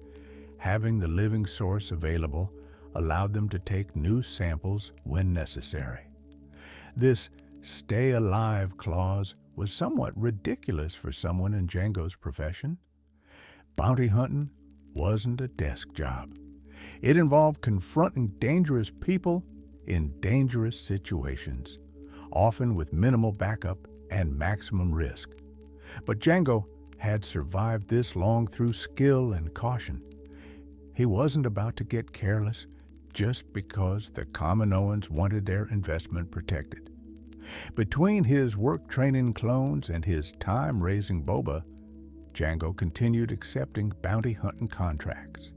having the living source available allowed them to take new samples when necessary. This stay alive clause was somewhat ridiculous for someone in Jango's profession. Bounty hunting wasn't a desk job. It involved confronting dangerous people in dangerous situations, often with minimal backup and maximum risk. But Jango had survived this long through skill and caution. He wasn't about to get careless just because the Kaminoans wanted their investment protected. Between his work training clones and his time raising Boba, Jango continued accepting bounty hunting contracts.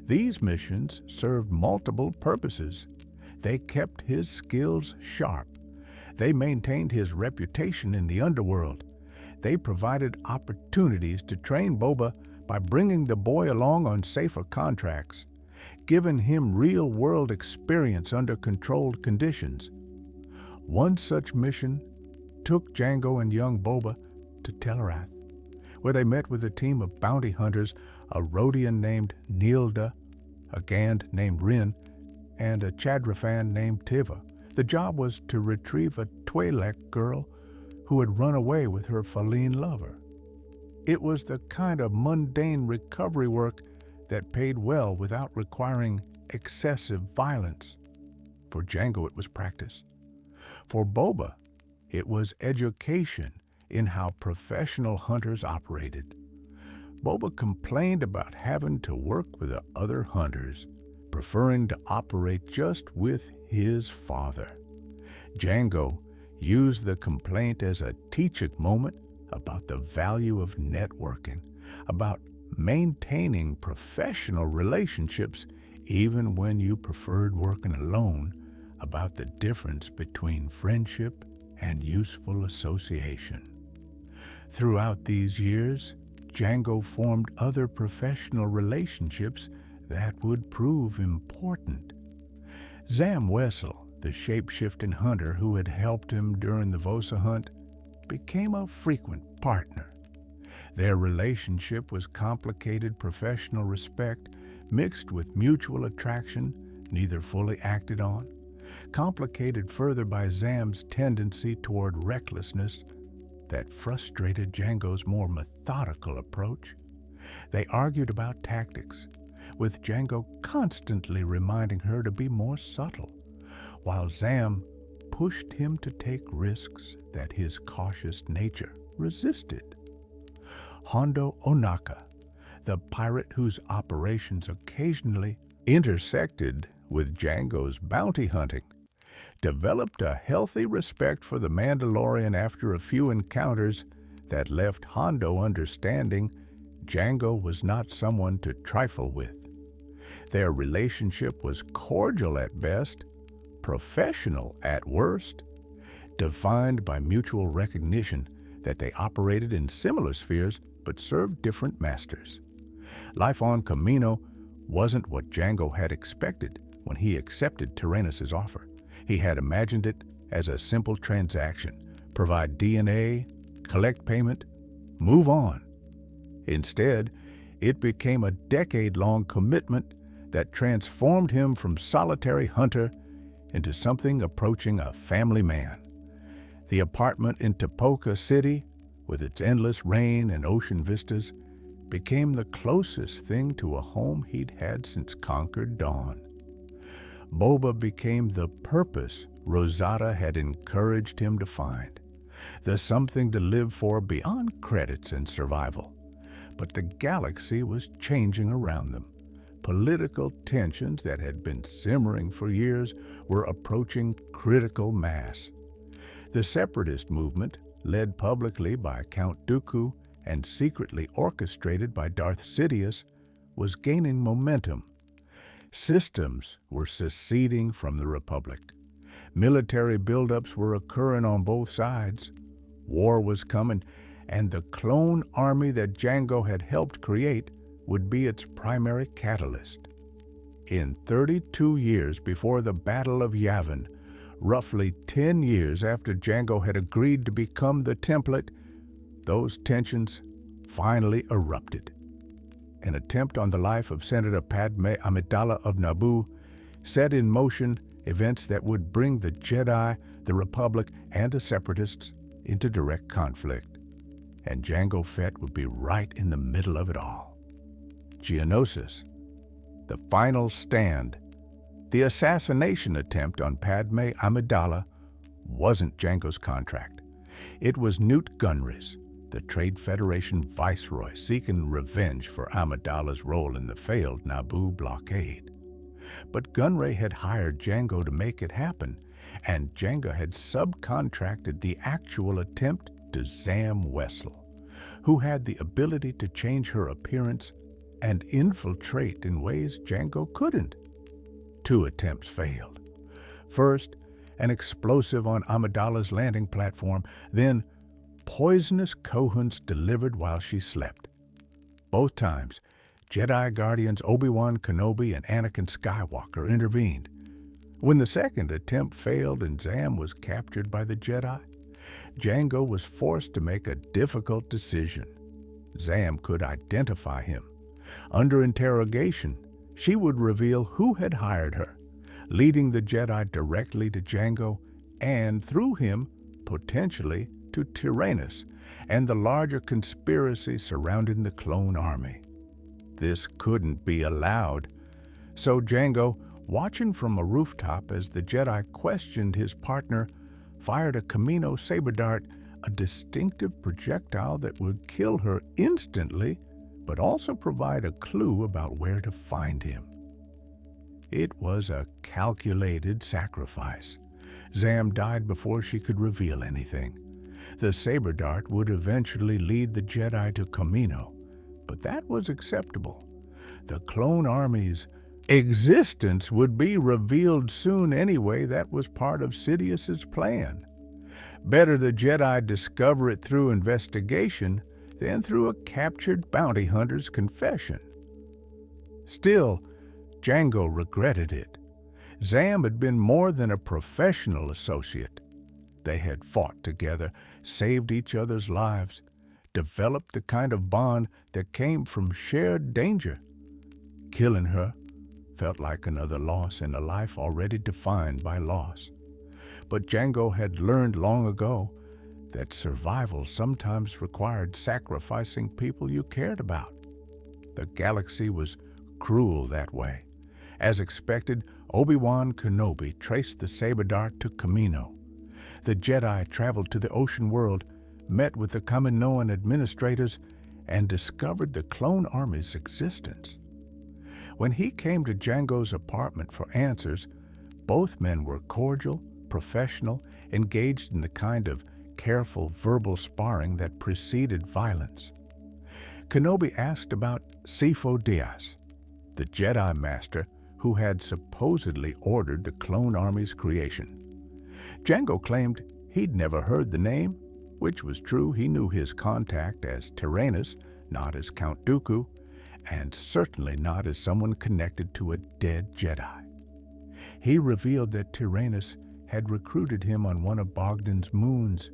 These missions served multiple purposes. They kept his skills sharp. They maintained his reputation in the underworld. They provided opportunities to train Boba by bringing the boy along on safer contracts, giving him real-world experience under controlled conditions. One such mission took Jango and young Boba to Telarath, where they met with a team of bounty hunters, a Rhodian named Nilda, a Gand named Rin, and a Chadrafan named Tiva. The job was to retrieve a Twi'lek girl who had run away with her Faline lover. It was the kind of mundane recovery work that paid well without requiring excessive violence. For Jango, it was practice. For Boba, it was education in how professional hunters operated. Boba complained about having to work with the other hunters, preferring to operate just with his father. Jango used the complaint as a teaching moment about the value of networking, about maintaining professional relationships even when you preferred working alone, about the difference between friendship and useful association. Throughout these years, Jango formed other professional relationships that would prove important. Zam Wessel, the shape-shifting hunter who had helped him during the Vosa hunt, became a frequent partner. Their relationship was complicated professional respect mixed with mutual attraction, neither fully acted on, complicated further by Zam's tendency toward recklessness that frustrated Jango's more methodical approach. They argued about tactics, with Jango constantly reminding her to be more subtle, while Zam pushed him to take risks that his cautious nature resisted. Hondo Ohnaka, the pirate whose operations occasionally intersected with Jango's bounty hunting, developed a healthy respect for the Mandalorian after a few encounters that left Hondo understanding Jango was not someone to trifle with. Their relationship was cordial at best, professional at worst, defined by mutual recognition that they operated in similar spheres but served different masters. Life on Kamino wasn't what Jango had expected when he accepted Tyrannus' offer. He had imagined it as a simple transaction: provide DNA, collect payment, move on. Instead, it became a decade-long commitment that transformed him from solitary hunter into something approaching a family man. The apartment in Tapoka City, with its endless rain and ocean vistas, became the closest thing to a home he'd had since Concord Dawn. Boba became the purpose Rosada had encouraged him to find, the something to live for beyond credits and survival. But the galaxy was changing around them. Political tensions that had been simmering for years were approaching critical mass. The separatist movement, led publicly by Count Dooku and secretly orchestrated by Darth Sidious, was gaining momentum. Systems were seceding from the Republic. Military buildups were occurring on both sides. War was coming, and the clone army that Jango had helped create would be its primary catalyst. In 32 years before the Battle of Yavin, roughly 10 years after Jango had agreed to become the template, those tensions finally erupted. An attempt on the life of Senator Padme Amidala of Naboo set in motion events that would bring the Jedi, the Republic, and the Separatists into direct conflict. And Jango Fett would be right in the middle of it all. Geonosis, the final stand, the assassination attempt on Padme Amidala, wasn't Jango's contract. It was Newt Gunry's, the Trade Federation viceroy, seeking revenge for Amidala's role in the failed Naboo blockade. But Gunray had hired Jango to make it happen, and Jango had subcontracted the actual attempt to Zam Wesell, who had the ability to change her appearance and infiltrate in ways Jango couldn't. 2 attempts failed. First, an explosive on Amidala's landing platform, then poisonous Kohunts delivered while she slept. Both times, Jedi Guardians Obi-Wan Kenobi and Anakin Skywalker intervened. When the second attempt failed and Zam was captured by the Jedi, Jango was forced to make a difficult decision. Zam could identify him. Under interrogation, she would reveal who had hired her, leading the Jedi directly to Jango and, through him, potentially to Tyrannus and the larger conspiracy surrounding the clone army. This couldn't be allowed. So Jango, watching from a rooftop as the Jedi questioned his partner, fired a Kamino saber dart, a distinctive projectile that would kill her instantly, but also provide a clue about where to find him. It was a calculated sacrifice. Zam died before she could reveal anything. The saber dart would eventually lead the Jedi to Kamino, but that was acceptable. The clone army's existence would be revealed soon anyway. That was part of Sidious's plan. Better the Jedi discover it through investigation than through a captured bounty hunter's confession. Still, Jango regretted it. Zam had been more than a professional associate. They had fought together, saved each other's lives, developed the kind of bond that came from shared danger. Killing her felt like another loss in a life already defined by loss. But Jango had learned long ago that survival sometimes required sacrificing people you cared about. The galaxy was cruel that way. As expected, Obi-Wan Kenobi traced the saber dart to Kamino, The Jedi traveled to the ocean world, met with the Kaminoan administrators, and discovered the clone army's existence. When he came to Jango's apartment for answers, both men were cordial, professional, engaged in the kind of careful verbal sparring that preceded violence. Kenobi asked about Sifo Dyas, the Jedi Master who had supposedly ordered the clone army's creation. Jango claimed he'd never heard the name, which was true. He knew his contact as Tyrannus, not as Count Dooku, and certainly not as someone connected to a dead Jedi. He revealed that Tyrannus had recruited him on one of Bogdan's moons,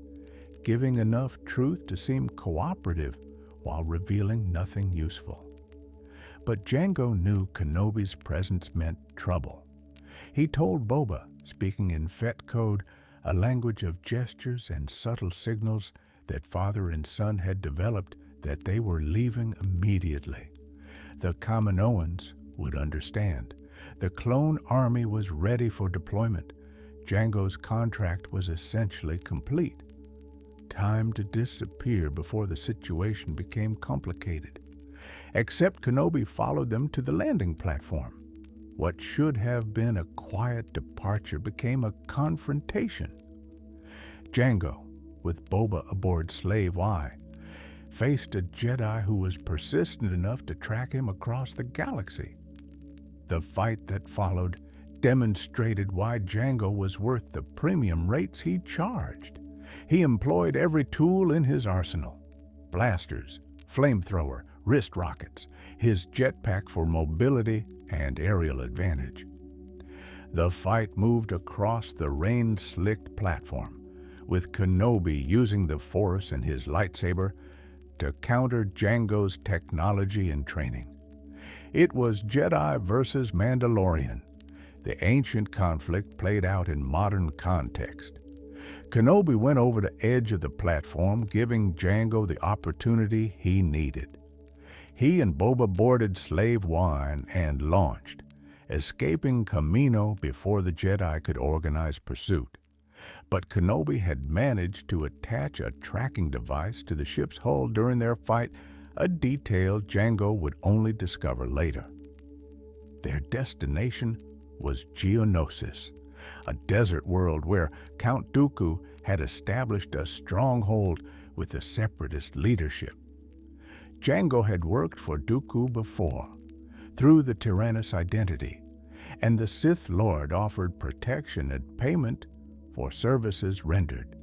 giving enough truth to seem cooperative while revealing nothing useful. But Jango knew Kenobi's presence meant trouble. He told Boba, speaking in Fett code, a language of gestures and subtle signals that father and son had developed, that they were leaving immediately. The Kaminoans would understand. The clone army was ready for deployment. Jango's contract was essentially complete. Time to disappear before the situation became complicated. Except Kenobi followed them to the landing platform. What should have been a quiet departure became a confrontation. Jango, with Boba aboard Slave Y, faced a Jedi who was persistent enough to track him across the galaxy. The fight that followed demonstrated why Jango was worth the premium rates he charged. He employed every tool in his arsenal: blasters, flamethrower, wrist rockets, his jetpack for mobility and aerial advantage. The fight moved across the rain-slicked platform, with Kenobi using the Force and his lightsaber to counter Jango's technology and training. It was Jedi versus Mandalorian. The ancient conflict played out in modern context. Kenobi went over the edge of the platform, giving Jango the opportunity he needed. He and Boba boarded Slave One and launched, escaping Kamino before the Jedi could organize pursuit. But Kenobi had managed to attach a tracking device to the ship's hull during their fight, a detail Jango would only discover later. Their destination was Geonosis, a desert world where Count Dooku had established a stronghold with the Separatist leadership. Jango had worked for Dooku before, through the Tyrannus identity, and the Sith Lord offered protection and payment for services rendered.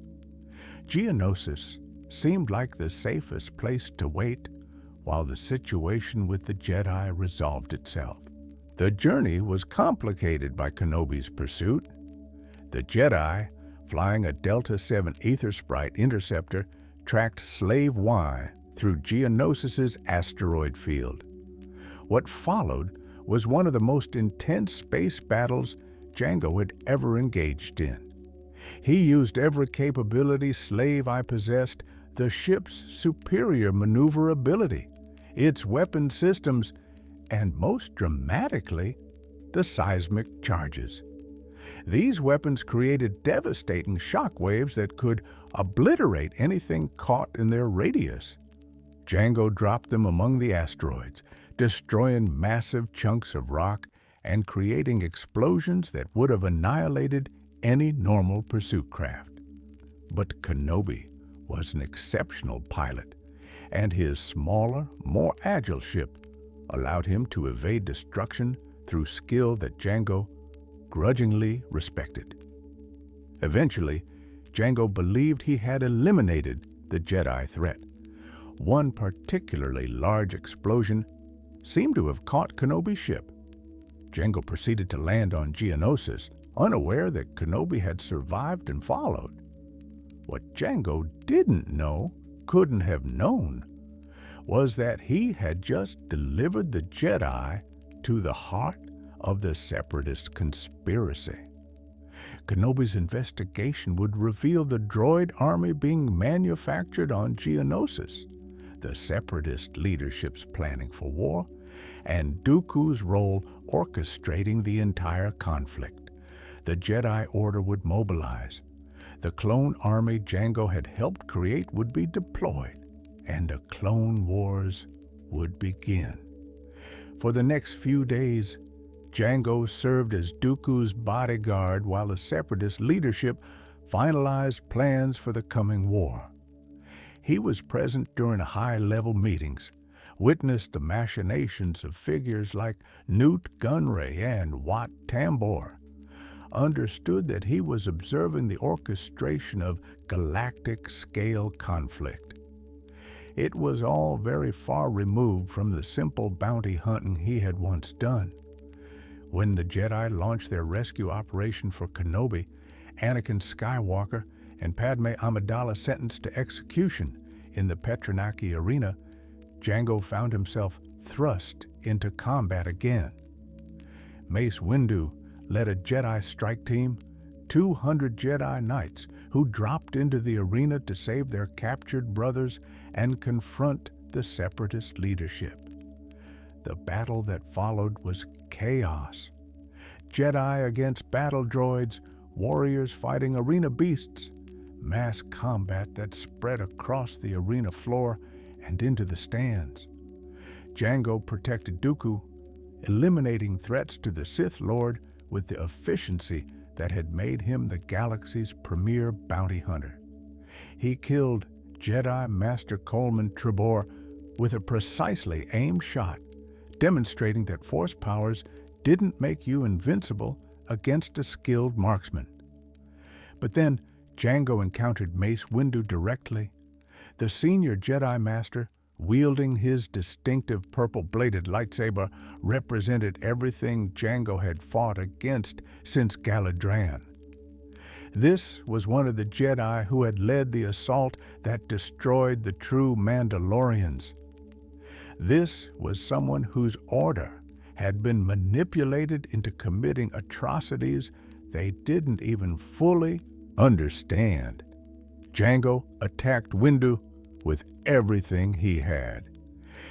Geonosis seemed like the safest place to wait while the situation with the Jedi resolved itself. The journey was complicated by Kenobi's pursuit. The Jedi, flying a Delta 7 Aether Sprite interceptor, tracked Slave Y through Geonosis's asteroid field. What followed was one of the most intense space battles Jango had ever engaged in. He used every capability Slave I possessed: the ship's superior maneuverability, its weapon systems, and most dramatically, the seismic charges. These weapons created devastating shockwaves that could obliterate anything caught in their radius. Jango dropped them among the asteroids, destroying massive chunks of rock and creating explosions that would have annihilated any normal pursuit craft. But Kenobi was an exceptional pilot, and his smaller, more agile ship allowed him to evade destruction through skill that Jango grudgingly respected. Eventually, Jango believed he had eliminated the Jedi threat. One particularly large explosion seemed to have caught Kenobi's ship. Jango proceeded to land on Geonosis, unaware that Kenobi had survived and followed. What Jango didn't know, couldn't have known, was that he had just delivered the Jedi to the heart of the Separatist conspiracy. Kenobi's investigation would reveal the droid army being manufactured on Geonosis, the Separatist leadership's planning for war, and Dooku's role orchestrating the entire conflict. The Jedi Order would mobilize, The clone army Jango had helped create would be deployed, and the Clone Wars would begin. For the next few days, Jango served as Dooku's bodyguard while the Separatist leadership finalized plans for the coming war. He was present during high-level meetings, witnessed the machinations of figures like Newt Gunray and Wat Tambor, understood that he was observing the orchestration of galactic-scale conflict. It was all very far removed from the simple bounty hunting he had once done. When the Jedi launched their rescue operation for Kenobi, Anakin Skywalker and Padme Amidala sentenced to execution in the Petranaki arena, Jango found himself thrust into combat again. Mace Windu led a Jedi strike team, 200 Jedi Knights who dropped into the arena to save their captured brothers and confront the Separatist leadership. The battle that followed was chaos. Jedi against battle droids, warriors fighting arena beasts, mass combat that spread across the arena floor and into the stands. Jango protected Dooku, eliminating threats to the Sith Lord with the efficiency that had made him the galaxy's premier bounty hunter. He killed Jedi Master Coleman Trebor with a precisely aimed shot, demonstrating that Force powers didn't make you invincible against a skilled marksman. But then Jango encountered Mace Windu directly. The senior Jedi Master, wielding his distinctive purple-bladed lightsaber, represented everything Jango had fought against since Galadran. This was one of the Jedi who had led the assault that destroyed the true Mandalorians. This was someone whose order had been manipulated into committing atrocities they didn't even fully understand. Jango attacked Windu with everything he had.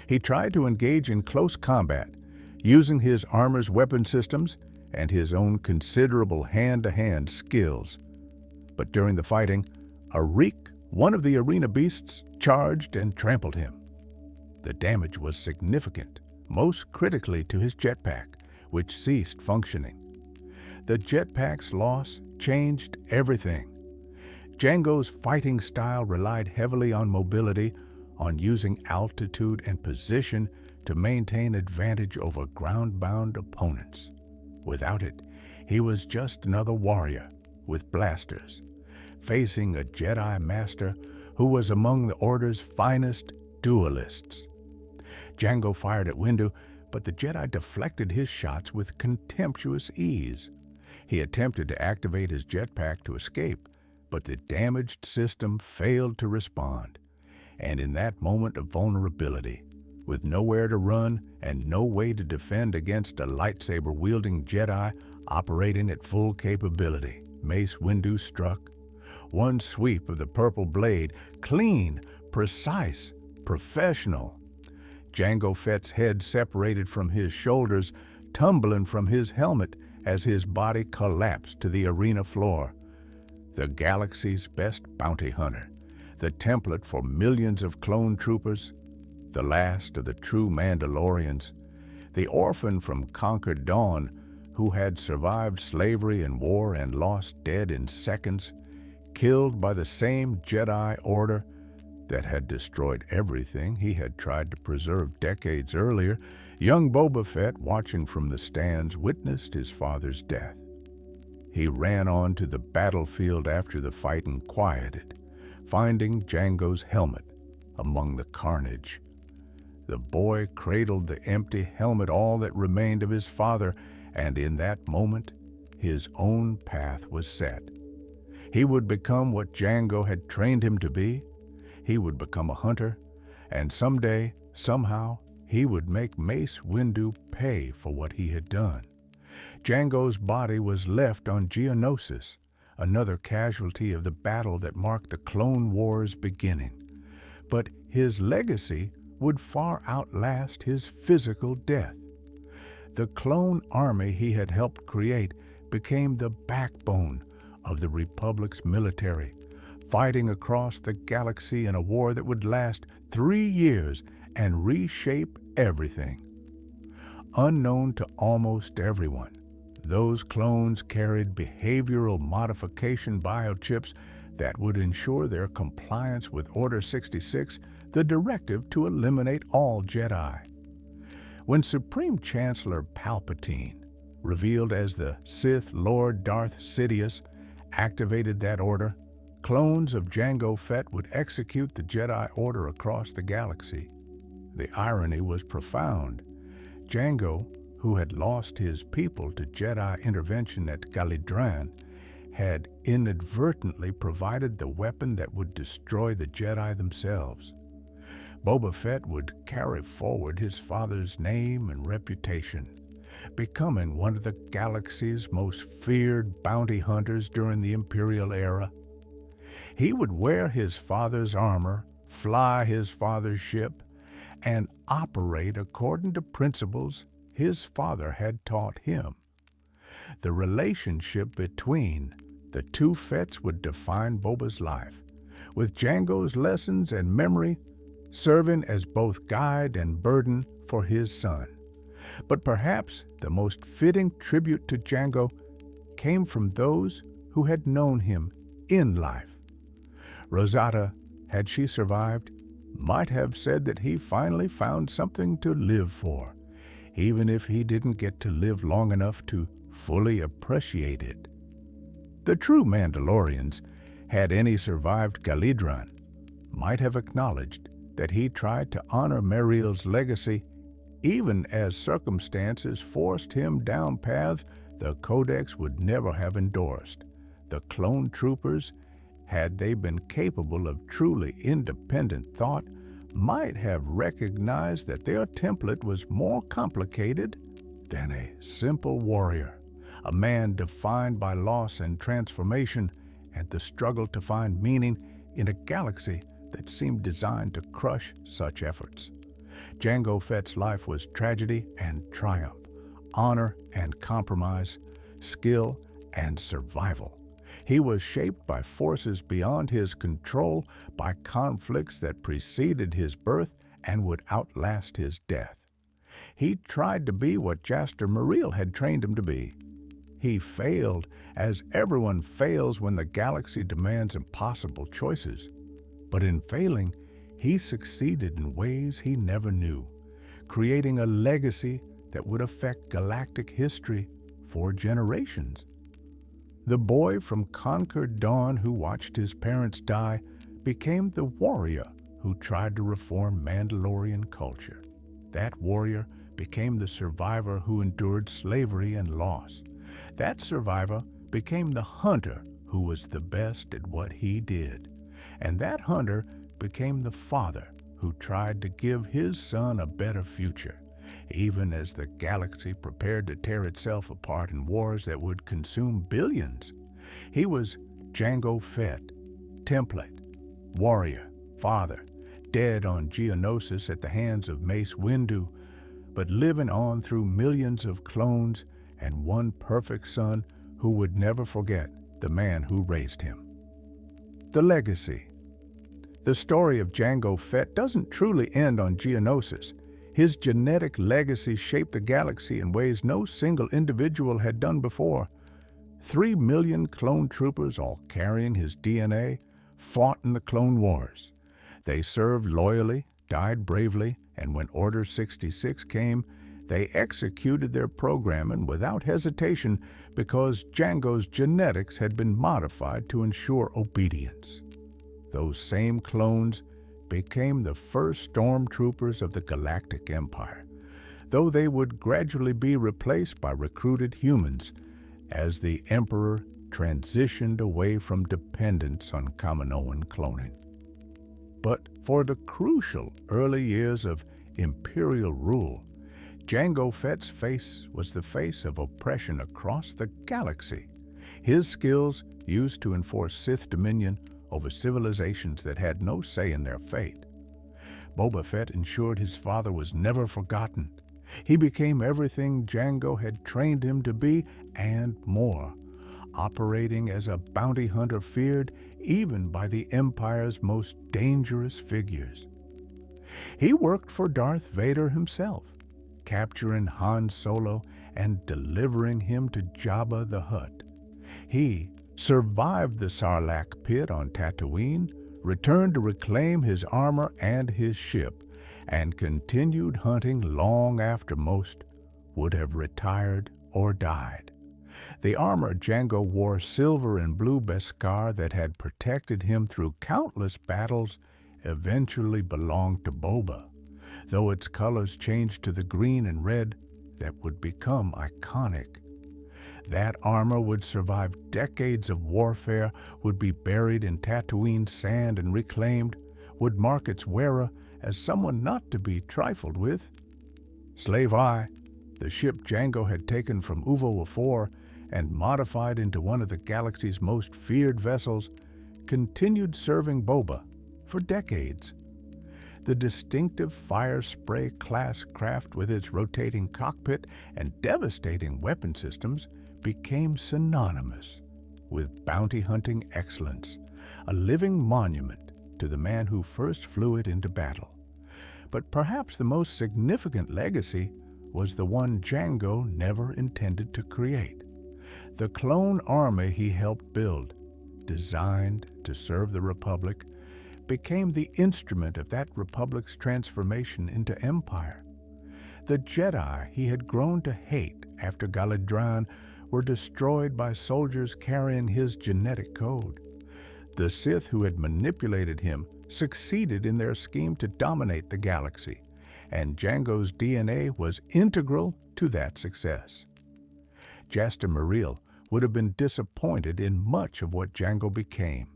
He tried to engage in close combat, using his armor's weapon systems and his own considerable hand-to-hand skills. But during the fighting, Arik, one of the arena beasts, charged and trampled him. The damage was significant, most critically to his jetpack, which ceased functioning. The jetpack's loss changed everything. Jango's fighting style relied heavily on mobility, on using altitude and position to maintain advantage over ground-bound opponents. Without it, he was just another warrior with blasters, facing a Jedi Master who was among the Order's finest duelists. Jango fired at Windu, but the Jedi deflected his shots with contemptuous ease. He attempted to activate his jetpack to escape, but the damaged system failed to respond. And in that moment of vulnerability, with nowhere to run and no way to defend against a lightsaber-wielding Jedi operating at full capability, Mace Windu struck. One sweep of the purple blade, clean, precise, professional. Jango Fett's head separated from his shoulders, tumbling from his helmet as his body collapsed to the arena floor. The galaxy's best bounty hunter, the template for millions of clone troopers, the last of the true Mandalorians, the orphan from Concord Dawn who had survived slavery and war and lost dead in seconds, killed by the same Jedi Order that had destroyed everything he had tried to preserve decades earlier. Young Boba Fett, watching from the stands, witnessed his father's death. He ran on to the battlefield after the fighting quieted, finding Jango's helmet among the carnage. The boy cradled the empty helmet, all that remained of his father, and in that moment, his own path was set. He would become what Jango had trained him to be. He would become a hunter, and someday, somehow, he would make Mace Windu pay for what he had done. Jango's body was left on Geonosis, another casualty of the battle that marked the Clone Wars' beginning. But his legacy would far outlast his physical death. The clone army he had helped create became the backbone, of the Republic's military, fighting across the galaxy in a war that would last 3 years and reshape everything. Unknown to almost everyone, those clones carried behavioral modification biochips that would ensure their compliance with Order 66, the directive to eliminate all Jedi. When Supreme Chancellor Palpatine, revealed as the Sith Lord Darth Sidious, activated that order, clones of Jango Fett would execute the Jedi Order across the galaxy. The irony was profound. Jango, who had lost his people to Jedi intervention at Galidran, had inadvertently provided the weapon that would destroy the Jedi themselves. Boba Fett would carry forward his father's name and reputation, becoming one of the galaxy's most feared bounty hunters during the Imperial era. He would wear his father's armor, fly his father's ship, and operate according to principles his father had taught him. The relationship between the two Fetts would define Boba's life, with Jango's lessons and memory serving as both guide and burden for his son. But perhaps the most fitting tribute to Jango came from those who had known him in life. Rosetta, had she survived, might have said that he finally found something to live for, even if he didn't get to live long enough to fully appreciate it. The true Mandalorians, had any survived Galidran, might have acknowledged that he tried to honor Mariel's legacy even as circumstances forced him down paths the Codex would never have endorsed. The clone troopers, had they been capable of truly independent thought, might have recognized that their template was more complicated than a simple warrior, a man defined by loss and transformation and the struggle to find meaning in a galaxy that seemed designed to crush such efforts. Jango Fett's life was tragedy and triumph, honor and compromise, skill and survival. He was shaped by forces beyond his control, by conflicts that preceded his birth and would outlast his death. He tried to be what Jaster Mariel had trained him to be. He failed, as everyone fails when the galaxy demands impossible choices. But in failing, he succeeded in ways he never knew, creating a legacy that would affect galactic history for generations. The boy from Concord Dawn who watched his parents die became the warrior who tried to reform Mandalorian culture. That warrior became the survivor who endured slavery and loss. That survivor became the hunter who was the best at what he did. And that hunter became the father who tried to give his son a better future, even as the galaxy prepared to tear itself apart in wars that would consume billions. He was Jango Fett, template, warrior, father, dead on Geonosis at the hands of Mace Windu, but living on through millions of clones and one perfect son who would never forget the man who raised him. The legacy. The story of Jango Fett doesn't truly end on Geonosis. His genetic legacy shaped the galaxy in ways no single individual had done before. 3 million clone troopers, all carrying his DNA, fought in the Clone Wars. They served loyally, died bravely, and when Order 66 came, they executed their programming without hesitation because Jango's genetics had been modified to ensure obedience. Those same clones became the first stormtroopers of the Galactic Empire, though they would gradually be replaced by recruited humans as the Emperor transitioned away from dependence on Kaminoan cloning. But for the crucial early years of Imperial rule, Jango Fett's face was the face of oppression across the galaxy. His skills, used to enforce Sith dominion over civilizations that had no say in their fate. Boba Fett ensured his father was never forgotten. He became everything Jango had trained him to be and more, operating as a bounty hunter feared even by the Empire's most dangerous figures. He worked for Darth Vader himself, capturing Han Solo and delivering him to Jabba the Hutt. He survived the Sarlacc pit on Tatooine, returned to reclaim his armor and his ship, and continued hunting long after most would have retired or died. The armor Jango wore, silver and blue Beskar that had protected him through countless battles, eventually belonged to Boba, though its colors changed to the green and red that would become iconic. That armor would survive decades of warfare, would be buried in Tatooine sand and reclaimed, would mark its wearer as someone not to be trifled with. Slave Eye, the ship Jango had taken from Uvo IV and modified into one of the galaxy's most feared vessels, continued serving Boba for decades. The distinctive Fire Spray class craft with its rotating cockpit and devastating weapon systems became synonymous with bounty hunting excellence, a living monument to the man who first flew it into battle. But perhaps the most significant legacy was the one Jango never intended to create. The clone army he helped build, designed to serve the Republic, became the instrument of that Republic's transformation into Empire. The Jedi he had grown to hate after Galadran were destroyed by soldiers carrying his genetic code. The Sith who had manipulated him succeeded in their scheme to dominate the galaxy, and Jango's DNA was integral to that success. Jaster Muriel would have been disappointed in much of what Jango became.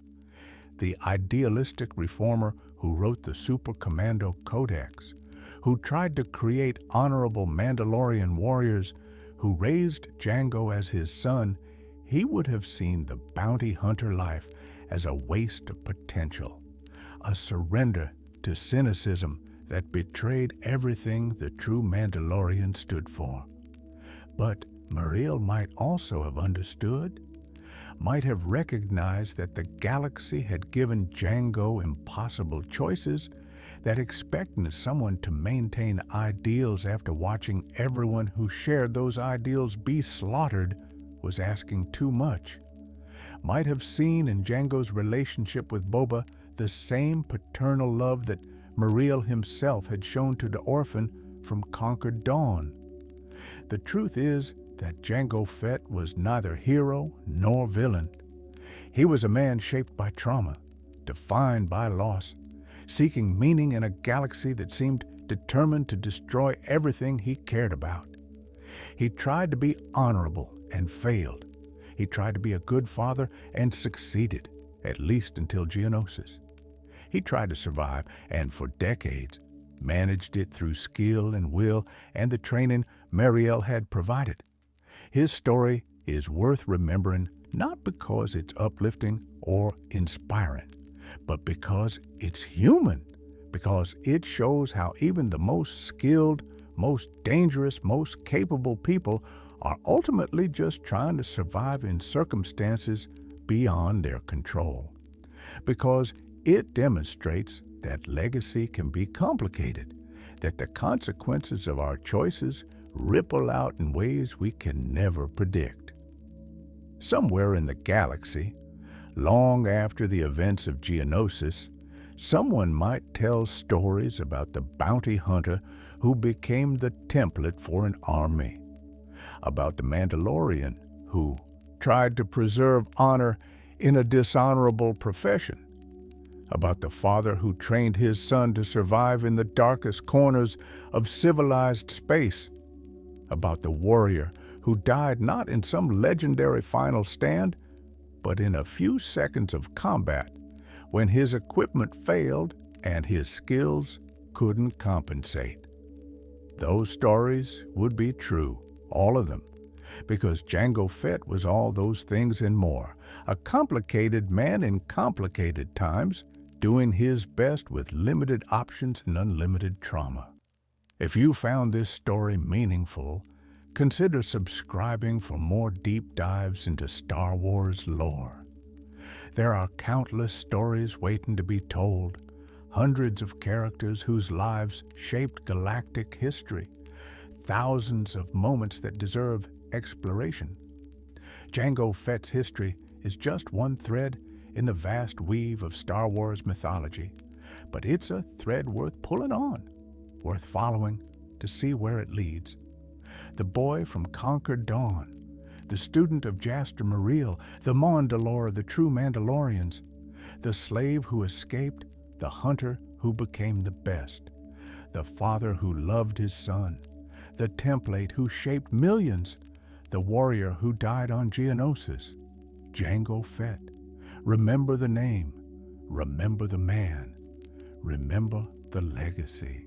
The idealistic reformer who wrote the Super Commando Codex, who tried to create honorable Mandalorian warriors, who raised Jango as his son, he would have seen the bounty hunter life as a waste of potential, a surrender to cynicism that betrayed everything the true Mandalorian stood for. But Muriel might also have understood, might have recognized that the galaxy had given Jango impossible choices, that expecting someone to maintain ideals after watching everyone who shared those ideals be slaughtered was asking too much, might have seen in Jango's relationship with Boba the same paternal love that Muriel himself had shown to the orphan from Concord Dawn. The truth is that Jango Fett was neither hero nor villain. He was a man shaped by trauma, defined by loss, seeking meaning in a galaxy that seemed determined to destroy everything he cared about. He tried to be honorable and failed. He tried to be a good father and succeeded, at least until Geonosis. He tried to survive and for decades managed it through skill and will and the training Muriel had provided. His story is worth remembering not because it's uplifting or inspiring, but because it's human, because it shows how even the most skilled, most dangerous, most capable people are ultimately just trying to survive in circumstances beyond their control. Because it demonstrates that legacy can be complicated, that the consequences of our choices ripple out in ways we can never predict. Somewhere in the galaxy, long after the events of Geonosis, someone might tell stories about the bounty hunter who became the template for an army, about the Mandalorian who tried to preserve honor in a dishonorable profession, about the father who trained his son to survive in the darkest corners of civilized space, about the warrior who died not in some legendary final stand, but in a few seconds of combat when his equipment failed and his skills couldn't compensate. Those stories would be true, all of them, because Jango Fett was all those things and more, a complicated man in complicated times, doing his best with limited options and unlimited trauma. If you found this story meaningful, Consider subscribing for more deep dives into Star Wars lore. There are countless stories waiting to be told, hundreds of characters whose lives shaped galactic history, thousands of moments that deserve exploration. Jango Fett's history is just one thread in the vast weave of Star Wars mythology, but it's a thread worth pulling on, worth following to see where it leads. The boy from Concord Dawn, the student of Jaster Muriel, the Mandalore, the true Mandalorians, the slave who escaped, the hunter who became the best, the father who loved his son, the template who shaped millions, the warrior who died on Geonosis. Jango Fett. Remember the name, remember the man, remember the legacy.